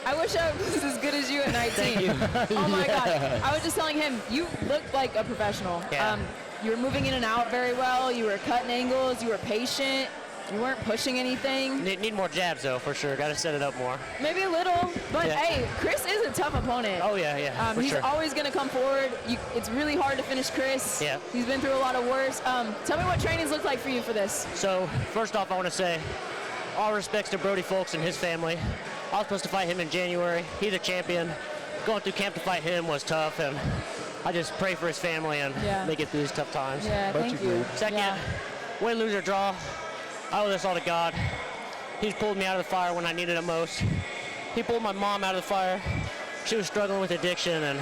I wish I was as good as you at 19. Thank you. Oh my Yeah. God. I was just telling him, you looked like a professional. Yeah. You were moving in and out very well. You were cutting angles. You were patient. You weren't pushing anything. Need more jabs, though, for sure. Got to set it up more. Maybe a little, but Yeah. hey, Chris is a tough opponent. Oh, yeah, for he's sure. always going to come forward. It's really hard to finish Chris. Yeah. He's been through a lot of worse. Tell me what trainings look like for you for this. So, first off, I want to say all respects to Brody Folks and his family. I was supposed to fight him in January. He's a champion. Going through camp to fight him was tough, and I just pray for his family and make it through these tough times. Yeah, thank you. Second, win, lose, or draw, I owe this all to God. He's pulled me out of the fire when I needed him most. He pulled my mom out of the fire. She was struggling with addiction, and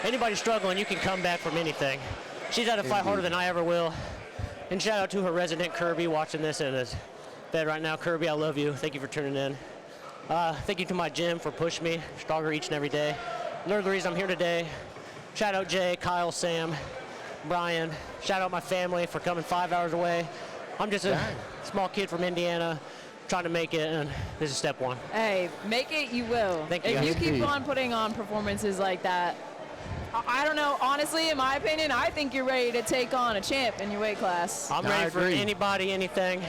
anybody struggling, you can come back from anything. She's had to fight harder than I ever will. And shout out to her resident Kirby watching this in his bed right now. Kirby, I love you. Thank you for tuning in. Thank you to my gym for pushing me stronger each and every day. They're the reason I'm here today. Shout out Jay, Kyle, Sam, Brian. Shout out my family for coming 5 hours away. I'm just a small kid from Indiana trying to make it, and this is step one. Hey, make it, you will. Thank you, If you guys. keep on putting on performances like that, I don't know. Honestly, in my opinion, I think you're ready to take on a champ in your weight class. I'm ready for anybody, anything.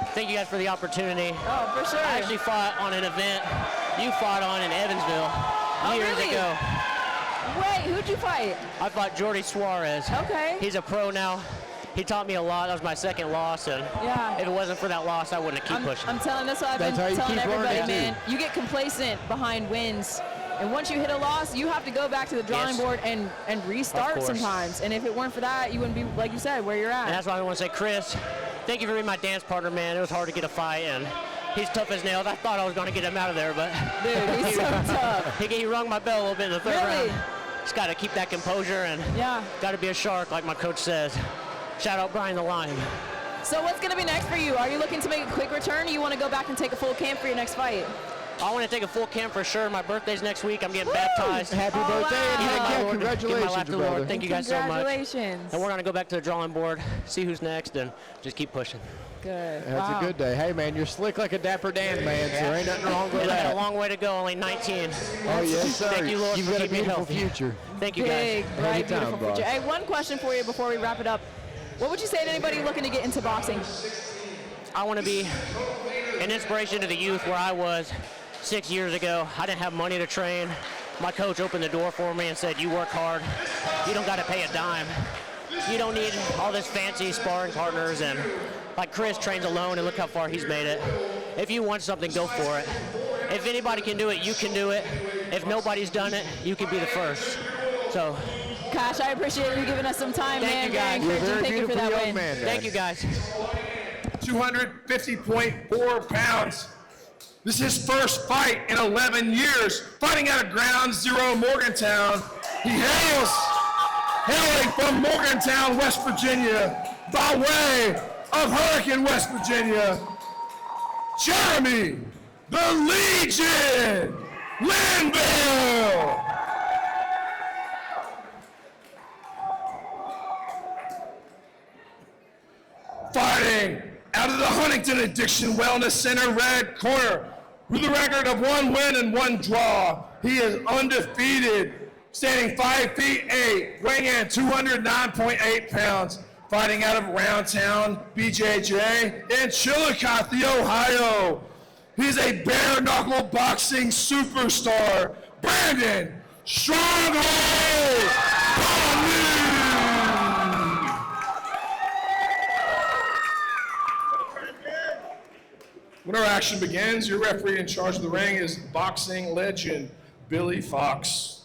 Thank you guys for the opportunity. Oh, for sure. I actually fought on an event you fought on in Evansville years really? ago. Wait, who'd you fight? I fought Jordy Suarez. Okay. He's a pro now. He taught me a lot. That was my second loss, and if it wasn't for that loss, I wouldn't have kept pushing. I'm telling this. I've been telling everybody, man. You get complacent behind wins, and once you hit a loss, you have to go back to the drawing board and restart course. sometimes. And if it weren't for that, you wouldn't be, like you said, where you're at. And that's why I want to say, Chris, thank you for being my dance partner, man. It was hard to get a fight, and he's tough as nails. I thought I was going to get him out of there, but dude, he's so tough. He rung my bell a little bit in the third round. Just got to keep that composure and got to be a shark, like my coach says. Shout out Brian the Lion. So what's going to be next for you? Are you looking to make a quick return, or you want to go back and take a full camp for your next fight? I want to take a full camp for sure. My birthday's next week. I'm getting baptized. Happy birthday and Congratulations, congratulations, Lord. brother. Thank you guys so much. Congratulations. And we're going to go back to the drawing board, see who's next, and just keep pushing. Good. That's a good day. Hey, man, you're slick like a Dapper Dan, man, so ain't nothing wrong with And I got that. a long way to go, only 19. Oh, yes, sir. Thank you, Lord, You've for got a keeping me beautiful healthy. future. Thank you, Big, guys. bright, Anytime, beautiful boss. future. Hey, one question for you before we wrap it up. What would you say to anybody looking to get into boxing? I want to be an inspiration to the youth where I was 6 years ago. I didn't have money to train. My coach opened the door for me and said, you work hard. You don't got to pay a dime. You don't need all this fancy sparring partners. And like Chris trains alone, and look how far he's made it. If you want something, go for it. If anybody can do it, you can do it. If nobody's done it, you can be the first. So, Gosh, I appreciate you giving us some time, man. thank you guys. Very encouraging. Thank you for that win. Thank you guys. 250.4 pounds. This is his first fight in 11 years, fighting out of Ground Zero, Morgantown. He hailing from Morgantown, West Virginia, by way of Hurricane, West Virginia, Jeremy, the Legion, Linville. Fighting out of the Huntington Addiction Wellness Center, red corner, with a record of 1 win and 1 draw. He is undefeated, standing 5 feet 8, weighing in 209.8 pounds, fighting out of Roundtown, BJJ, in Chillicothe, Ohio. He's a bare knuckle boxing superstar, Brandon Stronghold Conley. When our action begins, your referee in charge of the ring is boxing legend Billy Fox.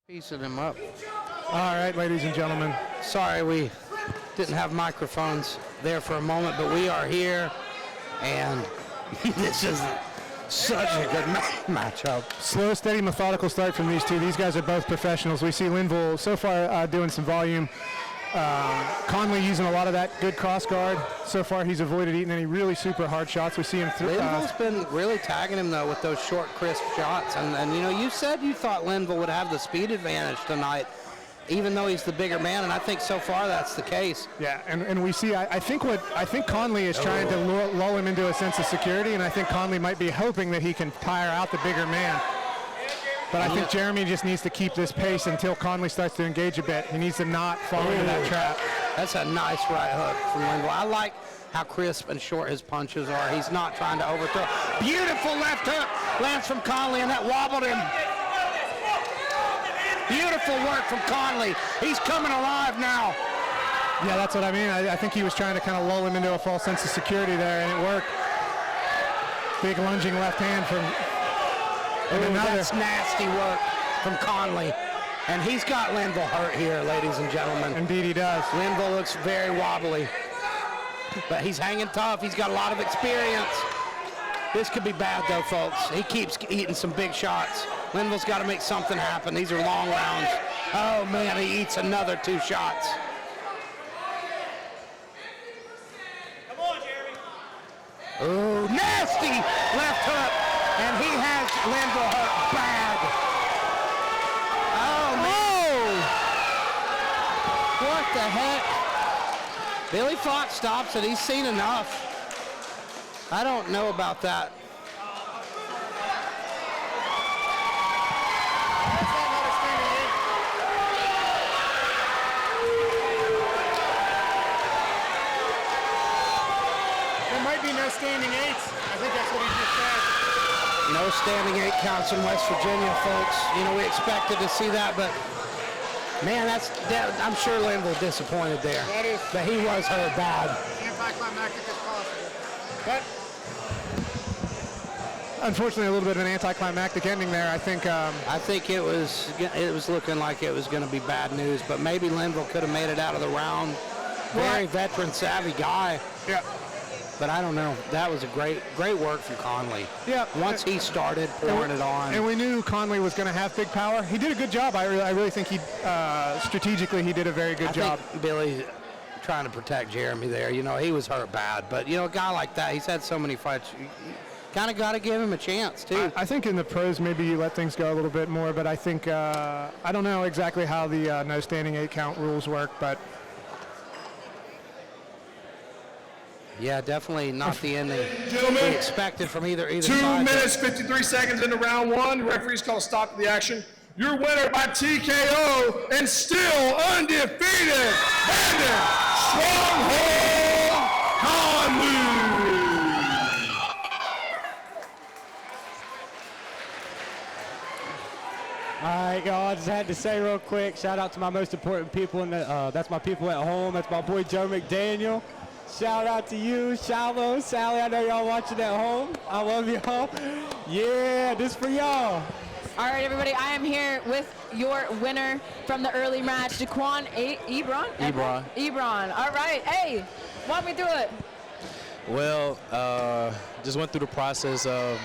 Piecing him up. All right, ladies and gentlemen. Sorry we didn't have microphones there for a moment, but we are here, and this is such a good matchup. Slow, steady, methodical start from these two. These guys are both professionals. We see Linville so far doing some volume. Conley using a lot of that good cross guard. So far he's avoided eating any really super hard shots. We see him through. Linville's been really tagging him though with those short, crisp shots. And you know, you said you thought Linville would have the speed advantage tonight, even though he's the bigger man, and I think so far that's the case. Yeah, and we see, I think Conley is trying to lull him into a sense of security, and I think Conley might be hoping that he can tire out the bigger man. But I think Jeremy just needs to keep this pace until Conley starts to engage a bit. He needs to not fall into that trap. That's a nice right hook from Linville. I like how crisp and short his punches are. He's not trying to overthrow. Beautiful left hook lands from Conley, and that wobbled him. Beautiful work from Conley. He's coming alive now. Yeah, that's what I mean. I think he was trying to kind of lull him into a false sense of security there, and it worked. Big lunging left hand from... That's nasty work from Conley. And he's got Linville hurt here, ladies and gentlemen. Indeed he does. Linville looks very wobbly. But he's hanging tough. He's got a lot of experience. This could be bad, though, folks. He keeps eating some big shots. Linville's got to make something happen. These are long rounds. Oh, man, he eats another 2 shots. Come on, Jeremy. Oh, nasty left hook. And he has Linville hurt bad. Oh, man. What the heck? Billy Fox stops it. He's seen enough. I don't know about that. There might be no standing eights. I think that's what he just said. No standing 8 counts in West Virginia, folks. You know, we expected to see that, but man, I'm sure Linville disappointed there. That is. But he was hurt bad. Anticlimactic as possible. But unfortunately, a little bit of an anticlimactic ending there. I think it was looking like it was going to be bad news, but maybe Linville could have made it out of the round. Very veteran, savvy guy. Yeah. But I don't know. That was a great work from Conley. Yeah. Once he started pouring it on. And we knew Conley was going to have big power. He did a good job. I really think he strategically he did a very good job. Think Billy trying to protect Jeremy there. You know, he was hurt bad. But, you know, a guy like that, he's had so many fights. You kind of got to give him a chance, too. I think in the pros, maybe you let things go a little bit more. But I think, I don't know exactly how the no standing 8 count rules work, but... Yeah, definitely not the ending we expected from either 2 side. minutes, 53 seconds into round 1. The referee's called a stop to the action. Your winner by TKO and still undefeated, Brandon Stronghold Conley. All right, y'all, I just had to say real quick, shout out to my most important people, that's my people at home. That's my boy Joe McDaniel. Shout out to you, Shallow, Sally. I know y'all watching at home. I love y'all. Yeah, this for y'all. All right, everybody. I am here with your winner from the early match, Daquan Ebron. Ebron. All right. Hey, walk me through it. Well, just went through the process of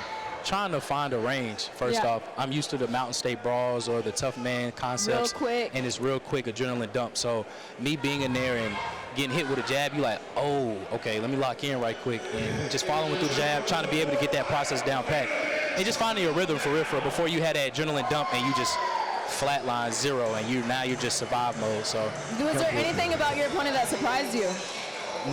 trying to find a range. First off, I'm used to the Mountain State brawls or the tough man concepts. Real quick. And it's real quick adrenaline dump. So me being in there and getting hit with a jab, you like, oh, okay, let me lock in right quick. And just following through the jab, trying to be able to get that process down pat. And just finding your rhythm for real before you had that adrenaline dump and you just flatline 0 and now you're just survive mode. So Was there anything about your opponent that surprised you?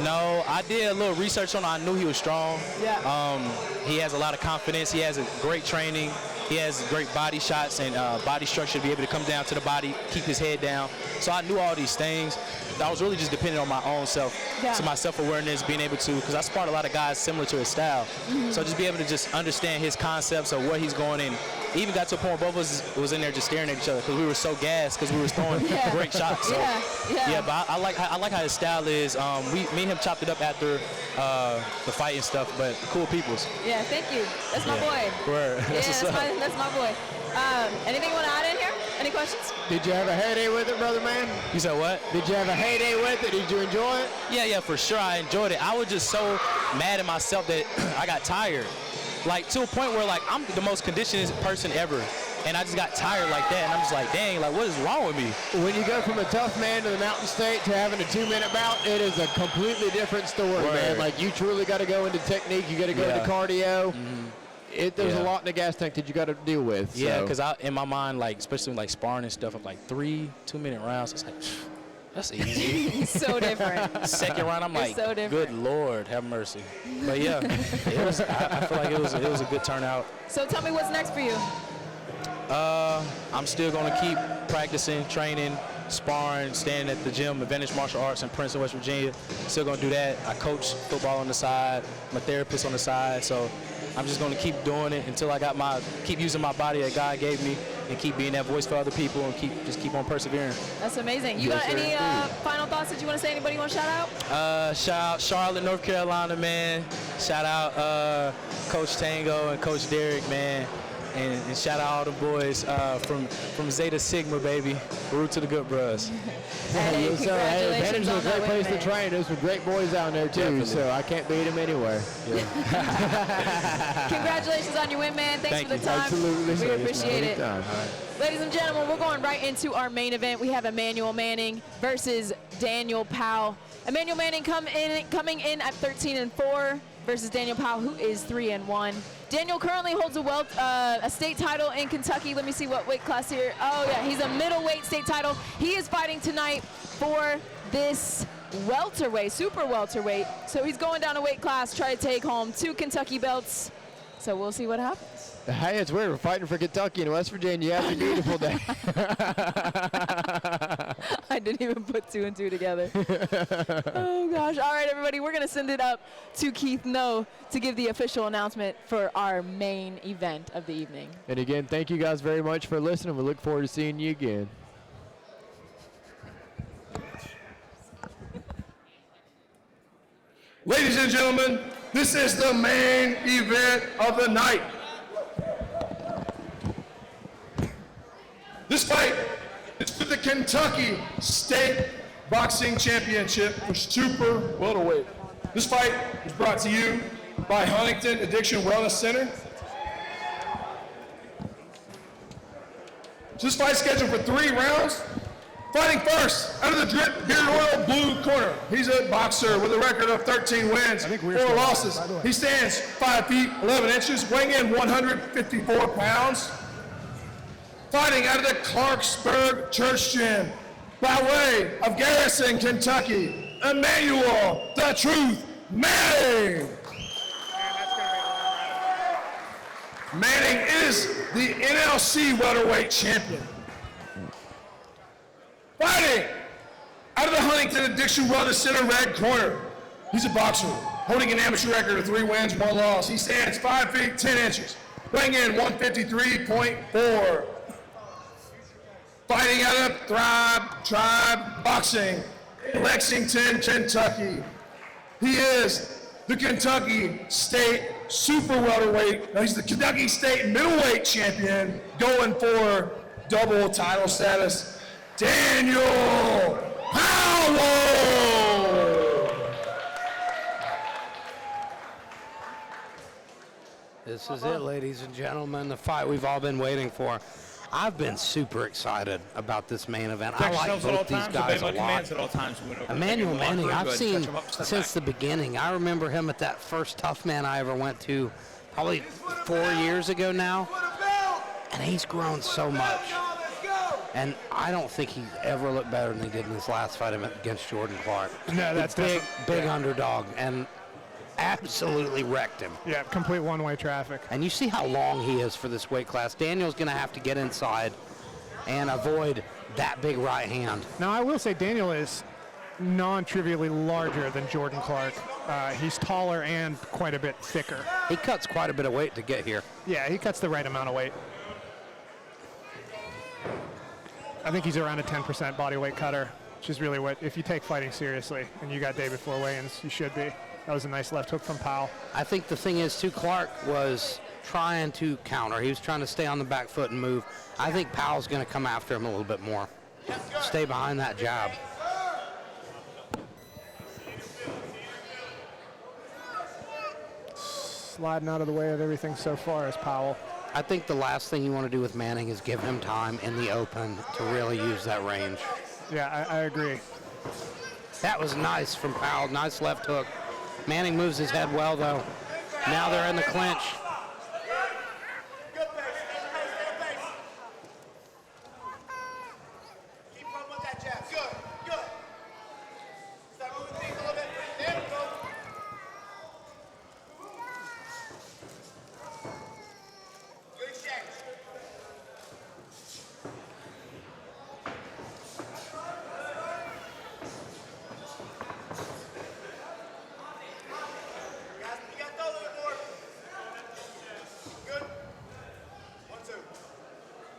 No, I did a little research on him. I knew he was strong. Yeah. He has a lot of confidence. He has a great training. He has great body shots and body structure to be able to come down to the body, keep his head down. So I knew all these things. I was really just depending on my own self. Yeah. So my self-awareness, being able to, because I sparred a lot of guys similar to his style. Mhm. So just be able to just understand his concepts of what he's going in. Even got to a point where both of us was in there just staring at each other because we were so gassed because we were throwing great shots. So, yeah, but I like how his style is. Me and him chopped it up after the fight and stuff, but cool peoples. Yeah, thank you. That's my boy. Word. Yeah, that's my boy. Anything you want to add in here? Any questions? Did you have a heyday with it, brother man? You said what? Did you have a heyday with it? Did you enjoy it? Yeah, for sure. I enjoyed it. I was just so mad at myself that I got tired. Like, to a point where, like, I'm the most conditioned person ever. And I just got tired like that. And I'm just like, dang, like, what is wrong with me? When you go from a tough man to the Mountain State to having a 2-minute bout, it is a completely different story, man. Like, you truly got to go into technique. You got to go into cardio. There's a lot in the gas tank that you got to deal with. Yeah, because in my mind, like, especially like sparring and stuff, I'm like 3 2-minute rounds. It's like, that's easy. So different. Second round, I'm like, so good Lord, have mercy. But yeah, it was. I feel like it was a good turnout. So tell me what's next for you. I'm still gonna keep practicing, training, sparring, staying at the gym, Advantage Martial Arts in Princeton, West Virginia. Still gonna do that. I coach football on the side. I'm a therapist on the side. So I'm just gonna keep doing it until I keep using my body that God gave me, and keep being that voice for other people, and keep on persevering. That's amazing. You got any final thoughts that you want to say? Anybody you want to shout out? Shout out Charlotte, North Carolina, man. Shout out Coach Tango and Coach Derek, man. And shout out all the boys from Zeta Sigma, baby. Root to the good bros. Hey, Advantage is a great place to train. There's some great boys out there, too, Definitely. so I can't beat them anywhere. Congratulations on your win, man. Thanks for the time. Absolutely. We appreciate it. Anytime. Ladies and gentlemen, we're going right into our main event. We have Emmanuel Manning versus Daniel Powell. Emmanuel Manning coming in at 13-4 versus Daniel Powell, who is 3-1. Daniel currently holds a state title in Kentucky. Let me see what weight class here. Oh yeah, he's a middleweight state title. He is fighting tonight for this welterweight, super welterweight. So he's going down a weight class, try to take home 2 Kentucky belts. So we'll see what happens. Hey, it's weird. We're fighting for Kentucky and West Virginia. Have a beautiful day. I didn't even put 2 and 2 together. Oh, gosh. All right, everybody, we're going to send it up to Keith No to give the official announcement for our main event of the evening. And again, thank you guys very much for listening. We look forward to seeing you again. Ladies and gentlemen, this is the main event of the night. This fight is for the Kentucky State Boxing Championship for super welterweight. This fight is brought to you by Huntington Addiction Wellness Center. This fight is scheduled for 3 rounds. Fighting first, out of the Drip Beard Oil blue corner. He's a boxer with a record of 13 wins, 4 losses. He stands 5 feet 11 inches, weighing in 154 pounds. Fighting out of the Clarksburg Church Gym, by way of Garrison, Kentucky, Emmanuel "The Truth" Manning. Manning is the NLC welterweight champion. Fighting out of the Huntington Addiction Wellness Center red corner. He's a boxer, holding an amateur record of 3 wins, 1 loss. He stands 5 feet 10 inches, weighing in 153.4. Fighting out of Tribe Boxing, Lexington, Kentucky. He is the Kentucky State Super Welterweight. No, he's the Kentucky State Middleweight Champion, going for double title status. Daniel Powell! This is it, ladies and gentlemen, the fight we've all been waiting for. I've been super excited about this main event. I like both these guys a lot. Emmanuel Manning, I've seen since the beginning. I remember him at that first Tough Man I ever went to, probably 4 years ago now, and he's grown so much. And I don't think he's ever looked better than he did in his last fight against Jordan Clark. No, that's big underdog, and absolutely wrecked him. Yeah, complete one-way traffic. And you see how long he is for this weight class. Daniel's going to have to get inside and avoid that big right hand. Now, I will say Daniel is non-trivially larger than Jordan Clark. He's taller and quite a bit thicker. He cuts quite a bit of weight to get here. Yeah, he cuts the right amount of weight. I think he's around a 10% body weight cutter, which is really what, if you take fighting seriously and you got day before weigh-ins, you should be. That was a nice left hook from Powell. I think the thing is, too, Clark was trying to counter. He was trying to stay on the back foot and move. I think Powell's going to come after him a little bit more. Stay behind that jab. Sliding out of the way of everything so far is Powell. I think the last thing you want to do with Manning is give him time in the open to really use that range. Yeah, I agree. That was nice from Powell. Nice left hook. Manning moves his head well, though. Now they're in the clinch.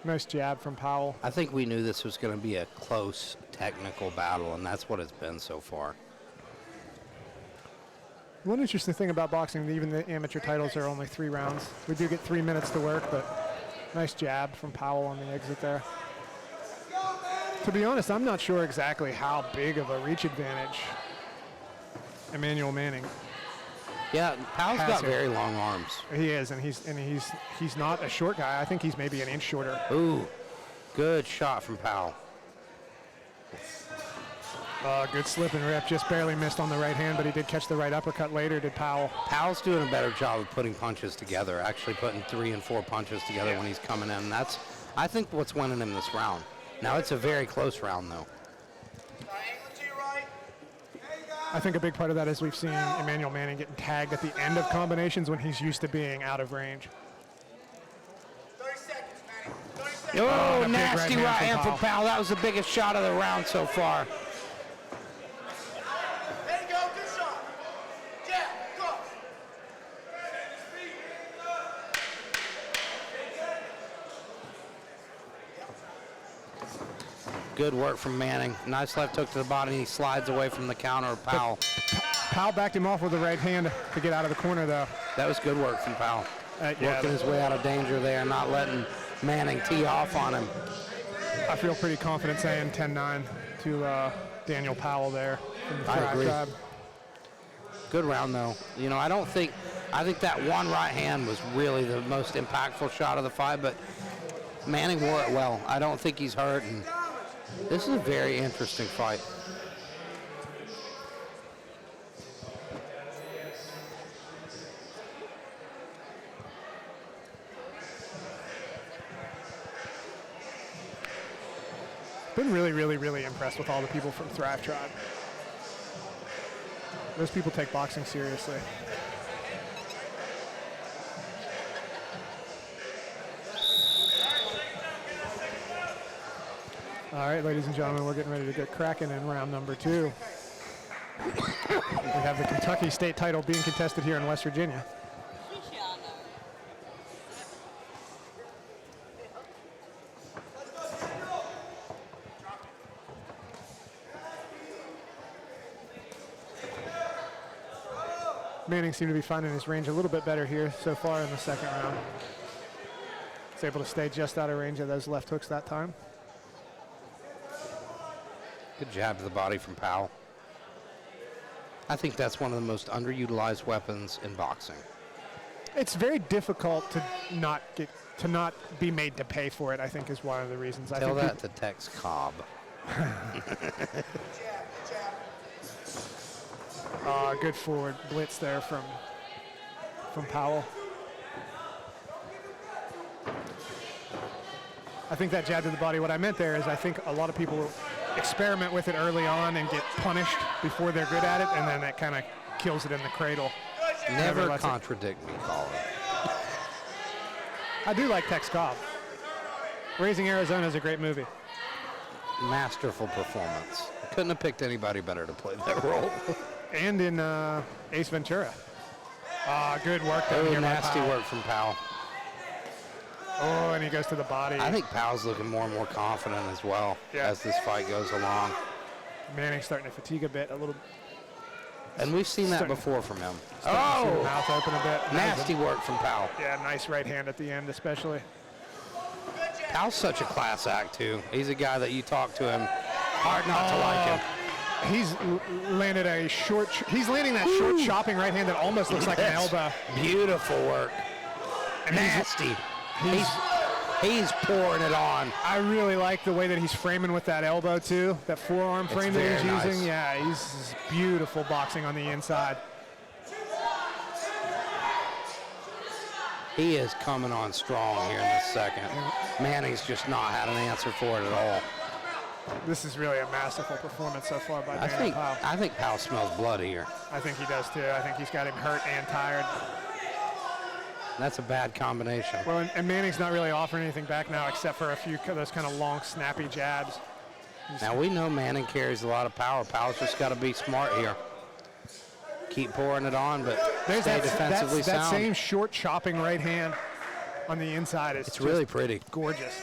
Nice jab from Powell. I think we knew this was going to be a close technical battle, and that's what it's been so far. One interesting thing about boxing, even the amateur titles are only 3 rounds. We do get 3 minutes to work, but nice jab from Powell on the exit there. To be honest, I'm not sure exactly how big of a reach advantage Emmanuel Manning. Yeah, Powell's got very long arms. He is, and he's not a short guy. I think he's maybe an inch shorter. Ooh, good shot from Powell. Good slip and rip. Just barely missed on the right hand, but he did catch the right uppercut later, did Powell. Powell's doing a better job of putting punches together, actually putting 3 and 4 punches together when he's coming in. That's, I think, what's winning him this round. Now, it's a very close round, though. I think a big part of that is we've seen Emmanuel Manning getting tagged at the end of combinations when he's used to being out of range. 30 seconds, Manning. 30 seconds. Oh, nasty right hand from Powell. That was the biggest shot of the round so far. There you go. Good shot. Jab. Go. Good work from Manning. Nice left hook to the body. He slides away from the counter of Powell. Powell backed him off with the right hand to get out of the corner, though. That was good work from Powell. Yeah, working his way out of danger there, not letting Manning tee off on him. I feel pretty confident saying 10-9 to Daniel Powell there from the Fry agree. Tribe. Good round, though. You know, I think that one right hand was really the most impactful shot of the fight, but Manning wore it well. I don't think he's hurt, and this is a very interesting fight. Been really, really, really impressed with all the people from Thrive Tribe. Those people take boxing seriously. All right, ladies and gentlemen, we're getting ready to get cracking in round number 2. We have the Kentucky State title being contested here in West Virginia. Manning seemed to be finding his range a little bit better here so far in the second round. He's able to stay just out of range of those left hooks that time. Good jab to the body from Powell. I think that's one of the most underutilized weapons in boxing. It's very difficult to not be made to pay for it, I think, is one of the reasons. Tell that to Tex Cobb. Good forward blitz there from Powell. I think that jab to the body, what I meant there is I think a lot of people experiment with it early on and get punished before they're good at it, and then that kind of kills it in the cradle. Never contradict me, Colin. I do like Tex Cobb. Raising Arizona is a great movie. Masterful performance. Couldn't have picked anybody better to play that role. And in Ace Ventura. Good work down here by nasty Powell. work from Powell. Oh, and he goes to the body. I think Powell's looking more and more confident as well as this fight goes along. Manning's starting to fatigue a bit, a little. And we've seen that before from him. Starting to see the mouth open a bit. Nasty work from Powell. Yeah, nice right hand at the end, especially. Powell's such a class act, too. He's a guy that you talk to him, hard not to like him. He's landed a short. He's landing that short chopping right hand that almost looks like an elbow. Beautiful work. And nasty. He's pouring it on. I really like the way that he's framing with that elbow too. That forearm frame that he's very using. nice. Yeah, he's beautiful boxing on the inside. He is coming on strong here in the second. Manning's just not had an answer for it at all. This is really a masterful performance so far by Daniel Powell. I think Powell smells blood here. I think he does too. I think he's got him hurt and tired. That's a bad combination. Well, and Manning's not really offering anything back now except for a few of those kind of long, snappy jabs. Now we know Manning carries a lot of power. Powell's just got to be smart here. Keep pouring it on, but stay defensively sound. That same short chopping right hand on the inside is It's really pretty. Gorgeous.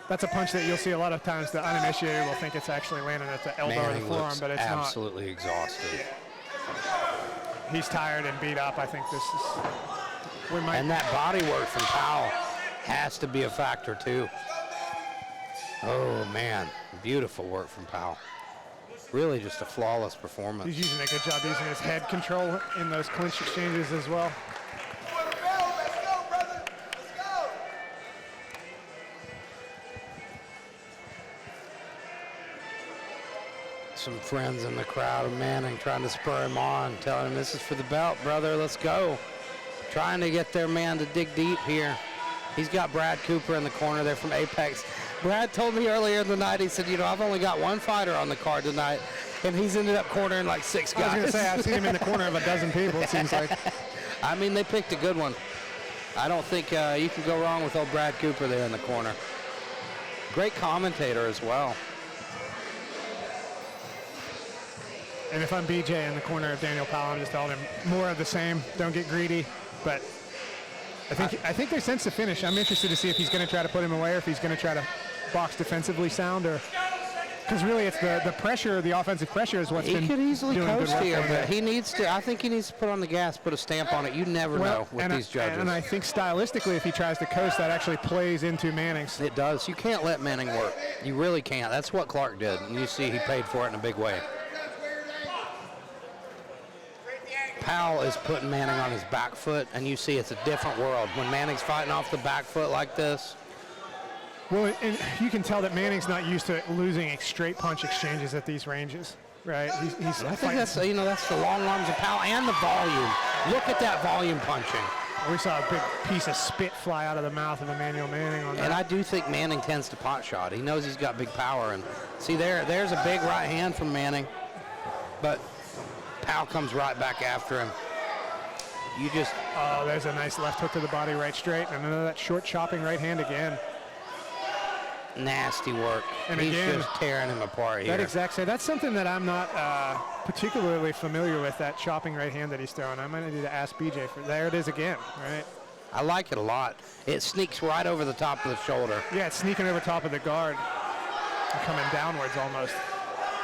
That's a punch that you'll see a lot of times. The uninitiated will think it's actually landing at the elbow or the forearm, but it's absolutely exhausted. Yeah. He's tired and beat up. I think this is. And that body work from Powell has to be a factor too. Oh man, beautiful work from Powell. Really just a flawless performance. He's using a good job using his head control in those clinch exchanges as well. Some friends in the crowd of Manning trying to spur him on, telling him this is for the belt, brother, let's go. Trying to get their man to dig deep here. He's got Brad Cooper in the corner there from Apex. Brad told me earlier in the night, he said, you know, I've only got one fighter on the card tonight, and he's ended up cornering like 6 guys. I was going to say, I've seen him in the corner of a dozen people, it seems like. I mean, they picked a good one. I don't think you can go wrong with old Brad Cooper there in the corner. Great commentator as well. And if I'm BJ in the corner of Daniel Powell, I'm just telling him more of the same. Don't get greedy. But I think they sense the finish. I'm interested to see if he's going to try to put him away or if he's going to try to box defensively sound, or because really it's the pressure, the offensive pressure is what's been He could easily doing good coast work here, for him. but he needs to. I think he needs to put on the gas, put a stamp on it. You never know with these judges. And I think stylistically, if he tries to coast, that actually plays into Manning's. It does. You can't let Manning work. You really can't. That's what Clark did, and you see he paid for it in a big way. Powell is putting Manning on his back foot, and you see it's a different world. When Manning's fighting off the back foot like this. Well, and you can tell that Manning's not used to losing straight punch exchanges at these ranges, right? He's I think that's, you know, that's the long arms of Powell and the volume. Look at that volume punching. We saw a big piece of spit fly out of the mouth of Emmanuel Manning on that. And I do think Manning tends to pot shot. He knows he's got big power. And see there's a big right hand from Manning. But Powell comes right back after him. Oh, there's a nice left hook to the body right straight. And another that short chopping right hand again. Nasty work. And he's again, just tearing him apart here. That exact same. That's something that I'm not particularly familiar with, that chopping right hand that he's throwing. I might need to ask BJ for. There it is again, right? I like it a lot. It sneaks right over the top of the shoulder. Yeah, it's sneaking over top of the guard and coming downwards almost.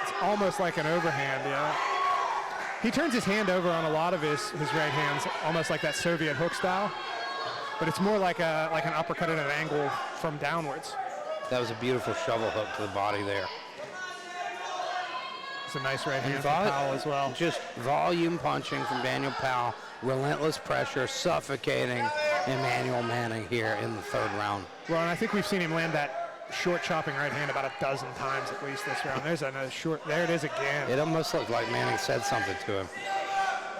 It's almost like an overhand, yeah. He turns his hand over on a lot of his right hands, almost like that Soviet hook style. But it's more like an uppercut at an angle from downwards. That was a beautiful shovel hook to the body there. It's a nice right hand from Powell as well. Just volume punching from Daniel Powell. Relentless pressure, suffocating Emmanuel Manning here in the third round. Well, and I think we've seen him land that short chopping right hand about a dozen times at least this round. There's another short. There it is again. It almost looked like Manning said something to him.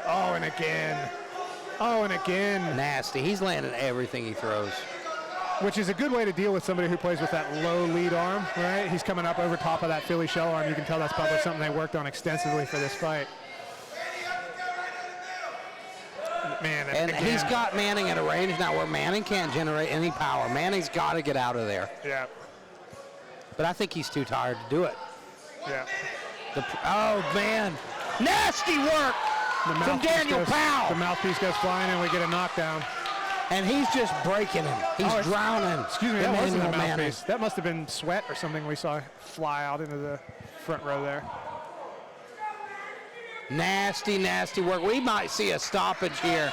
Oh, and again. Oh, and again. Nasty. He's landing everything he throws. Which is a good way to deal with somebody who plays with that low lead arm, right? He's coming up over top of that Philly shell arm. You can tell that's probably something they worked on extensively for this fight. Man, and he's got Manning at a range now where Manning can't generate any power. Manning's got to get out of there. Yeah. But I think he's too tired to do it. Yeah. Oh, man. Nasty work from Daniel Powell. The mouthpiece goes flying and we get a knockdown. And he's just breaking him. He's drowning. Excuse me, that wasn't the Manning. mouthpiece. That must have been sweat or something we saw fly out into the front row there. Nasty, nasty work. We might see a stoppage here.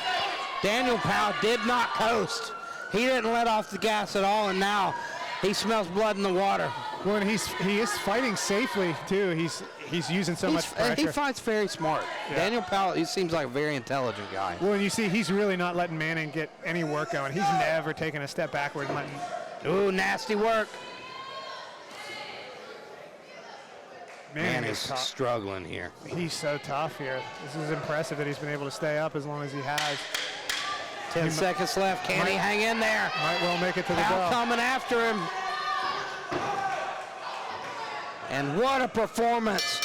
Daniel Powell did not coast. He didn't let off the gas at all, and now he smells blood in the water. Well, and he is fighting safely too. He's using so much pressure. He fights very smart. Yeah. Daniel Powell, he seems like a very intelligent guy. Well, and you see, he's really not letting Manning get any work going. He's never taken a step backward and letting. Ooh, nasty work. Man is struggling here. He's so tough here. This is impressive that he's been able to stay up as long as he has. 10 seconds left. Can he hang in there? Might well make it to the Powell bell. coming after him. And what a performance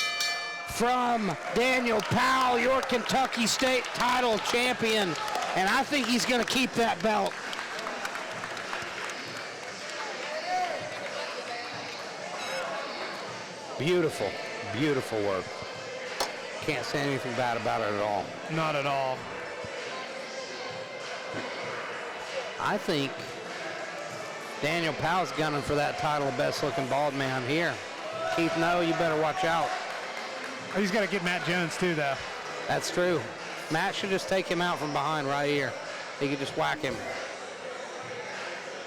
from Daniel Powell, your Kentucky State title champion. And I think he's going to keep that belt. Beautiful, beautiful work. Can't say anything bad about it at all. Not at all. I think Daniel Powell's gunning for that title of best looking bald man here. Keith, no, you better watch out. He's got to get Matt Jones too, though. That's true. Matt should just take him out from behind right here. He could just whack him.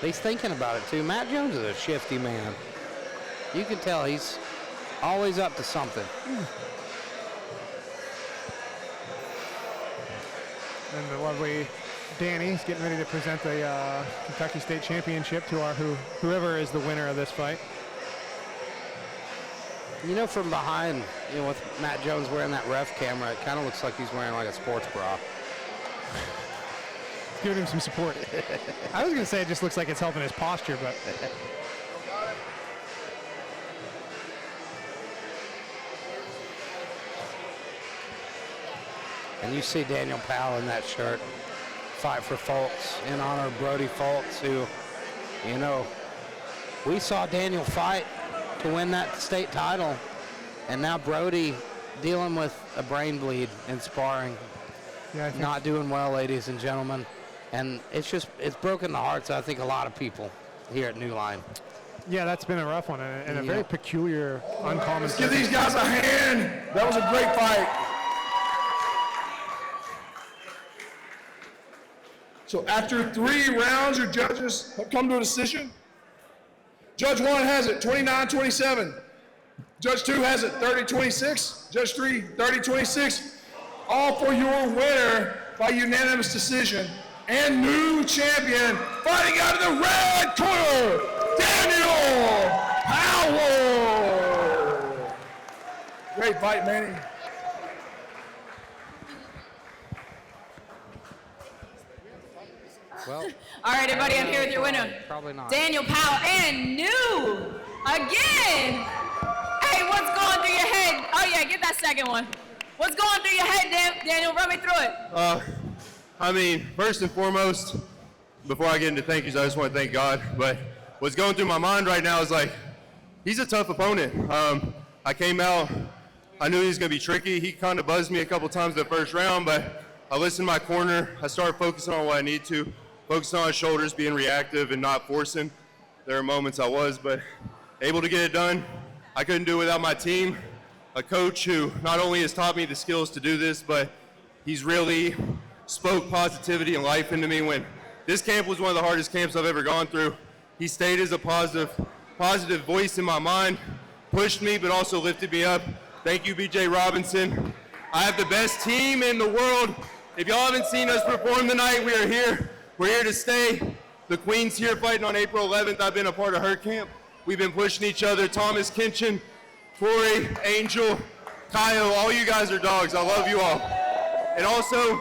He's thinking about it too. Matt Jones is a shifty man. You can tell he's always up to something. And the lovely Danny's getting ready to present the Kentucky State Championship to our whoever is the winner of this fight. You know, from behind, you know, with Matt Jones wearing that ref camera, it kind of looks like he's wearing like a sports bra. Giving him some support. I was going to say it just looks like it's helping his posture, but. And you see Daniel Powell in that shirt fight for Fultz in honor of Brody Fultz, who, you know, we saw Daniel fight to win that state title, and now Brody dealing with a brain bleed in sparring. Yeah, not doing well, ladies and gentlemen. And it's broken the hearts of, I think, a lot of people here at New Line. Yeah, that's been a rough one and a very peculiar, uncommon. Let's give these guys a hand. That was a great fight. So after 3 rounds, your judges have come to a decision. Judge 1 has it 29-27. Judge 2 has it 30-26. Judge 3, 30-26. All for your winner by unanimous decision. And new champion, fighting out of the red corner, Daniel Powell. Great fight, Manny. Well, all right, everybody, I'm here with your winner. Probably not. Daniel Powell, and new again. Hey, what's going through your head? Oh yeah, get that second one. What's going through your head, Daniel? Run me through it. I mean, first and foremost, before I get into thank yous, I just want to thank God. But what's going through my mind right now is like, he's a tough opponent. I came out, I knew he was going to be tricky. He kind of buzzed me a couple times the first round, but I listened to my corner. I started focusing on what I need to, focusing on his shoulders, being reactive and not forcing. There are moments I was, but able to get it done. I couldn't do it without my team, a coach who not only has taught me the skills to do this, but he's really spoke positivity and life into me. When this camp was one of the hardest camps I've ever gone through, he stayed as a positive voice in my mind, pushed me, but also lifted me up. Thank you, BJ Robinson. I have the best team in the world. If y'all haven't seen us perform tonight, we are here. We're here to stay. The Queen's here fighting on April 11th. I've been a part of her camp. We've been pushing each other. Thomas Kinchin, Corey, Angel, Kyle, all you guys are dogs. I love you all. And also,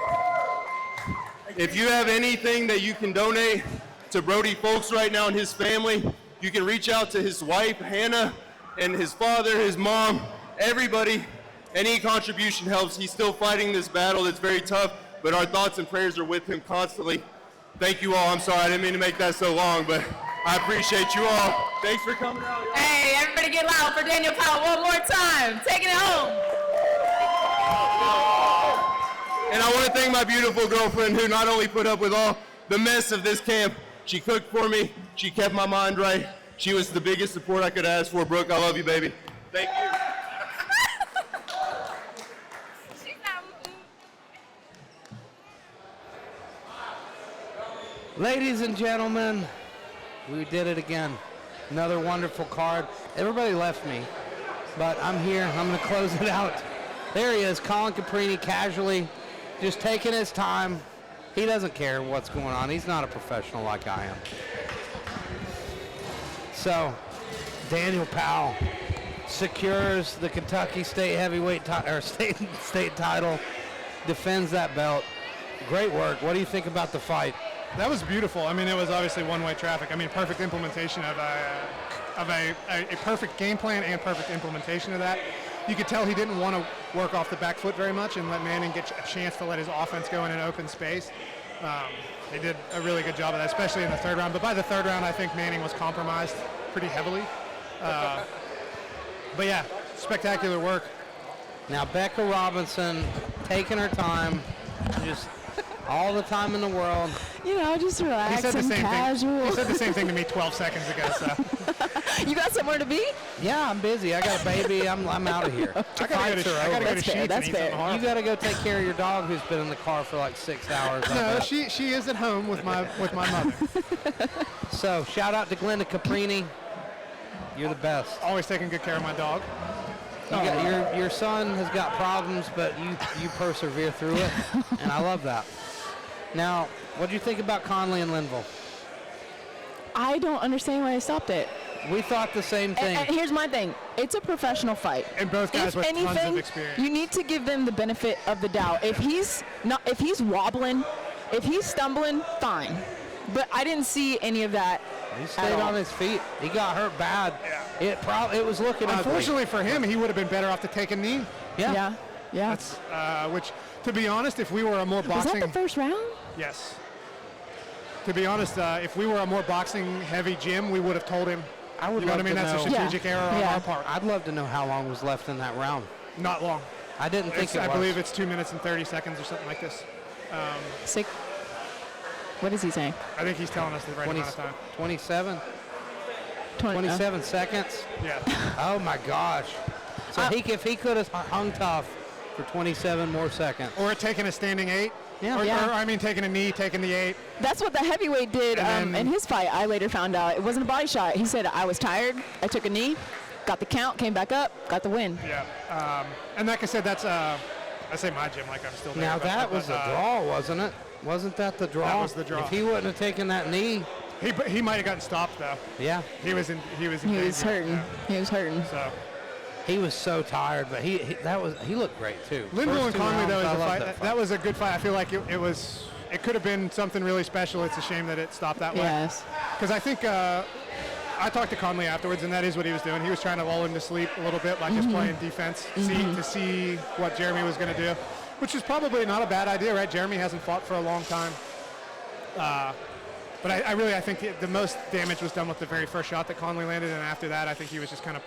if you have anything that you can donate to Brody Fultz right now and his family, you can reach out to his wife, Hannah, and his father, his mom, everybody. Any contribution helps. He's still fighting this battle that's very tough, but our thoughts and prayers are with him constantly. Thank you all. I'm sorry, I didn't mean to make that so long, but I appreciate you all. Thanks for coming out. Hey, everybody get loud for Daniel Powell one more time. Taking it home. And I want to thank my beautiful girlfriend who not only put up with all the mess of this camp, she cooked for me, she kept my mind right. She was the biggest support I could ask for. Brooke, I love you, baby. Thank you. Ladies and gentlemen, we did it again. Another wonderful card. Everybody left me, but I'm here. I'm going to close it out. There he is, Colin Caprini, casually, just taking his time. He doesn't care what's going on. He's not a professional like I am. So, Daniel Powell secures the Kentucky State Heavyweight state title, defends that belt. Great work. What do you think about the fight? That was beautiful. I mean, it was obviously one-way traffic. I mean, perfect implementation of a perfect game plan and perfect implementation of that. You could tell he didn't want to work off the back foot very much and let Manning get a chance to let his offense go in an open space. They did a really good job of that, especially in the third round. But by the third round, I think Manning was compromised pretty heavily. But yeah, spectacular work. Now Becca Robinson taking her time, just all the time in the world. You know, just relax and casual. He said the same thing to me 12 seconds ago. So. You got somewhere to be? Yeah, I'm busy. I got a baby. I'm out of here. I gotta go to Sheets and eat something hard. You gotta go take care of your dog who's been in the car for like 6 hours. No, she is at home with my mother. So shout out to Glenda Caprini. You're the best. Always taking good care of my dog. Your son has got problems, but you persevere through it, and I love that. Now, what do you think about Conley and Linville? I don't understand why I stopped it. We thought the same thing. And here's my thing. It's a professional fight. And both guys with tons of experience. You need to give them the benefit of the doubt. If he's wobbling, if he's stumbling, fine. But I didn't see any of that. He stayed on his feet. He got hurt bad. Yeah. It was looking Unfortunately ugly. for him, he would have been better off to take a knee. Yeah. That's which, to be honest, if we were a more boxing. Was that the first round? Yes. To be honest, if we were a more boxing-heavy gym, we would have told him. I would you know love what I mean? to That's know. a strategic error on our part. I'd love to know how long was left in that round. Not long. I didn't think it was. I believe it's 2 minutes and 30 seconds or something like this. What is he saying? I think he's telling us the right amount of time. 27? 27 seconds? Yeah. Oh my gosh. So if he could have hung tough for 27 more seconds. Or taking a standing 8. Yeah. Or taking a knee, taking the 8. That's what the heavyweight did in his fight. I later found out it wasn't a body shot. He said, I was tired. I took a knee, got the count, came back up, got the win. Yeah. And like I said, that's I say my gym like I'm still there. Now that was a draw, wasn't it? Wasn't that the draw? That was the draw. If he wouldn't have taken that knee. He might have gotten stopped though. Yeah. He was hurting. Yeah. He was hurting. So. He was so tired, but he looked great too. Linville and Conley, though, is a fight. That That was a good fight. I feel like it could have been something really special. It's a shame that it stopped that way. Yes. Because I think I talked to Conley afterwards, and that is what he was doing. He was trying to lull him to sleep a little bit by just playing defense, to see what Jeremy was going to do, which is probably not a bad idea, right? Jeremy hasn't fought for a long time. But I think the most damage was done with the very first shot that Conley landed, and after that, I think he was just kind of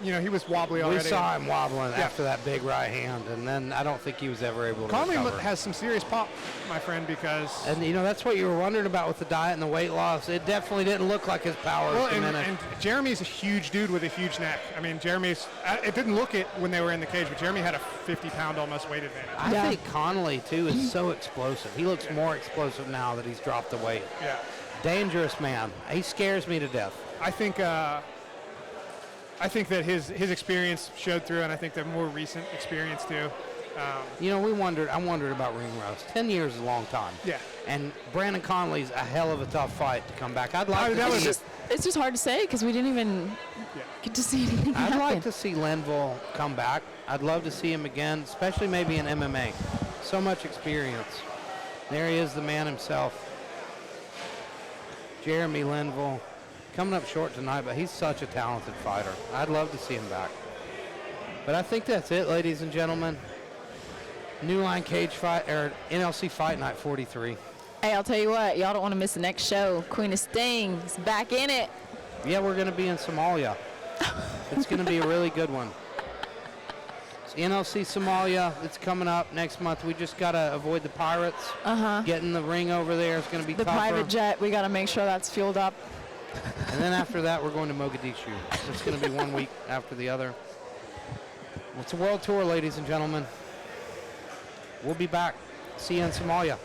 he was wobbly already. We saw him wobbling after that big right hand, and then I don't think he was ever able to Conley recover. has some serious pop, my friend, because... And, that's what you were wondering about with the diet and the weight loss. It definitely didn't look like his power was diminished. And Jeremy's a huge dude with a huge neck. I mean, it didn't look it when they were in the cage, but Jeremy had a 50-pound almost weight advantage. I think Conley, too, is so explosive. He looks more explosive now that he's dropped the weight. Yeah. Dangerous man. He scares me to death. I think that his experience showed through, and I think the more recent experience too. I wondered about ring rust. 10 years is a long time. Yeah. And Brandon Conley's a hell of a tough fight to come back. It's just hard to say because we didn't even get to see anything I'd happen. like to see Linville come back. I'd love to see him again, especially maybe in MMA. So much experience. There he is, the man himself. Jeremy Linville, coming up short tonight, but he's such a talented fighter. I'd love to see him back. But I think that's it, ladies and gentlemen. New Line Cage Fight, or NLC Fight Night 43. Hey, I'll tell you what, y'all don't want to miss the next show. Queen of Sting is back in it. Yeah, we're going to be in Somalia. It's going to be a really good one. It's NLC Somalia. It's coming up next month. We just got to avoid the pirates. Getting the ring over there is going to be the tougher. private jet, we got to make sure that's fueled up. And then after that, we're going to Mogadishu. So it's going to be 1 week after the other. It's a world tour, ladies and gentlemen. We'll be back. See you in Somalia.